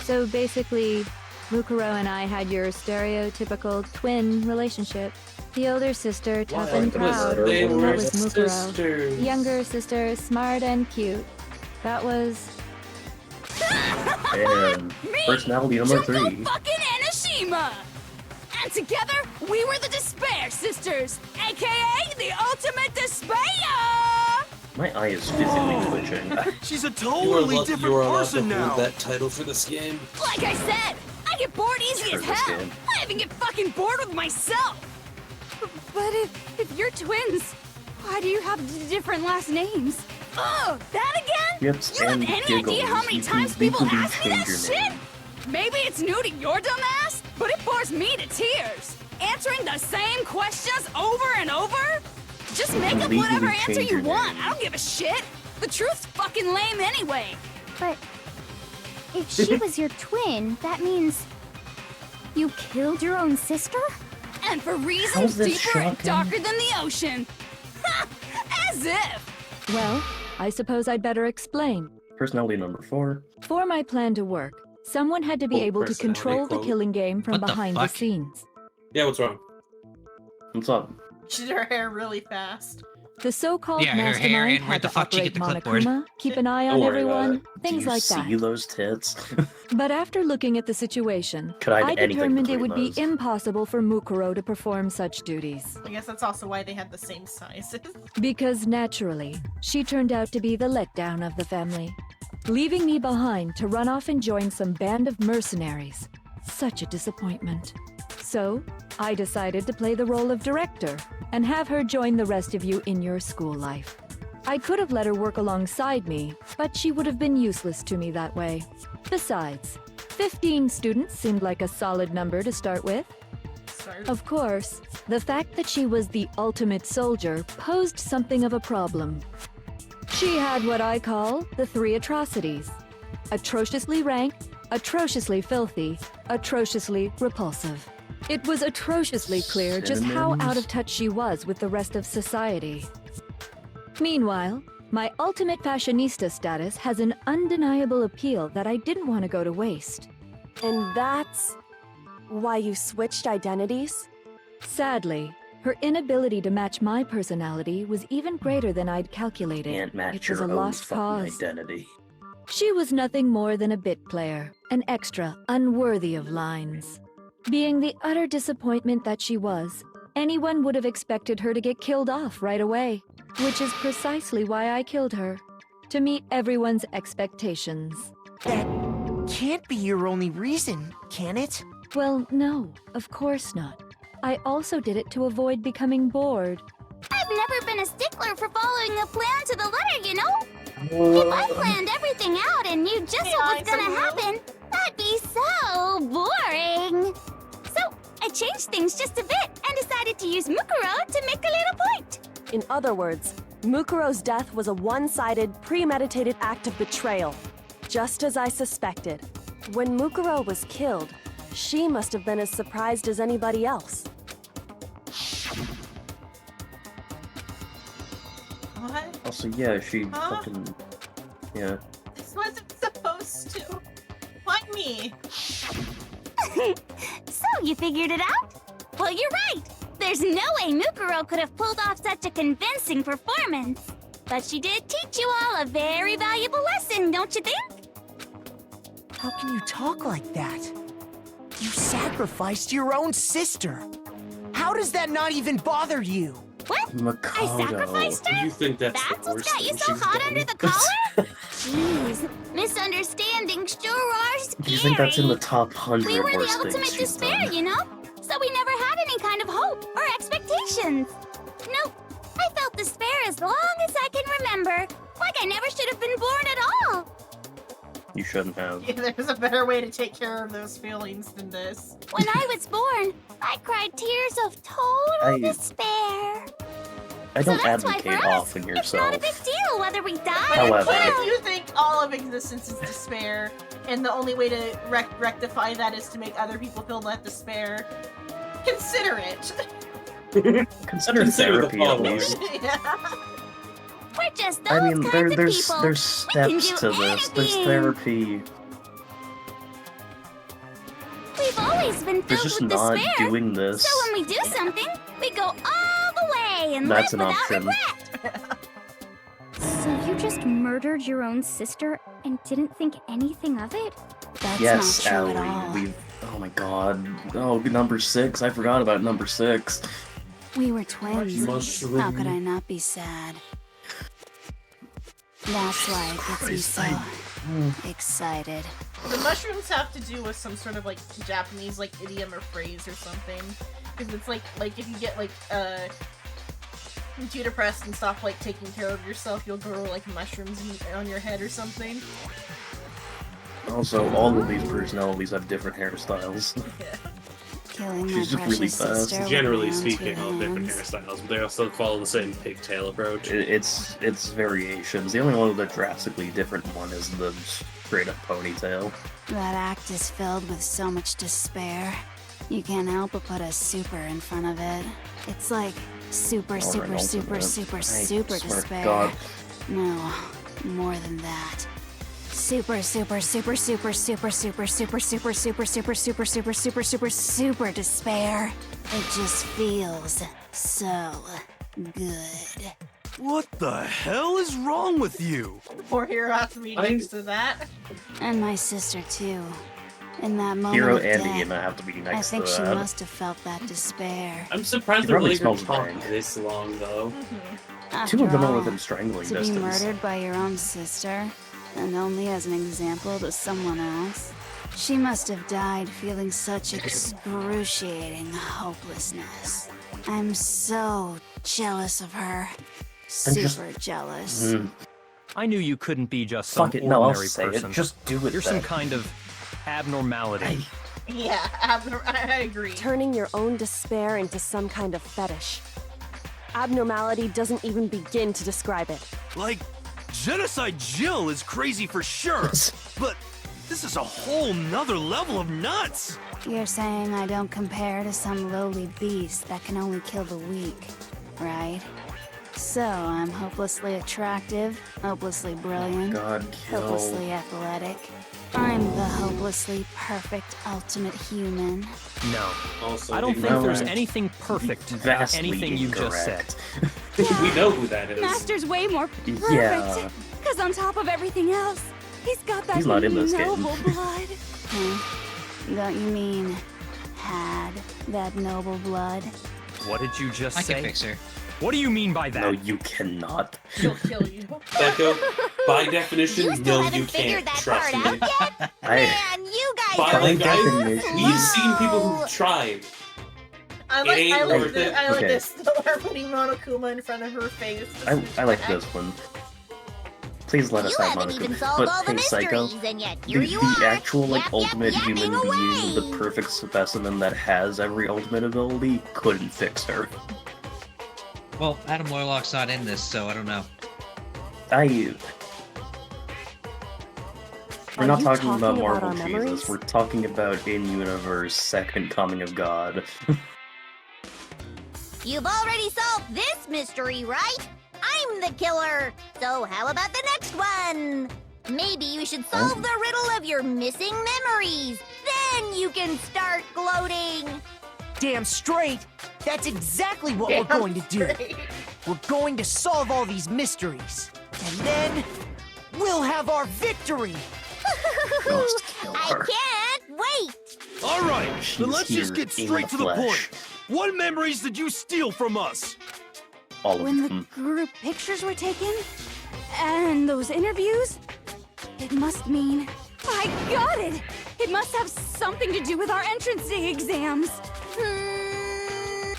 So basically, Mukuro and I had your stereotypical twin relationship. The older sister, tough and proud, They that were was Mukuro. sisters. The younger sister, smart and cute. That was... And personality number 3. Fucking Enoshima! And together, we were the Despair Sisters, aka the Ultimate Despair! My eye is physically twitching. She's a You are totally allowed- different you are allowed person to now. hold that title for this game. Like I said, I get bored easy For as this hell. game. I even get fucking bored with myself. But if you're twins, why do you have different last names? Oh, that again? Yep, You have and any giggles. idea how many You times can people legally ask me that change your shit? name. Maybe it's new to your dumb ass, but it bores me to tears. Answering the same questions over and over? Just make up legally whatever answer change you your want. name. I don't give a shit. The truth's fucking lame anyway. But if she was your twin, that means you killed your own sister? And for reasons How's this deeper and shocking? darker than the ocean. Ha! As if! Well, I suppose I'd better explain. Personality number 4. For my plan to work, someone had to be Oh, able to personality control the quote. killing game from What the behind the fuck? scenes. Yeah, what's wrong? What's up? She did her hair really fast. The so-called Yeah, her hair mastermind and where had the to fuck she operate get the clipboard. Monokuma, keep an eye Don't on worry about everyone, it. things Do you like see that. those tits? But after looking at the situation, Could I hide I anything determined it between would be those? impossible for Mukuro to perform such duties. I guess that's also why they had the same sizes. Because naturally, she turned out to be the letdown of the family, leaving me behind to run off and join some band of mercenaries. Such a disappointment. So, I decided to play the role of director and have her join the rest of you in your school life. I could have let her work alongside me, but she would have been useless to me that way. Besides, 15 students seemed like a solid number to start with. Of course, the fact that she was the ultimate soldier posed something of a problem. She had what I call the 3 atrocities: atrociously rank, atrociously filthy, atrociously repulsive. It was atrociously clear just how Synonyms? out of touch she was with the rest of society. Meanwhile, my ultimate fashionista status has an undeniable appeal that I didn't want to go to waste. And that's why you switched identities? Sadly, her inability to match my personality was even greater than I'd calculated. Can't match It was a your own lost fucking cause. identity. She was nothing more than a bit player, an extra unworthy of lines. Being the utter disappointment that she was, anyone would have expected her to get killed off right away, which is precisely why I killed her, to meet everyone's expectations. That can't be your only reason, can it? Well, no, of course not. I also did it to avoid becoming bored. I've never been a stickler for following a plan to the letter, you know? If I planned everything out and knew just what was gonna happen, that'd be so boring. So I changed things just a bit and decided to use Mukuro to make a little point. In other words, Mukuro's death was a one-sided, premeditated act of betrayal. Just as I suspected. When Mukuro was killed, she must have been as surprised as anybody else. What? Also, yeah, she Huh? fucking... Yeah. This wasn't supposed to. Why me? So you figured it out? Well, you're right. There's no way Mukuro could have pulled off such a convincing performance. But she did teach you all a very valuable lesson, don't you think? How can you talk like that? You sacrificed your own sister. How does that not even bother you? What? I sacrificed her? You think that's That's the what's worst got you thing so she's hot done? under the collar? Jeez, misunderstandings sure are Do you think that's in the scary. top 100 We were the worst things ultimate she's despair, done? you know? So we never had any kind of hope or expectations. Nope, I felt despair as long as I can remember. Like I never should have been born at all. You shouldn't have. Yeah, there's a better way to take care of those feelings than this. When I was born, I cried tears of total despair. I don't that's why advocate for us, offing It's not a yourself. big deal whether we die However- But if you think all of existence is despair, and the only way to rectify that is to make other people feel that despair, consider it. Consider the therapy at following. least. Yeah. We're just those I mean, kinds there's of people. there's We can steps do to this. There's anything. therapy. We've always been There's filled just with not despair. doing this. So when we do something, we go all the way and That's live an without option. regret. So you just murdered your own sister and didn't think anything of it? That's Yes, not true at Allie. all. We've. Oh my god. Oh, number 6. I forgot about number 6. We were twins. Mushroom. How could I not be sad? That's why it gets me so excited. The mushrooms have to do with some sort of like Japanese like idiom or phrase or something. Because it's like if you get like too depressed and stop like taking care of yourself, you'll grow like mushrooms on your head or something. Also, all of these personalities have different hairstyles. Yeah. Killing She's just really fast. Generally speaking, all different hairstyles, but they also follow the same pigtail approach. It's variations. The only one with a drastically different one is the straight-up ponytail. That act is filled with so much despair. You can't help but put a super in front of it. It's like super, super, super, super, super despair. God. No, more than that. Super, super, super, super, super, super, super, super, super, super, super, super, super, super, super despair. It just feels so good. What the hell is wrong with you? Poor Hero has to be next to that. And my sister too. In that moment Hero of and death, Ian have to be I next to think she that. must have felt that despair. I'm surprised She the probably Lakers smells talked bad. this long, though. Two of them After are all, within strangling to distance. be murdered by your own sister, and only as an example to someone else, she must have died feeling such excruciating hopelessness. I'm so jealous of her. Super jealous. I knew you couldn't be just some Fuck it, no, I'll ordinary say it. person. Just do it You're then. some kind of abnormality. Yeah, I agree. Turning your own despair into some kind of fetish. Abnormality doesn't even begin to describe it. Like, Genocide Jill is crazy for sure, but this is a whole nother level of nuts! You're saying I don't compare to some lowly beast that can only kill the weak, right? So I'm hopelessly attractive, hopelessly brilliant, God, kill. hopelessly athletic. I'm the hopelessly perfect ultimate human. No. Also, I don't think there's incorrect. anything perfect about Vastly anything you just said. incorrect. We know who that is. Master's way more perfect. Yeah. Because on top of everything else, he's got that He's not in this game. noble blood. Don't you mean had that noble blood? What did you just I say? can fix her. What do you mean by that? No, you cannot. She'll kill you. Becco, by definition, You still no, haven't you figured can't. that Trust part me. out yet? Man, you guys By are definition, we've seen people who've tried. I It like ain't worth it. I like Okay. this though. We're putting Monokuma in front of her face. I like this one. Please let us You have haven't even Monaco. solved But all the hey, Psycho, mysteries, and yet here you the are. actual like Yap, ultimate yapping human away. being, the perfect specimen that has every ultimate ability, couldn't fix her. Well, Adam Warlock's not in this, so I don't know. We're Are not you talking about talking about Marvel our Jesus, memories? we're talking about in-universe second coming of God. You've already solved this mystery, right? I'm the killer. So how about the next one? Maybe you should solve the riddle of your missing memories. Then you can start gloating. Damn straight! That's exactly what we're going to do. We're going to solve all these mysteries. And then we'll have our victory! I can't wait. All right, then let's She's just get here in straight to the flesh. point. What memories did you steal from us? All of When the them. group pictures were taken, and those interviews, it must mean... I got it! It must have something to do with our entrance day exams.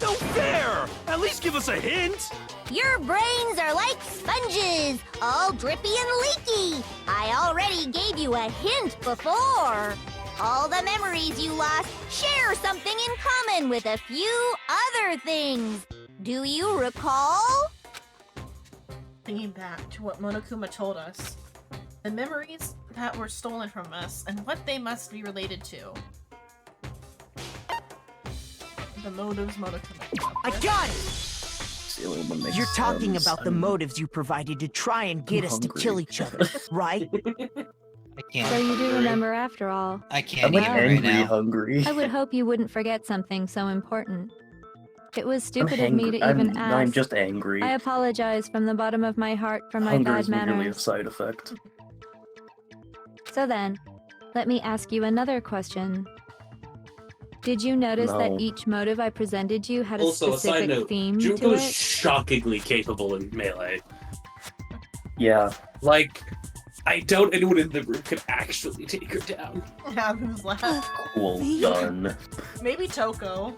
No fair! At least give us a hint! Your brains are like sponges, all drippy and leaky. I already gave you a hint before. All the memories you lost share something in common with a few other things. Do you recall? Thinking back to what Monokuma told us, the memories that were stolen from us and what they must be related to. The motives Monokuma. I got it! You're talking about the motives you provided to try and get us to kill each other, right? I can't. So you do remember after all. I can't I'm like even right angry, now. hungry. I would hope you wouldn't forget something so important. It was I'm stupid of me to even ask. I'm just angry. I apologize from the bottom of my heart for my Hunger bad is merely a manners. side effect. So then, let me ask you another question. Did you notice that No. each motive I presented you had a Also, a side specific note, theme to Junko's it? shockingly capable in Melee. Yeah. Like, I doubt anyone in the group could actually take her down. Yeah, who's left? Cool, done. Maybe Toko.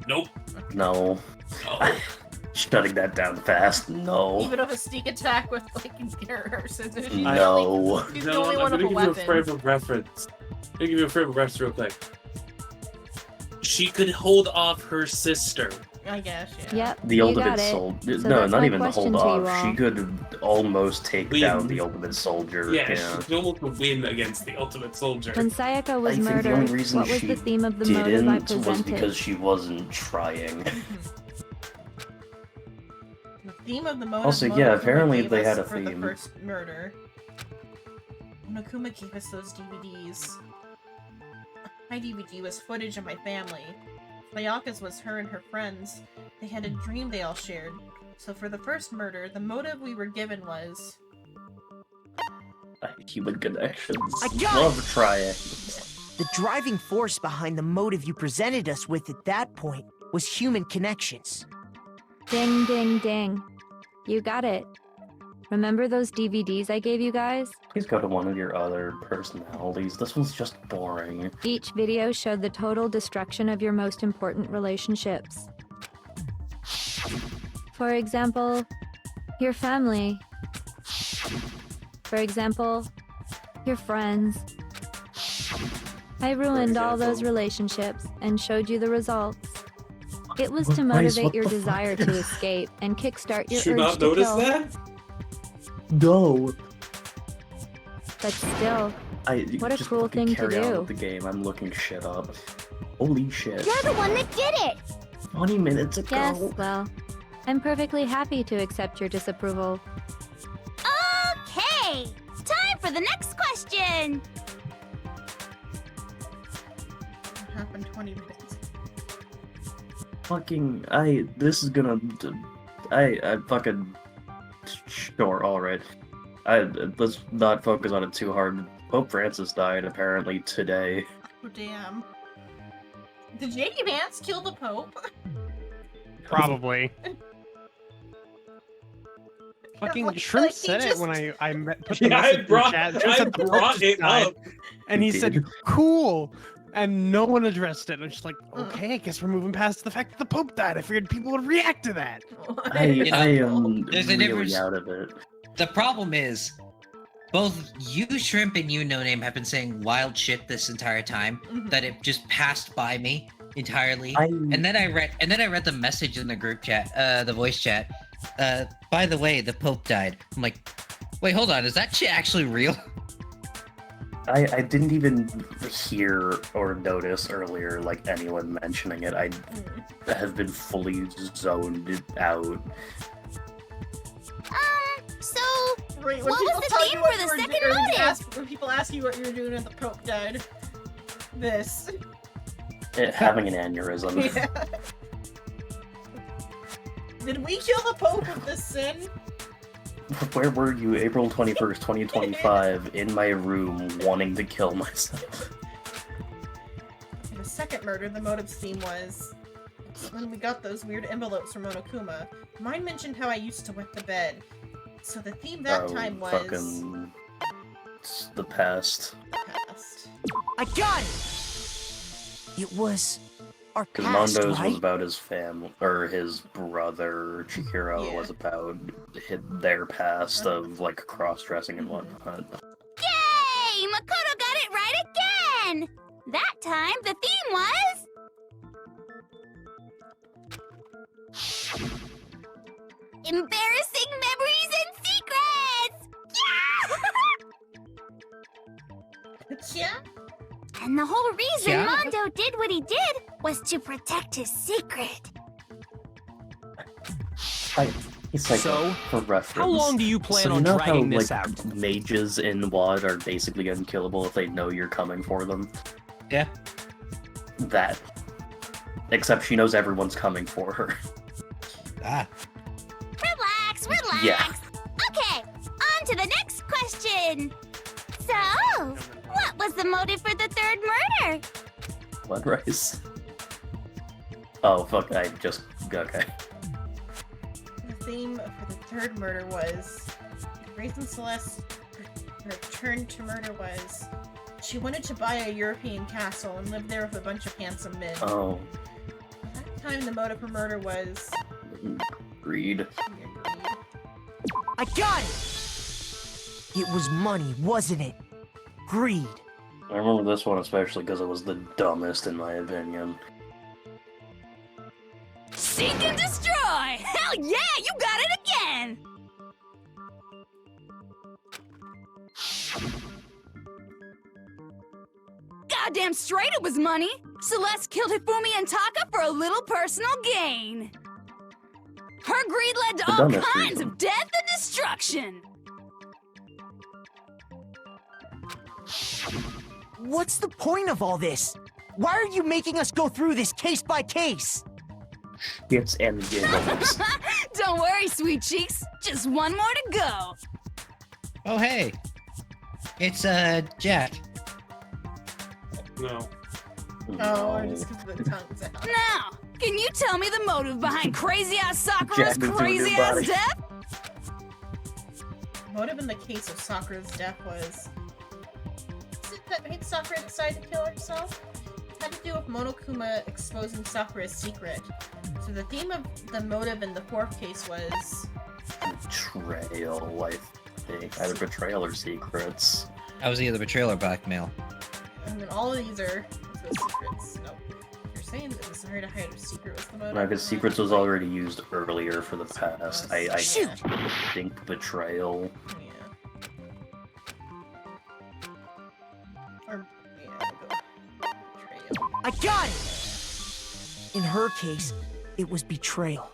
Nope. No. Shutting that down fast. No. Even if a sneak attack with like her scissors. She's No. He's the only one with a I'm gonna weapon. give you a frame of reference. I'm gonna give you a frame of reference real quick. She could hold off her sister. I guess, yeah. Yep. The you ultimate got it. soldier. So No, that's not my even the question hold to you off. all. She could almost take Win. down the ultimate soldier. Yeah, she could almost win against the ultimate soldier. When Sayaka I was think the only murdered, reason what was she the theme of the motive I didn't was presented? because she wasn't trying. The theme of the motive. Also, Monokuma yeah, apparently gave they us had a for the theme. first murder. Monokuma gave us those DVDs. My DVD was footage of my family. Sayaka's was her and her friends. They had a dream they all shared. So for the first murder, the motive we were given was... Human connections. I got Love it! trying. The driving force behind the motive you presented us with at that point was human connections. Ding, ding, ding. You got it. Remember those DVDs I gave you guys? Please go to one of your other personalities. This one's just boring. Each video showed the total destruction of your most important relationships. For example, your family. For example, your friends. I ruined all those relationships and showed you the results. It was to motivate your desire to escape and kickstart your Did you urge not to notice kill. that? No. But still, what a just cruel fucking thing to carry on do. with the game. I'm looking shit up. Holy shit. You're the one that did it! 20 minutes ago. Yes, well, I'm perfectly happy to accept your disapproval. Okay! Time for the next question! What happened 20 minutes? Fucking, this is gonna, I fucking, sure, alright. Let's not focus on it too hard. Pope Francis died, apparently, today. Oh, damn. Did J.D. Vance kill the Pope? Probably. Fucking Like, Shrimp he said just- it when I put Yeah, the I message in brought- chat. I Shrimp said the Pope brought just it died, up. and he He said, did. cool. And no one addressed it. I'm just like, okay, I guess we're moving past the fact that the Pope died. I figured people would react to that. I am there's a really difference. out of it. The problem is, both you, Shrimp, and you, No Name, have been saying wild shit this entire time that it just passed by me entirely. And then I read the message in the group chat, the voice chat. By the way, the Pope died. I'm like, wait, hold on, is that shit actually real? I didn't even hear or notice earlier, like, anyone mentioning it. I have been fully zoned out. So, Wait, what was the theme for the second motive? When people ask you what you were doing when the Pope died, this. Having an aneurysm. Yeah. Did we kill the Pope with this sin? Where were you April 21st, 2025, in my room, wanting to kill myself? For the second murder, the motive's theme was when we got those weird envelopes from Monokuma. Mine mentioned how I used to wet the bed. So the theme that time was Fucking... It's the past. past. I got it! It was our Because past, Mondo's right? was about his family, or his brother, Chihiro was about their past of, like, cross-dressing and whatnot. Yay! Makoto got it right again! That time, the theme was... embarrassing memories and secrets! Yeah! And the whole reason Yeah? Mondo did what he did was to protect his secret. It's like, So, for reference. how long do you plan so on you know dragging how, this like, out? mages in WoD are basically unkillable if they know you're coming for them? Yeah. That. Except she knows everyone's coming for her. Ah. Relax, relax. Yeah. Okay, on to the next question. So, what was the motive for the third murder? Blood rice. Oh, fuck, I just... Okay. The theme for the third murder was Raisin Celeste her turn to murder was she wanted to buy a European castle and live there with a bunch of handsome men. Oh. At that time, the motive for murder was... Greed. I got it! It was money, wasn't it? Greed. I remember this one especially because it was the dumbest in my opinion. Seek and destroy! Hell yeah, you got it again! Goddamn straight it was money! Celeste killed Hifumi and Taka for a little personal gain. Her greed led to all kinds of death and destruction! What's the point of all this? Why are you making us go through this case by case? Shits and giggles. Don't worry, sweet cheeks. Just one more to go. Oh, hey. It's, Jack. No. Oh, or just because of the tongues out. Now, can you tell me the motive behind crazy-ass Sakura's crazy-ass death? Motive in the case of Sakura's death was... Is it that made Sakura decide to kill herself? It had to do with Monokuma exposing Sakura's secret. So the theme of the motive in the fourth case was... Betrayal, I think. Either betrayal or secrets. That was either betrayal or blackmail. And then all of these are secrets. Nope. You're saying that the desire to hide a secret was the motive? No, because secrets was already used earlier for the past. I think betrayal. Or, I got it! In her case, it was betrayal.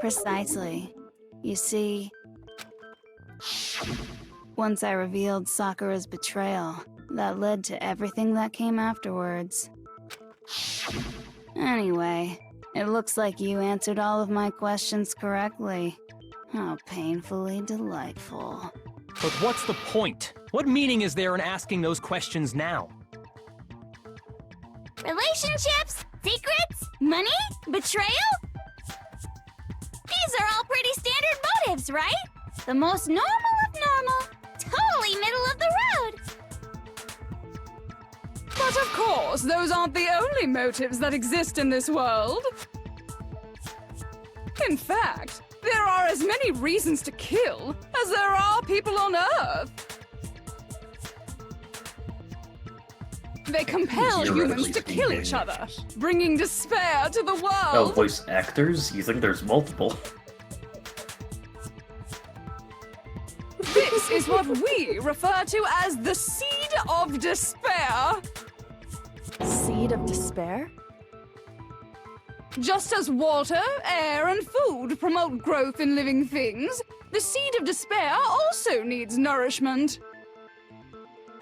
Precisely. You see, once I revealed Sakura's betrayal, that led to everything that came afterwards. Anyway, it looks like you answered all of my questions correctly. How painfully delightful. But what's the point? What meaning is there in asking those questions now? Relationships? Secrets? Money? Betrayal? These are all pretty standard motives, right? The most normal of normal. Totally middle of the road. But of course, those aren't the only motives that exist in this world. In fact, there are as many reasons to kill as there are people on Earth. They compel humans to kill each other, bringing despair to the world. Oh, voice actors? You think there's multiple? This is what we refer to as the seed of despair. Seed of despair? Just as water, air, and food promote growth in living things, the seed of despair also needs nourishment.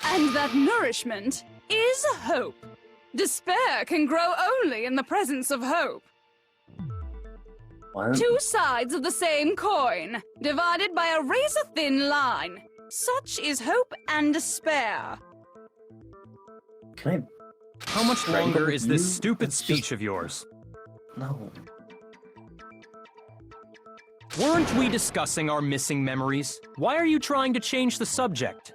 And that nourishment is hope. Despair can grow only in the presence of hope. What? Two sides of the same coin, divided by a razor-thin line. Such is hope and despair. Can How much longer is this stupid speech of yours? No. Weren't we discussing our missing memories? Why are you trying to change the subject?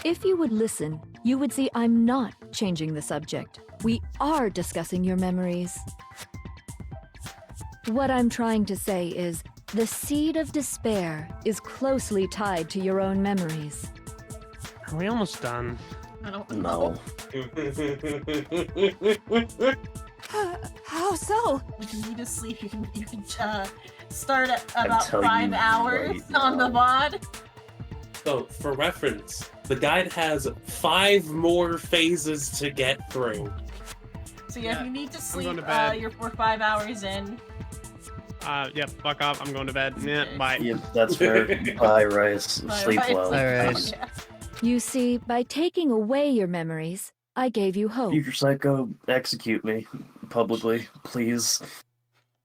If you would listen, you would see I'm not changing the subject. We are discussing your memories. What I'm trying to say is, the seed of despair is closely tied to your own memories. Are we almost done? I don't know. How so? If you need to sleep, you can start at about telling 5 you hours right on the VOD. So, for reference, the guide has 5 more phases to get through. So yeah, if you need to sleep, going to bed. we're 5 hours in. Yep, fuck off, I'm going to bed. Yeah, bye. Yep, that's fair. Bye, Rice. Sleep Rice. well. Bye, Rice. You see, by taking away your memories, I gave you hope. Future Psycho, execute me. Publicly, please.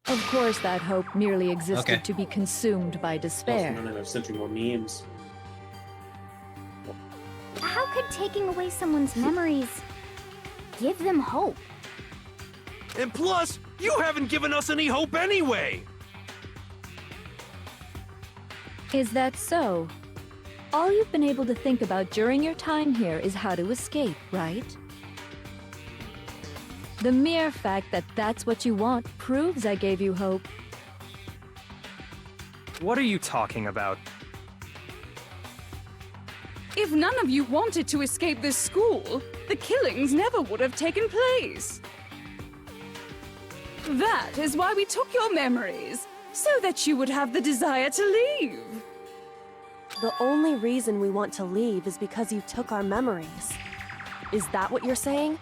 Of course, that hope merely existed Okay. to be consumed by despair. No, I've sent you more memes. How could taking away someone's memories give them hope? And plus, you haven't given us any hope anyway! Is that so? All you've been able to think about during your time here is how to escape, right? The mere fact that that's what you want proves I gave you hope. What are you talking about? If none of you wanted to escape this school, the killings never would have taken place. That is why we took your memories, so that you would have the desire to leave. The only reason we want to leave is because you took our memories. Is that what you're saying?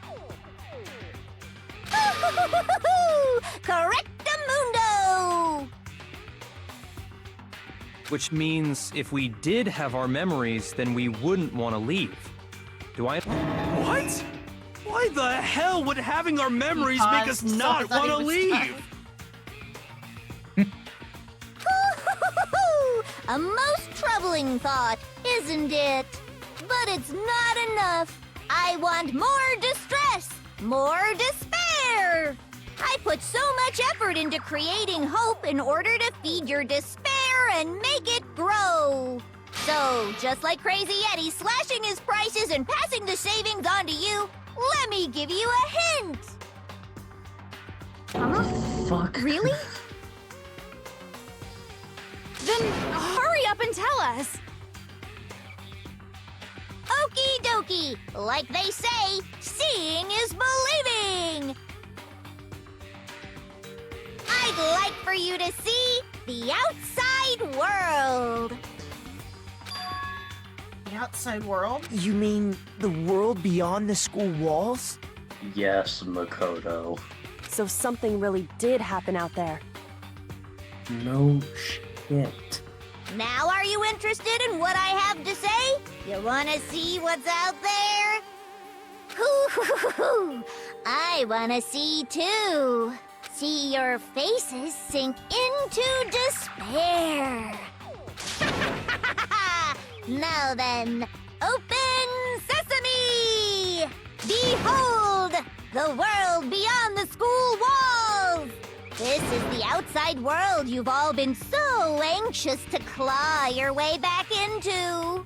Correctamundo! Which means if we did have our memories, then we wouldn't want to leave. Do I? What? Why the hell would having our memories make us not want to leave? A most troubling thought, isn't it? But it's not enough. I want more distress, more despair. I put so much effort into creating hope in order to feed your despair and make it grow. So, just like Crazy Eddie slashing his prices and passing the savings on to you, let me give you a hint. Huh? Fuck. Really? Then hurry up and tell us. Okie dokie. Like they say, seeing is believing. I'd like for you to see the outside world. The outside world? You mean the world beyond the school walls? Yes, Makoto. So something really did happen out there. No shit. Now are you interested in what I have to say? You wanna see what's out there? Hoo-hoo-hoo-hoo! I wanna see too. See your faces sink into despair. Now then, open sesame! Behold, the world beyond the school walls! This is the outside world you've all been so anxious to claw your way back into.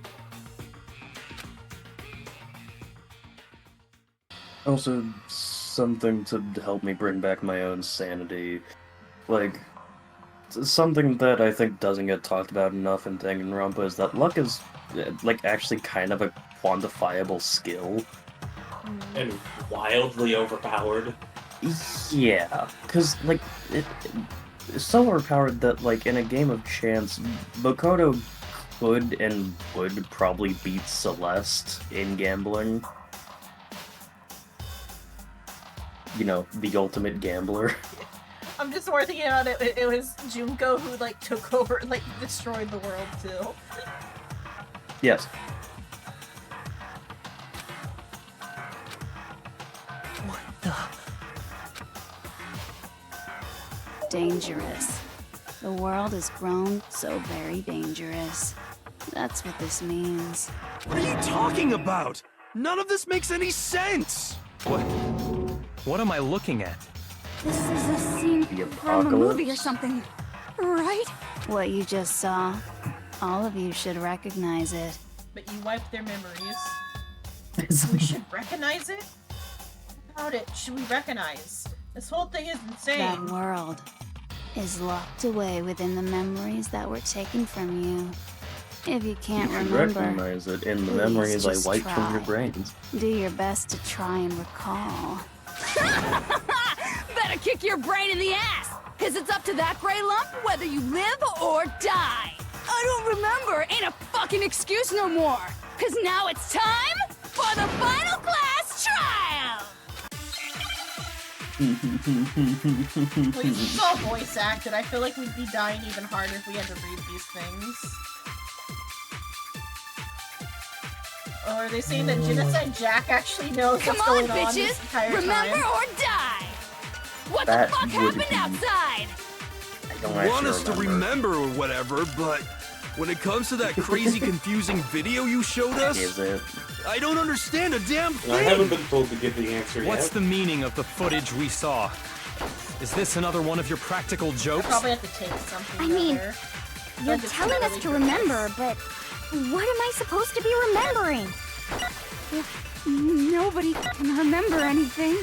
Also, something to help me bring back my own sanity. Like, something that I think doesn't get talked about enough in Danganronpa is that luck is, like, actually kind of a quantifiable skill. And wildly overpowered. Yeah, because, like, it's so overpowered that, like, in a game of chance, Makoto could and would probably beat Celeste in gambling. You know, the ultimate gambler. I'm just more thinking about it. It was Junko who, like, took over, like, destroyed the world, too. Yes. What the? Dangerous. The world has grown so very dangerous. That's what this means. What are you talking about? None of this makes any sense! What am I looking at? This is a scene from a movie or something, right? What you just saw, all of you should recognize it. But you wiped their memories. We should recognize it? What about it should we recognize? This whole thing is insane. That world is locked away within the memories that were taken from you. If you can't You should remember, recognize it in the please memories I just wiped from try. your brains. Do your best to try and recall. Better kick your brain in the ass, because it's up to that gray lump whether you live or die. I don't remember ain't a fucking excuse no more, because now it's time for the final class trial! Like, this is all voice acted. I feel like we'd be dying even harder if we had to read these things. Or are they saying that Genocide Jack actually knows Come what's on, going on this bitches! entire Remember time? or die! What That the fuck would happened be- outside? I don't Want actually us to remember or whatever, but when it comes to that crazy, confusing video you showed us, Is it? I don't understand a damn thing! I haven't been told to give the answer What's yet. the meaning of the footage we saw? Is this another one of your practical I jokes? probably have to take something. I mean, there. You're telling us to remember, but what am I supposed to be remembering? Nobody can remember anything.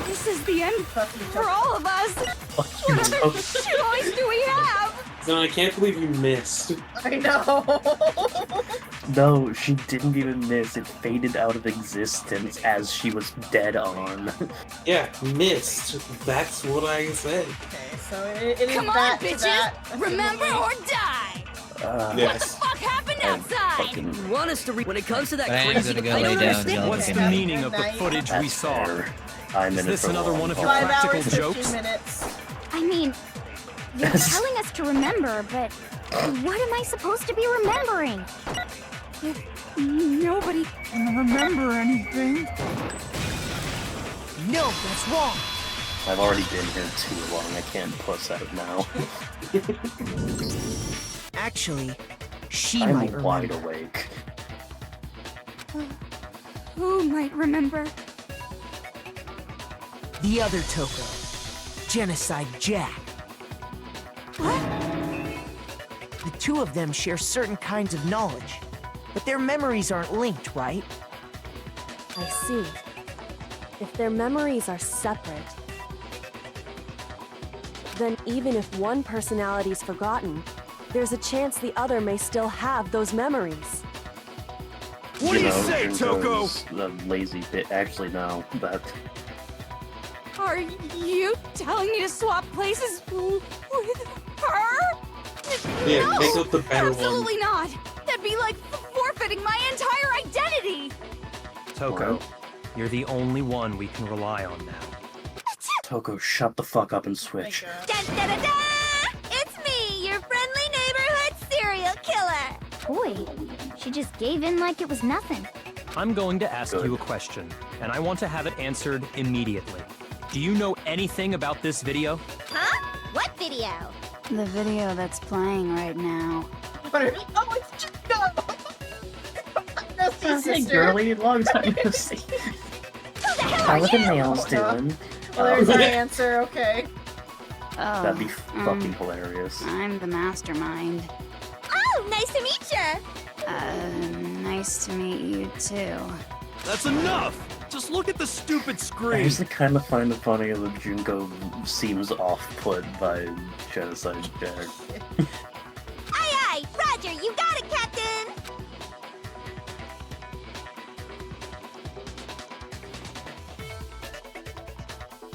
This is the end for all of us. What other choice do we have? No, I can't believe you missed. I know. No, she didn't even miss. It faded out of existence as she was dead on. Yeah, missed. That's what I said. Okay, so it is Come on, back to bitches! that. Remember or die! What the Yes. fuck happened outside? You want us to when it comes to that I am crazy gonna go I lay don't down, understand. y'all. What's the Okay. meaning of the footage we saw? I'm Is in it this for another long one of your haul. 5 practical hours, 15 jokes? minutes. I mean, you're telling us to remember, but what am I supposed to be remembering? Nobody can remember anything. No, that's wrong. I've already been here too long. I can't puss out now. Actually, she I'm might wide remember. awake. Who might remember? The other Toko. Genocide Jack. What? The two of them share certain kinds of knowledge, but their memories aren't linked, right? I see. If their memories are separate, then even if one personality's forgotten, there's a chance the other may still have those memories. What do you say, Toko? Junko's a lazy bit. Actually, no. But Are you telling me to swap places with her? Yeah, No, take out the better one. absolutely not. That'd be like forfeiting my entire identity. Toko, you're the only one we can rely on now. Toko, shut the fuck up and switch. Dun, da, da, da! It's me, your friendly neighborhood serial killer. Boy, she just gave in like it was nothing. I'm going to ask you a question, and I want to have it answered immediately. Do you know anything about this video? Huh? What video? The video that's playing right now. Oh, it's just go. No, see, Hey, sister. girly, long time no see. How are the nails doing? Well, there's our answer. Okay. Oh, That'd be fucking hilarious. I'm the mastermind. Oh, nice to meet you. Nice to meet you too. That's enough! Just look at the stupid I screen! used to kind of find it funny that Junko seems off-put by Genocide Jack. Aye, aye, Roger, you got it, Captain.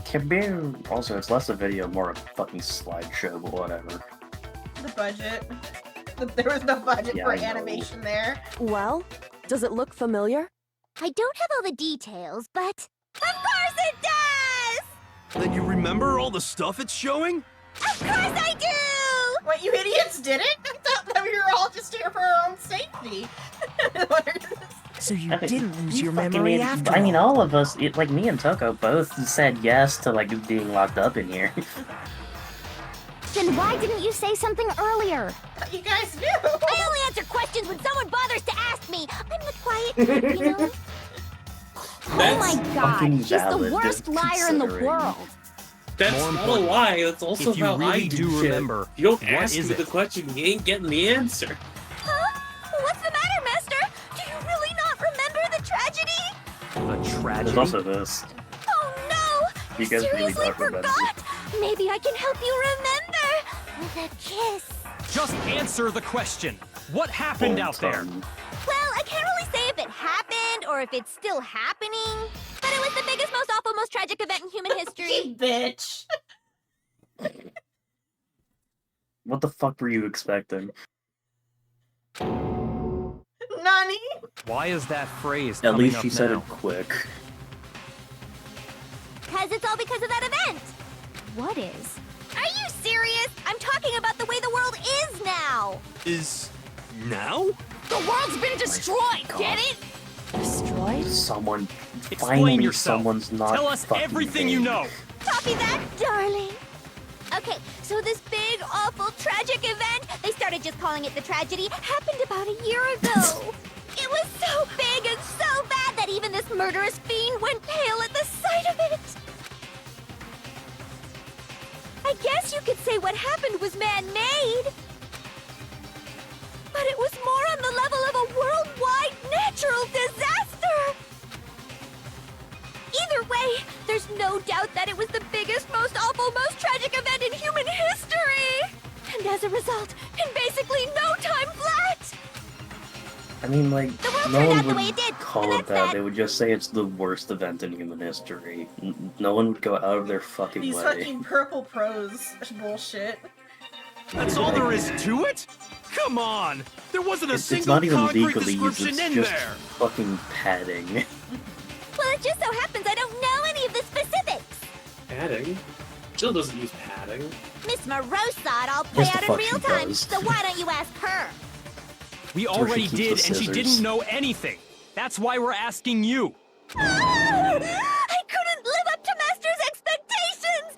Kabir, also, it's less a video, more a fucking slideshow, but whatever. The budget. There was no budget Yeah, for I know. animation there. Well, does it look familiar? I don't have all the details, but of course it does. Then you remember all the stuff it's showing? Of course I do. What, you idiots didn't? I thought that we were all just here for our own safety. So you didn't lose your Fucking memory idiot. after I mean, all. all of us, like me and Toko, both said yes to like being locked up in here. Then why didn't you say something earlier? You guys knew. I only answer questions when someone bothers to ask me. I'm the quiet type, you know? Oh my god, fucking she's the valid, worst liar in the considering. world. That's More not a important, lie. That's also if you how I really do do shit. remember, You don't what ask is me the it? question, you ain't getting the answer. Huh? What's the matter, Master? Do you really not remember the tragedy? The tragedy? There's also this. Oh no! You guys really Seriously don't remember. forgot? Maybe I can help you remember with a kiss. Just answer the question. What happened out there? Well, I can't really say if it happened or if it's still happening, but it was the biggest, most awful, most tragic event in human history. Bitch. What the fuck were you expecting? Nani? Why is that phrase At coming least up she said now? it quick. Because it's all because of that event. What is? Are you serious? I'm talking about the way the world is now. Is now? The world's been destroyed, God. get it? Destroyed? Someone, Explain finally yourself. someone's not Tell us fucking everything you vague. know. Copy that, darling. Okay, so this big, awful, tragic event, they started just calling it the tragedy, happened about a year ago. It was so big and so bad that even this murderous fiend went pale at the sight of it. I guess you could say what happened was man-made. But it was more on the level of a worldwide natural disaster! Either way, there's no doubt that it was the biggest, most awful, most tragic event in human history! And as a result, in basically no time flat! I mean, like, no turned one out the way would it did, call and it that's that. that. They would just say it's the worst event in human history. No one would go out of their fucking These way. fucking purple pros bullshit. That's all there is to it? Come on! There wasn't a It's single not even concrete legalese, description it's in just there! fucking padding. Well, it just so happens I don't know any of the specifics! Padding? Jill doesn't use padding. Miss Morose saw it all play Yes, the out in fuck real she time, does. so why don't you ask her? We That's where she already keeps did, the and she scissors. didn't know anything. That's why we're asking you. I couldn't live up to Master's expectations!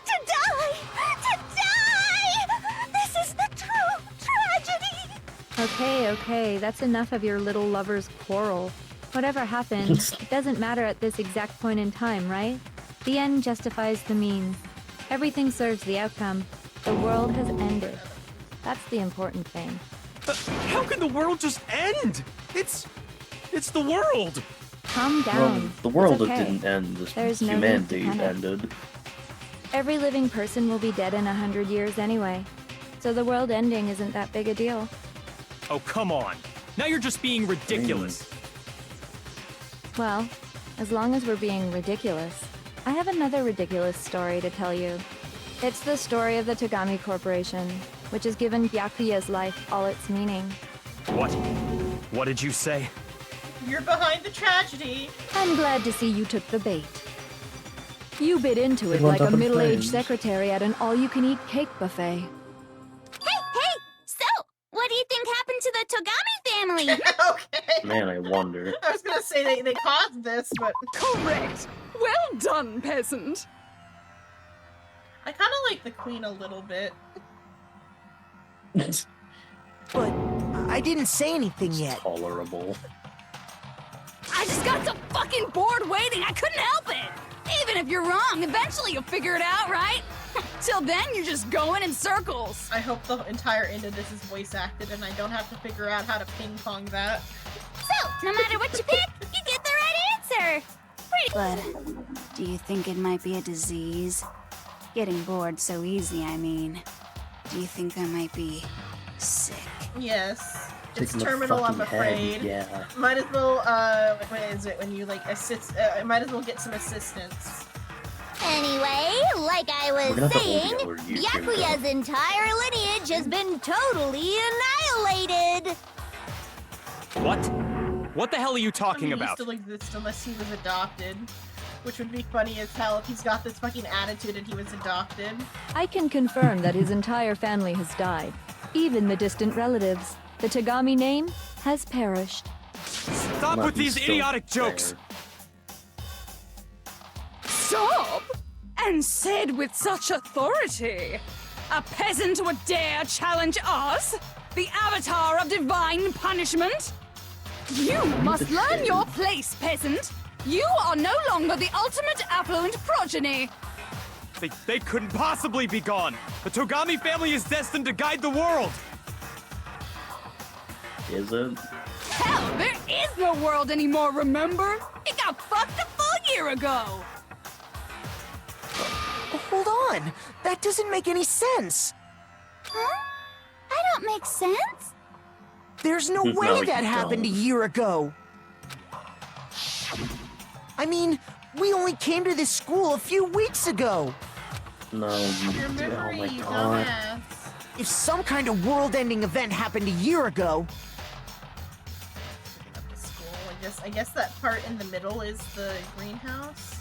To die! To die! This is the true tragedy! Okay, that's enough of your little lover's quarrel. Whatever happened, it doesn't matter at this exact point in time, right? The end justifies the means. Everything serves the outcome. The world has ended. That's the important thing. How can the world just end? It's the world! Calm down. Well, the world It's okay. didn't end. There's no need to Humanity panic. ended. Every living person will be dead in 100 years anyway. So the world ending isn't that big a deal. Oh, come on. Now you're just being ridiculous. Well, as long as we're being ridiculous, I have another ridiculous story to tell you. It's the story of the Togami Corporation, which has given Byakuya's life all its meaning. What? What did you say? You're behind the tragedy. I'm glad to see you took the bait. You bit into It it went like up a in middle-aged flames. secretary at an all-you-can-eat cake buffet. Hey! So, what do you think happened to the Togami family? Okay. Man, I wonder. I was gonna say they caused this, but Correct! Well done, peasant! I kind of like the queen a little bit. But I didn't say anything yet. Tolerable. I just got so fucking bored waiting, I couldn't help it! Even if you're wrong, eventually you'll figure it out, right? Till then, you're just going in circles. I hope the entire end of this is voice acted and I don't have to figure out how to ping pong that. So, no matter what you pick, you get the right answer! But, do you think it might be a disease? Getting bored so easy, I mean. Do you think I might be sick? Yes. It's Taking the terminal, I'm fucking head, afraid. yeah. Might as well, what is it when you, like, assist, might as well get some assistance. Anyway, like I We're was gonna have to saying, hold you, Byakuya's entire lineage has been totally annihilated! What? What the hell are you I talking mean, about? he still exists unless he was adopted. Which would be funny as hell if he's got this fucking attitude and he was adopted. I can confirm that his entire family has died. Even the distant relatives. The Togami name has perished. Stop Well, with he's these still idiotic jokes! Stop! And said with such authority. A peasant would dare challenge us? The avatar of divine punishment? You must learn your place, peasant! You are no longer the ultimate affluent progeny! They couldn't possibly be gone! The Togami family is destined to guide the world! Is it? Hell, there is no world anymore, remember? It got fucked a full year ago! Hold on! That doesn't make any sense! Huh? I don't make sense? There's no No, way you that happened a don't. year ago! I mean, we only came to this school a few weeks ago! No, Your you. memory, Oh my you god. dumbass. If some kind of world-ending event happened a year ago, Up to school. I guess that part in the middle is the greenhouse.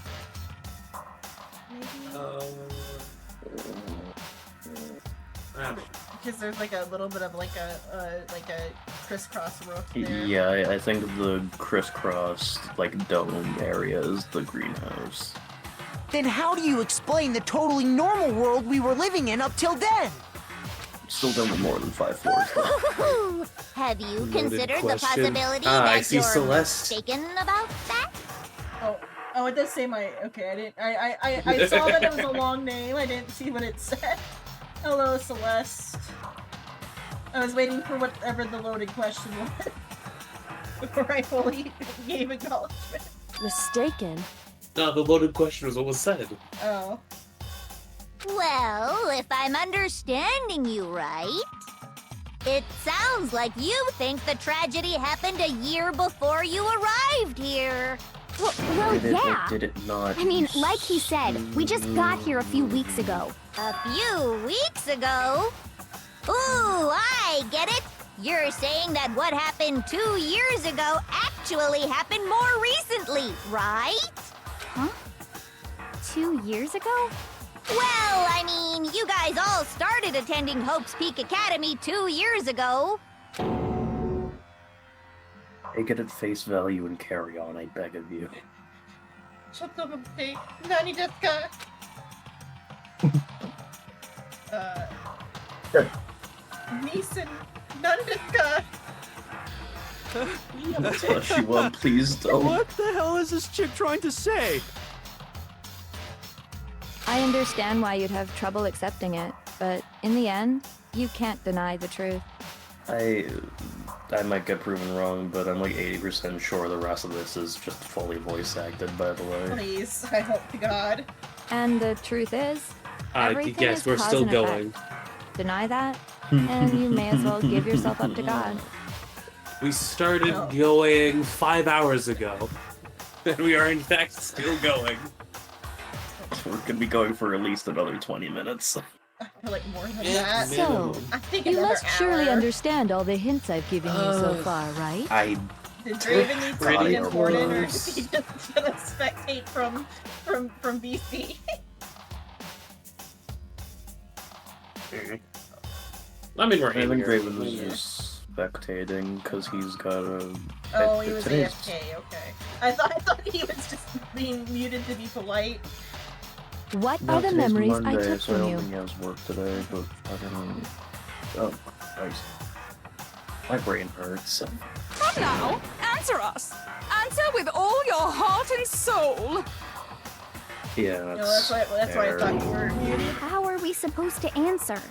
Maybe? Because there's like a little bit of like a crisscross roof there. Yeah, I think the crisscross, like, dome area is the greenhouse. then how do you explain the totally normal world we were living in up till then? Still don't have more than 5 floors, though. Have you Loaded considered the question. possibility Ah, I that see you're Celeste. mistaken about that? Oh, it does say my. Okay, I didn't. I saw that it was a long name. I didn't see what it said. Hello, Celeste. I was waiting for whatever the loaded question was before I fully gave acknowledgement. Mistaken? No, the loaded question was what was said. Oh. Well, if I'm understanding you right, it sounds like you think the tragedy happened a year before you arrived here. Well, yeah. Did it not? I mean, like he said, we just got here a few weeks ago. A few weeks ago? Ooh, I get it. You're saying that what happened 2 years ago actually happened more recently, right? Huh? 2 years ago? Well, I mean, you guys all started attending Hope's Peak Academy 2 years ago. Take it at face value and carry on, I beg of you. Shut up, okay. Nani desu ka? Neeson, nani desu ka? Tashiwa, please don't. What the hell is this chick trying to say? I understand why you'd have trouble accepting it, but in the end, you can't deny the truth. I might get proven wrong, but I'm like 80% sure the rest of this is just fully voice acted, by the way. Please, I hope to God. And the truth is, everything yes, is we're cause still and going. effect. Deny that, and you may as well give yourself up to God. We started going 5 hours ago, and we are in fact still going. We're gonna be going for at least another 20 minutes. I feel like more than that. So, I think you another must surely hour. understand all the hints I've given you so far, right? Did Draven need to be important, or is he just gonna spectate from BC? I mean, we're I think here. Draven was just spectating because he's got a. Oh, he was AFK. Okay, I thought he was just being muted to be polite. What No, are the today's memories Monday, I took so I from don't you? think he has work today, but I don't. Oh, Christ. My brain hurts. Come now, answer us. Answer with all your heart and soul. Yeah, No, that's why I thought you were muted. How are we supposed to answer?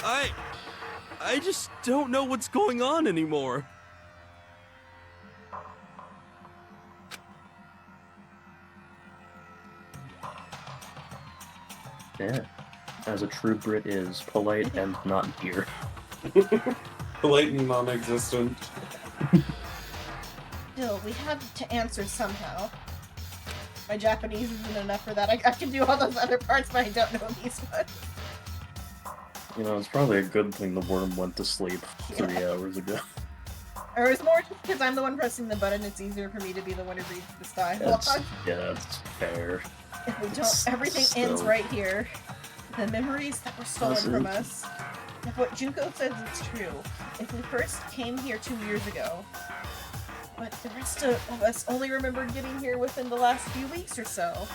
I just don't know what's going on anymore. Yeah, as a true Brit is, polite and not here. Polite and non-existent. Still, we have to answer somehow. My Japanese isn't enough for that. I can do all those other parts, but I don't know these ones. You know, it's probably a good thing the worm went to sleep 3 hours ago. Or it's more just because I'm the one pressing the button, it's easier for me to be the one who reads the dialogue. That's fair. If we don't, everything ends right here. The memories that were stolen from us. If what Junko says is true, if we first came here 2 years ago, but the rest of us only remember getting here within the last few weeks or so.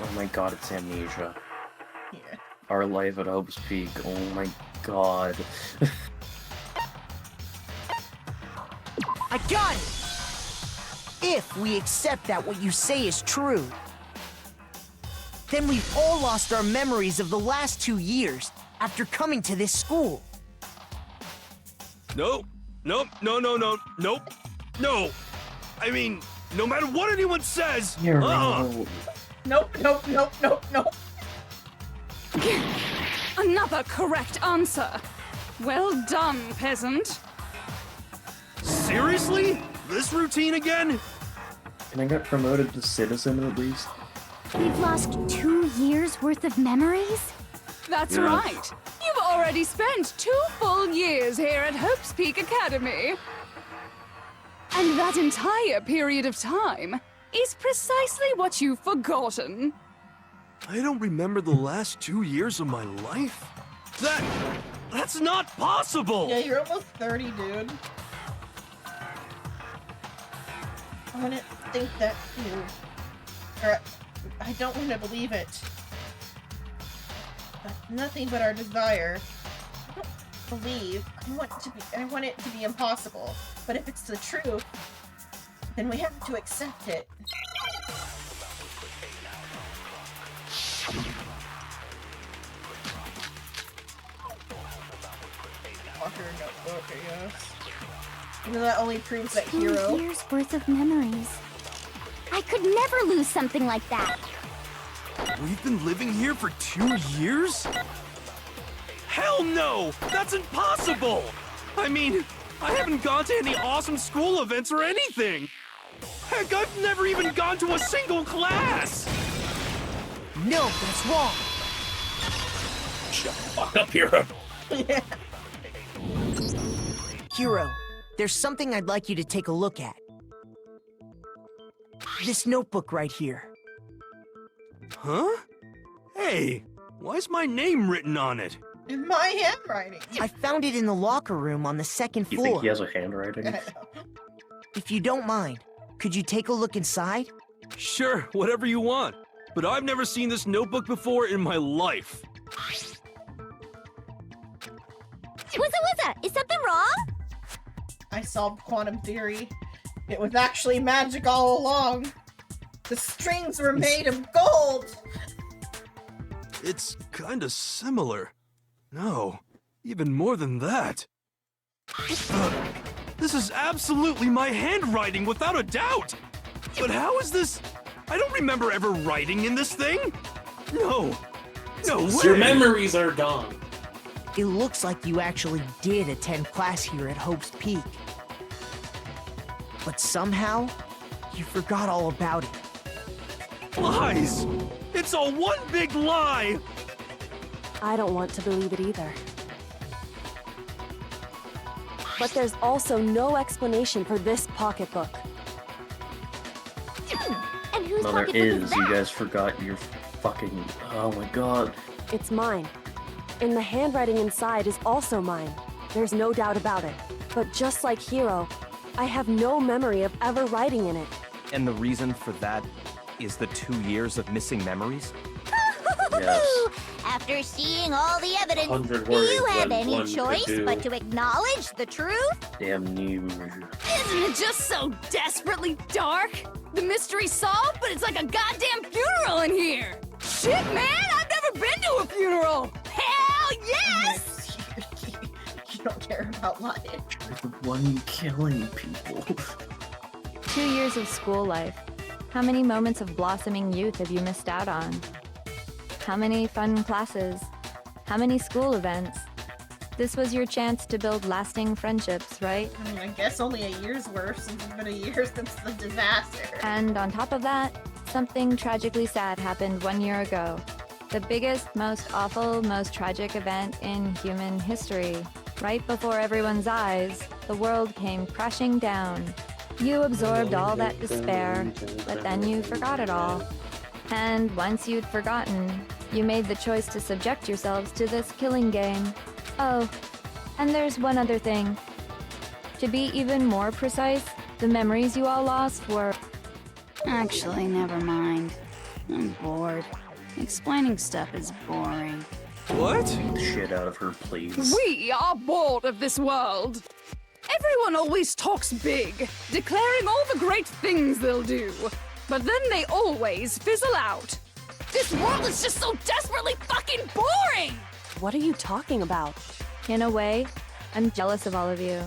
Oh my god, it's amnesia. Yeah. Our life at Hope's Peak, oh my god. I got it! If we accept that what you say is true, then we've all lost our memories of the last 2 years after coming to this school. Nope. No. I mean, no matter what anyone says, Nope. Another correct answer. Well done, peasant. Seriously? This routine again? Can I get promoted to citizen at least? We've lost 2 years worth of memories? That's Yeah. right. You've already spent 2 full years here at Hope's Peak Academy. And that entire period of time is precisely what you've forgotten. I don't remember the last 2 years of my life? That's not possible! Yeah, you're almost 30, dude. I wouldn't think that you... Or, I don't want to believe it. But nothing but our desire. I don't believe. I want it to be impossible. But if it's the truth, then we have to accept it. locker notebook, I guess. And that only proves that 2 Hero. years worth of memories. I could never lose something like that. We've been living here for 2 years? Hell no! That's impossible! I mean, I haven't gone to any awesome school events or anything! Heck, I've never even gone to a single class! No, that's wrong! Shut the fuck up, Hero! Yeah. Hero, there's something I'd like you to take a look at. This notebook right here. Huh? Hey, why's my name written on it? In my handwriting. I found it in the locker room on the second You floor. think he has a handwriting? If you don't mind, could you take a look inside? Sure, whatever you want. But I've never seen this notebook before in my life. Wizza, is something wrong? I solved quantum theory. It was actually magic all along. The strings were made of gold. It's kinda similar. No, even more than that. This is absolutely my handwriting, without a doubt! But how is this? I don't remember ever writing in this thing! No! No way! Your memories are gone. It looks like you actually did attend class here at Hope's Peak. But somehow, you forgot all about it. Lies! It's all one big lie! I don't want to believe it either. But there's also no explanation for this pocketbook. And whose No, there pocketbook is is. that? You guys forgot your fucking... Oh my god. It's mine. And the handwriting inside is also mine. There's no doubt about it. But just like Hero, I have no memory of ever writing in it. And the reason for that is the 2 years of missing memories? Yes. After seeing all the evidence, 100 do you words have that any one could choice do. but to acknowledge the truth? Damn news. Isn't it just so desperately dark? The mystery's solved, but it's like a goddamn funeral in here! Shit, man! I've never been to a funeral! Hell yes! You don't care about lying. You're the one killing people. 2 years of school life. How many moments of blossoming youth have you missed out on? How many fun classes? How many school events? This was your chance to build lasting friendships, right? I mean, I guess only a year's worth since it's been a year since the disaster. And on top of that, something tragically sad happened 1 year ago. The biggest, most awful, most tragic event in human history. Right before everyone's eyes, the world came crashing down. You absorbed all that despair, but then you forgot it all. And once you'd forgotten, you made the choice to subject yourselves to this killing game. Oh, and there's one other thing. To be even more precise, the memories you all lost were... Actually, never mind. I'm bored. Explaining stuff is boring. What? Beat the shit out of her, please. We are bored of this world. Everyone always talks big, declaring all the great things they'll do. But then they always fizzle out. This world is just so desperately fucking boring! What are you talking about? In a way, I'm jealous of all of you.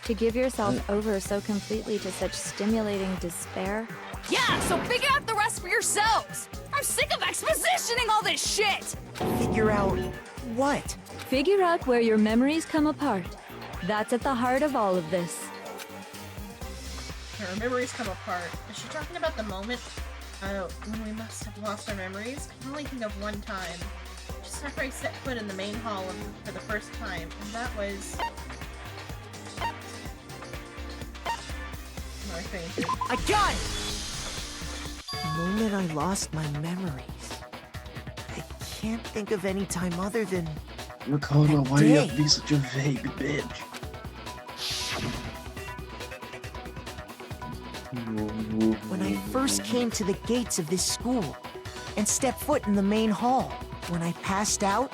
To give yourself over so completely to such stimulating despair. Yeah, so figure out the rest for yourselves! I'm sick of expositioning all this shit! Figure out what? Figure out where your memories come apart. That's at the heart of all of this. Her memories come apart. Is she talking about the moment when we must have lost our memories? I can only think of one time. Just after I set foot in the main hall for the first time, and that was... I fainted. I got it! The moment I lost my memories. I can't think of any time other than... Makoto, why do you have to be such a vague bitch? When I first came to the gates of this school and stepped foot in the main hall, when I passed out,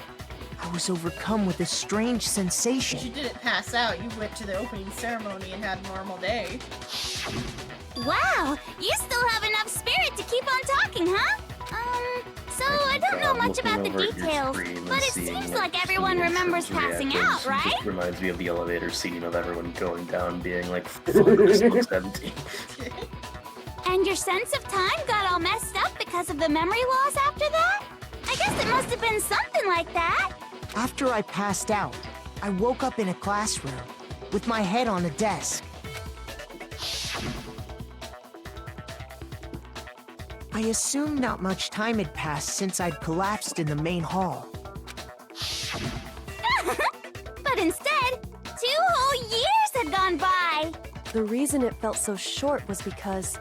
I was overcome with a strange sensation. But you didn't pass out. You went to the opening ceremony and had a normal day. Wow, you still have enough spirit to keep on talking, huh? So I don't know much about the details, but it seems like everyone remembers passing out, right? Just reminds me of the elevator scene of everyone going down being like, fuck, this looks empty. And your sense of time got all messed up because of the memory loss after that? I guess it must have been something like that. After I passed out, I woke up in a classroom with my head on a desk. I assumed not much time had passed since I'd collapsed in the main hall. But instead, 2 whole years had gone by. The reason it felt so short was because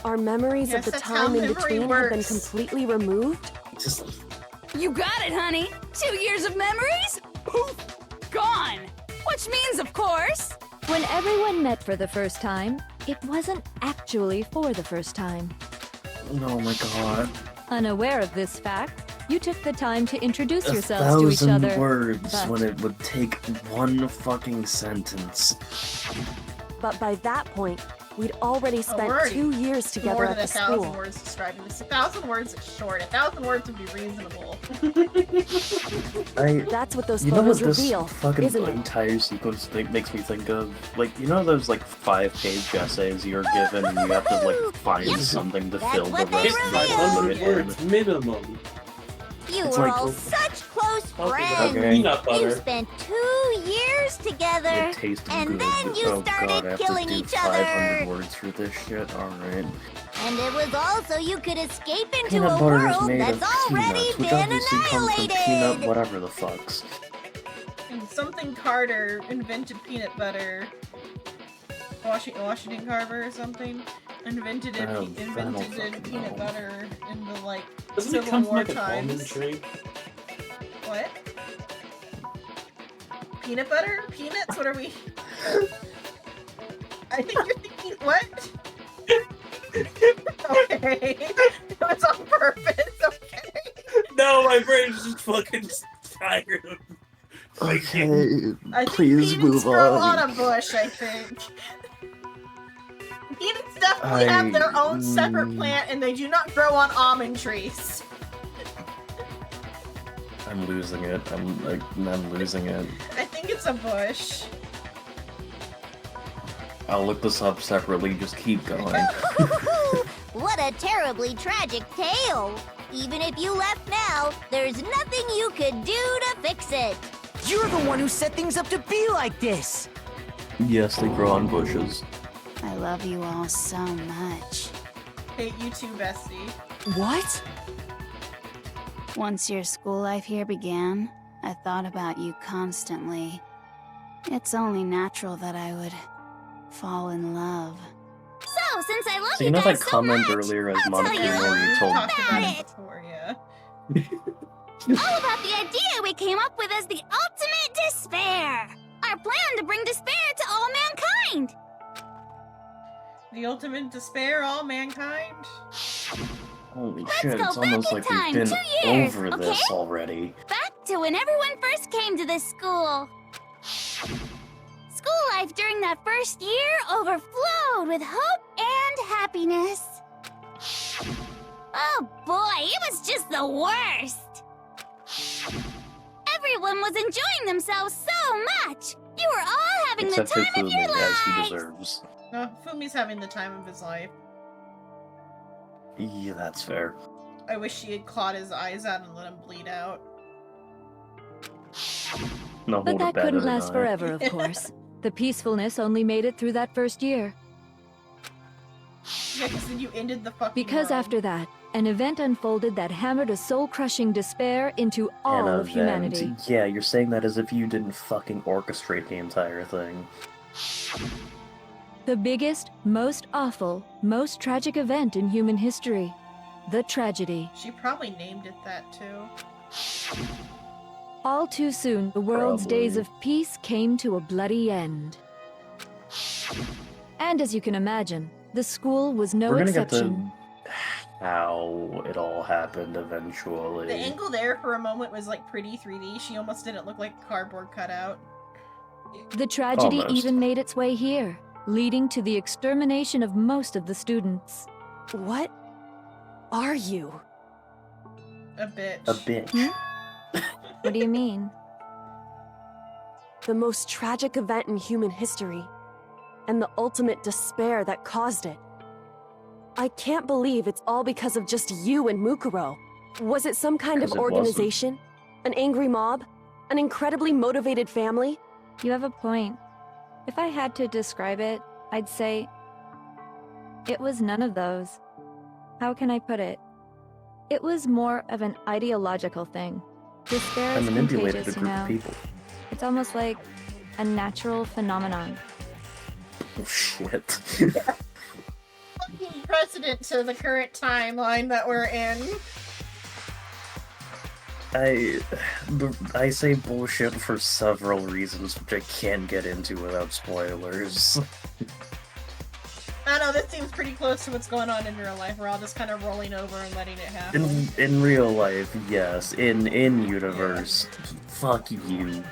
our memories of the time in between had been completely removed. You got it, honey. 2 years of memories? Poof! Gone! Which means, of course... When everyone met for the first time, it wasn't actually for the first time. Oh my god. Unaware of this fact, you took the time to introduce yourselves to each other. 1,000 words but when it would take one fucking sentence. But by that point, we'd already spent 2 years together at the school. More than 1,000 words describing this. 1,000 words is short. 1,000 words would be reasonable. That's what those You know what photos reveal, this fucking isn't it? entire sequence makes me think of? Like, you know those like 5-page essays you're given and you have to like find something to fill the rest of the 500 words minimum. You It's were like- all such close friends. Okay. Peanut butter. You spent 2 years together, It tasted and good. then you Oh started god, I have killing to do each 500 other. words for this shit? Alright. And it was also you could escape into Peanut a butter is world made that's of already peanuts, which been obviously comes from annihilated. peanut whatever the fucks. And something Carter invented peanut butter. Washington Carver or something invented peanut butter in the like Doesn't it Civil come from War like an almond times. tree? What? Peanut butter? Peanuts? What are we? I think you're thinking what? Okay. It was on purpose, okay. No, my brain's just fucking tired of Okay, I think please peanuts move grow on. on a bush, I think. Peanuts definitely have their own separate plant and they do not grow on almond trees. I'm losing it. I'm losing it. I think it's a bush. I'll look this up separately. Just keep going. What a terribly tragic tale. Even if you left now, there's nothing you could do to fix it. You're the one who set things up to be like this! Yes, they grow on bushes. I love you all so much. Hate you too, bestie. What? Once your school life here began, I thought about you constantly. It's only natural that I would fall in love. So, since I love So you you know guys that so comment much, earlier as I'll Monica tell you where you all told about it. Before, yeah. All about the idea we came up with as the ultimate despair. Our plan to bring despair to all mankind. The ultimate despair, all mankind? Holy Let's shit, go it's back almost in like time, we've been 2 years, over okay? this already. Back to when everyone first came to this school. School life during that first year overflowed with hope and happiness. Oh boy, it was just the worst. Everyone was enjoying themselves so much. You were all having Except the for time of Fumi, your as he lives. deserves. No, Fumi's having the time of his life. Yeah, that's fair. I wish she had clawed his eyes out and let him bleed out. No, But hold that it better couldn't than last I. forever, of course. The peacefulness only made it through that first year. Yeah, because then you ended the fucking Because world. after that, an event unfolded that hammered a soul-crushing despair into all An of humanity. event. Yeah, you're saying that as if you didn't fucking orchestrate the entire thing. The biggest, most awful, most tragic event in human history. The tragedy. She probably named it that too. All too soon, the world's Probably. days of peace came to a bloody end. And as you can imagine, the school was no We're gonna exception. get to how it all happened eventually. The angle there for a moment was like pretty 3D. She almost didn't look like a cardboard cutout. The tragedy Almost. even made its way here, leading to the extermination of most of the students. What are you? A bitch. A bitch. What do you mean? The most tragic event in human history, and the ultimate despair that caused it. I can't believe it's all because of just you and Mukuro. Was it some kind of organization? An angry mob? An incredibly motivated family? You have a point. If I had to describe it, I'd say it was none of those. How can I put it? It was more of an ideological thing. Despair is contagious, you know. It's almost like a natural phenomenon. Oh, shit. Fucking precedent to the current timeline that we're in. I say bullshit for several reasons, which I can't get into without spoilers. I know, this seems pretty close to what's going on in real life. We're all just kind of rolling over and letting it happen. In real life, yes. In universe, fuck you.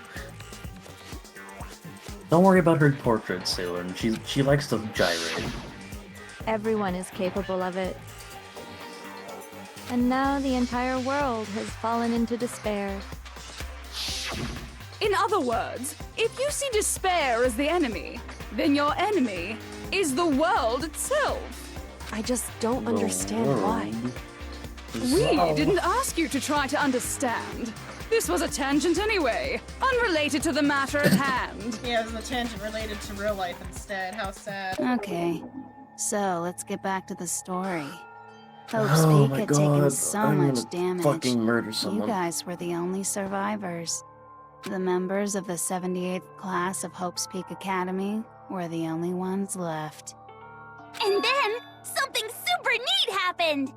Don't worry about her portrait soon. She likes to gyrate. Everyone is capable of it. And now the entire world has fallen into despair. In other words, if you see despair as the enemy, then your enemy is the world itself. I just don't understand why. We didn't ask you to try to understand. This was a tangent anyway, unrelated to the matter at hand. Yeah, it was a tangent related to real life instead. How sad. Okay, so let's get back to the story. Hope's Peak had taken so much damage. Fucking murder someone. You guys were the only survivors. The members of the 78th class of Hope's Peak Academy were the only ones left. And then, something super neat happened!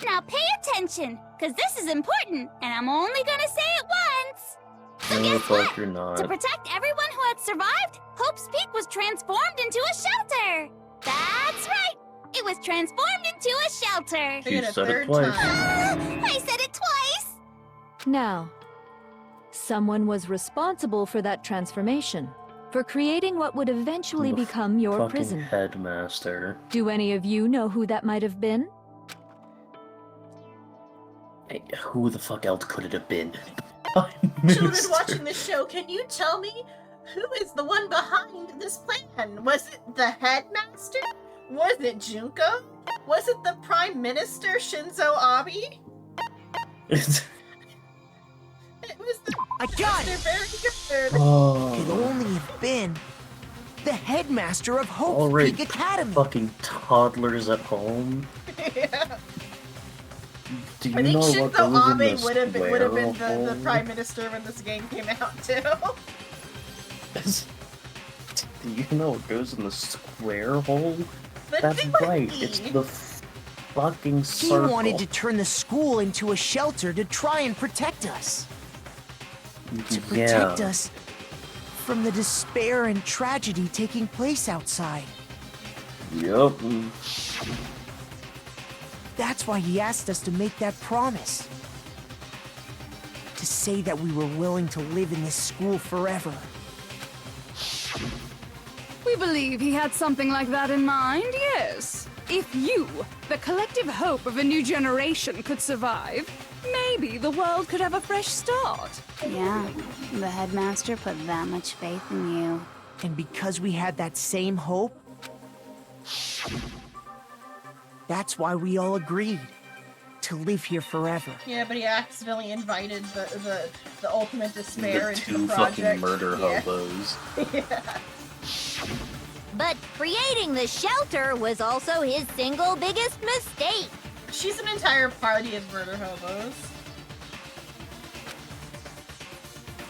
Now pay attention, because this is important, and I'm only gonna say it once! So guess what? You're not. To protect everyone who had survived, Hope's Peak was transformed into a shelter! That's right! It was transformed into a shelter! You said it twice. I said it twice! Now, someone was responsible for that transformation, for creating what would eventually become your Fucking prison. headmaster. Do any of you know who that might have been? Hey, who the fuck else could it have been? Children watching this show, can you tell me who is the one behind this plan? Was it the headmaster? Was it Junko? Was it the Prime Minister Shinzo Abe? I got it! Very good. Could only have been the headmaster of Hope's Peak Academy. Fucking toddlers at home. Yeah. Do you I think know what goes in Shinzo Abe the would have been square the Prime Minister when this game came out too. Do you know what goes in the square hole? The That's Timothy. right, it's the fucking He circle. wanted to turn the school into a shelter to try and protect us. To protect us from the despair and tragedy taking place outside. Yup. That's why he asked us to make that promise. To say that we were willing to live in this school forever. We believe he had something like that in mind, yes. If you, the collective hope of a new generation, could survive, maybe the world could have a fresh start. Yeah, the headmaster put that much faith in you. And because we had that same hope, that's why we all agreed to live here forever. Yeah, but he accidentally invited the ultimate despair into two the project. fucking murder hobos. Yeah. But creating the shelter was also his single biggest mistake. She's an entire party of murder hobos.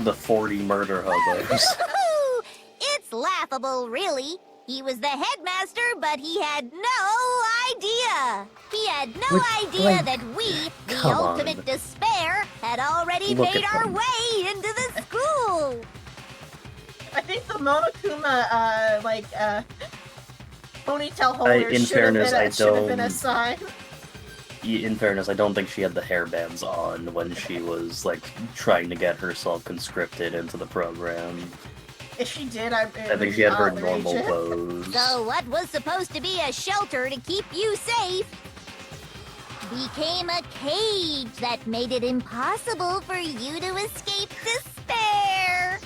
The 40 murder hobos. It's laughable, really. He was the headmaster, but he had no idea. He had no idea that we, the ultimate despair, had already made our way into the school. I think the Monokuma, ponytail holder in should have fairness, been a sign. In fairness, I don't think she had the hairbands on when she was, like, trying to get herself conscripted into the program. If she did, I think she had her normal pose. So what was supposed to be a shelter to keep you safe became a cage that made it impossible for you to escape despair.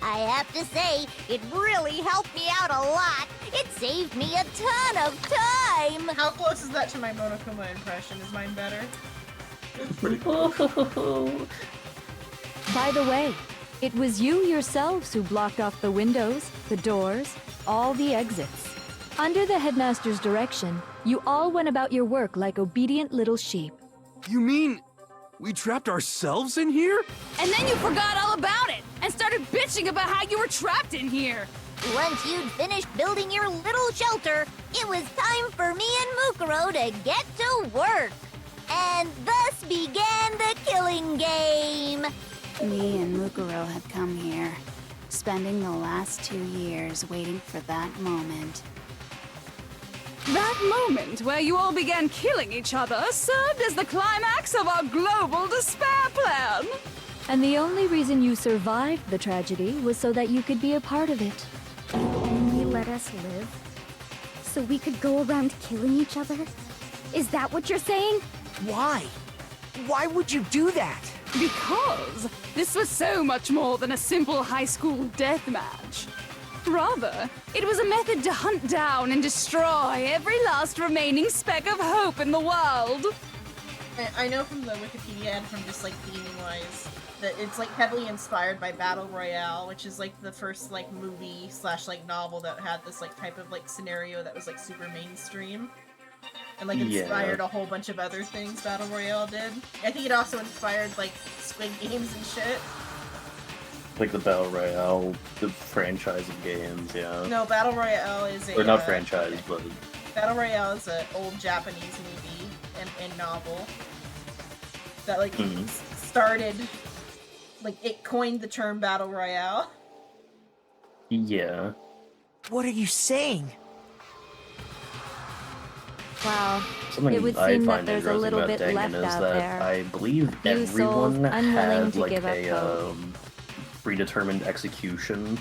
I have to say, it really helped me out a lot. It saved me a ton of time. How close is that to my Monokuma impression? Is mine better? By the way, it was you yourselves who blocked off the windows, the doors, all the exits. Under the headmaster's direction, you all went about your work like obedient little sheep. You mean we trapped ourselves in here? And then you forgot all about it and started bitching about how you were trapped in here. Once you'd finished building your little shelter, it was time for me and Mukuro to get to work. And thus began the killing game. Me and Mukuro had come here, spending the last 2 years waiting for that moment. That moment where you all began killing each other served as the climax of our global despair plan. And the only reason you survived the tragedy was so that you could be a part of it. Only let us live? So we could go around killing each other? Is that what you're saying? Why? Why would you do that? Because this was so much more than a simple high school death match. Rather, it was a method to hunt down and destroy every last remaining speck of hope in the world. I know from the Wikipedia and from just like theming-wise that it's like heavily inspired by Battle Royale, which is like the first like movie slash like novel that had this like type of like scenario that was like super mainstream. And like inspired a whole bunch of other things Battle Royale did. I think it also inspired like Squid Games and shit. Like the Battle Royale, the franchise of games, yeah. No, Battle Royale is a... Or not franchise, but... Battle Royale is an old Japanese movie and novel that like started... Like, it coined the term Battle Royale. Yeah. What are you saying? Wow. Something it would I seem that find there's a interesting little about bit Dangan left is out that there. I believe Few souls everyone unwilling had to like give up a hope. predetermined execution,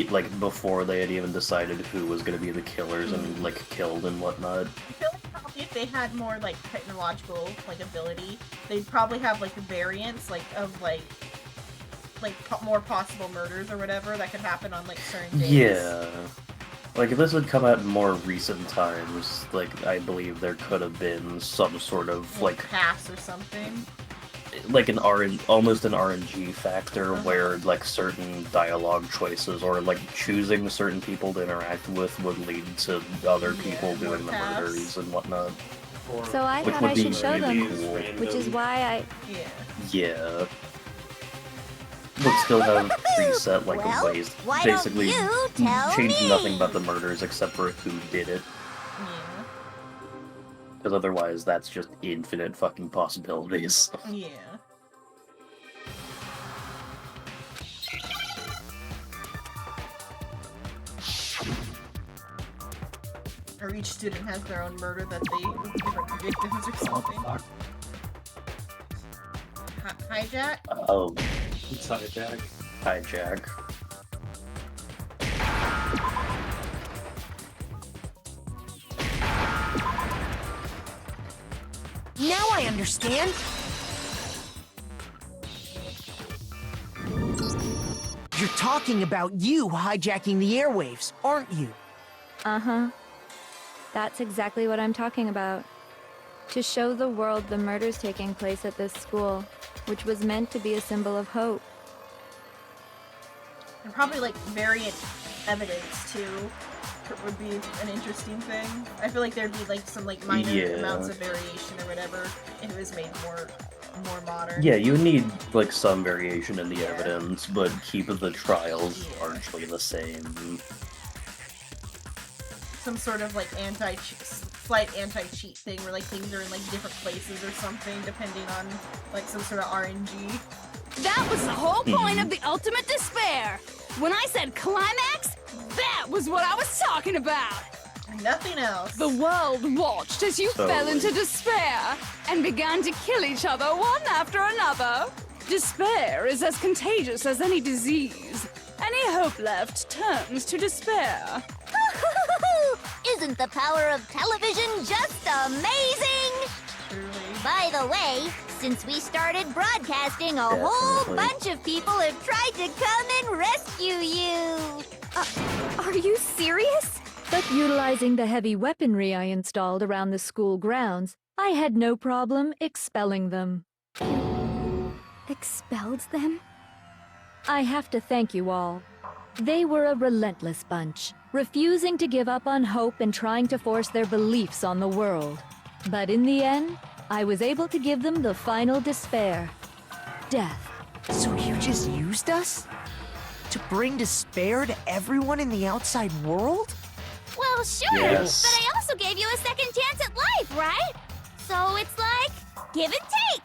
like before they had even decided who was going to be the killers and like killed and whatnot. I feel like probably if they had more like technological like ability, they'd probably have like variants like of like more possible murders or whatever that could happen on like certain days. Yeah. Like, if this had come out in more recent times, like, I believe there could have been some sort of, like... pass or something? Like almost an RNG factor where, like, certain dialogue choices or, like, choosing certain people to interact with would lead to other people doing the murders and whatnot. So I Which thought would I be should show them, really cool. which is why I... Yeah. Would still have preset like Well, ways, why don't basically you tell change me? nothing about the murders except for who did it. Because otherwise, that's just infinite fucking possibilities. Yeah. Or each student has their own murder that they different victims or something. Hijack? Oh. It's hijack. Hijack. Now I understand. You're talking about you hijacking the airwaves, aren't you? Uh-huh. That's exactly what I'm talking about. To show the world the murders taking place at this school, which was meant to be a symbol of hope. And probably like variant evidence too would be an interesting thing. I feel like there'd be like some like minor amounts of variation or whatever if it was made more modern. Yeah, you need like some variation in the evidence, but keep the trials largely the same. Some sort of like slight anti-cheat thing where like things are in like different places or something depending on like some sort of RNG. That was the whole point of the ultimate despair. When I said climax, that was what I was talking about. Nothing else. The world watched as you fell into despair and began to kill each other one after another. Despair is as contagious as any disease. Any hope left turns to despair. Isn't the power of television just amazing? By the way, since we started broadcasting, a whole bunch of people have tried to come and rescue you. Are you serious? But utilizing the heavy weaponry I installed around the school grounds, I had no problem expelling them. Expelled them? I have to thank you all. They were a relentless bunch, refusing to give up on hope and trying to force their beliefs on the world. But in the end, I was able to give them the final despair. Death. So you just used us? To bring despair to everyone in the outside world? Well, sure, Yes. but I also gave you a second chance at life, right? So it's like, give and take.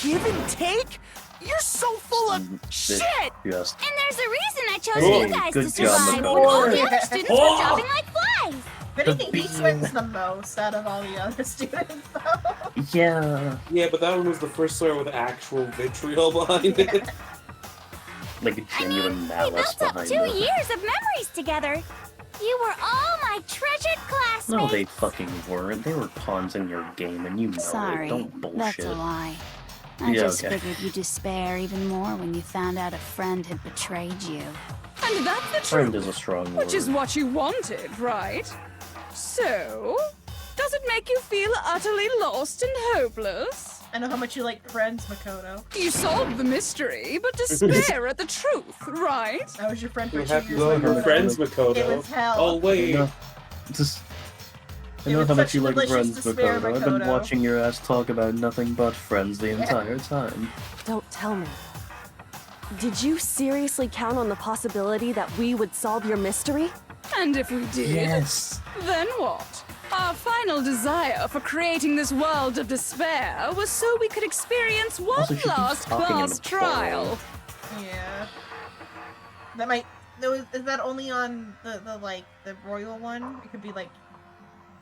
Give and take? You're so full of shit! Yes. And there's a reason I chose Hey, you guys good to job, survive Makoto. when all the other students were dropping like flies. If anything, he swings the most out of all the other students, though. Yeah. Yeah, but that one was the first story with actual vitriol behind it. Like a genuine We malice built up behind 2 it. years of memories together. You were all my treasured classmates. No, they fucking weren't. They were pawns in your game, and you know Sorry, it. Don't bullshit. that's a lie. I Yeah, just okay. figured you'd despair even more when you found out a friend had betrayed you. And that's the Friend truth, is a strong which word. is what you wanted, right? So, does it make you feel utterly lost and hopeless? I know how much you like Friends, Makoto. You solved the mystery, but despair at the truth, right? I was your friend for We 2 have to years. go with Makoto. her friends, Makoto. It was hell. Oh, wait. No. Just... I It know was how much such you like delicious Friends, despair, Makoto. I've been Makoto. watching your ass talk about nothing but Friends the entire time. Don't tell me. Did you seriously count on the possibility that we would solve your mystery? And if we did, Yes. then what? Our final desire for creating this world of despair was so we could experience one Also, she keeps last talking in class the trial. Yeah. That might. Is that only on the like the royal one? It could be like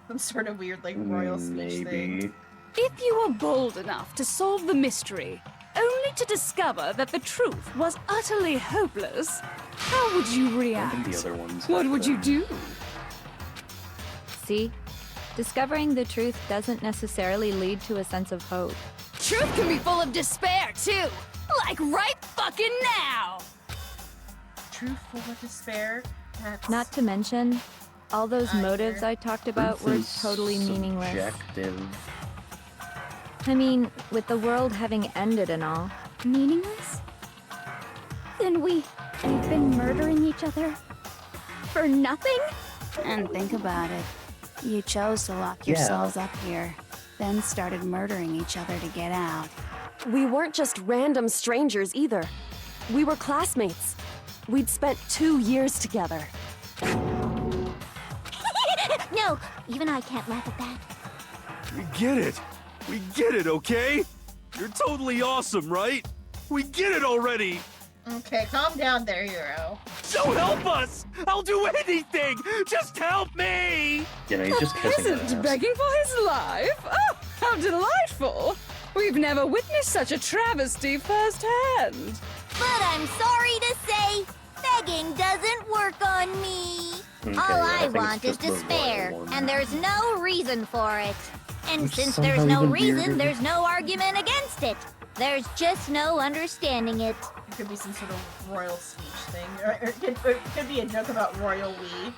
some sort of weird like royal speech thing. Maybe. If you were bold enough to solve the mystery, only to discover that the truth was utterly hopeless, how would you I react? think the other ones. What have would you been. do? See? Discovering the truth doesn't necessarily lead to a sense of hope. Truth can be full of despair, too! Like right fucking now! Truth full of despair. That's Not to mention, all those motives I talked about Truth were is totally meaningless. subjective. I mean, with the world having ended and all. Meaningless? Then we've been murdering each other for nothing? And think about it. You chose to lock Yeah. yourselves up here, then started murdering each other to get out. We weren't just random strangers either. We were classmates. We'd spent 2 years together. No, even I can't laugh at that. We get it. We get it, okay? You're totally awesome, right? We get it already. Okay, calm down there, Hero. So help us! I'll do anything! Just help me! You know, he's just kissing her Peasant ass. begging for his life? Oh, how delightful! We've never witnessed such a travesty firsthand. But I'm sorry to say, begging doesn't work on me. Okay, All yeah, I I think want it's is just the despair, royal one. and there's no reason for it. And Which since somehow there's no even reason, weirder. there's no argument against it. There's just no understanding it. It could be some sort of royal speech thing, or it could be a joke about royal we.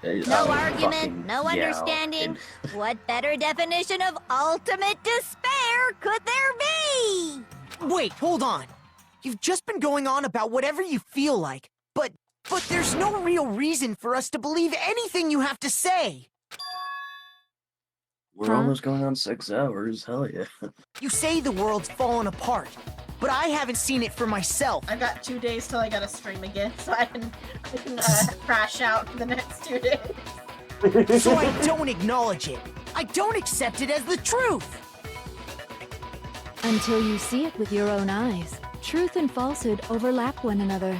No Oh, argument, fucking no yeah, understanding. What better definition of ultimate despair could there be? Wait, hold on. You've just been going on about whatever you feel like, but there's no real reason for us to believe anything you have to say. We're almost going on 6 hours. Hell yeah. You say the world's fallen apart, but I haven't seen it for myself. I got 2 days till I gotta stream again, so I can crash out for the next 2 days. So I don't acknowledge it. I don't accept it as the truth. Until you see it with your own eyes, truth and falsehood overlap one another.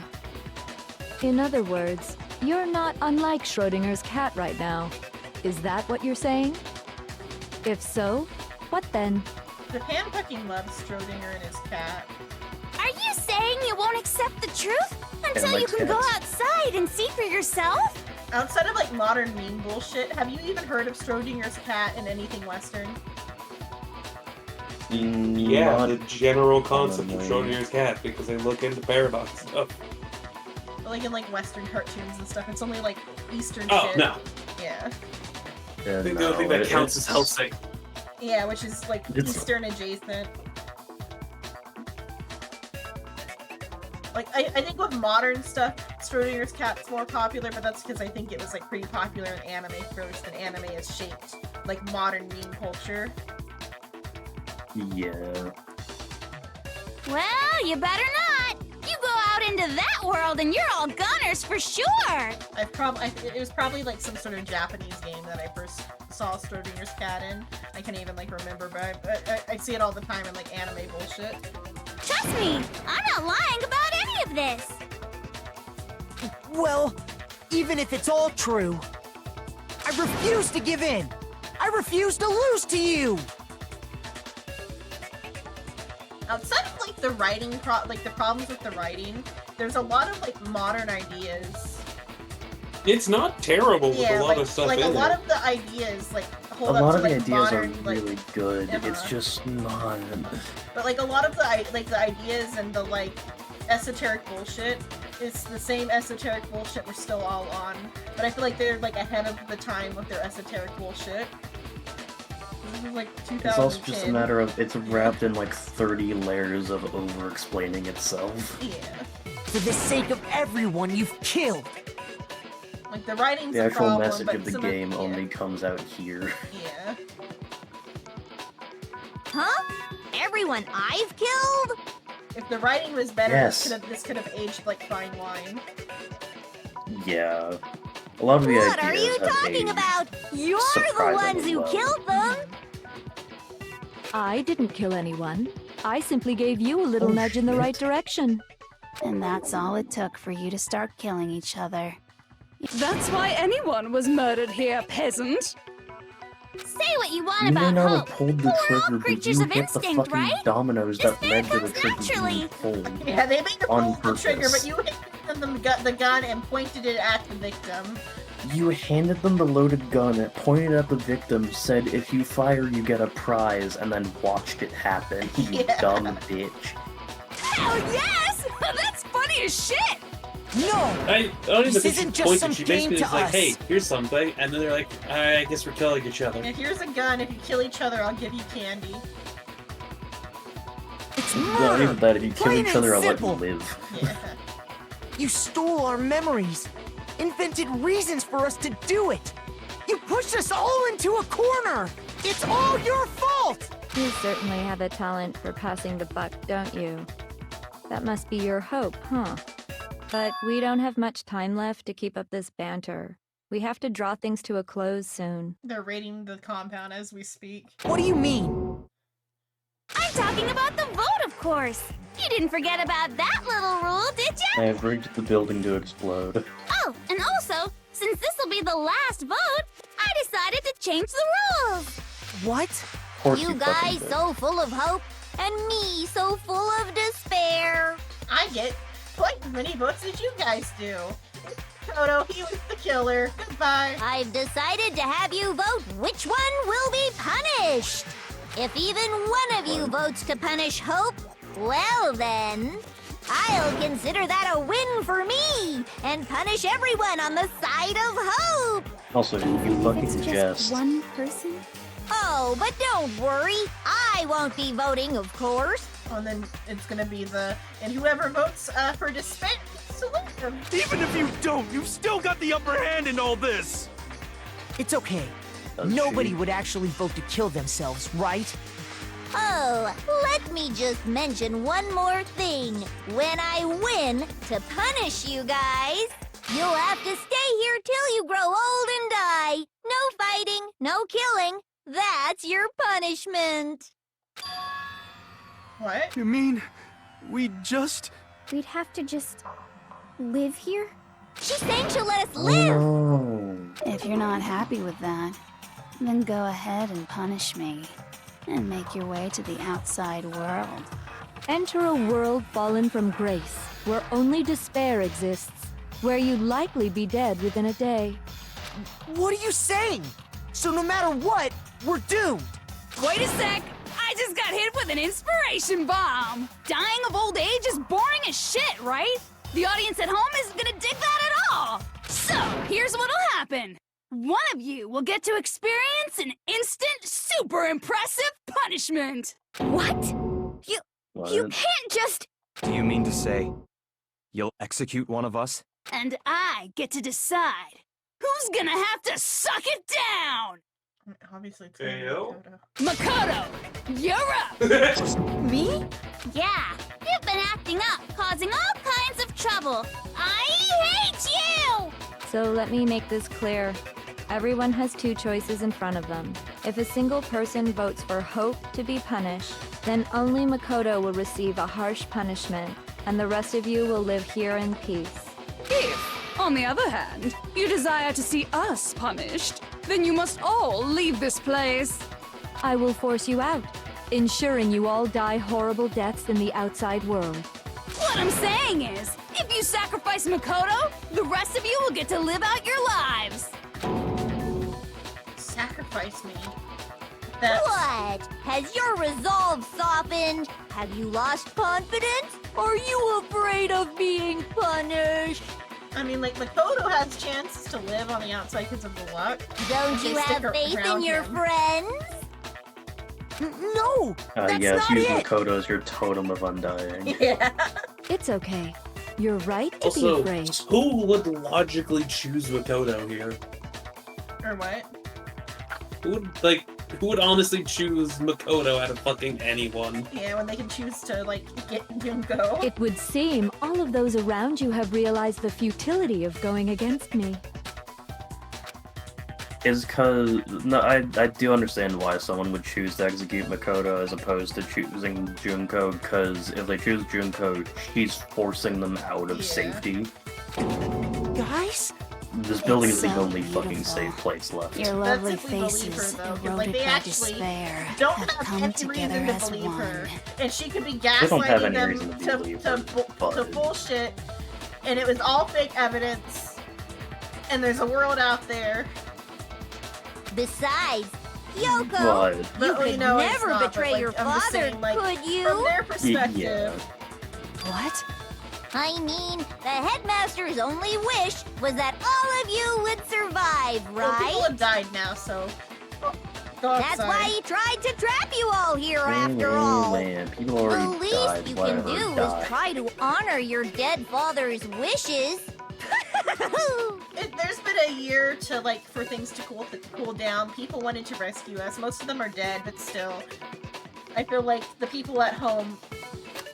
In other words, you're not unlike Schrodinger's cat right now. Is that what you're saying? If so, what then? Japan fucking loves Schrodinger and his cat. Are you saying you won't accept the truth until like you can go cats. outside and see for yourself? Outside of like modern meme bullshit, have you even heard of Schrodinger's cat in anything Western? Yeah, the general concept of Schrodinger's cat, because they look into paradox stuff. But like in like Western cartoons and stuff, it's only like Eastern Oh, shit. no. Yeah. I think the only thing that counts is Hellsing. Yeah, which is like It's- Eastern adjacent. Like I think with modern stuff, Schrodinger's cat's more popular, but that's because I think it was like pretty popular in anime first, and anime is shaped like modern meme culture. Yeah. Well, you better not. You go out into that world and you're all gunners for sure. It was probably like some sort of Japanese game that I first saw Schrodinger's cat in. I can't even like remember, but I see it all the time in like anime bullshit. Trust me, I'm not lying about any of this. Well, even if it's all true, I refuse to give in. I refuse to lose to you. Outside of like the writing, the problems with the writing, there's a lot of like modern ideas. It's not terrible with a lot of stuff like in a lot there. of the ideas like A hold up lot to of the like ideas modern, are really good. uh-huh. It's just not. But like a lot of the ideas and the like esoteric bullshit is the same esoteric bullshit we're still all on. But I feel like they're like ahead of the time with their esoteric bullshit. This is like 2010. It's also just a matter of it's wrapped in like 30 layers of over-explaining itself. Yeah. For the sake of everyone you've killed. Like the writing's The a actual problem, message but of the some game only comes out here. Yeah. Huh? Everyone I've killed? If the writing was better, Yes. this could have aged like fine wine. Yeah. A lot of the What are ideas you have talking aged about? You're the ones surprisingly who well. killed them. I didn't kill anyone. I simply gave you a little nudge in the right direction. And that's all it took for you to start killing each other. That's why anyone was murdered here, peasant. Say what you want You may about not have hope. pulled the trigger, but creatures you of hit the instinct, fucking right? dominoes that led to the trigger naturally. being pulled. Yeah, they made you on pull the purpose. trigger, but you hit the gun and pointed it at the victim. You handed them the loaded gun, it pointed at the victim, said if you fire you get a prize, and then watched it happen, you Yeah. dumb bitch. Hell yes! That's funny as shit! No! I don't even This think she isn't just pointed. some She game basically to was like, us. "Hey, here's something," and then they're like, "I guess we're killing each other." And here's a gun, if you kill each other, I'll give you candy. It's Not murder! even that, if you kill Plain each and other, I'll let you simple. live. Yeah. You stole our memories, invented reasons for us to do it. You pushed us all into a corner. It's all your fault. You certainly have a talent for passing the buck, don't you? That must be your hope, huh? But we don't have much time left to keep up this banter. We have to draw things to a close soon. They're raiding the compound as we speak. What do you mean? I'm talking about the vote, of course. You didn't forget about that little rule, did I ya? have rigged the building to explode. Oh, and also, since this will be the last vote, I decided to change the rules. What? Of course You fucking guys did. so full of hope, and me so full of despair. I get twice as many votes as you guys do. Makoto, he was the killer. Goodbye. I've decided to have you vote which one will be punished. If even one of you votes to punish Hope, well then, I'll consider that a win for me and punish everyone on the side of Hope. Also, you fucking jest. One person? Oh, but don't worry, I won't be voting, of course. And then it's gonna be and whoever votes for despair, salute them. Even if you don't, you've still got the upper hand in all this! It's okay. Does Nobody she? would actually vote to kill themselves, right? Oh, let me just mention one more thing. When I win to punish you guys, you'll have to stay here till you grow old and die. No fighting, no killing. That's your punishment. What? You mean we just... We'd have to just live here? She's saying she'll let us Oh, live. no. If you're not happy with that, then go ahead and punish me. And make your way to the outside world. Enter a world fallen from grace, where only despair exists. where you'd likely be dead within a day. What are you saying? So no matter what, we're doomed. Wait a sec! I just got hit with an inspiration bomb! Dying of old age is boring as shit, right? The audience at home isn't gonna dig that at all! So, here's what'll happen. One of you will get to experience an instant, super impressive punishment! What? You can't just... Do you mean to say you'll execute one of us? And I get to decide who's gonna have to suck it down! Obviously, it's Makoto. Makoto, you're up! Me? Yeah, you've been acting up, causing all kinds of trouble. I hate you! So let me make this clear. Everyone has two choices in front of them. If a single person votes for Hope to be punished, then only Makoto will receive a harsh punishment, and the rest of you will live here in peace. If, on the other hand, you desire to see us punished, then you must all leave this place. I will force you out, ensuring you all die horrible deaths in the outside world. What I'm saying is, if you sacrifice Makoto, the rest of you will get to live out your lives. Sacrifice me? What? Has your resolve softened? Have you lost confidence? Are you afraid of being punished? I mean, like, Makoto has chances to live on the outside because of the luck. Don't you have faith in your friends? No! That's yes, not use it! Makoto as your totem of undying. Yeah. It's okay. You're right to be Also, afraid. who would logically choose Makoto here? Or what? Who would honestly choose Makoto out of fucking anyone? Yeah, when they can choose to, like, get Junko. It would seem all of those around you have realized the futility of going against me. Is cause no, I do understand why someone would choose to execute Makoto as opposed to choosing Junko, because if they choose Junko, she's forcing them out of safety. Guys? This building is It's the so only beautiful. fucking safe place left. Your lovely faces, Because, like, eroded they by actually despair, don't have have come any together reason to as believe one. her, and she could be They don't have gaslighting any them reason to believe to bullshit, and it was all fake evidence, and there's a world out there. Besides, Yoko, But- you But, could you know, it's never not, but, betray like, your I'm just father, saying, like, could you? From their perspective. What? I mean, the headmaster's only wish was that all of you would survive, Well, people right? have died now, so. Go That's outside. why he tried to trap you all here after Oh, all. man, people The already least died. you Let can her do die. is try to honor your dead father's wishes. There's been a year to, like, for things to cool down. People wanted to rescue us. Most of them are dead, but still, I feel like the people at home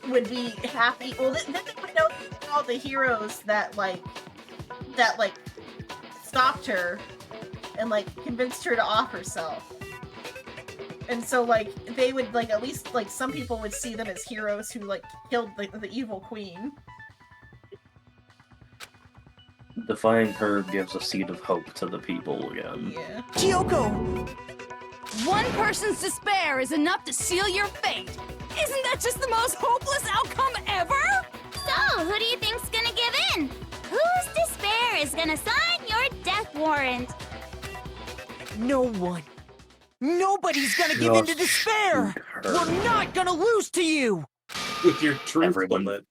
would be happy. Well, then they would know all the heroes that stopped her and, like, convinced her to off herself. And so, like, they would, like, at least, like, some people would see them as heroes who, like, killed the evil queen. Defying her gives a seed of hope to the people again. Yeah. Kyoko! One person's despair is enough to seal your fate. Isn't that just the most hopeless outcome ever? So, who do you think's gonna give in? Whose despair is gonna sign your death warrant? No one. Nobody's gonna give in to despair! We're not gonna lose to you! With your truth bullet.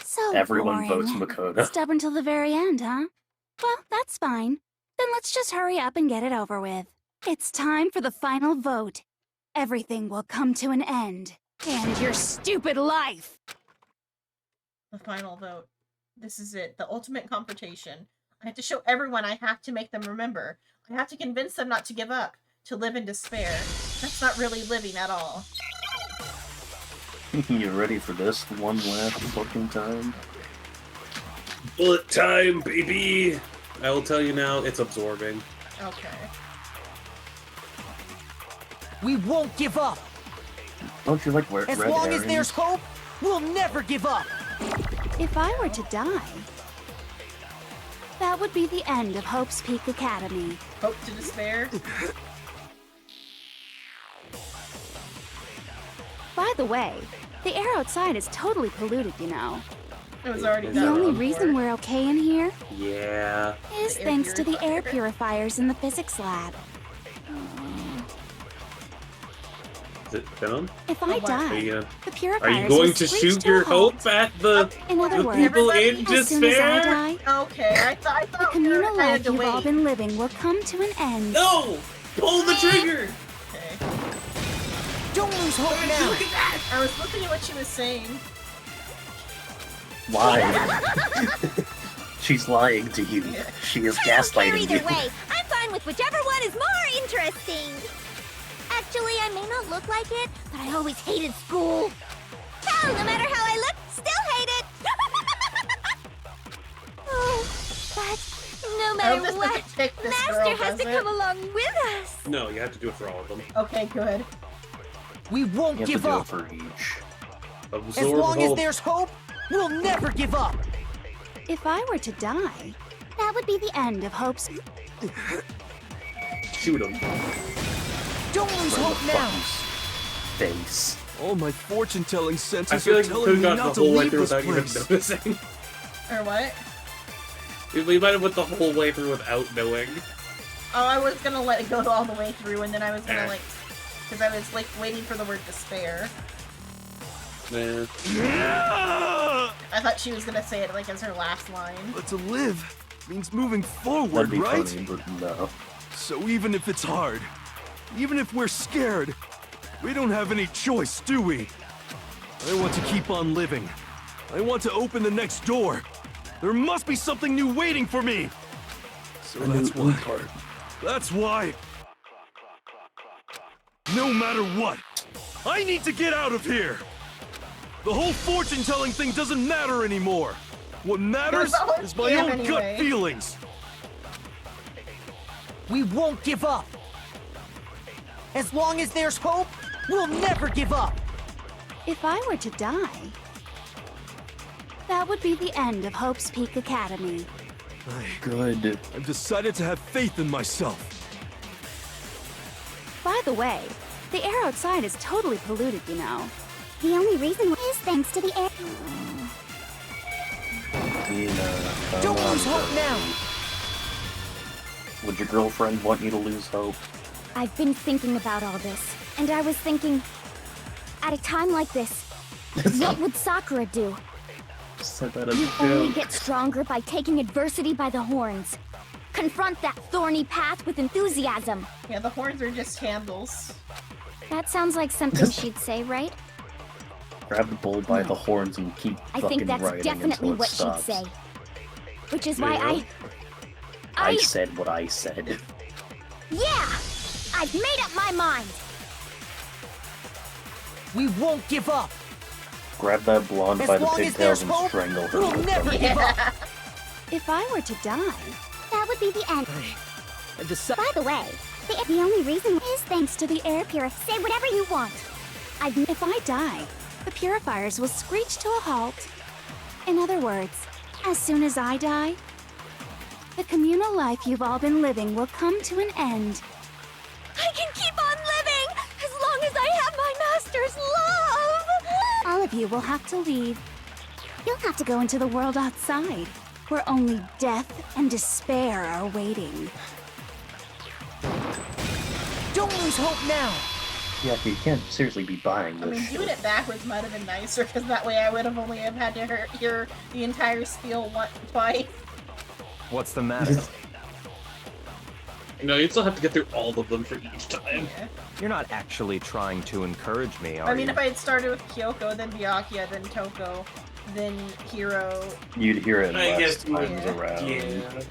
So Everyone boring. votes Makoto. Stubborn till the very end, huh? Well, that's fine. Then let's just hurry up and get it over with. It's time for the final vote. Everything will come to an end. And your stupid life. The final vote. This is it. The ultimate confrontation. I have to show everyone. I have to make them remember. I have to convince them not to give up, to live in despair. That's not really living at all. You ready for this one last fucking time? Bullet time, baby! I will tell you now, it's absorbing. Okay. We won't give up! Don't you like As red long as herrings? there's hope, we'll never give up! If I were to die, that would be the end of Hope's Peak Academy. Hope to despair? By the way, the air outside is totally polluted, you know. It was already Is done. The only before. reason we're okay in here Yeah. is The air thanks to the air purifier. purifiers in the physics lab. Is it film? If I Are die, you, the are purifiers you going will to screech shoot to a your halt. hope at the In other words, people in as soon as I despair? die, Okay, I the thought we communal were life to you've all wait. been living will come to an end. No! Pull the trigger! Okay. Don't lose hope now. Look at that! I was looking at what she was saying. Lying. She's lying to you. She is gaslighting Either you. way, I'm fine with whichever one is more interesting. Actually, I may not look like it, but I always hated school. Hell, no matter how I look, still hate it. Oh, but no matter this what, doesn't pick this Master girl, has to does it? come along with us. No, you have to do it for all of them. Okay, good. We won't You have give to do up. it for each. As Absorb long as hope. there's hope, we'll never give up. If I were to die, that would be the end of Hope's. Shoot him. Don't lose Right in hope the now. fucking face. All my fortune-telling I senses feel are like we could telling have me gotten not the to whole way leave through this without even place. noticing. Or what? We might have went the whole way through without knowing. Oh, I was gonna let it go all the way through, and then I was gonna Eh. like, because I was like waiting for the word despair. Man. I thought she was gonna say it like as her last line. But to live means moving forward, That'd be right? funny, but no. So even if it's hard, even if we're scared, we don't have any choice, do we? I want to keep on living. I want to open the next door. There must be something new waiting for me. So that's why. No matter what, I need to get out of here. The whole fortune-telling thing doesn't matter anymore. What matters is my own gut feelings. We won't give up. As long as there's hope, we'll never give up. If I were to die, that would be the end of Hope's Peak Academy. Good. I've decided to have faith in myself. By the way, the air outside is totally polluted, you know. The only reason is thanks to the air. Tina, come Don't on, lose hope now. Would your girlfriend want you to lose hope? I've been thinking about all this, and I was thinking, at a time like this, what would Sakura do? Said that as You a only joke. get stronger by taking adversity by the horns. Confront that thorny path with enthusiasm. Yeah, the horns are just handles. That sounds like something she'd say, right? Grab the bull by the horns and keep I fucking think that's riding definitely until it what stops. she'd say. Which is why Yeah. I said what I said. Yeah! I've made up my mind! We won't give up. Grab that blonde As by the long as pigtails there's and hope, strangle her. we'll with never them. give up. If I were to die, That would be the end. by the way, The only reason is thanks to the air purifier. say whatever you want. If I die, the purifiers will screech to a halt. In other words, as soon as I die, the communal life you've all been living will come to an end. I can keep on living as long as I have my master's love. All of you will have to leave. You'll have to go into the world outside, where only death and despair are waiting. Don't lose hope now. Yeah, you can't seriously be buying I this mean, shit. doing it backwards might have been nicer, because that way I would have only have had to hear the entire spiel twice. What's the matter? No, you still have to get through all of them for each time. You're not actually trying to encourage me, are I mean, you? if I had started with Kyoko, then Byakuya, then Toko, then Hiro. You'd hear it I less guess you times would. around. Yeah.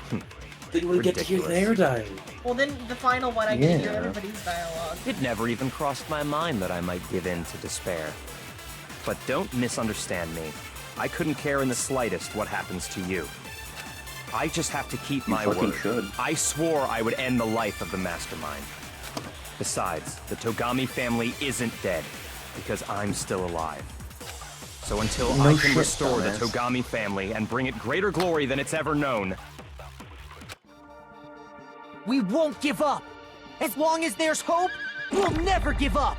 Then we get to hear their dying. Well, then the final one, I can hear Yeah. everybody's dialogue. It never even crossed my mind that I might give in to despair. But don't misunderstand me. I couldn't care in the slightest what happens to you. I just have to keep You my fucking word. should. I swore I would end the life of the mastermind. Besides, the Togami family isn't dead, because I'm still alive. So until No I can shit, restore the dumbass. Togami family and bring it greater glory than it's ever known, We won't give up. As long as there's hope, we'll never give up.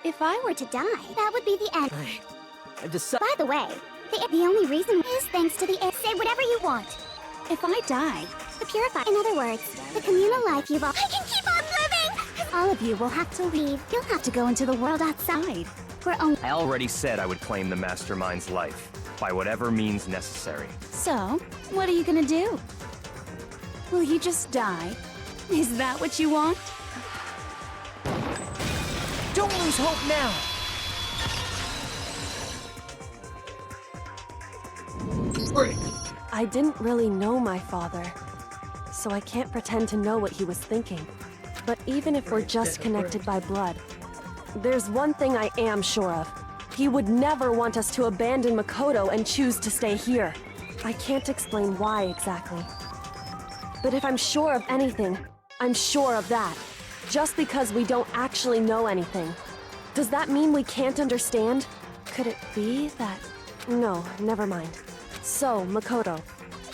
If I were to die, that would be the end. By the way, The only reason is thanks to the air. Say whatever you want. If I die, the purify. In other words, the communal life you've all. I can keep on living! All of you will have to leave. You'll have to go into the world outside. We're only. I already said I would claim the Mastermind's life, by whatever means necessary. So, what are you gonna do? Will you just die? Is that what you want? Don't lose hope now! I didn't really know my father, so I can't pretend to know what he was thinking. But even if we're just connected by blood, there's one thing I am sure of. He would never want us to abandon Makoto and choose to stay here. I can't explain why exactly. But if I'm sure of anything, I'm sure of that. Just because we don't actually know anything. Does that mean we can't understand? Could it be that... No, never mind. So, Makoto,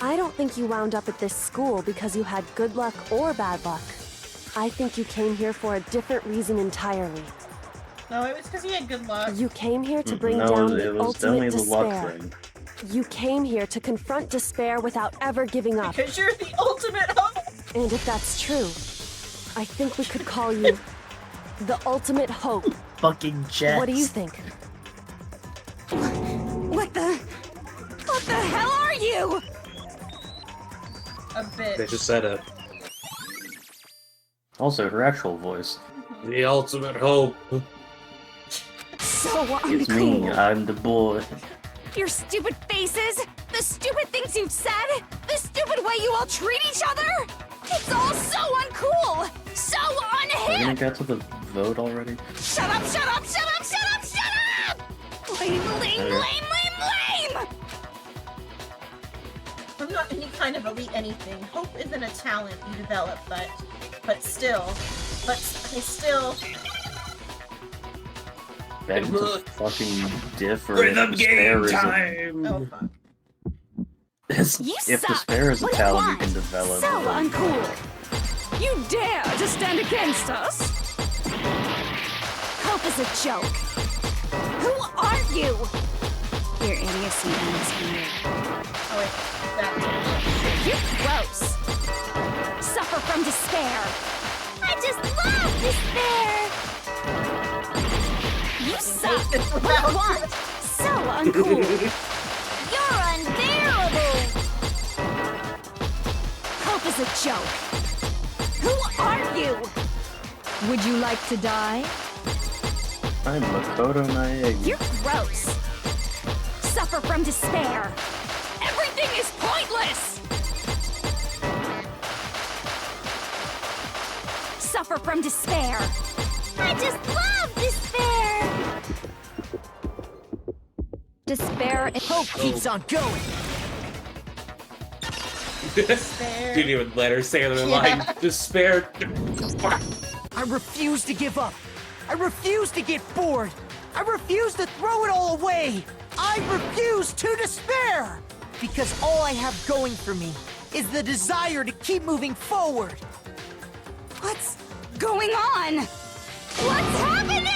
I don't think you wound up at this school because you had good luck or bad luck. I think you came here for a different reason entirely. No, it was because he had good luck. You came here to bring No, down it the was ultimate definitely the luck despair. thing. You came here to confront despair without ever giving up. Because you're the ultimate hope! And if that's true, I think we could call you the ultimate hope. Fucking Jets. What do you think? What the hell are you? A bit. They just said it. Also, her actual voice. The ultimate hope. So It's uncool. me, I'm the boy. Your stupid faces, the stupid things you've said, the stupid way you all treat each other. It's all so uncool, so Are we gonna unhip. get to the vote already? Shut up, shut up, shut up, shut up, shut up! Lame, lame, lame, lame, lame! I'm not any kind of elite anything. Hope isn't a talent you develop, but still. But I still... Beg to fucking differ. Rhythm if despair game is time! Oh, fuck. If despair is a talent you can develop. So then- uncool. You dare to stand against us? Hope is a joke. Who are you? Your idiocy ends here. Oh wait, that You're gross. Suffer from despair. I just love despair. You suck. What do you want? So uncool. You're unbearable. Hope is a joke. Who are you? Would you like to die? I'm Makoto Naegi. You're gross. Suffer from despair. Everything is pointless. Suffer from despair. I just love despair. Despair and Hope keeps on going. Didn't even let her say the line. Despair. I refuse to give up. I refuse to get bored. I refuse to throw it all away. I refuse to despair. Because all I have going for me is the desire to keep moving forward. What's going on? What's happening?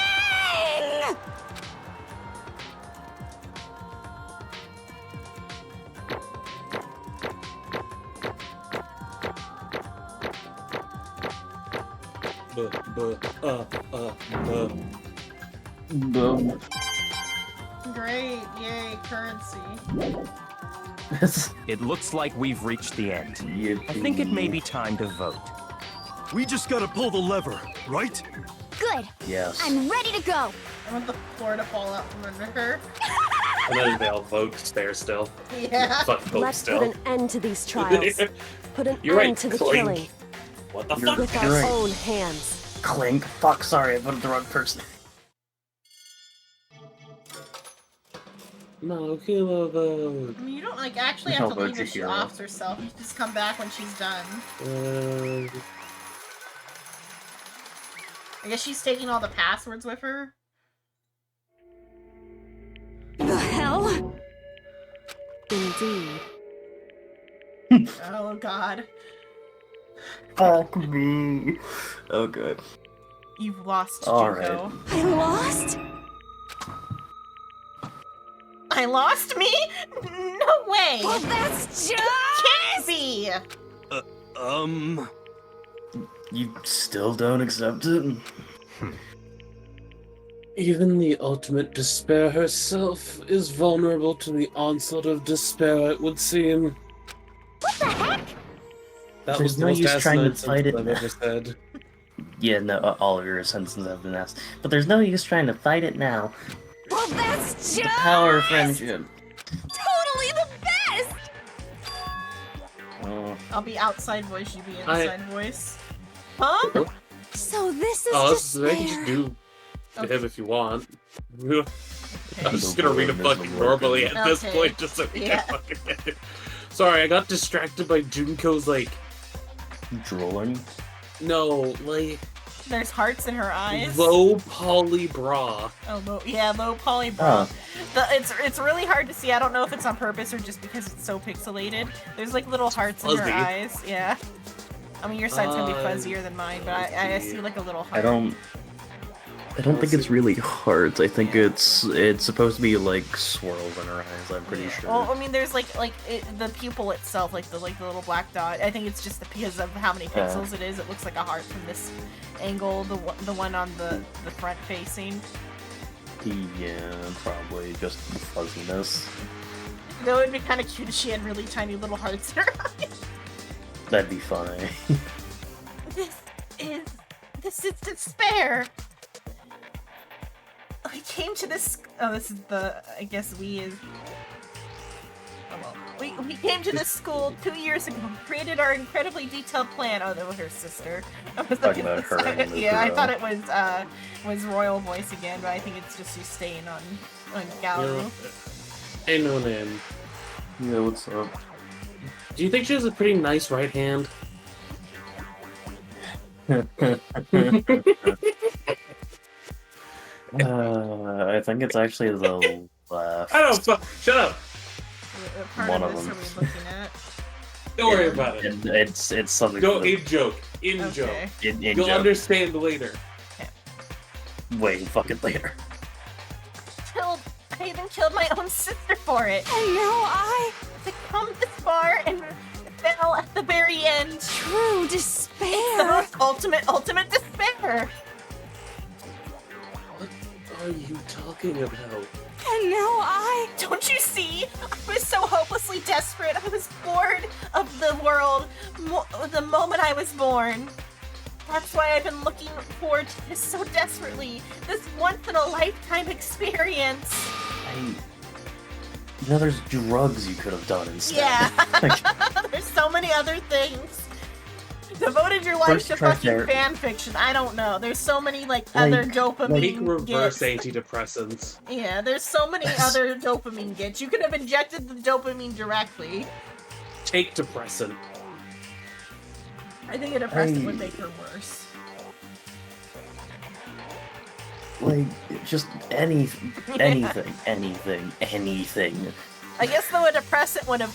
Boom. Great, yay, currency. It looks like we've reached the end. I think it may be time to vote. We just gotta pull the lever, right? Good. Yes. I'm ready to go. I want the floor to fall out from under her. And then they'll vote despair still. Yeah. Fuck hope Let's still. put an end to these trials. Put an You're end right, to the Clink. killing. What the You're fuck? With our right. own hands. Clink. Fuck, sorry, I voted the wrong person. No, Kilo vote. I mean, you don't like actually have to leave if she offs herself. You just come back when she's done. I guess she's taking all the passwords with her. The hell? Indeed. Oh god. Fuck me. Oh, good. You've lost, All Juko. I lost? I I lost me? No way! Well, that's just... Can't be! You still don't accept it? Even the ultimate despair herself is vulnerable to the onslaught of despair, it would seem. What the heck? That There's was the no most use trying to asinine fight it. sentence I've ever said. Yeah, no, all of your sentences have been asked. But there's no use trying to fight it now. Well, that's just... The power of friendship. totally the best! Oh. I'll be outside voice, you be inside voice. Huh? So this is Just despair. do him if you want. I'm just The gonna read it worm is fucking the normally worm. at this Okay. point, just so we Yeah. can fucking get it. Sorry, I got distracted by Junko's drooling. No, There's hearts in her eyes. low poly bra. Oh, low poly bra. It's really hard to see. I don't know if it's on purpose or just because it's so pixelated. There's like little hearts in her Fuzzy. eyes. Yeah. I mean, your side's gonna be fuzzier than mine, but I see like a little heart. I don't think it's really hearts. I think it's supposed to be like swirls in her eyes. I'm pretty sure. Well, I mean, there's the pupil itself, like the little black dot. I think it's just because of how many pixels it is. It looks like a heart from this angle. The one on the front facing. Yeah, probably just fuzziness. Though it'd be kind of cute if she had really tiny little hearts in her eyes. That'd be funny. This is despair. We came to this. Oh, this is the. I guess we is. Oh well. We came to this school 2 years ago. Created our incredibly detailed plan. Oh, that was her sister. I was Talking about her and yeah, I Mukuro. thought it was Royal Voice again, but I think it's just you staying on gallery. Hey, no name. Yeah, what's up? Do you think she has a pretty nice right hand? I think it's actually the left. I don't fuck. Shut up. One of them. Don't worry about it. It's something. Go for the- in joke. In Okay. joke. In You'll joke. understand later. Wait, fucking later. I even killed my own sister for it. And now I succumbed this far and fell at the very end. True despair. It's the most ultimate despair. What are you talking about? And now Don't you see? I was so hopelessly desperate. I was bored of the world the moment I was born. That's why I've been looking forward to this so desperately. This once-in-a-lifetime experience. You know, there's drugs you could have done instead. Yeah. There's so many other things. Devoted your life First to try fucking therapy. fan fiction. I don't know. There's so many other dopamine Take reverse gets. antidepressants. Yeah, there's so many other dopamine gets. You could have injected the dopamine directly. Take depressant. I think a depressant would make her worse. Like, just anything. I guess though a depressant would have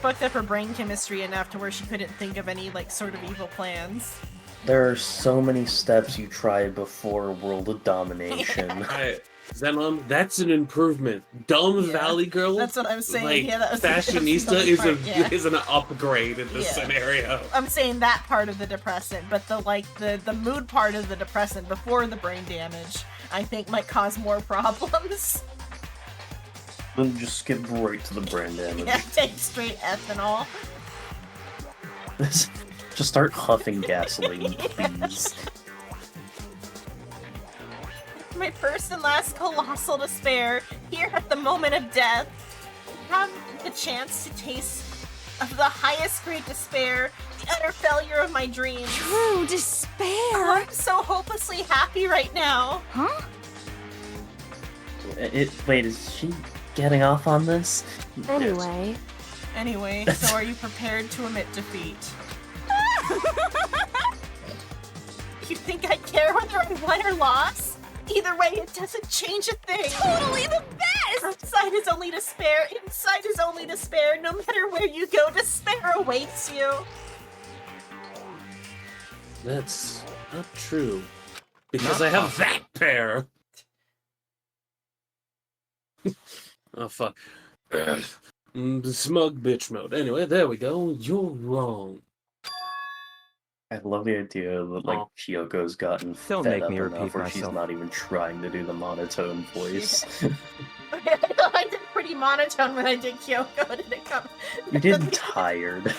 fucked up her brain chemistry enough to where she couldn't think of any sort of evil plans. There are so many steps you try before World of Domination. Alright, Zenon, that's an improvement. Dumb Valley Girl. That's what I'm saying. Like, Yeah, that was fashionista that's is the part, is an upgrade in this Yeah. scenario. I'm saying that part of the depressant, but the mood part of the depressant before the brain damage, I think might cause more problems. Then just skip right to the brain damage. Yeah, take straight ethanol. Just start huffing gasoline, please. My first and last colossal despair, here at the moment of death, have the chance to taste of the highest great despair, the utter failure of my dreams. True despair. Oh, I'm so hopelessly happy right now. Huh? Wait, is she getting off on this? Anyway, so are you prepared to admit defeat? You think I care whether I won or lost? Either way, it doesn't change a thing. Totally the best! Outside is only despair, inside is only despair. No matter where you go, despair awaits you. That's not true. Because I have that pair. Oh, fuck. Smug bitch mode. Anyway, there we go. You're wrong. I love the idea that, like, Kyoko's gotten Don't fed make up me enough repeat where she's myself. not even trying to do the monotone voice. I did pretty monotone when I did Kyoko. Did it come? You did tired.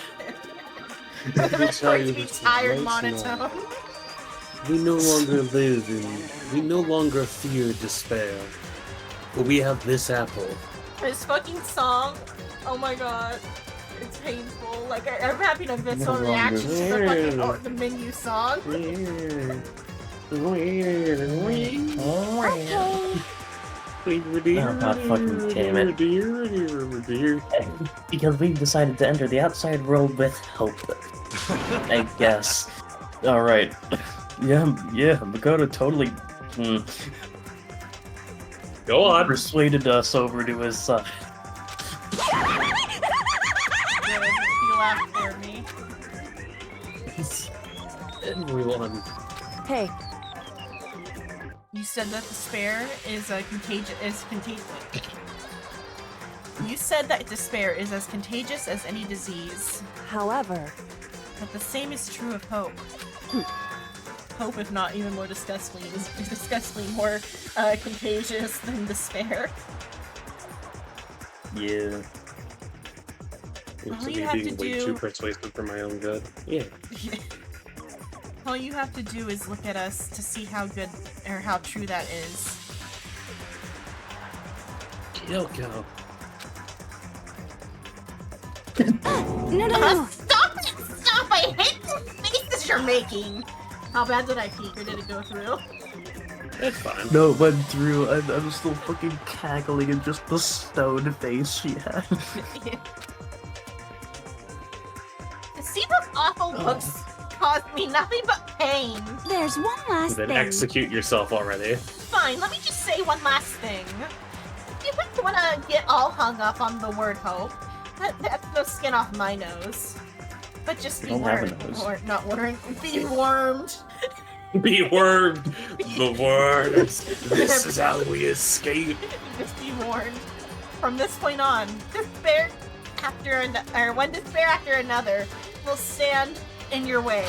I meant for it to be tired right monotone. now. We no longer live in... We no longer fear despair. But we have this apple. This fucking song. Oh my god. It's painful. Like, I'm having a visceral reaction to the fucking the menu song. Oh god fucking damn it. Because we've decided to enter the outside world with hope. I guess. Alright. Yeah, Makoto totally Go on. Persuaded us over to his side. You laughed for me. Everyone. Hey. You said that despair is contagious. You said that despair is as contagious as any disease. However, but the same is true of hope. Hope, if not even more disgustingly, is disgustingly more contagious than despair. Yeah. All you have to way do. too persuasive for my own good. Yeah. All you have to do is look at us to see how good or how true that is. Kyoko. No. Stop it! Stop! I hate the faces you're making! How bad did I peek, or did it go through? That's fine. No, it went through. I'm still fucking cackling at just the stone face she had. See, those awful looks caused me nothing but pain. There's one last Then thing. execute yourself already. Fine, let me just say one last thing. You wouldn't want to get all hung up on the word hope. That's no skin off my nose. But just be warmed. Or not warmed. Be warmed. Be wormed. The worms. This is how we escape. Just be warned. From this point on, despair after one despair after another will stand in your way.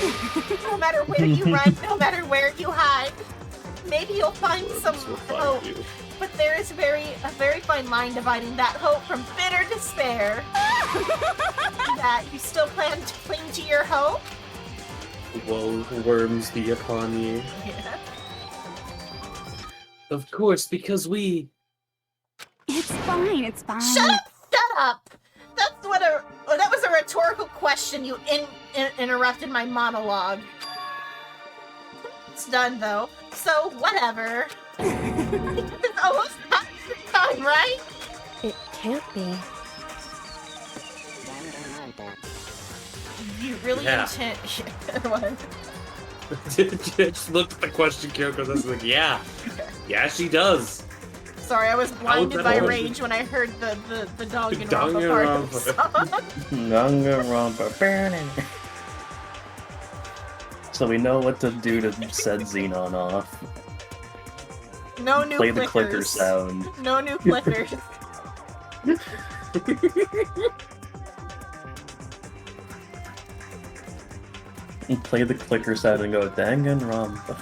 No matter where you run, no matter where you hide. Maybe you'll find some hope. But there is a very fine line dividing that hope from bitter despair. That you still plan to cling to your hope? Woe, worms be upon you. Yeah. Of course, because we... It's fine, it's fine. Shut up! That was a rhetorical question. You interrupted my monologue. It's done though, so whatever. It's almost time, right? It can't be. You really intend what? Just looked at the question, Kyoko, and I was like, yeah. Yeah, she does. Sorry, I was blinded by rage when I heard the Danganronpa part of the song. Danganronpa. So we know what to do to set Xenon off. No new Play clickers. the clicker sound. No new clickers. And play the clicker sound and go Danganronpa.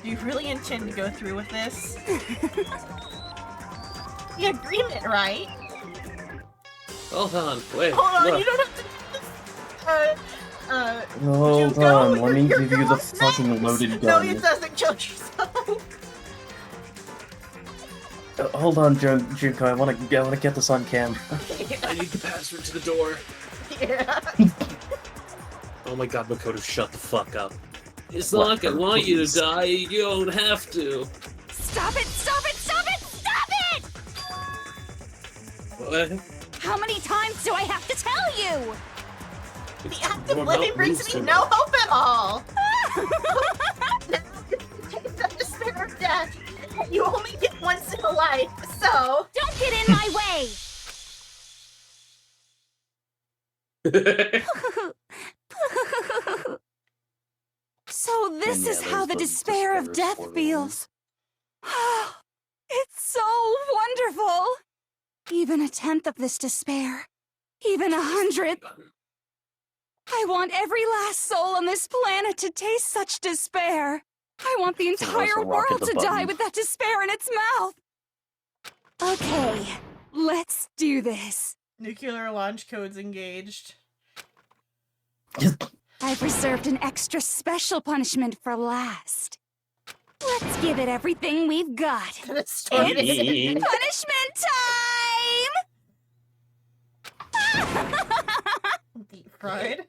Do you really intend to go through with this? The agreement, right? Hold on, wait. Hold on, look. you don't have to do this. Hold on, let me give you the fucking loaded No, gun. it doesn't kill yourself. Hold on, Junko, I wanna get this on camera. I need the password to the door. Yeah. Oh my god, Makoto, shut the fuck up. It's not like I want you to die, you don't have to. Stop it! Stop it! Stop it! Stop it! What? How many times do I have to tell you? The act of living brings me no hope at all. Now, taste of despair of death. You only get once in a life, so don't get in my way. So this is how the despair of death feels. It's so wonderful. Even a tenth of this despair, even 100th. I want every last soul on this planet to taste such despair. I want the entire world to die with that despair in its mouth. Okay, let's do this. Nuclear launch codes engaged. I've reserved an extra special punishment for last. Let's give it everything we've got. It's punishment time! Deep fried.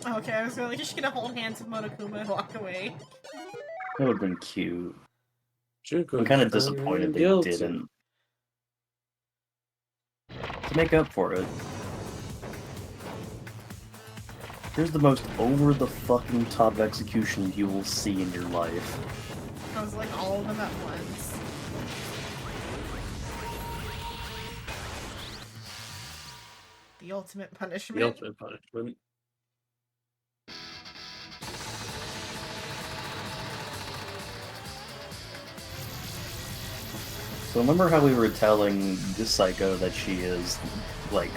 Okay, I was just gonna hold hands with Monokuma and walk away. That would have been cute. I'm kind of disappointed they didn't. To make up for it, here's the most over-the-fucking-top execution you will see in your life. I was like all of them at once. The ultimate punishment. The ultimate punishment. So remember how we were telling this psycho that she is, like,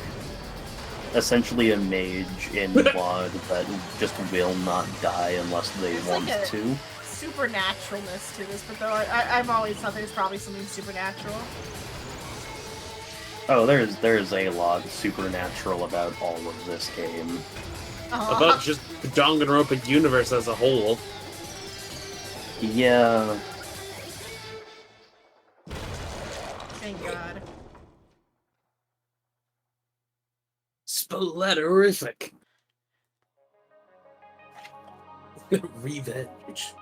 essentially a mage in blood that just will not die unless they want like to? Supernaturalness to this, but though I've always thought there's probably something supernatural. Oh, there's a lot supernatural about all of this game. About just the Danganronpa universe as a whole. Yeah. Thank God. Splatterific. Revenge.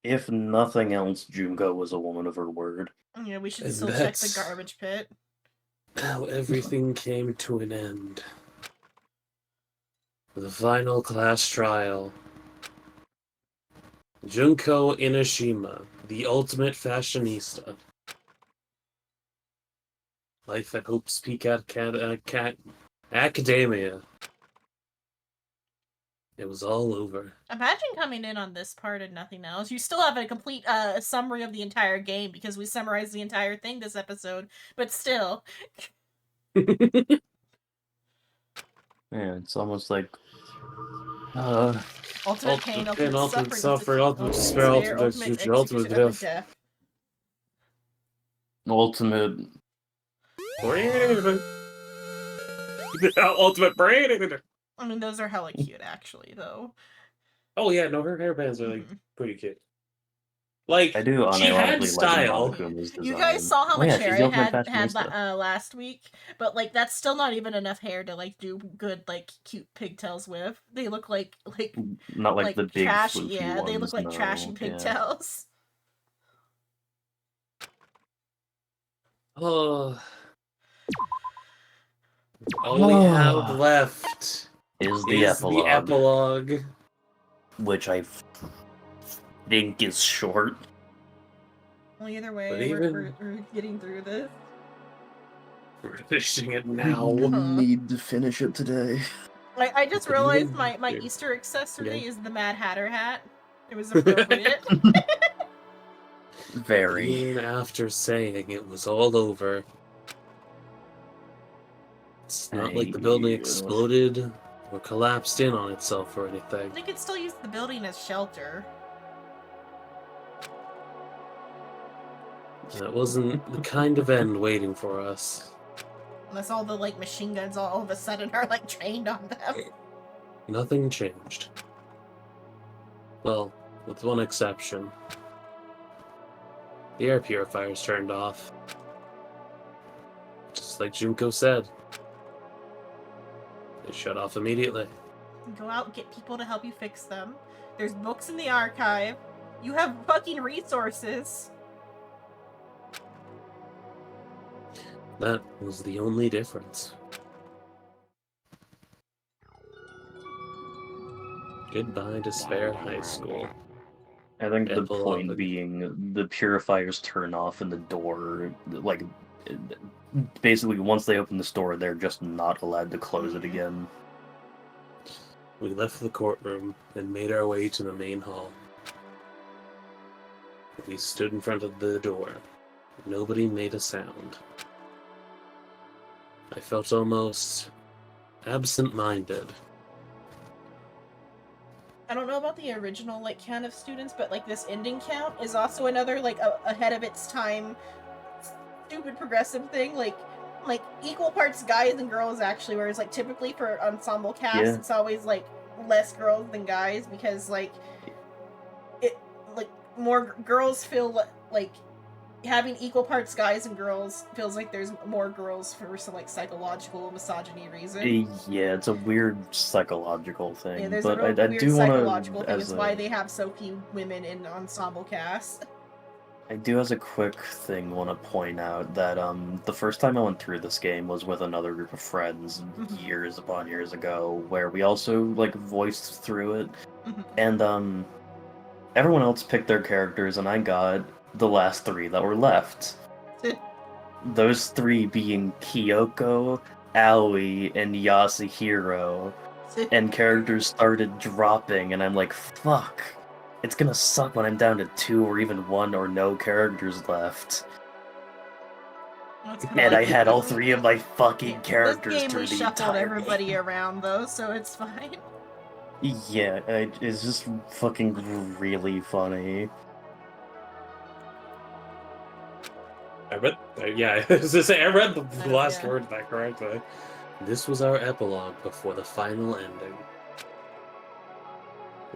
If nothing else, Junko was a woman of her word. Yeah, we should And still check the garbage pit. How everything came to an end. The final class trial. Junko Inoshima, the ultimate fashionista. Life at Hope's Peak Academia. It was all over. Imagine coming in on this part and nothing else. You still have a complete summary of the entire game because we summarized the entire thing this episode, but still. Yeah, it's almost like ultimate pain, ultimate suffering, ultimate despair, ultimate death. Ultimate ultimate brain. I mean, those are hella cute, actually, though. Oh yeah, no, her hairbands are like pretty cute. Like I do she had unironically style. like Monokuma's design. You guys saw how much yeah, hair she's the I ultimate had fashionista. last week, but like that's still not even enough hair to like do good like cute pigtails with. They look like Not like the big trashy. floofy Yeah, they look like ones, trashy no, pigtails. Oh. All we have left is the epilogue. Which I think is short. Well, either way, But we're getting through this. We're finishing it now. We need to finish it today. I just realized my Easter accessory is the Mad Hatter hat. It was appropriate. Very. Even after saying it was all over. It's not like the building exploded or collapsed in on itself or anything. They could still use the building as shelter. That wasn't the kind of end waiting for us. Unless all the like machine guns all of a sudden are like trained on them. Nothing changed. Well, with one exception. The air purifiers turned off. Just like Junko said. They shut off immediately. Go out and get people to help you fix them. There's books in the archive. You have fucking resources. That was the only difference. Goodbye, Despair High School. I think the Epilogue. point being the purifiers turn off and the door, like, basically once they open the store, they're just not allowed to close it again. We left the courtroom and made our way to the main hall. We stood in front of the door. Nobody made a sound. I felt almost absent-minded. I don't know about the original like count of students, but like this ending count is also another like ahead of its time, stupid progressive thing. Like equal parts guys and girls actually, whereas like typically for ensemble cast, Yeah. it's always like less girls than guys because like it like more girls feel like having equal parts guys and girls feels like there's more girls for some like psychological misogyny reason. Yeah, it's a weird psychological thing. Yeah, there's but a real I weird do psychological want thing. to, It's why they have so few women in ensemble cast. I do, as a quick thing, want to point out that the first time I went through this game was with another group of friends years upon years ago, where we also like voiced through it, and everyone else picked their characters, and I got the last three that were left. Those three being Kyoko, Aoi, and Yasuhiro, and characters started dropping, and I'm like, fuck. It's gonna suck when I'm down to 2 or even 1 or no characters left. And I had all 3 of my fucking characters This game through we the shuffled entire everybody game. around though, so it's fine. Yeah, it's just fucking really funny. I read the last word of that correctly. This was our epilogue before the final ending.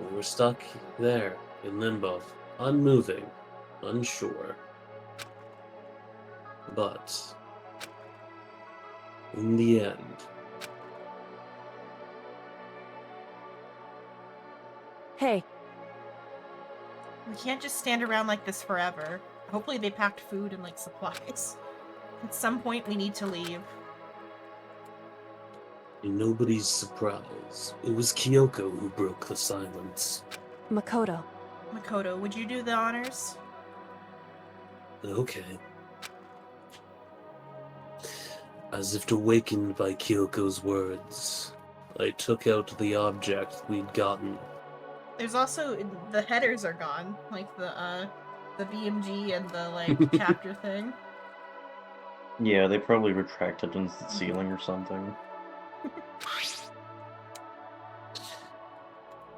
We were stuck there, in limbo, unmoving, unsure. But, in the end, Hey, We can't just stand around like this forever. Hopefully they packed food and like supplies. At some point we need to leave. to nobody's surprise, it was Kyoko who broke the silence. Makoto. Makoto, would you do the honors? Okay. As if awakened by Kyoko's words, I took out the object we'd gotten. There's also the headers are gone, like the BMG and the like chapter thing. Yeah, they probably retracted into the ceiling or something.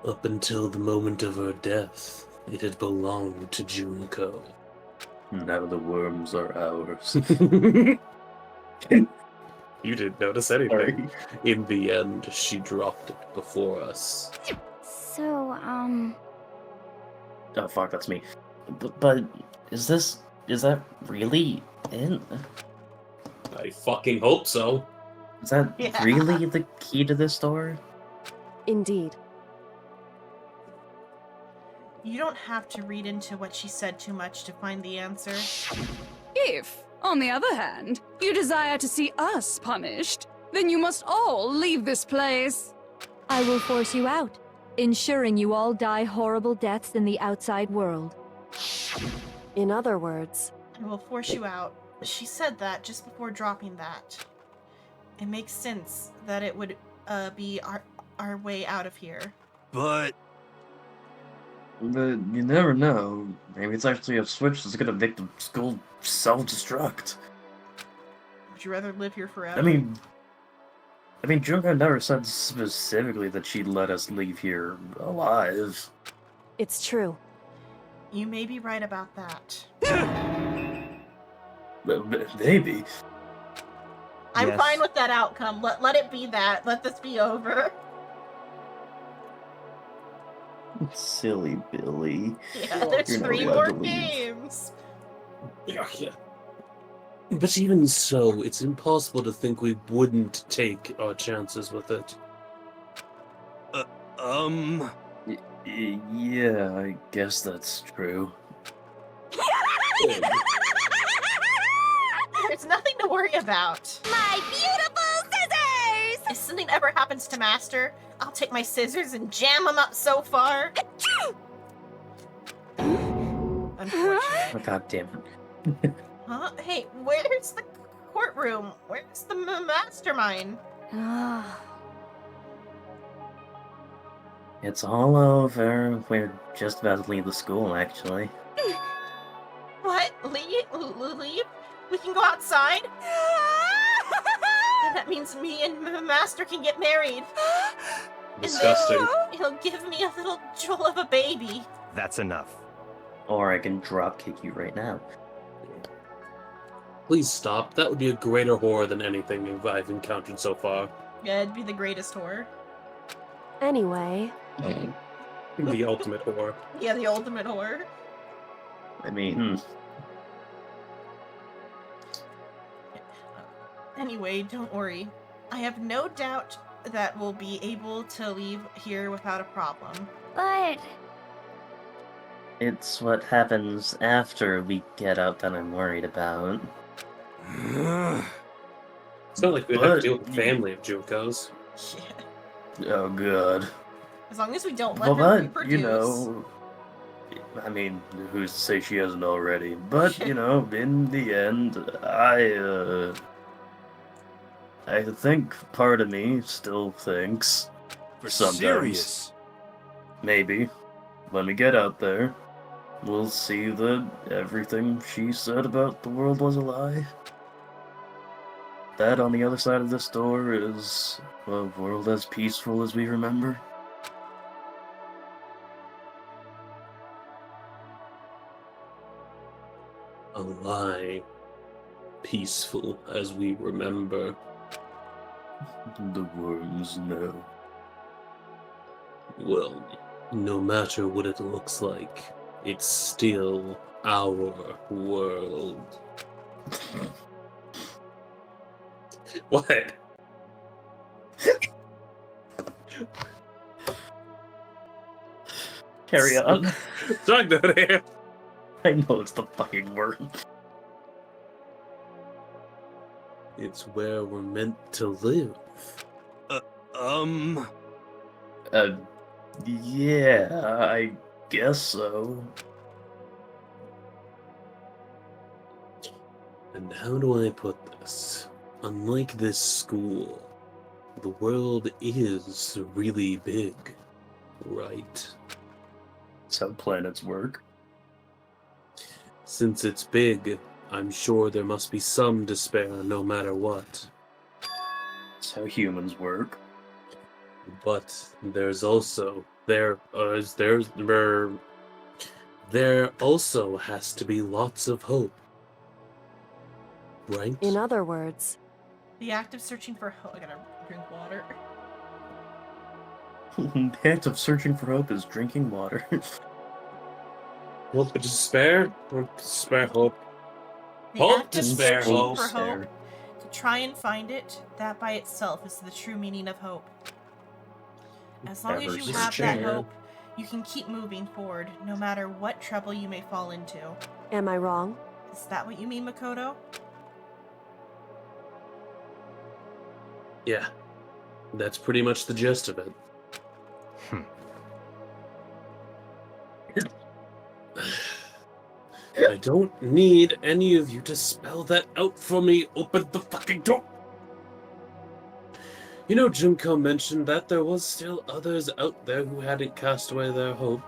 Up until the moment of her death, it had belonged to Junko. Now the worms are ours. You didn't notice anything. Sorry. In the end, she dropped it before us. So, Oh fuck, that's me. But is that really it? I fucking hope so. Is that Yeah. really the key to this door? Indeed. You don't have to read into what she said too much to find the answer. If, on the other hand, you desire to see us punished, then you must all leave this place. I will force you out, ensuring you all die horrible deaths in the outside world. In other words, I will force you out. She said that just before dropping that. It makes sense that it would be our way out of here. But But you never know. Maybe it's actually a switch that's gonna make the school self-destruct. Would you rather live here forever? I mean, Junko never said specifically that she'd let us leave here alive. it's true. You may be right about that. Maybe. I'm Yes. fine with that outcome. Let it be that. Let this be over. Silly Billy. Yeah, there's You're not 3 allowed more to leave. games. Yeah. But even so, it's impossible to think we wouldn't take our chances with it. Yeah, I guess that's true. There's nothing to worry about. My beautiful scissors! If something ever happens to Master, I'll take my scissors and jam them up so far. Unfortunate. Oh, God damn it. Huh? Hey, where's the courtroom? Where's the mastermind? It's all over. We're just about to leave the school, actually. What? Leave? We can go outside? And that means me and Master can get married. Disgusting. And then he'll give me a little jewel of a baby. That's enough. Or I can drop kick you right now. Please stop. That would be a greater horror than anything I've encountered so far. Yeah, it'd be the greatest horror. Anyway. The ultimate horror. Yeah, the ultimate horror. I mean, Anyway, don't worry. I have no doubt that we'll be able to leave here without a problem. But... it's what happens after we get out that I'm worried about. It's not like we'd have to deal with the family of Junkos. Yeah. Oh, good. As long as we don't let her reproduce. You know, I mean, who's to say she hasn't already? But, you know, in the end, I think part of me still thinks, sometimes, serious? maybe, when we get out there, we'll see that everything she said about the world was a lie. That on the other side of this door is a world as peaceful as we remember. A lie, peaceful as we remember. The worms know. Well, no matter what it looks like, it's still our world. What? Carry on. Talk down here. I know it's the fucking word. It's where we're meant to live. Yeah, I guess so. And how do I put this? Unlike this school, the world is really big, right? That's how planets work. Since it's big, I'm sure there must be some despair no matter what. That's how humans work. But there's also there also has to be lots of hope. Right? In other words, The act of searching for hope. I gotta drink water. The act of searching for hope is drinking water. Hope, despair? Despair, hope. The Hope, act of despair, searching hope. for hope. To try and find it, that by itself is the true meaning of hope. As long as you have that hope, you can keep moving forward, no matter what trouble you may fall into. am I wrong? Is that what you mean, Makoto? Yeah. That's pretty much the gist of it. I don't need any of you to spell that out for me. Open the fucking door. You know, Junko mentioned that there was still others out there who hadn't cast away their hope.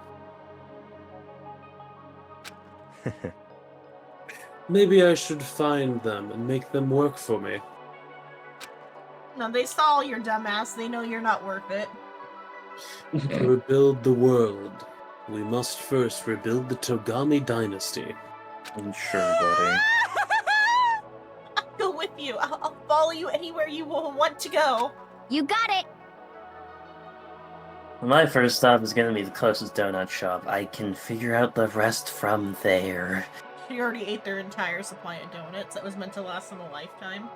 Maybe I should find them and make them work for me. No, they saw your dumbass. They know you're not worth it. To rebuild the world, we must first rebuild the Togami dynasty. Sure, buddy. I'll go with you. I'll follow you anywhere you will want to go. You got it! My first stop is gonna be the closest donut shop. I can figure out the rest from there. She already ate their entire supply of donuts that was meant to last them a lifetime.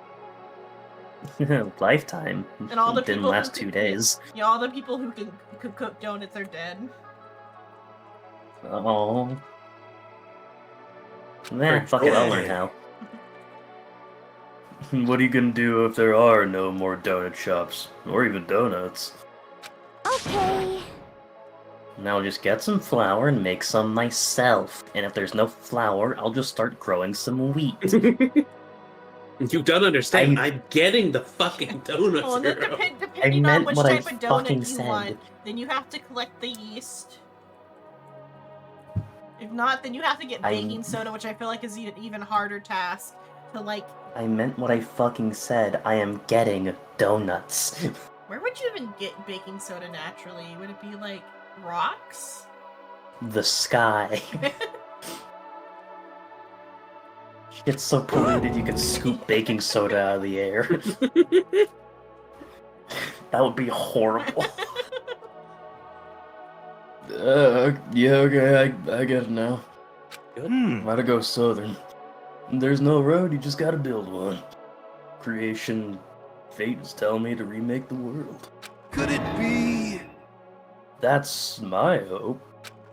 Lifetime. And all the Didn't people last 2 days. Yeah, all the people who could cook donuts are dead. Oh. Nah, fuck it, I'll learn how. What are you gonna do if there are no more donut shops? Or even donuts? Okay. Now just get some flour and make some myself. And if there's no flour, I'll just start growing some wheat. You don't understand. I'm getting the fucking donuts. Well, then girl. depending on which type of donut you want, then you have to collect the yeast. If not, then you have to get baking soda, which I feel like is an even harder task to like. I meant what I fucking said. I am getting donuts. Where would you even get baking soda naturally? Would it be like rocks? The sky. It's so polluted you can scoop baking soda out of the air. That would be horrible. Yeah, okay, I get it now. Gotta go southern. There's no road, you just gotta build one. Creation, fate is telling me to remake the world. Could it be? That's my hope.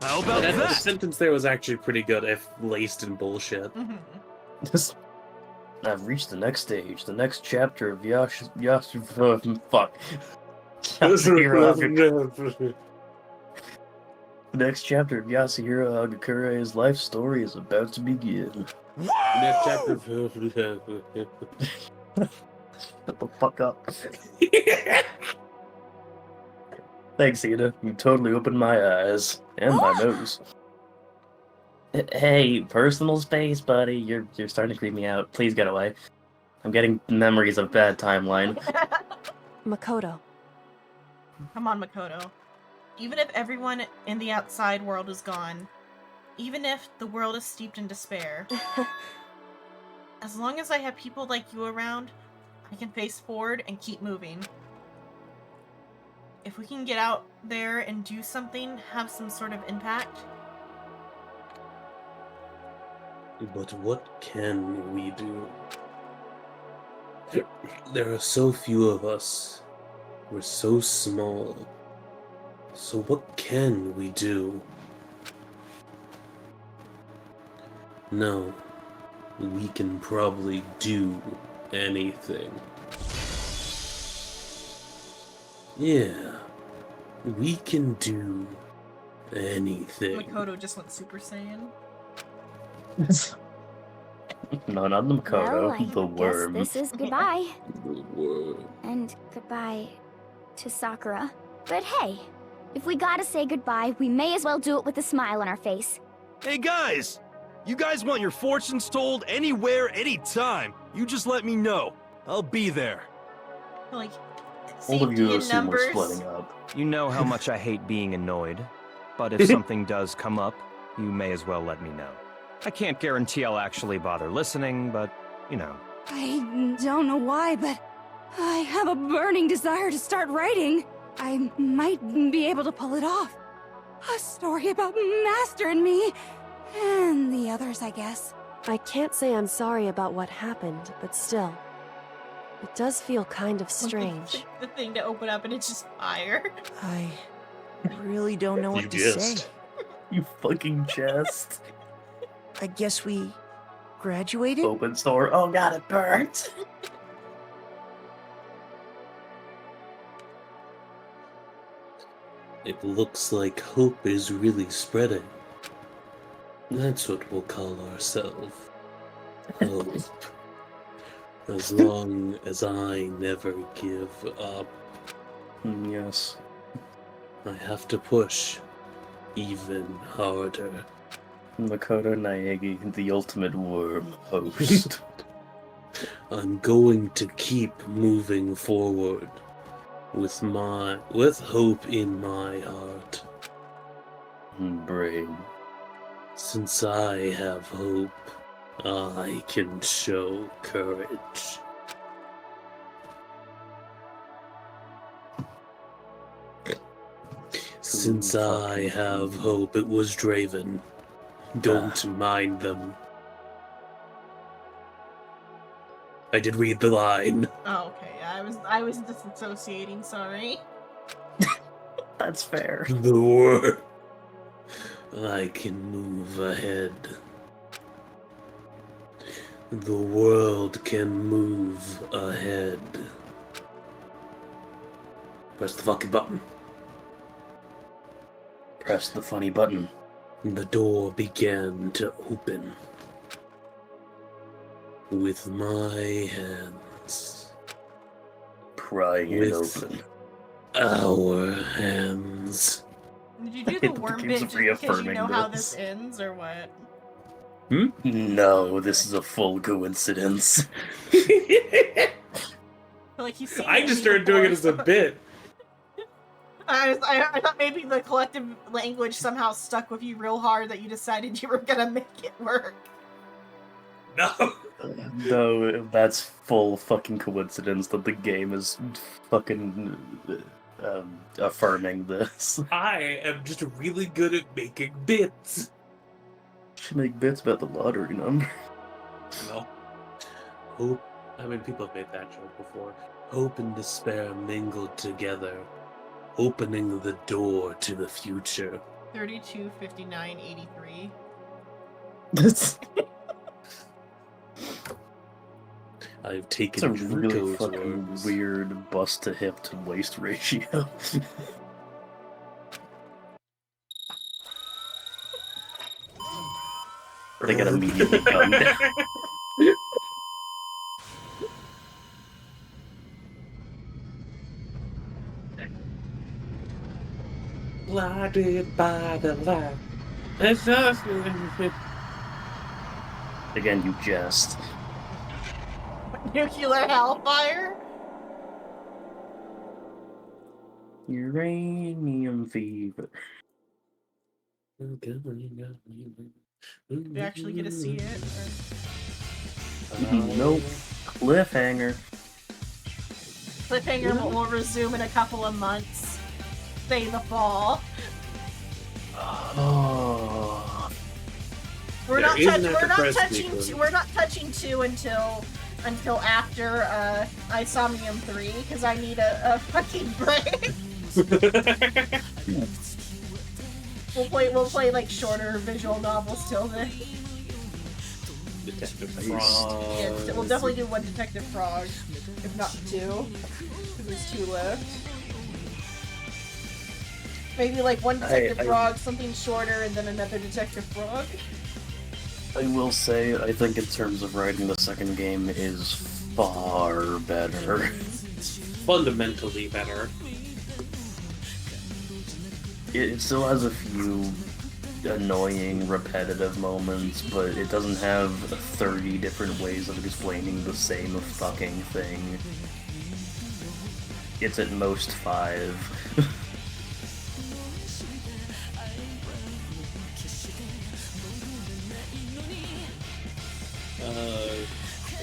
How about The that? sentence there was actually pretty good, if laced in bullshit. I've reached the next stage, the next chapter of fuck. The next chapter of Yasuhiro Hagakure's life story is about to begin. Next chapter. Shut the fuck up. Thanks, Ida. You totally opened my eyes. And my nose. Hey, personal space, buddy. You're starting to creep me out. Please get away. I'm getting memories of bad timeline. Makoto. Come on, Makoto. Even if everyone in the outside world is gone, even if the world is steeped in despair, as long as I have people like you around, I can face forward and keep moving. If we can get out there and do something, have some sort of impact. But what can we do? There are so few of us. We're so small. So what can we do? No, we can probably do anything. Yeah, we can do anything. Makoto just went Super Saiyan. No, not the Makoto, Well, I the worm. guess this is goodbye. The worm. And goodbye to Sakura. But hey, if we gotta say goodbye, we may as well do it with a smile on our face. Hey guys! You guys want your fortunes told anywhere, anytime. You just let me know. I'll be there. Like, All of you in assume we're numbers. splitting up. You know how much I hate being annoyed, but if something does come up, you may as well let me know. I can't guarantee I'll actually bother listening, but, you know. I don't know why, but I have a burning desire to start writing. I might be able to pull it off. A story about Master and me, and the others, I guess. I can't say I'm sorry about what happened, but still. It does feel kind of strange. The thing to open up and it's just fire. I really don't know what to say. You fucking jest. I guess we graduated? Open store. Oh god, it burnt. It looks like hope is really spreading. That's what we'll call ourselves. Hope. As long as I never give up. Yes. I have to push even harder. Makoto Naegi, the ultimate worm host. I'm going to keep moving forward with hope in my heart. Brain. Since I have hope, I can show courage. Since I have hope, it was Draven. Don't mind them. I did read the line. Oh, okay. I was disassociating, sorry. That's fair. The war. I can move ahead. The world can move ahead. Press the fucking button. Press the funny button. The door began to open. With my hands. Prying it open. Our hands. Did you do the worm bit just because you know how this ends, or what? No, this is a full coincidence. Like you I just started doing it as a bit. I thought maybe the collective language somehow stuck with you real hard that you decided you were gonna make it work. No, that's full fucking coincidence that the game is fucking affirming this. I am just really good at making bits. Should make bits about the lottery number. No. Hope. I mean, people have made that joke before. Hope and despair mingled together, opening the door to the future. 32, 59, 83. I've taken It's a really Junko's fucking words. weird bust to hip to waist ratio. They get immediately gunned down. Blinded by the light. Again, you jest. Nuclear hellfire? Uranium fever. We actually get to see it? Nope. Cliffhanger. Cliffhanger will resume in a couple of months. Say the fall. Oh. We're not touching 2 until after Isomnium 3 because I need a fucking break. We'll play like shorter visual novels till then. Detective Frog. Yeah, we'll definitely do one Detective Frog, if not 2. Because there's 2 left. Maybe like one Detective Frog, something shorter, and then another Detective Frog. I will say, I think in terms of writing, the second game is far better. Fundamentally better. It still has a few annoying, repetitive moments, but it doesn't have 30 different ways of explaining the same fucking thing. It's at most 5.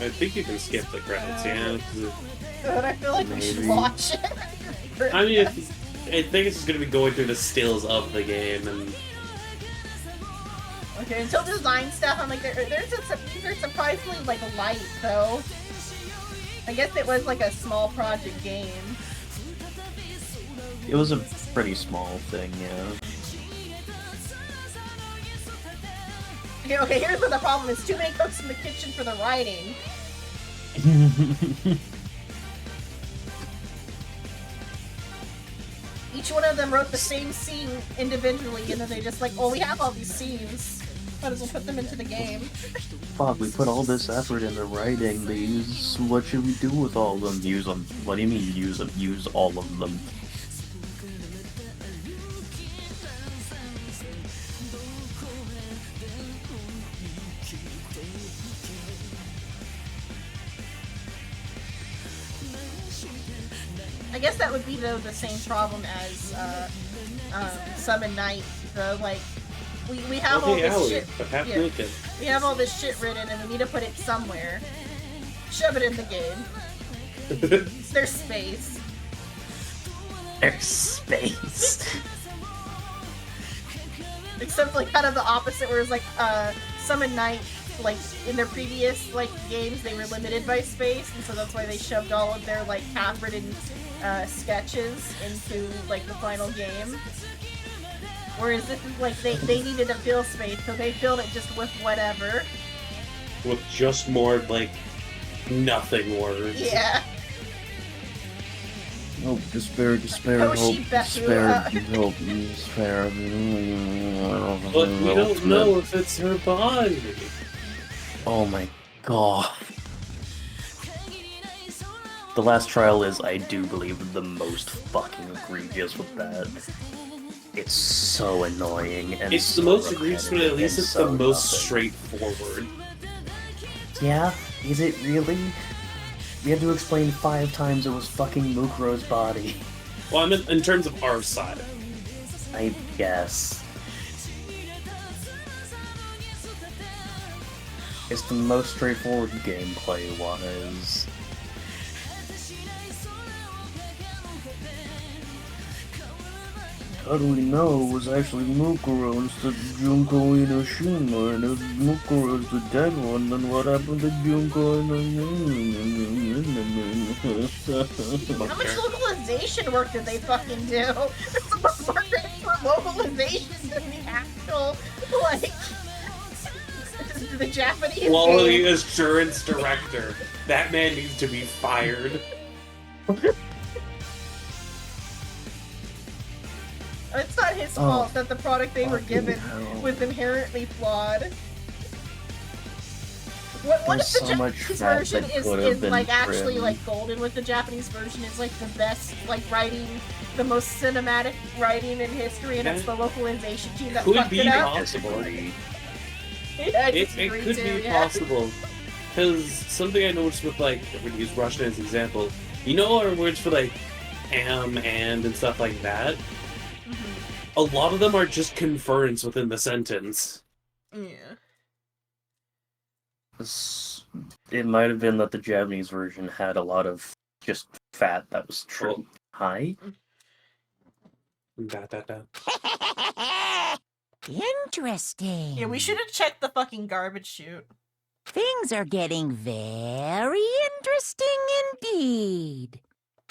I think you can skip the credits, yeah. But I feel like we should watch it. I mean, I think it's just gonna be going through the stills of the game, and okay, until design stuff, I'm like, they're surprisingly like light though. I guess it was like a small project game. It was a pretty small thing, yeah. Okay, here's what the problem is. Too many cooks in the kitchen for the writing. Each one of them wrote the same scene individually, and then they just like, oh, we have all these scenes. Might as well put them into the game. Fuck, we put all this effort into writing these. What should we do with all of them? Use them. What do you mean use them? Use all of them. I guess that would be the same problem as Summon Night. The like, we have all this shit. Yeah, we have all this shit written, and we need to put it somewhere. Shove it in the game. There's space. There's space. Except like kind of the opposite, where it's like Summon Night. Like in their previous like games, they were limited by space, and so that's why they shoved all of their like half-written sketches into like the final game. Whereas this is like they needed to fill space, so they filled it just with whatever. with just more like nothing words. Yeah. Oh, despair, Oh, hope, she bet despair, you, hope, despair. But we don't know if it's her body. Oh my god. The last trial is, I do believe, the most fucking egregious with that. It's so annoying and It's the most egregious, but at least it's the most straightforward. Yeah? Is it really? We had to explain 5 times it was fucking Mukuro's body. Well, I mean, in terms of our side. I guess. It's the most straightforward gameplay-wise. How do we know it was actually Mukuro instead of Junko Inoshima? And if Mukuro's the dead one, then what happened to Junko Inoshima? How much localization work did they fucking do? It's much more credit for localization than the actual, like, the Japanese Quality game. assurance director. That man needs to be fired. It's not his fault that the product they were given was inherently flawed. What if the Japanese version is like actually like golden? With the Japanese version is like the best like writing, the most cinematic writing in history, and it's the localization team that fucked it up. Possible. Yeah, It could be possible. Because something I noticed with, like, we're going to use Russian as an example, you know our words for, like, and stuff like that? A lot of them are just conference within the sentence. Yeah. It might have been that the Japanese version had a lot of just fat that was true. Hi? Interesting. Yeah, we should have checked the fucking garbage chute. Things are getting very interesting indeed.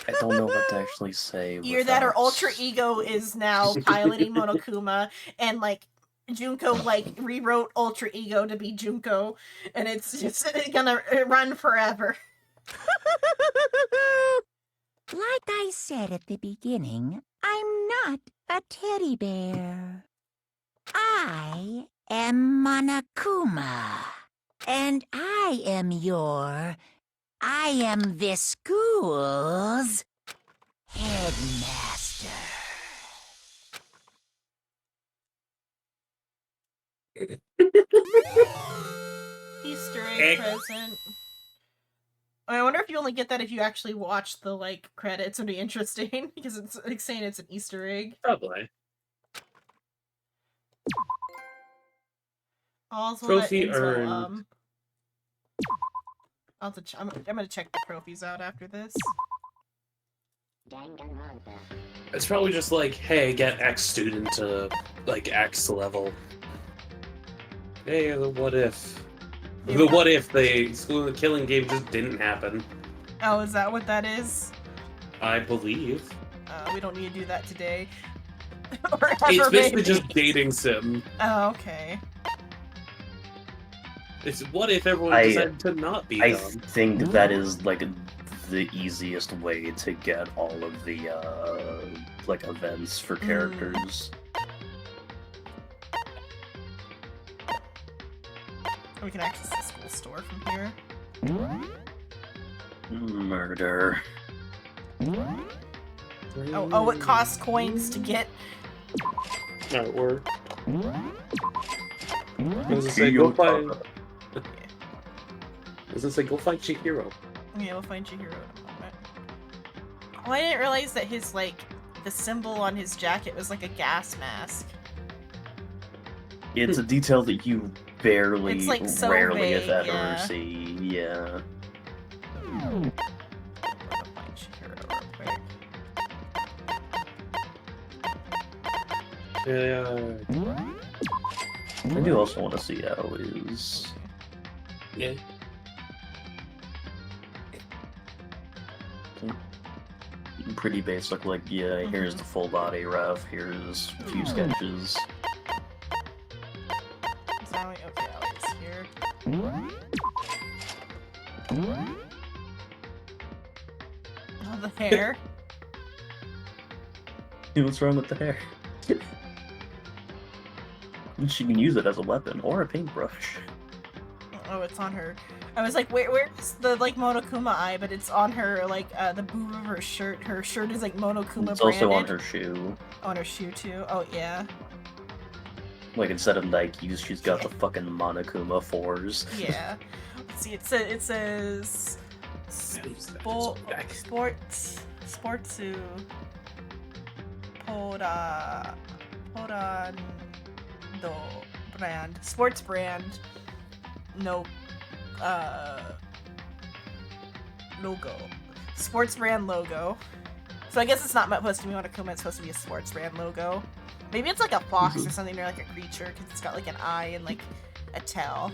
I don't know what to actually say. Either that or Ultra Ego is now piloting Monokuma, and like Junko like rewrote Ultra Ego to be Junko, and it's just gonna run forever. Like I said at the beginning, I'm not a teddy bear. I am Monokuma, and I am this school's headmaster. Easter egg present. I wonder if you only get that if you actually watch the like credits. It'd be interesting because it's like saying it's an Easter egg. Probably. Also, Trophy that info, earned. I'm gonna check the trophies out after this. It's probably just like, hey, get X student to, like, X level. Hey, what if? What if the school killing game just didn't happen? Oh, is that what that is? I believe. We don't need to do that today. It's basically just dating sim. Oh, okay. It's what if everyone decided to not be I dumb? think that is like the easiest way to get all of the like events for characters. We can access the school store from here. Murder. Oh, it costs coins to get. Artwork. Does it say go find? Does it say go find Chihiro? Yeah, we'll find Chihiro in a moment. Oh, I didn't realize that his like the symbol on his jacket was like a gas mask. It's a detail that you barely, It's, like, so rarely, vague, if ever, yeah. see. Yeah. I do also want to see how it is. Yeah. Pretty basic, like, yeah, here's the full body ref, here's a few sketches. Zowie, okay, Alex here. Oh, the hair. What's wrong with the hair? She can use it as a weapon or a paintbrush. Oh, it's on her. I was like, where's the like Monokuma eye? But it's on her like the boob of her shirt. Her shirt is like Monokuma It's branded. also on her shoe. On her shoe too. Oh yeah. Like instead of Nikes, she's got the fucking Monokuma 4s. Yeah. Let's see. It says sportsu do brand, sports brand, no logo, sports brand logo. So I guess it's not supposed to be Monokuma, it's supposed to be a sports brand logo. Maybe it's like a fox or something, or like a creature, because it's got like an eye and like a tail.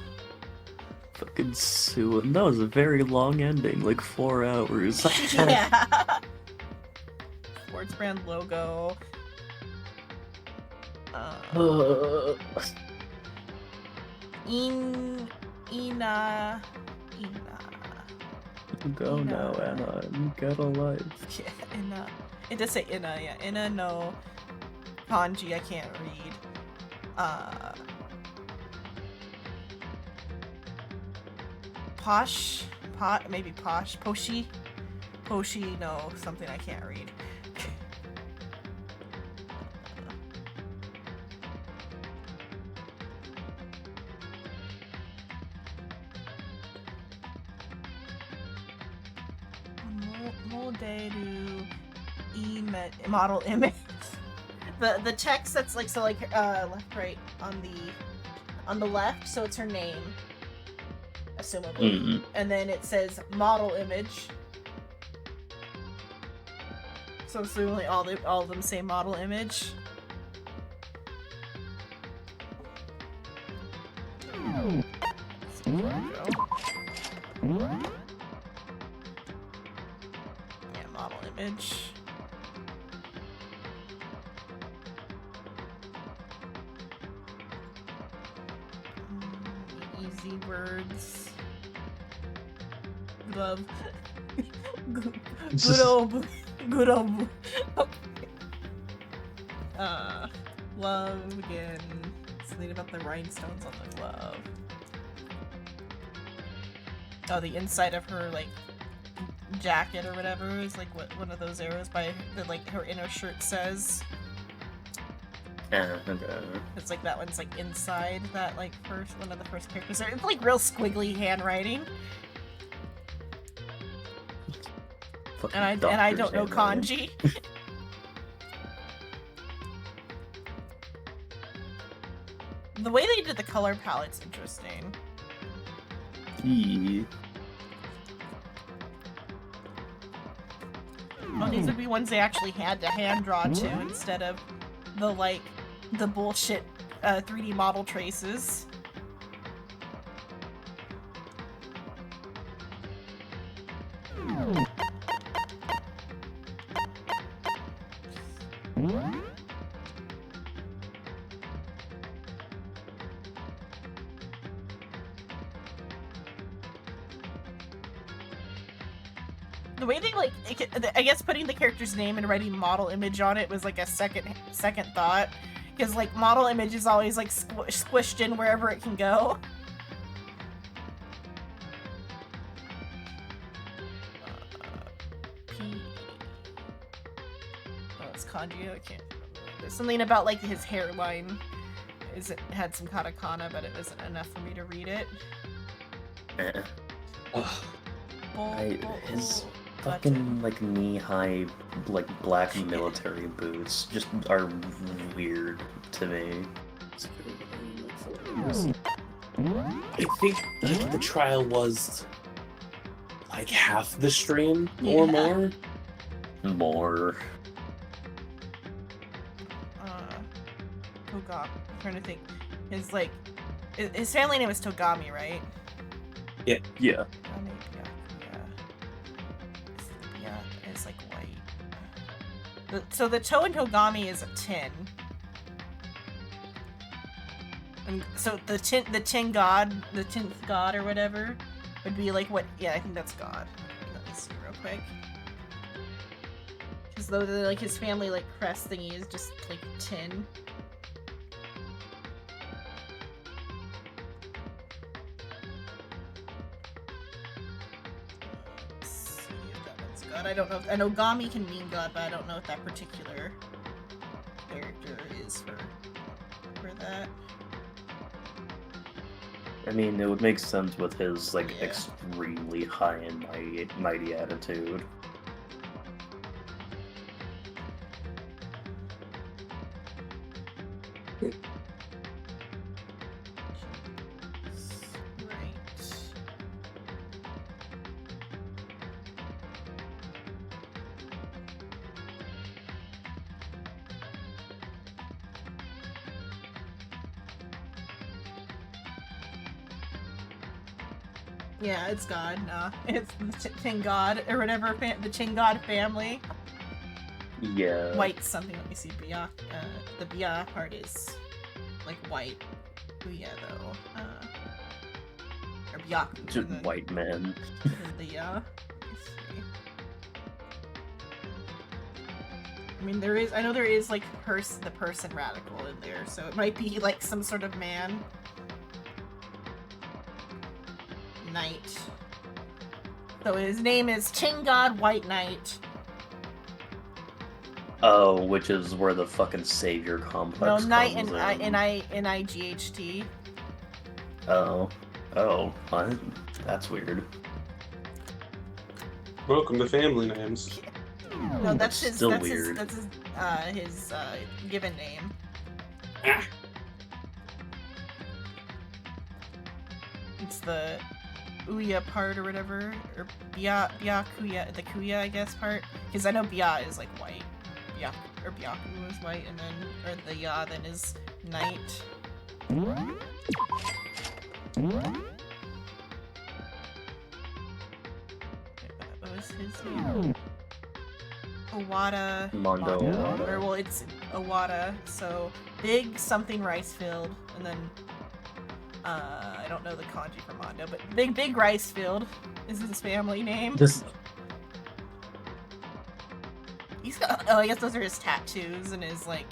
Fucking Sue. That was a very long ending, like 4 hours. Yeah. Sports brand logo. Ina. Go now, Anna, and get a life. Yeah, Ina. It does say Ina, yeah. Ina no kanji I can't read. Maybe posh. Poshi, no, something I can't read. Model image. The text that's like left right on the left, so it's her name, assumably, and then it says model image. So assumably all of them say model image. Yeah, model image. Easy words. Love. Good old. Love again. Something about the rhinestones on the glove. Oh, the inside of her like jacket or whatever is like what one of those arrows by that like her inner shirt says. It's like that one's like inside that like one of the first characters. It's like real squiggly handwriting. And I don't know kanji. The way they did the color palette's interesting. Yeah. Well, these would be ones they actually had to hand draw to instead of the bullshit 3D model traces. The way they I guess putting the character's name and writing model image on it was like a second thought, because like model image is always like squished in wherever it can go. Oh, it's kanji. I can't. There's something about like his hairline. It had some katakana, but it wasn't enough for me to read it. His fucking like knee-high like black military boots just are weird to me. I think like, the trial was like half the stream or more. More. Togami. I'm trying to think. His family name is Togami, right? Yeah. Yeah. Is like white. So the toe in Togami is a 10. And so the 10th god or whatever would be like what? Yeah, I think that's God. Let me see real quick. as though like his family like crest thingy is just like tin. Let's see if that one's God. I don't know. I know Gami can mean God, but I don't know if that particular character is for that. I mean, it would make sense with his like extremely high and mighty attitude. Yeah, it's God. No, it's the Qing God or whatever. The Qing God family. Yeah. White something. Let me see. Bia. The Bia part is like white. Kuya though. Or Byaku. Just white man. The let me see. I mean, there is. I know there is like the person radical in there, so it might be like some sort of man. Knight. So his name is Qing God White Knight. Oh, which is where the fucking savior complex No, Knight comes and in. Night. Oh. Oh, what? That's weird. Welcome to family names. No, that's his. Still That's weird. his given name. It's the Uya part or whatever, or Bia Kuya, the Kuya I guess part, because I know Bia is like white, Byaku is white, and then the Ya then is Knight. What was his name? Owada. Mondo. Or well, it's Owada. So big something rice field, and then I don't know the kanji for Mondo, but big rice field is his family name. He's got. Oh, I guess those are his tattoos and his like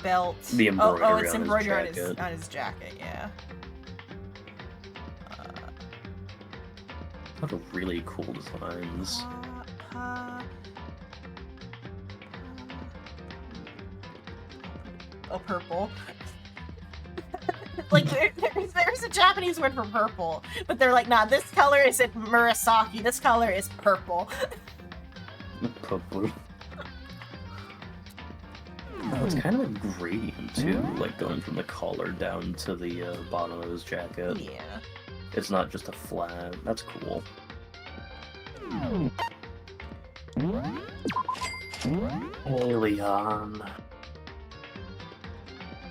belt. The embroidery oh, it's on his embroidery jacket. on his jacket. Yeah. What a really cool designs. Oh, purple. Like there's a Japanese word for purple, but they're like, nah, this color isn't Murasaki. This color is purple. Purple. Oh, it's kind of a gradient too, like going from the collar down to the bottom of his jacket. Yeah. It's not just a flat. That's cool. Hey, Leon.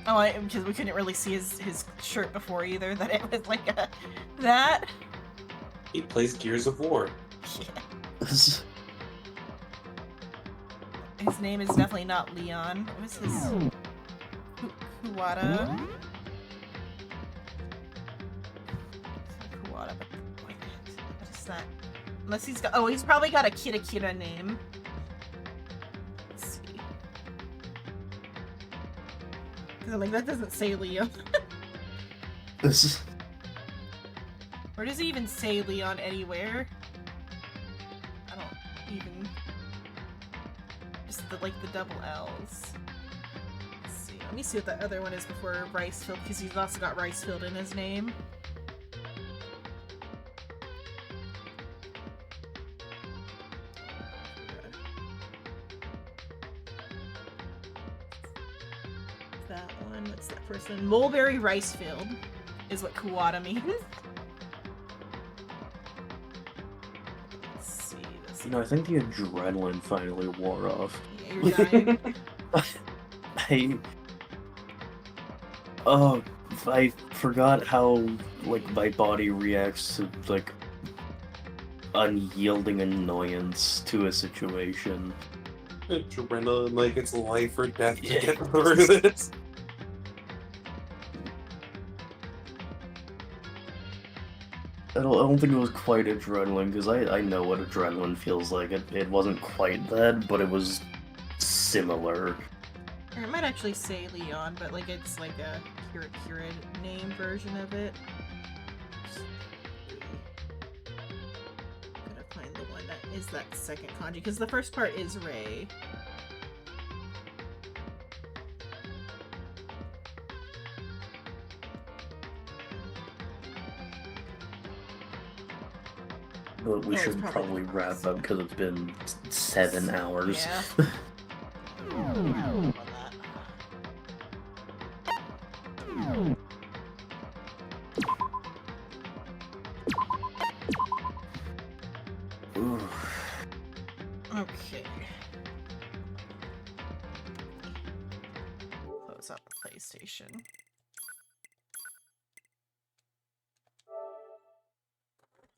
Oh, because we couldn't really see his shirt before either. That it was like that. He plays Gears of War. His name is definitely not Leon. What was his? Kuwata. Kuwata, but what is that? Unless he's got. Oh, he's probably got a Kira name. Let's see. Because I'm like, that doesn't say Leon. Or does he even say Leon anywhere? I don't even. Just the double L's. Let's see. Let me see what the other one is before Ricefield, because he's also got Ricefield in his name. That one. What's that person? Mulberry Ricefield is what Kuwata means. You know, I think the adrenaline finally wore off. Yeah, you're dying. I forgot how, like, my body reacts to, like, unyielding annoyance to a situation. Adrenaline, like it's life or death to get through this. I don't think it was quite adrenaline, because I know what adrenaline feels like. It wasn't quite that, but it was similar. Or it might actually say Leon, but like it's like a Kira name version of it. Gotta find the one that is that second kanji, because the first part is Rei. But we should probably wrap up because it's been 7 hours. Yeah. Okay. Close up the PlayStation.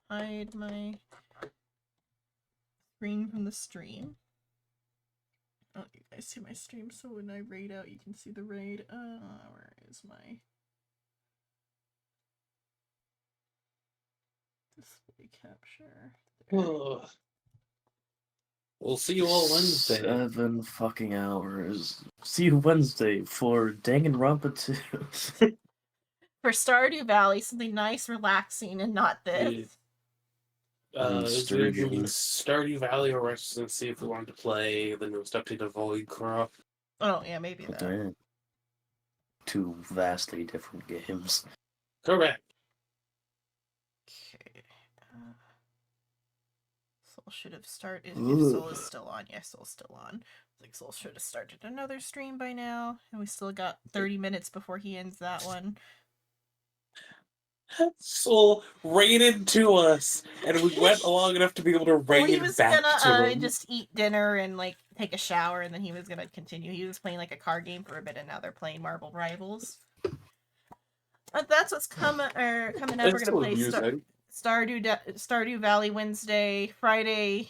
Hide my screen from the stream. Oh, you guys see my stream, so when I raid out, you can see the raid. Where is my display capture? Ugh. We'll see you all Wednesday. 7 fucking hours. See you Wednesday for Danganronpa 2. For Stardew Valley, something nice, relaxing, and not this. Is there going Stardew Valley or Restless see if we wanted to play the newest update of Voidcraft? Oh, yeah, maybe that. Damn. 2 vastly different games. Correct. Okay. Soul should have started. If Soul is still on, yes, Soul's still on. Like Soul should have started another stream by now, and we still got 30 minutes before he ends that one. Soul raided to us, and we went long enough to be able to raid Well, he was back to gonna him. just eat dinner and like take a shower, and then he was gonna continue. He was playing like a card game for a bit, and now they're playing Marble Rivals. But that's what's coming up. We're gonna play Stardew Valley Wednesday, Friday,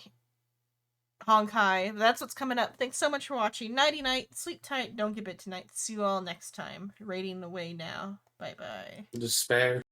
Honkai. That's what's coming up. Thanks so much for watching. Nighty night. Sleep tight. Don't get bit tonight. See you all next time. Raiding away now. Bye bye. Despair.